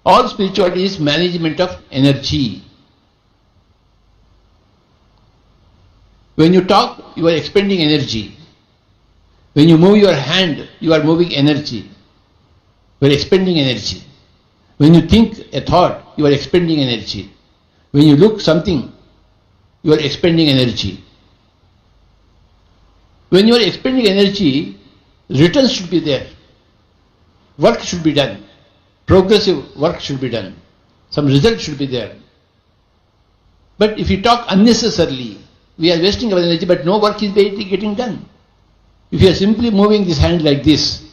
All spirituality is management of energy. When you talk, you are expending energy. When you move your hand, you are moving energy. You are expending energy. When you think a thought, you are expending energy. When you look something, you are expending energy. When you are expending energy, returns should be there. Work should be done. Progressive work should be done. Some result should be there. But if you talk unnecessarily, we are wasting our energy, but no work is getting done. If you are simply moving this hand like this,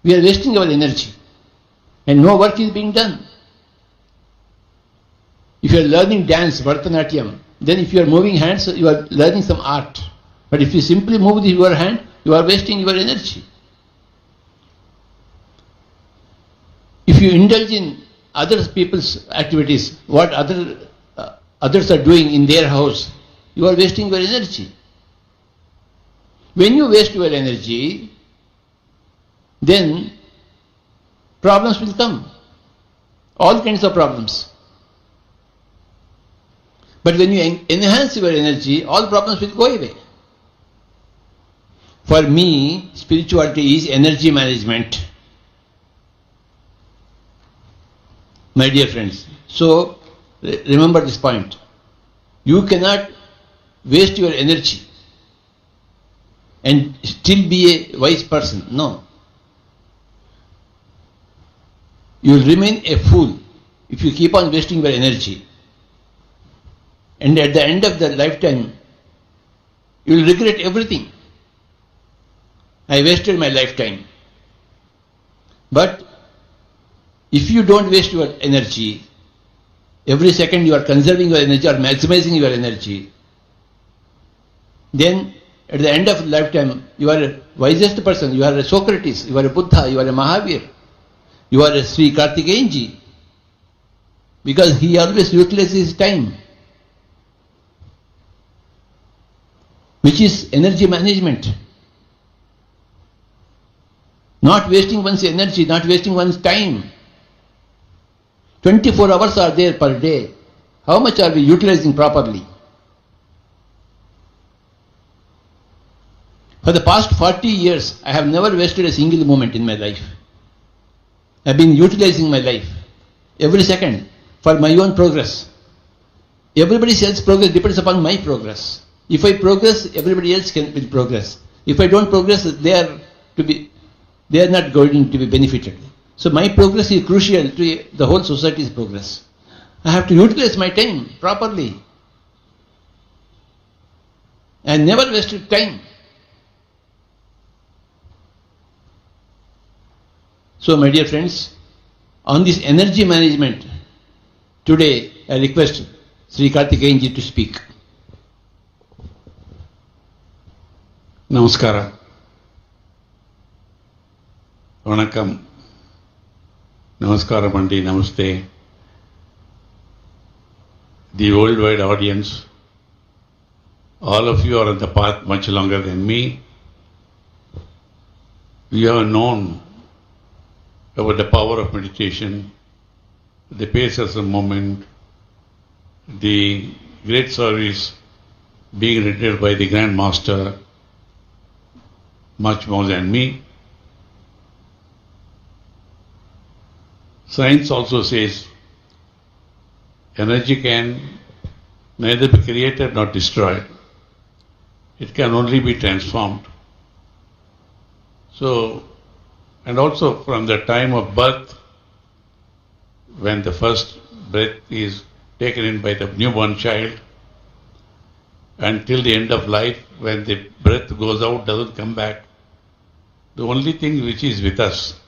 we are wasting our energy and no work is being done. If you are learning dance, Bharatanatyam, then if you are moving hands, you are learning some art. But if you simply move your hand, you are wasting your energy. If you indulge in other people's activities, what others are doing in their house, you are wasting your energy. When you waste your energy, then problems will come. All kinds of problems. But when you enhance your energy, all problems will go away. For me, spirituality is energy management. My dear friends, so remember this point. You cannot waste your energy and still be a wise person. No. You will remain a fool if you keep on wasting your energy. And at the end of the lifetime, you will regret everything. I wasted my lifetime. But if you don't waste your energy, every second you are conserving your energy or maximizing your energy, then at the end of the lifetime, you are a wisest person. You are a Socrates, you are a Buddha, you are a Mahavir, you are a Sri Kartikeyanji, because he always utilizes his time, which is energy management. Not wasting one's energy, not wasting one's time. 24 hours are there per day. How much are we utilizing properly? For the past 40 years, I have never wasted a single moment in my life. I have been utilizing my life, every second, for my own progress. Everybody else's progress depends upon my progress. If I progress, everybody else will progress. If I don't progress, they are not going to be benefited. So my progress is crucial to the whole society's progress. I have to utilize my time properly. I never wasted time. So my dear friends, on this energy management, today I request Sri Kartikeyanji to speak. Namaskara. Vanakkam. Namaskara Mandi, Namaste. The worldwide audience, all of you are on the path much longer than me. You have known about the power of meditation, the pace of the moment, the great service being written by the Grand Master much more than me. Science also says energy can neither be created nor destroyed. It can only be transformed. So, and also from the time of birth, when the first breath is taken in by the newborn child, until the end of life, when the breath goes out, doesn't come back, the only thing which is with us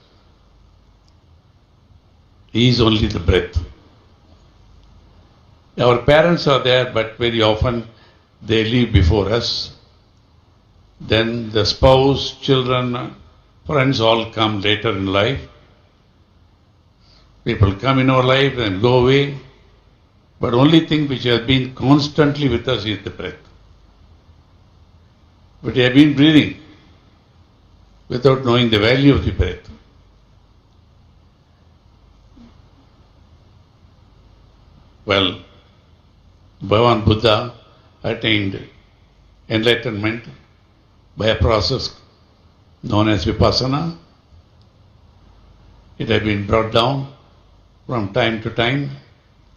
is only the breath. Our parents are there, but very often they leave before us. Then the spouse, children, friends all come later in life. People come in our life and go away. But only thing which has been constantly with us is the breath. But we have been breathing without knowing the value of the breath. Well, Bhagavan Buddha attained enlightenment by a process known as vipassana. It had been brought down from time to time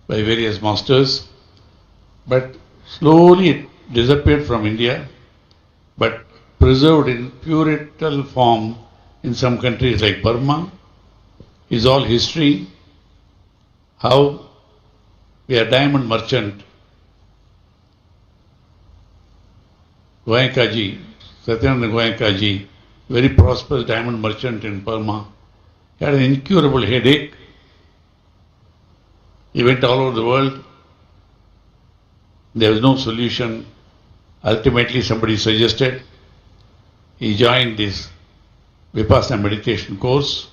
by various masters, but slowly it disappeared from India, but preserved in puritanical form in some countries like Burma is all history. How a diamond merchant, Goenkaji, Satyananda Goenkaji, very prosperous diamond merchant in Burma, had an incurable headache. He went all over the world. There was no solution. Ultimately, somebody suggested he joined this Vipassana meditation course.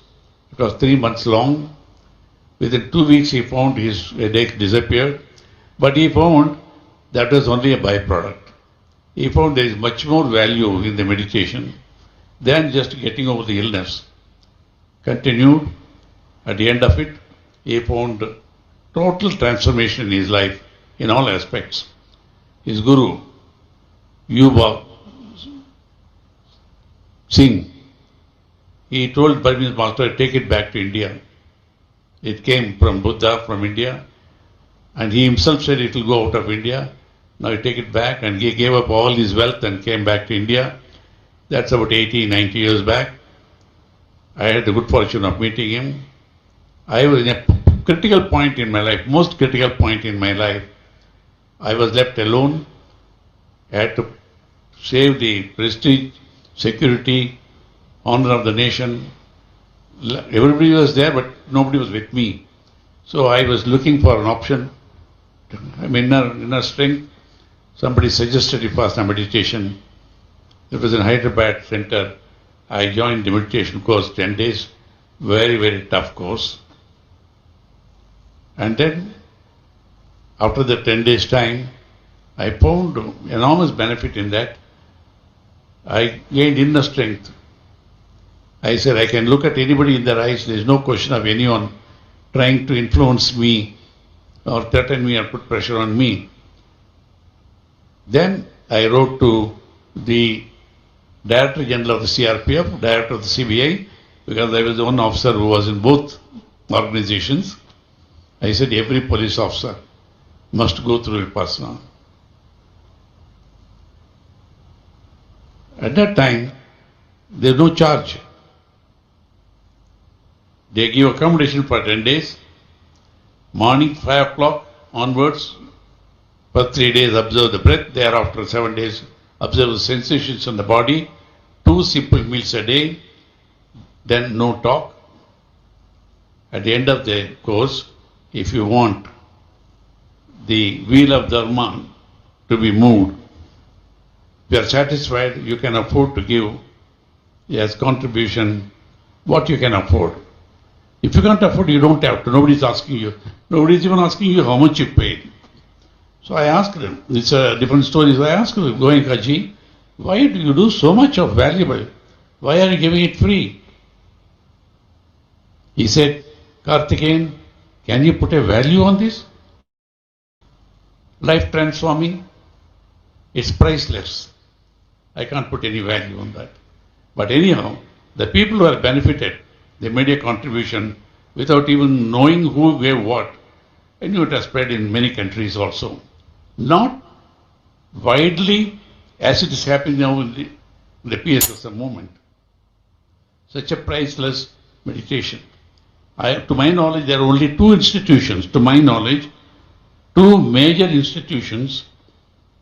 It was 3 months long. Within 2 weeks, he found his headache disappeared. But he found that was only a byproduct. He found there is much more value in the meditation than just getting over the illness. Continued. At the end of it, he found total transformation in his life in all aspects. His guru, Yuba Singh, he told Burmese master, take it back to India. It came from Buddha, from India, and he himself said it will go out of India. Now you take it back, and he gave up all his wealth and came back to India. That's about 80, 90 years back. I had the good fortune of meeting him. I was in a critical point in my life, most critical point in my life. I was left alone. I had to save the prestige, security, honor of the nation. Everybody was there, but nobody was with me. So I was looking for an option. I'm inner strength. Somebody suggested Vipassana meditation. It was in Hyderabad center. I joined the meditation course, 10 days. Very, very tough course. And then, after the 10 days time, I found enormous benefit in that. I gained inner strength. I said, I can look at anybody in their eyes. There is no question of anyone trying to influence me or threaten me or put pressure on me. Then I wrote to the Director General of the CRPF, Director of the CBI, because I was the one officer who was in both organizations. I said every police officer must go through Vipassana. At that time, there is no charge. They give accommodation for 10 days. Morning 5 o'clock onwards, for 3 days observe the breath. Thereafter 7 days observe the sensations on the body. 2 simple meals a day. Then no talk. At the end of the course, if you want the wheel of Dharma to be moved, if you are satisfied, you can afford to give as contribution what you can afford. If you can't afford, you don't have to. Nobody is asking you. Nobody is even asking you how much you paid. So I asked him, it's a different story. So I asked him, Goenkaji, why do you do so much of valuable? Why are you giving it free? He said, Karthikeyan, can you put a value on this? Life transforming. It's priceless. I can't put any value on that. But anyhow, the people who are benefited, they made a contribution without even knowing who gave what. And it has spread in many countries also. Not widely as it is happening now in the PSSM movement. Such a priceless meditation. To my knowledge, there are only two institutions, to my knowledge, two major institutions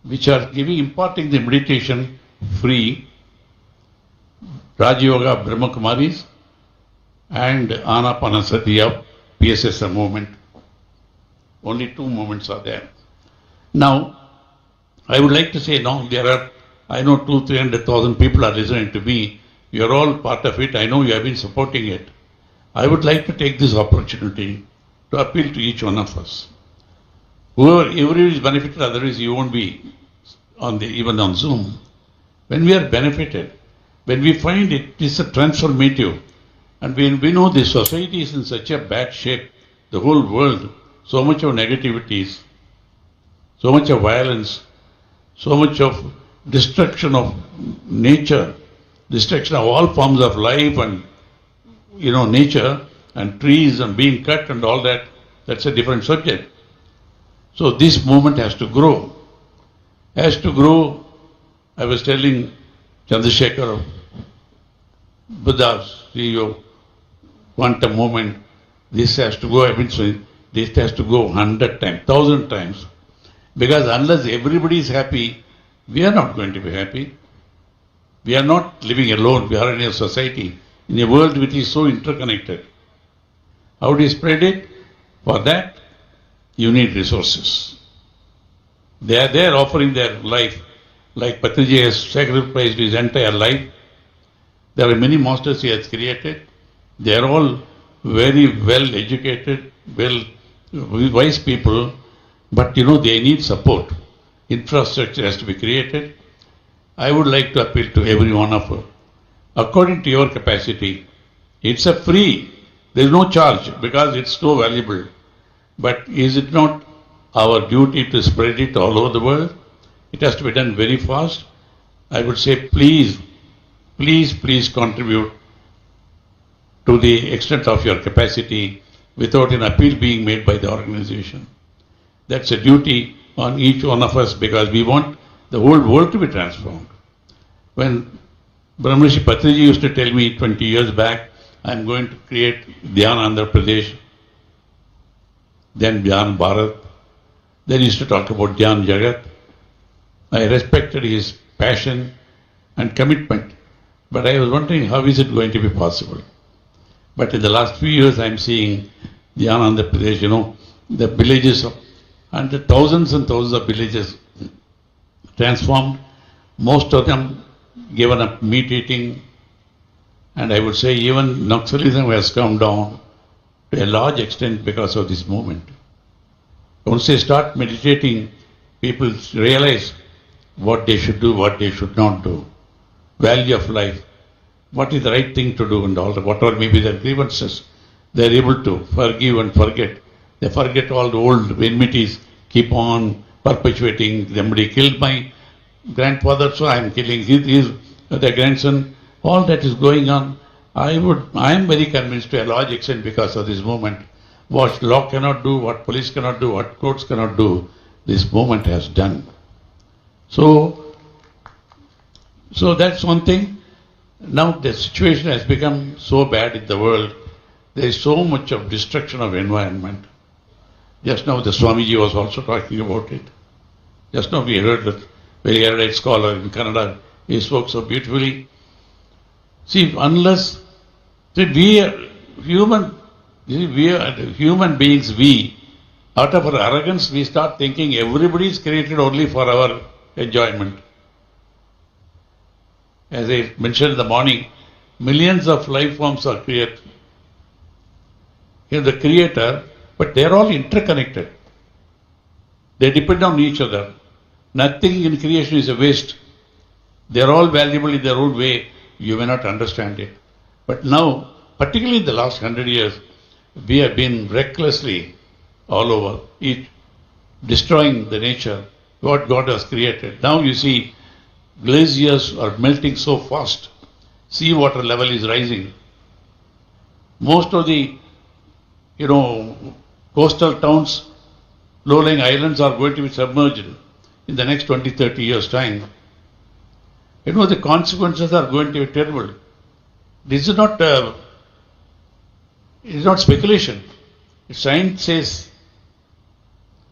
which are imparting the meditation free, Raja Yoga Brahma Kumaris and Anapanasati of PSSM movement. Only two movements are there. Now, I would like to say, no, there are, I know 200,000-300,000 people are listening to me. You are all part of it. I know you have been supporting it. I would like to take this opportunity to appeal to each one of us. Everybody is benefited, otherwise you won't be even on Zoom. When we are benefited, when we find it is a transformative, and when we know the society is in such a bad shape, the whole world, so much of negativities, so much of violence, so much of destruction of nature, destruction of all forms of life and nature and trees and being cut and all that, that's a different subject. So this movement has to grow. Has to grow. I was telling Chandrasekhar, Buddha's CEO, quantum movement, this has to go, this has to go 100 times, 1,000 times. Because unless everybody is happy, we are not going to be happy. We are not living alone. We are in a society, in a world which is so interconnected. How do you spread it? For that, you need resources. They are there offering their life, like Patriji has sacrificed his entire life. There are many masters he has created. They are all very well educated, wise people, but they need support. Infrastructure has to be created. I would like to appeal to every one of you. According to your capacity, it's a free, there is no charge because it's so valuable. But is it not our duty to spread it all over the world? It has to be done very fast. I would say please, please, please contribute to the extent of your capacity without an appeal being made by the organization. That's a duty on each one of us because we want the whole world to be transformed. When Brahmarshi Pitamaha used to tell me 20 years back, I'm going to create Dhyan Andhra Pradesh, then Dhyan Bharat, then he used to talk about Dhyan Jagat. I respected his passion and commitment, but I was wondering how is it going to be possible. But in the last few years I'm seeing Dhyan Andhra Pradesh, the villages and the thousands and thousands of villages transformed, most of them given up meat eating, and I would say even Naxalism has come down to a large extent because of this movement. Once they start meditating, people realize what they should do, what they should not do, value of life, what is the right thing to do and all that, whatever may be their grievances, they are able to forgive and forget. They forget all the old enmities, keep on perpetuating. Somebody killed my grandfather, so I am killing his the grandson. All that is going on. I am very convinced to a large extent because of this movement. What law cannot do, what police cannot do, what courts cannot do, this movement has done. So that's one thing. Now the situation has become so bad in the world. There is so much of destruction of environment. Just now the Swamiji was also talking about it. Just now we heard that very erudite scholar in Kannada, he spoke so beautifully. See, unless we are human beings, out of our arrogance, we start thinking everybody is created only for our enjoyment. As I mentioned in the morning, millions of life forms are created. He is the creator, but they are all interconnected. They depend on each other. Nothing in creation is a waste. They are all valuable in their own way. You may not understand it. But now, particularly in the last 100 years, we have been recklessly all over, destroying the nature, what God has created. Now you see glaciers are melting so fast. Sea water level is rising. Most of the, coastal towns, low-lying islands are going to be submerged in the next 20, 30 years' time. The consequences are going to be terrible. This is not speculation. Science says.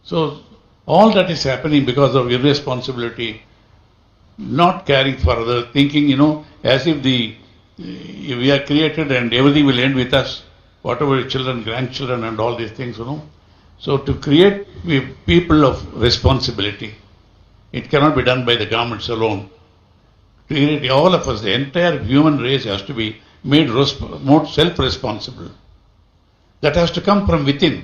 So all that is happening because of irresponsibility, not caring for others, thinking, as if we are created and everything will end with us, whatever children, grandchildren and all these things, So to create people of responsibility, it cannot be done by the governments alone. To create all of us, the entire human race has to be made more self-responsible. That has to come from within.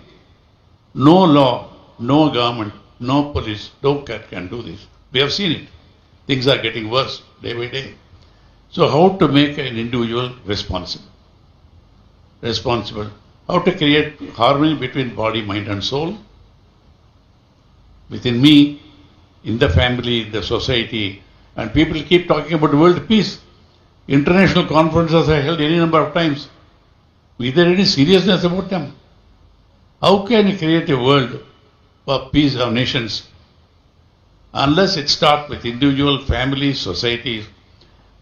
No law, no government, no police, no cat can do this. We have seen it. Things are getting worse day by day. So how to make an individual responsible? How to create harmony between body, mind and soul? Within me, in the family, the society, and people keep talking about world peace. International conferences are held any number of times. Is there any seriousness about them? How can you create a world of peace of nations unless it starts with individual, families, societies?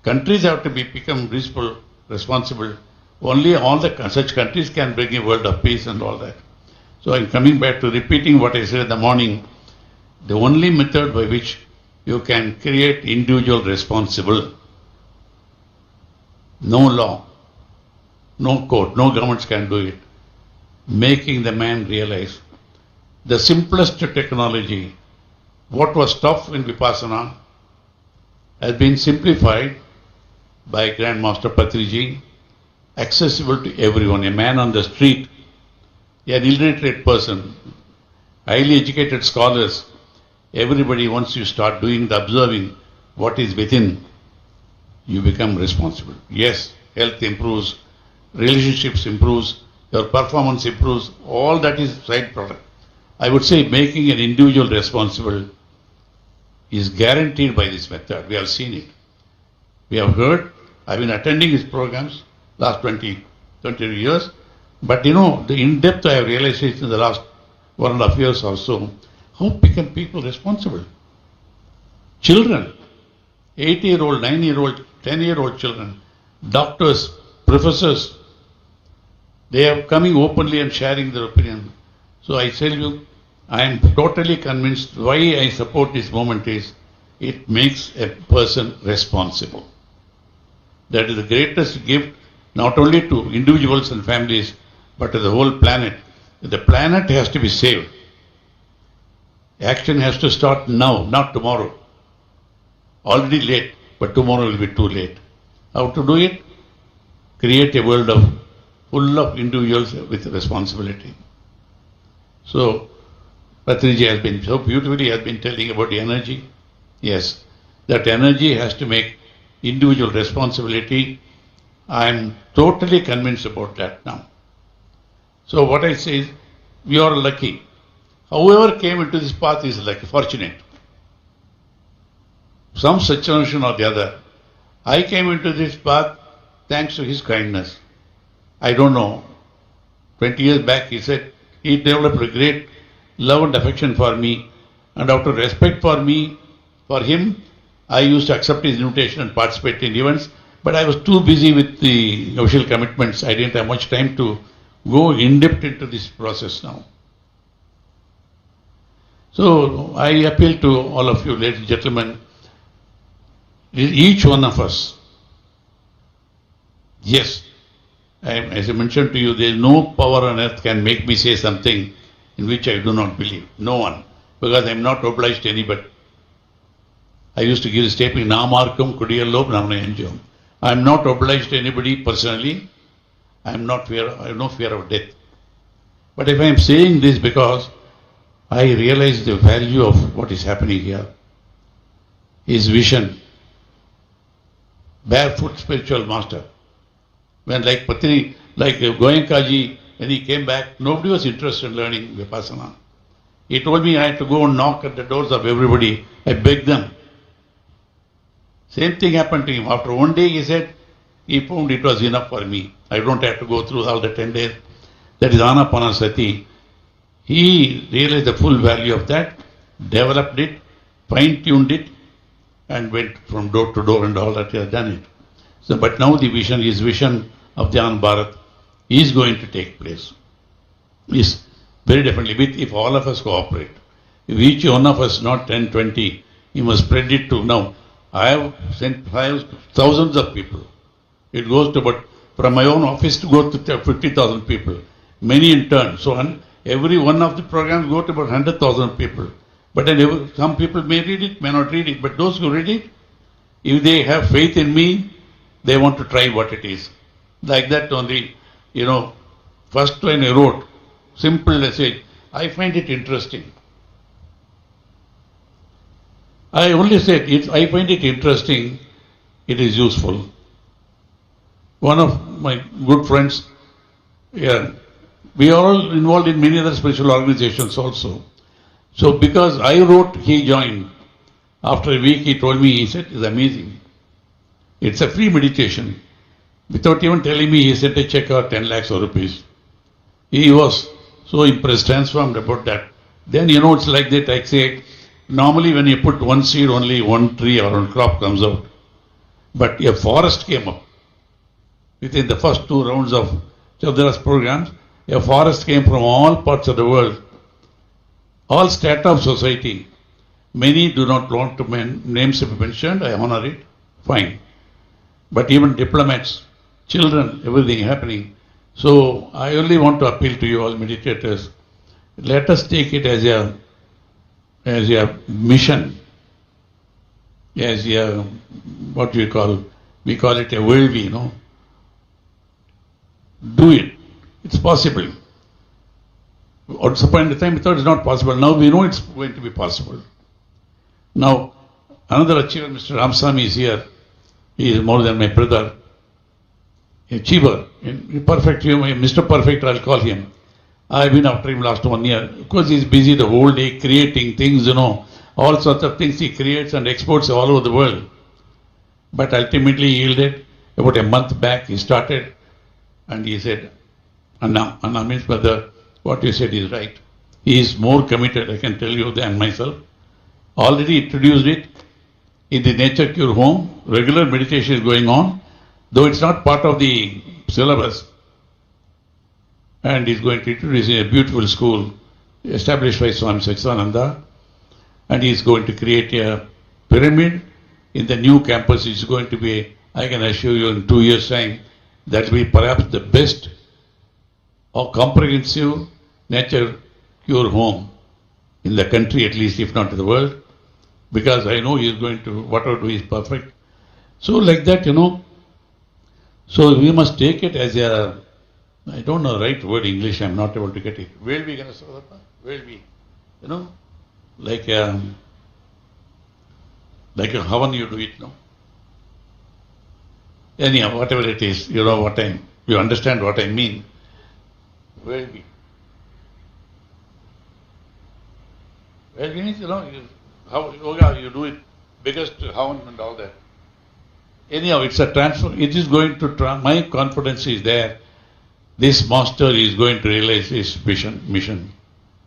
Countries have to become responsible. Only such countries can bring a world of peace and all that. So I'm coming back to repeating what I said in the morning. The only method by which you can create individual responsible, no law, no court, no governments can do it, making the man realize the simplest technology, what was tough in Vipassana, has been simplified by Grandmaster Patriji, accessible to everyone, a man on the street, an illiterate person, highly educated scholars, everybody, once you start doing the observing what is within, you become responsible. Yes, health improves, relationships improves, your performance improves, all that is side product. I would say making an individual responsible is guaranteed by this method. We have seen it. We have heard, I've been attending his programs last 20 years, but the in-depth I have realized it in the last 1.5 years or so. How become people responsible? Children, 8-year-old, 9-year-old, 10-year-old children, doctors, professors, they are coming openly and sharing their opinion. So I tell you, I am totally convinced why I support this movement is, it makes a person responsible. That is the greatest gift, not only to individuals and families, but to the whole planet. The planet has to be saved. Action has to start now, not tomorrow. Already late, but tomorrow will be too late. How to do it? Create a world full of individuals with responsibility. So, Patriji has been so beautifully telling about the energy. Yes, that energy has to make individual responsibility. I am totally convinced about that now. So what I say is, we are lucky. Whoever came into this path is lucky, fortunate. Some situation or the other. I came into this path thanks to his kindness. I don't know. 20 years back he said he developed a great love and affection for me, and out of respect for me, for him, I used to accept his invitation and participate in events, but I was too busy with the official commitments. I didn't have much time to go in depth into this process now. So I appeal to all of you, ladies and gentlemen, each one of us. Yes, as I mentioned to you, there is no power on earth can make me say something in which I do not believe. No one. Because I am not obliged to anybody. I used to give the statement, Namarkam Kudiyallo Brahmanayanjam. I am not obliged to anybody personally. I have no fear of death. But if I am saying this because I realize the value of what is happening here, his vision, barefoot spiritual master. When like Goenkaji, when he came back, nobody was interested in learning Vipassana. He told me I had to go and knock at the doors of everybody. I begged them. Same thing happened to him. After one day, he said, he found it was enough for me. I don't have to go through all the 10 days. That is Anapanasati. He realized the full value of that, developed it, fine-tuned it, and went from door to door and all that. He has done it. So, but now the vision, his vision of Dhyan Bharat is going to take place. Is very definitely, if all of us cooperate. If each one of us, not 10, 20, you must spread it to now. I have sent thousands of people. It goes to about, from my own office to go to 50,000 people. Many in turn. So every one of the programs go to about 100,000 people. But then some people may read it, may not read it. But those who read it, if they have faith in me, they want to try what it is. Like that only, first line I wrote, simple message, I find it interesting. I only said, I find it interesting, it is useful. One of my good friends, we are all involved in many other spiritual organizations also. So because I wrote, he joined. After a week he told me, he said, it's amazing. It's a free meditation. Without even telling me, he sent a check of 10 lakhs of rupees. He was so impressed, transformed about that. Then it's like that, I say, normally when you put one seed, only one tree or one crop comes out. But a forest came up. Within the first 2 rounds of Chandра's programs, a forest came from all parts of the world. All strata of society. Many do not want to names to be mentioned, I honor it, fine. But even diplomats, children, everything happening. So I only want to appeal to you all meditators, let us take it as a mission, as a, what we call it a worldview, Do it. It's possible. Once upon a time we thought it's not possible. Now we know it's going to be possible. Now, another achiever, Mr. Ramsamy is here. He is more than my brother. Achiever, perfect, Mr. Perfect, I'll call him. I've been after him last 1 year. Of course, he's busy the whole day creating things, all sorts of things he creates and exports all over the world. But ultimately yielded. About a month back, he started and he said, Anna means brother, what you said is right. He is more committed, I can tell you, than myself. Already introduced it in the Nature Cure home. Regular meditation is going on, though it's not part of the syllabus. And he's going to introduce a beautiful school established by Swami Satchidananda. And he's going to create a pyramid in the new campus. It's going to be, I can assure you, in 2 years' time, that will be perhaps the best or comprehensive nature cure home in the country, at least, if not in the world, because I know he is going to, whatever do is perfect. So like that, so we must take it as a, I don't know the right word English, I'm not able to get it. Where we going to say that? Where we, like a havan you do it, Anyhow, whatever it is, you understand what I mean. Where we? Where we means, how yoga you do it, biggest havan and all that. Anyhow, it's a transfer. It is going to, my confidence is there. This master is going to realize his mission.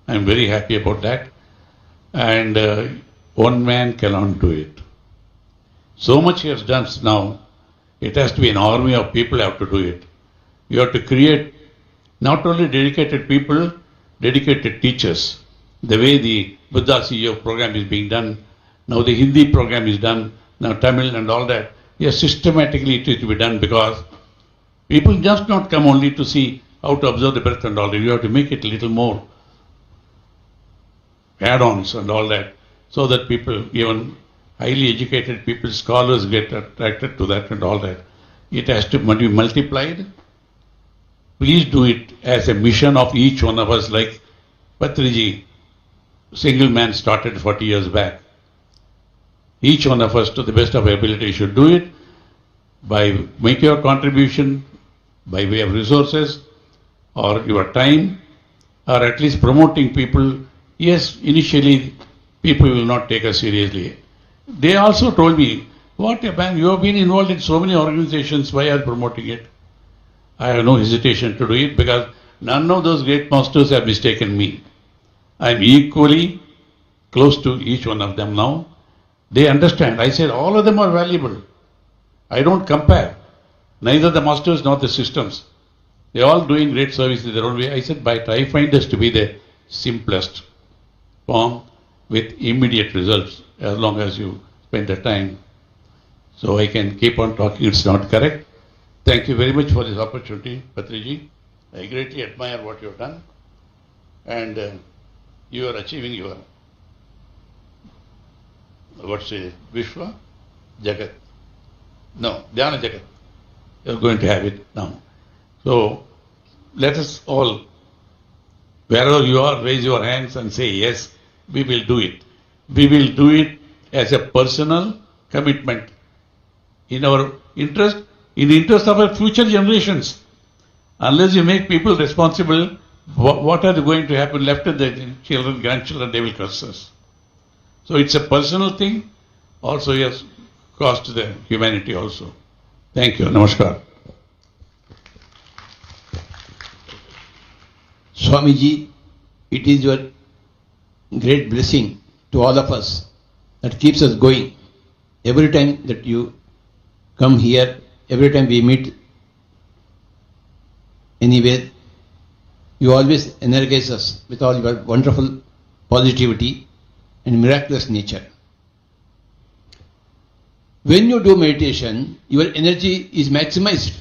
I am very happy about that. And one man cannot do it. So much he has done now. It has to be an army of people who have to do it. You have to create not only dedicated people, dedicated teachers. The way the Buddha CEO program is being done, now the Hindi program is done, now Tamil and all that. Yes, systematically it is to be done, because people just not come only to see how to observe the breath and all that. You have to make it a little more add-ons and all that, so that people, even highly educated people, scholars get attracted to that and all that. It has to be multiplied. Please do it as a mission of each one of us, like Patriji, single man, started 40 years back. Each one of us, to the best of our ability, should do it by making your contribution by way of resources or your time, or at least promoting people Yes, initially people will not take us seriously. They also told me, what a man, you have been involved in so many organizations, why are you promoting it? I have no hesitation to do it because none of those great masters have mistaken me. I am equally close to each one of them now. They understand. I said all of them are valuable. I don't compare. Neither the masters nor the systems. They are all doing great service in their own way. I said, but I find this to be the simplest form with immediate results as long as you spend the time. So I can keep on talking. It's not correct. Thank you very much for this opportunity, Patriji. I greatly admire what you have done. And you are achieving your, what's it, Vishwa? Jagat. No, Dhyana Jagat. You are going to have it now. So let us all, wherever you are, raise your hands and say, yes, we will do it. We will do it as a personal commitment in our interest, in the interest of our future generations. Unless you make people responsible, what are going to happen left to the children, grandchildren, they will curse us. So it's a personal thing, also yes, cost to the humanity also. Thank you. Namaskar. Swamiji, it is your great blessing to all of us that keeps us going. Every time that you come here, every time we meet anywhere, you always energize us with all your wonderful positivity and miraculous nature. When you do meditation, your energy is maximized.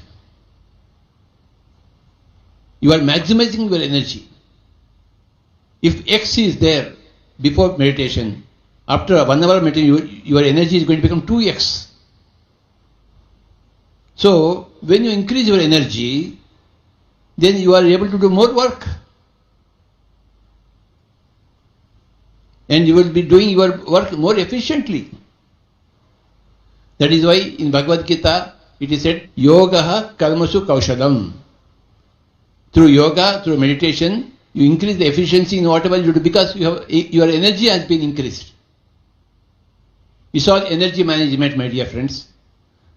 You are maximizing your energy. If X is there before meditation, after 1 hour meditation, your energy is going to become 2x. So, when you increase your energy, then you are able to do more work. And you will be doing your work more efficiently. That is why in Bhagavad Gita, it is said, Yogaha karmasu kaushalam. Through yoga, through meditation, you increase the efficiency in whatever you do because your energy has been increased. We saw energy management, my dear friends.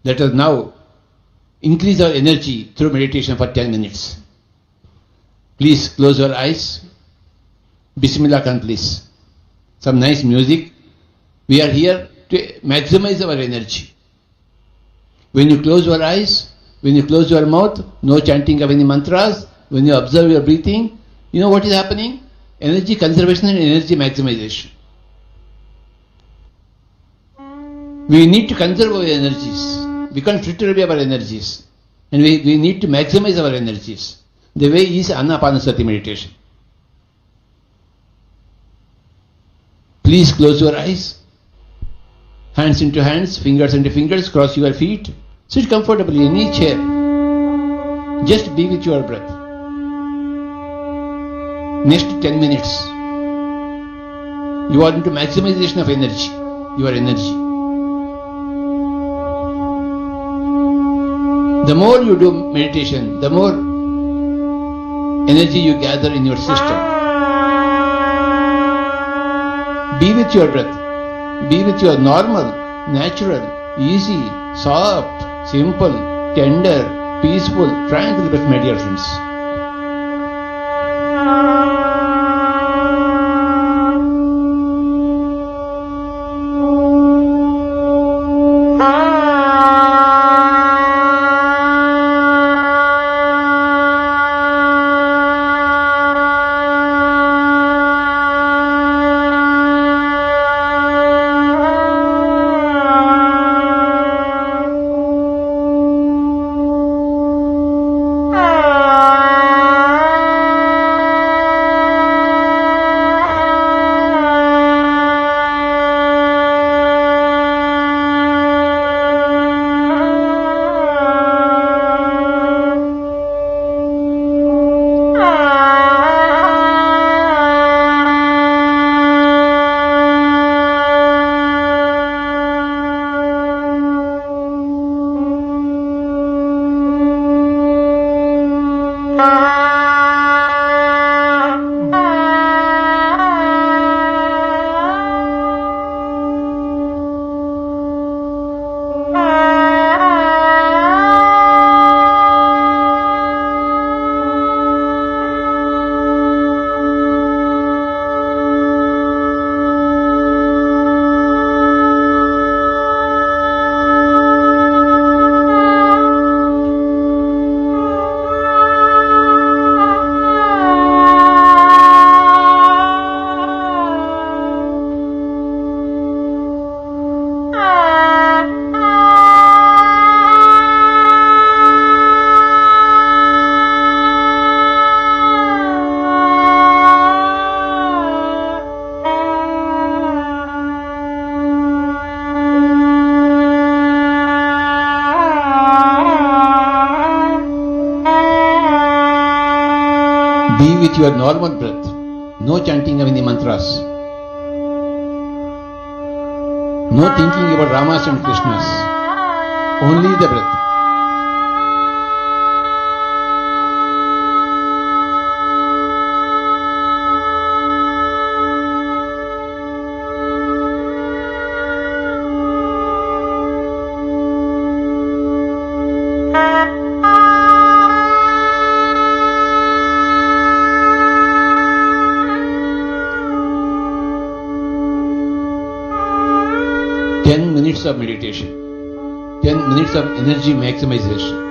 Let us now increase our energy through meditation for 10 minutes. Please close your eyes. Bismillah Khan, please. Some nice music. We are here to maximize our energy. When you close your eyes, when you close your mouth, no chanting of any mantras. When you observe your breathing, you know what is happening? Energy conservation and energy maximization. We need to conserve our energies. We can't fritter away our energies. And we need to maximize our energies. The way is Anapanasati meditation. Please close your eyes. Hands into hands, fingers into fingers, cross your feet. Sit comfortably in any chair. Just be with your breath. Next 10 minutes, you are into maximization of energy, your energy. The more you do meditation, the more energy you gather in your system. Be with your breath. Be with your normal, natural, easy, soft, simple, tender, peaceful, tranquil breath, my dear friends. Be with your normal breath. No chanting of any mantras. No thinking about Ramas and Krishnas. Only the breath. Of meditation, 10 minutes of energy maximization.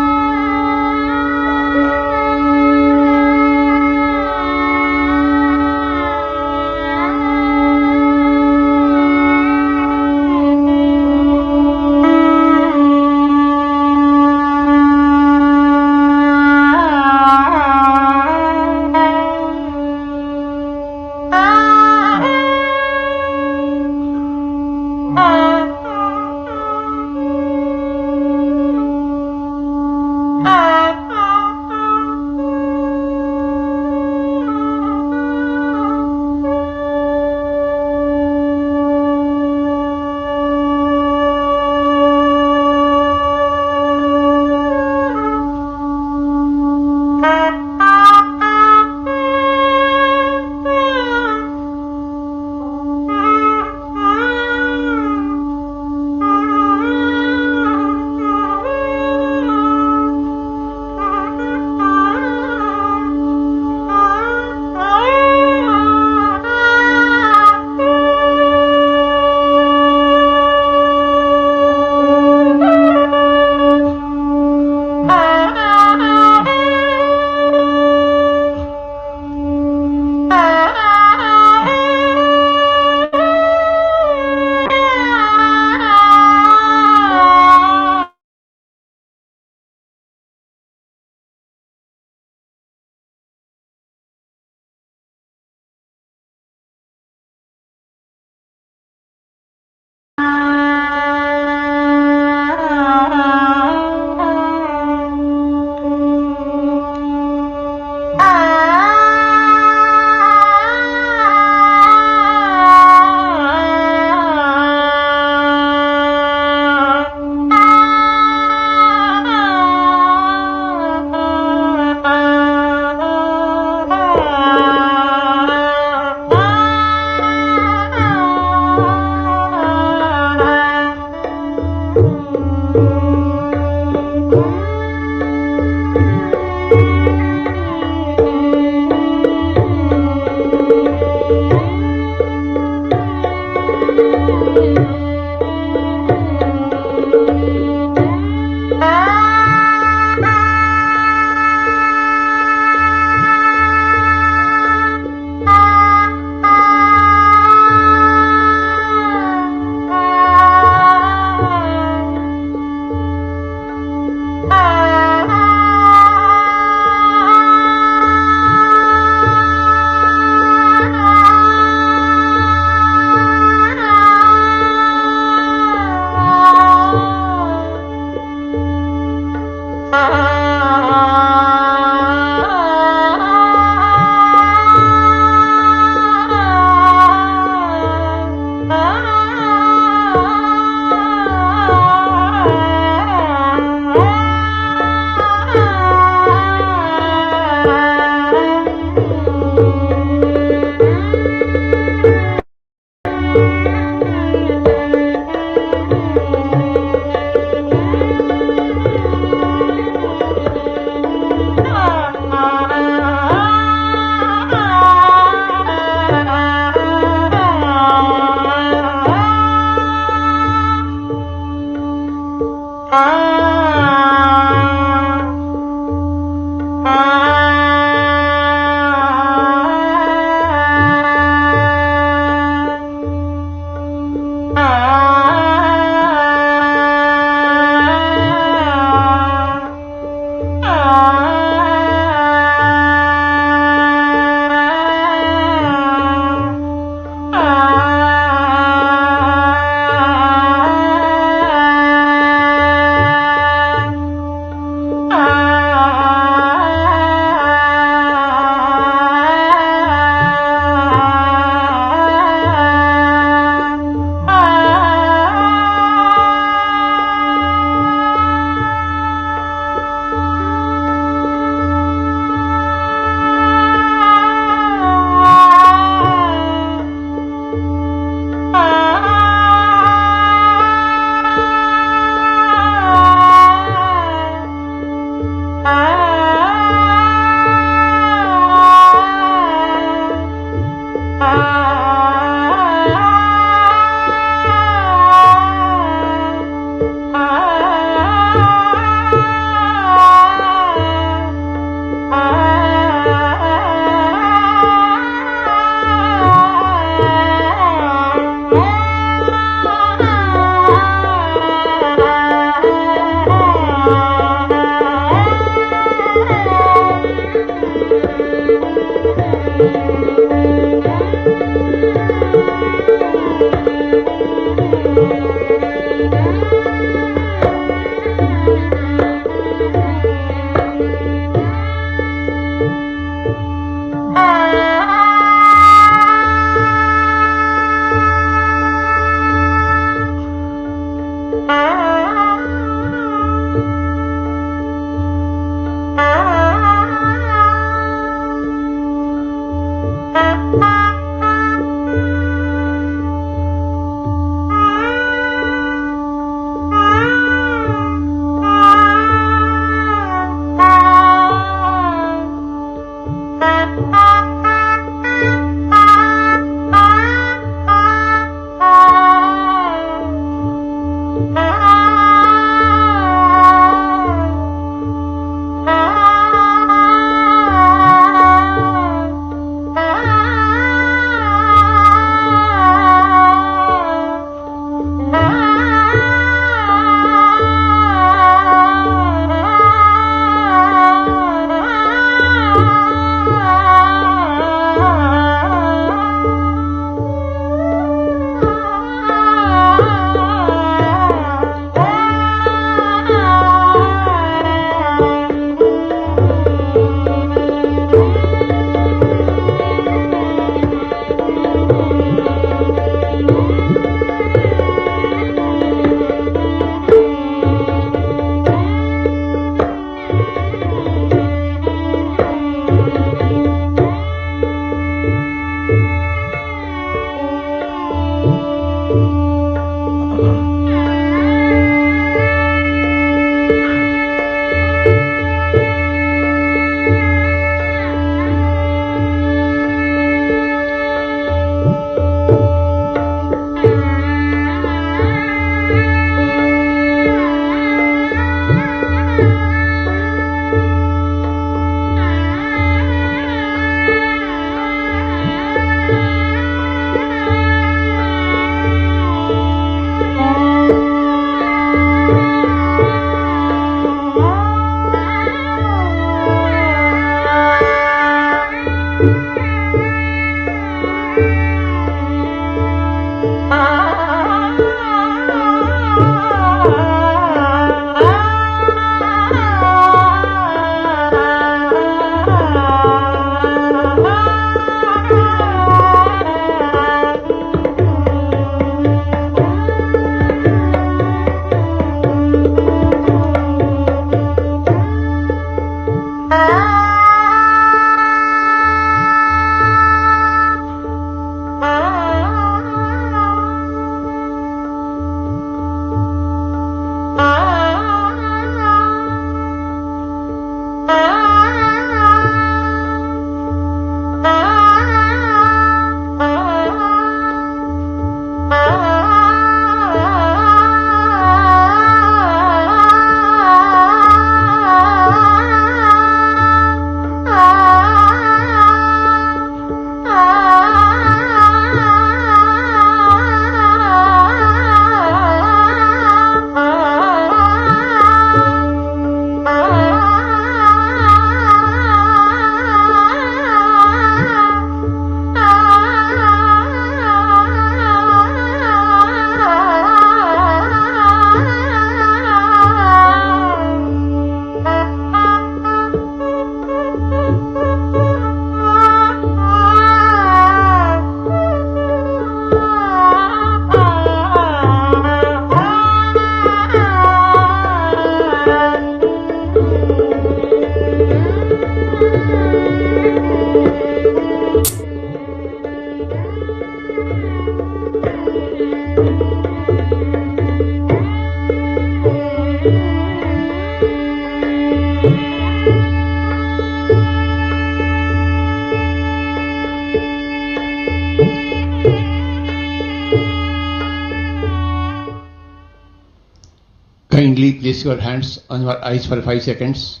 Kindly place your hands on your eyes for 5 seconds.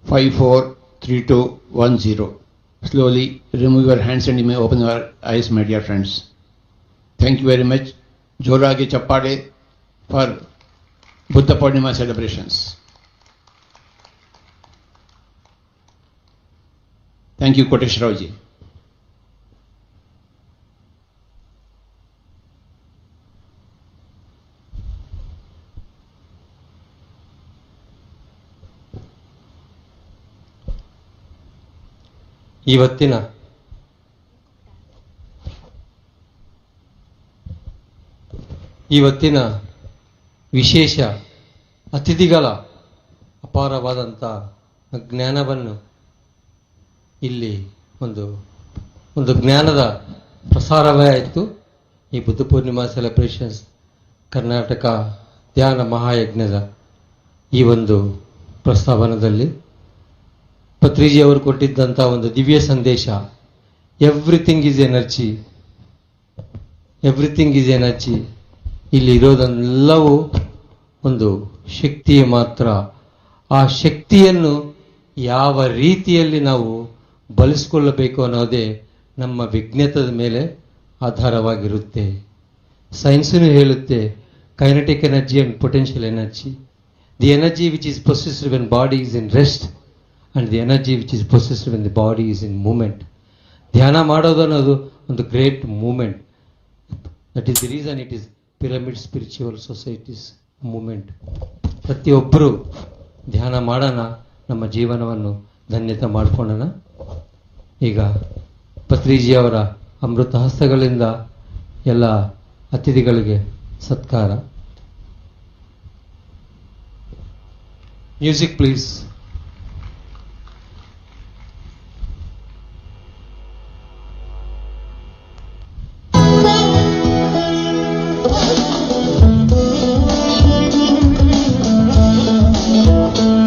5, 4, 3, 2, 1, 0. Slowly remove your hands and you may open your eyes, my dear friends. Thank you very much. Jorage Chappade for Buddha Poornima celebrations. Thank you ಕೋಟೇಶ್ವರರಾವ್ಜಿ. ಇವತ್ತಿನ ವಿಶೇಷ ಅತಿಥಿಗಳ ಅಪಾರವಾದಂಥ ಜ್ಞಾನವನ್ನು ಇಲ್ಲಿ ಒಂದು ಜ್ಞಾನದ ಪ್ರಸಾರವೇ ಆಯಿತು. ಈ Buddha Purnima celebrations Karnataka ಧ್ಯಾನ ಮಹಾಯಜ್ಞದ ಈ ಒಂದು ಪ್ರಸ್ತಾವನದಲ್ಲಿ ಪತ್ರಿಜಿ ಅವರು ಕೊಟ್ಟಿದ್ದಂಥ ಒಂದು ದಿವ್ಯ ಸಂದೇಶ, everything is energy, everything is energy. ಇಲ್ಲಿ ಇರೋದೆಲ್ಲವೂ ಒಂದು ಶಕ್ತಿಯ ಮಾತ್ರ. ಆ ಶಕ್ತಿಯನ್ನು ಯಾವ ರೀತಿಯಲ್ಲಿ ನಾವು ಬಳಸಿಕೊಳ್ಳಬೇಕು ಅನ್ನೋದೇ ನಮ್ಮ ವಿಜ್ಞಾನದ ಮೇಲೆ ಆಧಾರವಾಗಿರುತ್ತೆ. ಸೈನ್ಸನ್ನು ಹೇಳುತ್ತೆ kinetic energy and potential energy. The energy which is possessed when body is in rest and the energy which is possessed when the body is in movement. ಧ್ಯಾನ ಮಾಡೋದು ಅನ್ನೋದು ಒಂದು great movement. That is the reason it is pyramid spiritual societies movement. ಪ್ರತಿಯೊಬ್ಬರೂ ಧ್ಯಾನ ಮಾಡೋಣ, ನಮ್ಮ ಜೀವನವನ್ನು ಧನ್ಯತೆ ಮಾಡಿಕೊಳ್ಳೋಣ. ಈಗ ಪತ್ರಿಜಿಯವರ ಅಮೃತ ಹಸ್ತಗಳಿಂದ ಎಲ್ಲ ಅತಿಥಿಗಳಿಗೆ ಸತ್ಕಾರ. Music please.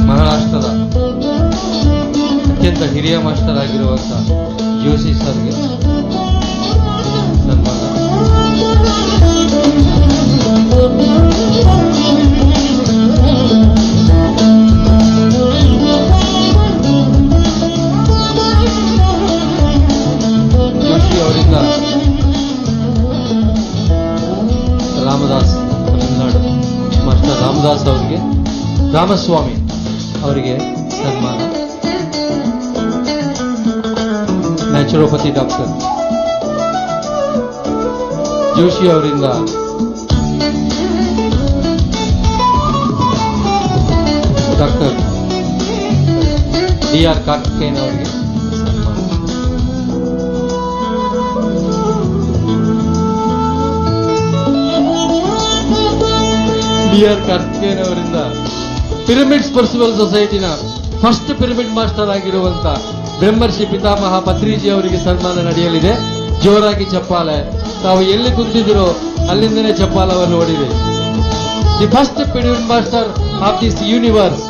ಮಹಾರಾಷ್ಟ್ರದ ಅತ್ಯಂತ ಹಿರಿಯ ಮಾಸ್ಟರ್ ಆಗಿರುವಂಥ ಜೋಶಿ ಸರ್ಗೆ ಸನ್ಮಾನ. ಜೋಶಿ ಅವರಿಂದ ರಾಮದಾಸ್, ತಮಿಳುನಾಡು ಮಾಸ್ಟರ್ ರಾಮದಾಸ್ ಅವರಿಗೆ, ರಾಮಸ್ವಾಮಿ ಅವರಿಗೆ ಸನ್ಮಾನ. ನ್ಯಾಚುರೋಪತಿ ಡಾಕ್ಟರ್ ಜೋಶಿ ಅವರಿಂದ ಡಾಕ್ಟರ್ ಡಿ.ಆರ್. ಕಾರ್ತಿಕೇಯನ್ ಅವರಿಗೆ ಸನ್ಮಾನ. ಡಿ.ಆರ್. ಕಾರ್ತಿಕೇಯನ್ ಅವರಿಂದ ಪಿರಮಿಡ್ ಸ್ಪಿರಿಚುವಲ್ ಸೊಸೈಟಿನ ಫಸ್ಟ್ ಪಿರಮಿಡ್ ಮಾಸ್ಟರ್ ಆಗಿರುವಂತ ಬ್ರಹ್ಮರ್ಷಿ ಪಿತಾಮಹ ಪತ್ರಿಜಿ ಅವರಿಗೆ ಸನ್ಮಾನ ನಡೆಯಲಿದೆ. ಜೋರಾಗಿ ಚಪ್ಪಾಳೆ. ತಾವು ಎಲ್ಲಿ ಕುಂತಿದ್ದೀರೋ ಅಲ್ಲಿಂದನೇ ಚಪ್ಪಾಲವನ್ನು ಹೊಡಿರಿ. The first pyramid master of this universe.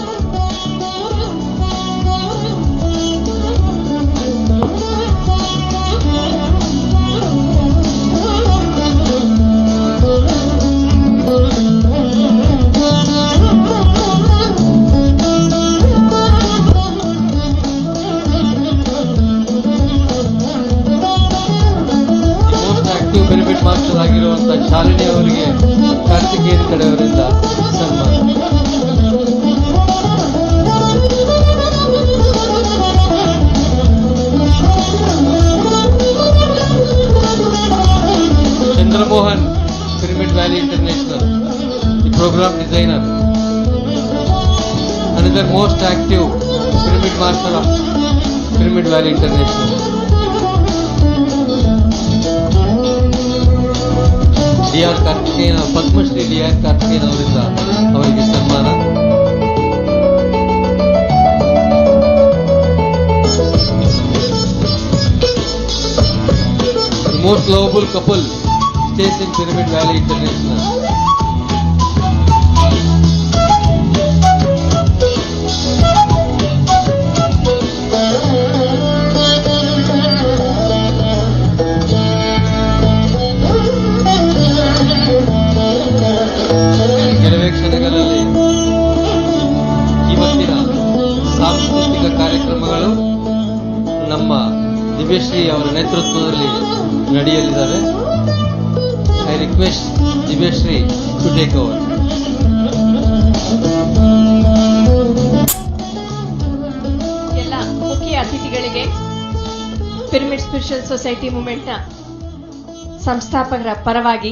Pyramid master ಆಗಿರುವಂತಹ ಶಾಲಿನಿ ಅವರಿಗೆ ಕಾರ್ತಿಕೇಯನ್ ಕಡೆಯವರಿಂದ ಸನ್ಮಾನ. Chandramohan, pyramid valley international, the program designer, another most active pyramid master of Pyramid Valley International. D R. Karthikeyan, Padmashri D R. Karthikeyan ಅವರಿಂದ ಅವರಿಗೆ ಸನ್ಮಾನ. The most lovable couple stays in Pyramid Valley International. ಕೆಲವೇ ಕ್ಷಣಗಳಲ್ಲಿ ಇವತ್ತಿನ ಸಾಂಸ್ಕೃತಿಕ ಕಾರ್ಯಕ್ರಮಗಳು ನಮ್ಮ ದಿವ್ಯಶ್ರೀ ಅವರ ನೇತೃತ್ವದಲ್ಲಿ ನಡೆಯಲಿದ್ದಾವೆ. I request Divyashree to take over. ಎಲ್ಲ ಮುಖ್ಯ ಅತಿಥಿಗಳಿಗೆ ಪಿರಮಿಡ್ ಸ್ಪಿರಿಚುವಲ್ ಸೊಸೈಟಿ ಮೂವ್ಮೆಂಟ್ನ ಸಂಸ್ಥಾಪಕರ ಪರವಾಗಿ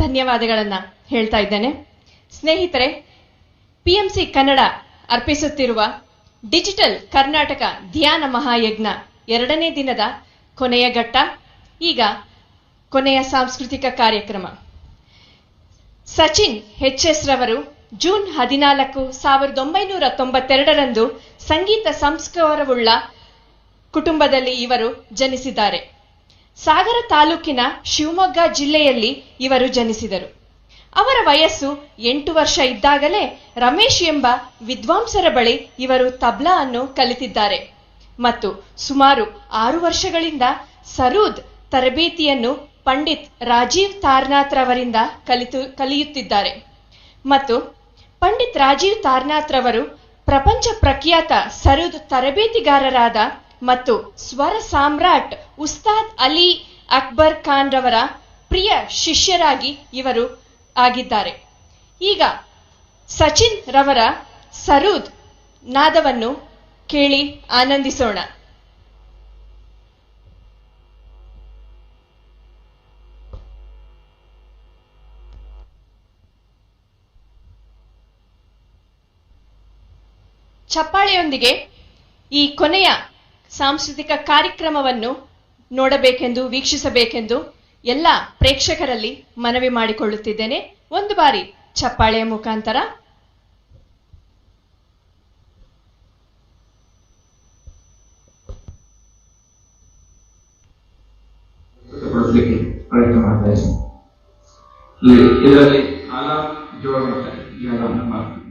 ಧನ್ಯವಾದಗಳನ್ನು ಹೇಳ್ತಾ ಇದ್ದೇನೆ. ಸ್ನೇಹಿತರೆ, PMC ಕನ್ನಡ ಅರ್ಪಿಸುತ್ತಿರುವ ಡಿಜಿಟಲ್ ಕರ್ನಾಟಕ ಧ್ಯಾನ ಮಹಾಯಜ್ಞ 2ನೇ ದಿನದ ಕೊನೆಯ ಘಟ್ಟ. ಈಗ ಕೊನೆಯ ಸಾಂಸ್ಕೃತಿಕ ಕಾರ್ಯಕ್ರಮ. ಸಚಿನ್ HS ರವರು ಜೂನ್ 14, 1992ರಂದು ಸಂಗೀತ ಸಂಸ್ಕಾರವುಳ್ಳ ಕುಟುಂಬದಲ್ಲಿ ಇವರು ಜನಿಸಿದ್ದಾರೆ. ಸಾಗರ ತಾಲೂಕಿನ ಶಿವಮೊಗ್ಗ ಜಿಲ್ಲೆಯಲ್ಲಿ ಇವರು ಜನಿಸಿದರು. ಅವರ ವಯಸ್ಸು 8 ವರ್ಷ ಇದ್ದಾಗಲೇ ರಮೇಶ್ ಎಂಬ ವಿದ್ವಾಂಸರ ಬಳಿ ಇವರು ತಬ್ಲಾ ಅನ್ನು ಕಲಿತಿದ್ದಾರೆ ಮತ್ತು ಸುಮಾರು 6 ವರ್ಷಗಳಿಂದ ಸರೂದ್ ತರಬೇತಿಯನ್ನು ಪಂಡಿತ್ ರಾಜೀವ್ ತಾರ್ನಾಥ್ ರವರಿಂದ ಕಲಿಯುತ್ತಿದ್ದಾರೆ ಮತ್ತು ಪಂಡಿತ್ ರಾಜೀವ್ ತಾರ್ನಾಥ್ ರವರು ಪ್ರಪಂಚ ಪ್ರಖ್ಯಾತ ಸರೂದ್ ತರಬೇತಿಗಾರರಾದ ಮತ್ತು ಸ್ವರ ಸಾಮ್ರಾಟ್ ಉಸ್ತಾದ್ ಅಲಿ ಅಕ್ಬರ್ ಖಾನ್ ರವರ ಪ್ರಿಯ ಶಿಷ್ಯರಾಗಿ ಇವರು ಆಗಿದ್ದಾರೆ. ಈಗ ಸಚಿನ್ ರವರ ಸರೂದ್ ನಾದವನ್ನು ಕೇಳಿ ಆನಂದಿಸೋಣ. ಚಪ್ಪಾಳೆಯೊಂದಿಗೆ ಈ ಕೊನೆಯ ಸಾಂಸ್ಕೃತಿಕ ಕಾರ್ಯಕ್ರಮವನ್ನು ನೋಡಬೇಕೆಂದು ವೀಕ್ಷಿಸಬೇಕೆಂದು ಎಲ್ಲ ಪ್ರೇಕ್ಷಕರಲ್ಲಿ ಮನವಿ ಮಾಡಿಕೊಳ್ಳುತ್ತಿದ್ದೇನೆ. ಒಂದು ಬಾರಿ ಚಪ್ಪಾಳೆಯ ಮುಖಾಂತರ. ಪ್ರಯತ್ನ ಮಾಡ್ತಾ ಇದ್ದೀನಿ. ಇದರಲ್ಲಿ ಆಲಾಪ್ ಜೋಳ ಮಾಡ್ತಾರೆ. ಈ ಆಲಾಪ್ನ ಮಾಡ್ತೀನಿ.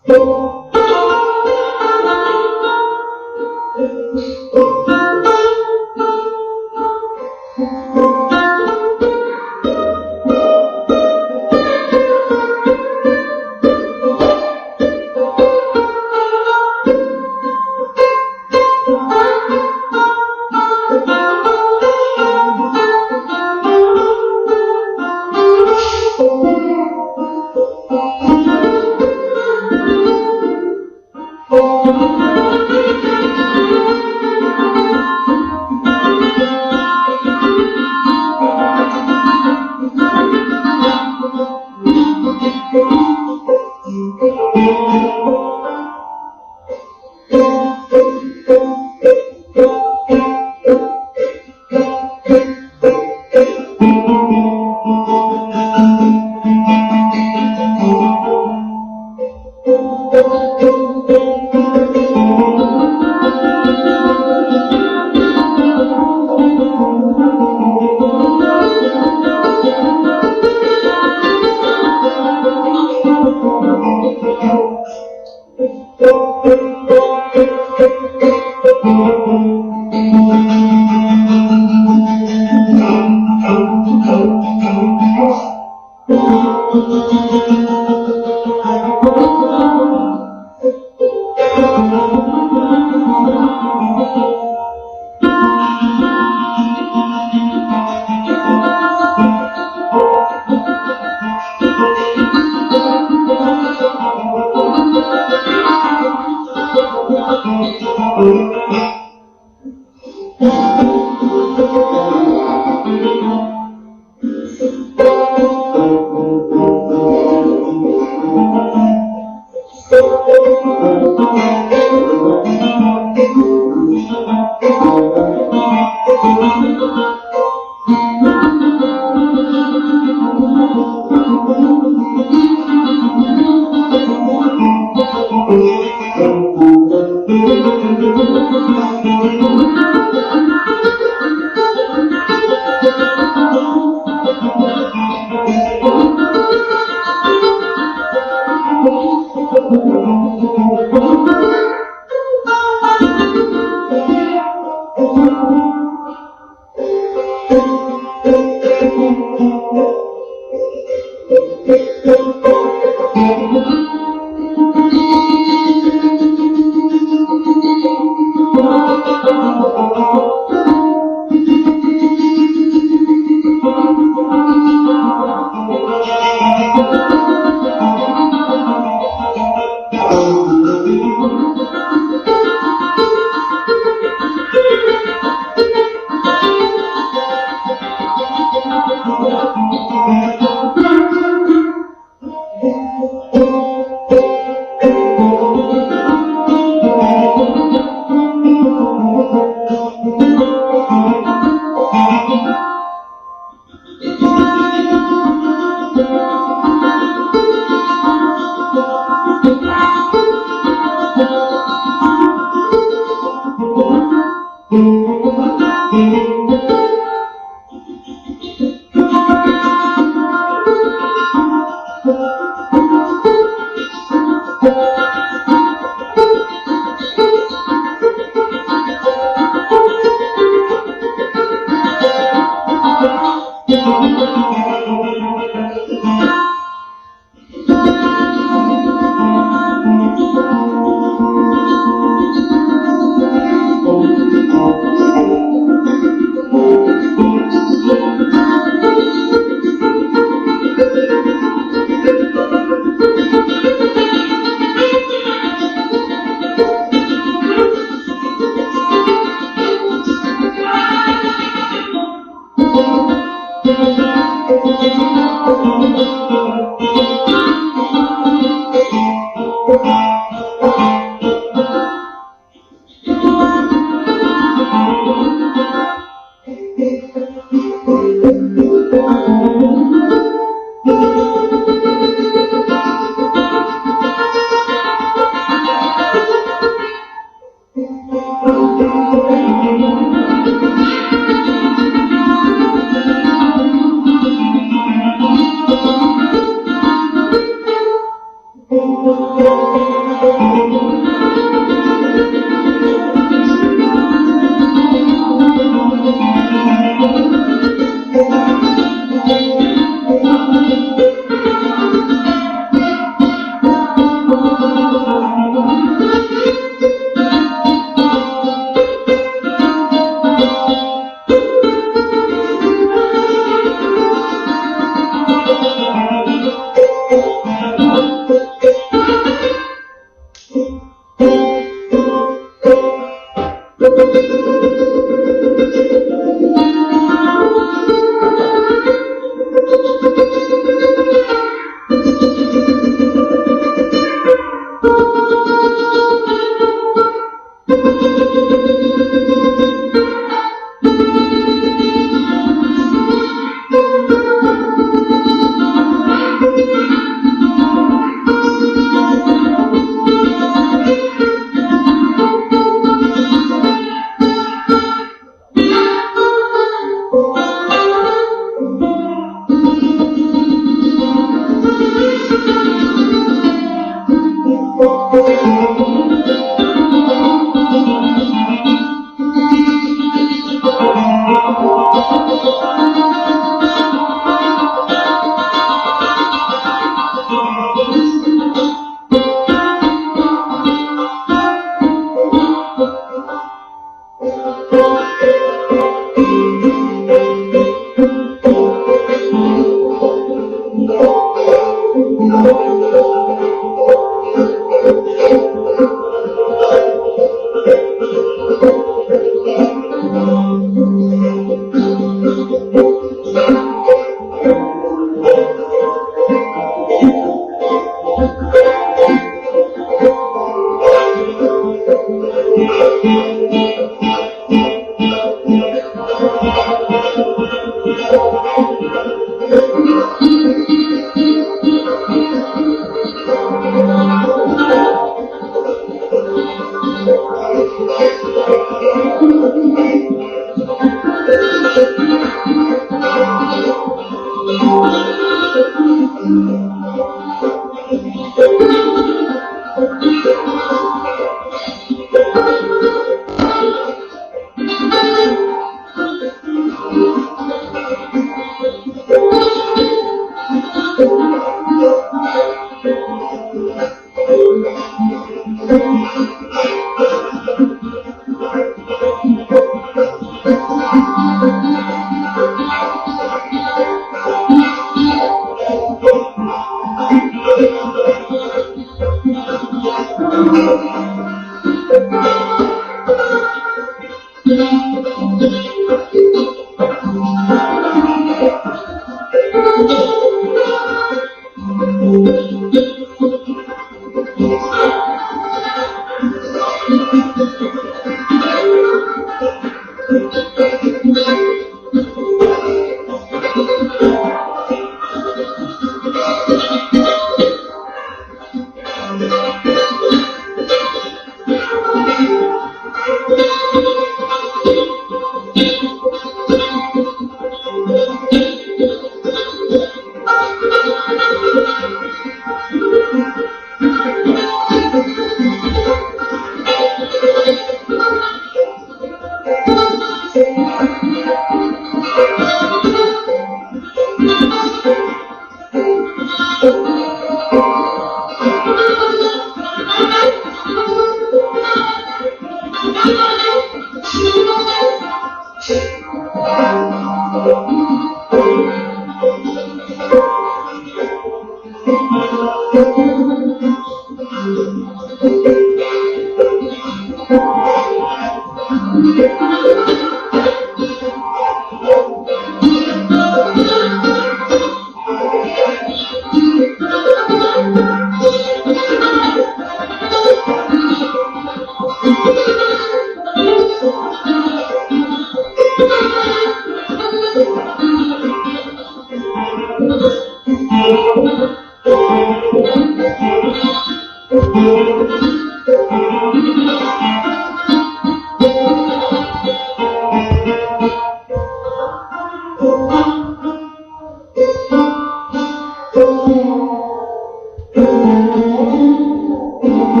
ಇಷ್ಟು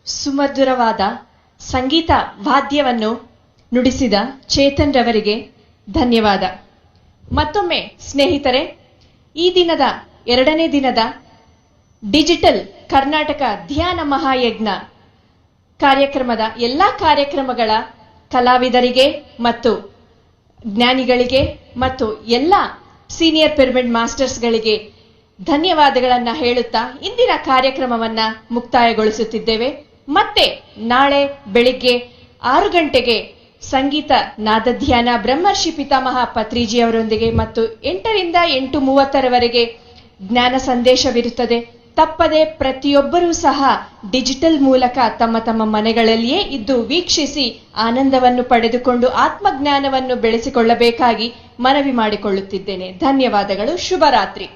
ಸುಮಧುರವಾದ ಸಂಗೀತ ವಾದ್ಯವನ್ನು ನುಡಿಸಿದ ಚೇತನ್ ರವರಿಗೆ ಧನ್ಯವಾದ. ಮತ್ತೊಮ್ಮೆ ಸ್ನೇಹಿತರೆ, ಈ ದಿನದ 2ನೇ ದಿನದ ಡಿಜಿಟಲ್ ಕರ್ನಾಟಕ ಧ್ಯಾನ ಮಹಾಯಜ್ಞ ಕಾರ್ಯಕ್ರಮದ ಎಲ್ಲ ಕಾರ್ಯಕ್ರಮಗಳ ಕಲಾವಿದರಿಗೆ ಮತ್ತು ಜ್ಞಾನಿಗಳಿಗೆ ಮತ್ತು ಎಲ್ಲ ಸೀನಿಯರ್ ಪಿರಮಿಡ್ ಮಾಸ್ಟರ್ಸ್ಗಳಿಗೆ ಧನ್ಯವಾದಗಳನ್ನ ಹೇಳುತ್ತಾ ಇಂದಿನ ಕಾರ್ಯಕ್ರಮವನ್ನ ಮುಕ್ತಾಯಗೊಳಿಸುತ್ತಿದ್ದೇವೆ. ಮತ್ತೆ ನಾಳೆ ಬೆಳಿಗ್ಗೆ 6 ಗಂಟೆಗೆ ಸಂಗೀತ ನಾದಧ್ಯಾನ ಬ್ರಹ್ಮರ್ಷಿ ಪಿತಾಮಹ ಪತ್ರಿಜಿ ಅವರೊಂದಿಗೆ ಮತ್ತು 8 ರಿಂದ 8:30 ಜ್ಞಾನ ಸಂದೇಶವಿರುತ್ತದೆ. ತಪ್ಪದೆ ಪ್ರತಿಯೊಬ್ಬರೂ ಸಹ ಡಿಜಿಟಲ್ ಮೂಲಕ ತಮ್ಮ ತಮ್ಮ ಮನೆಗಳಲ್ಲಿಯೇ ಇದ್ದು ವೀಕ್ಷಿಸಿ ಆನಂದವನ್ನು ಪಡೆದುಕೊಂಡು ಆತ್ಮಜ್ಞಾನವನ್ನು ಬೆಳೆಸಿಕೊಳ್ಳಬೇಕಾಗಿ ಮನವಿ ಮಾಡಿಕೊಳ್ಳುತ್ತಿದ್ದೇನೆ. ಧನ್ಯವಾದಗಳು. ಶುಭರಾತ್ರಿ.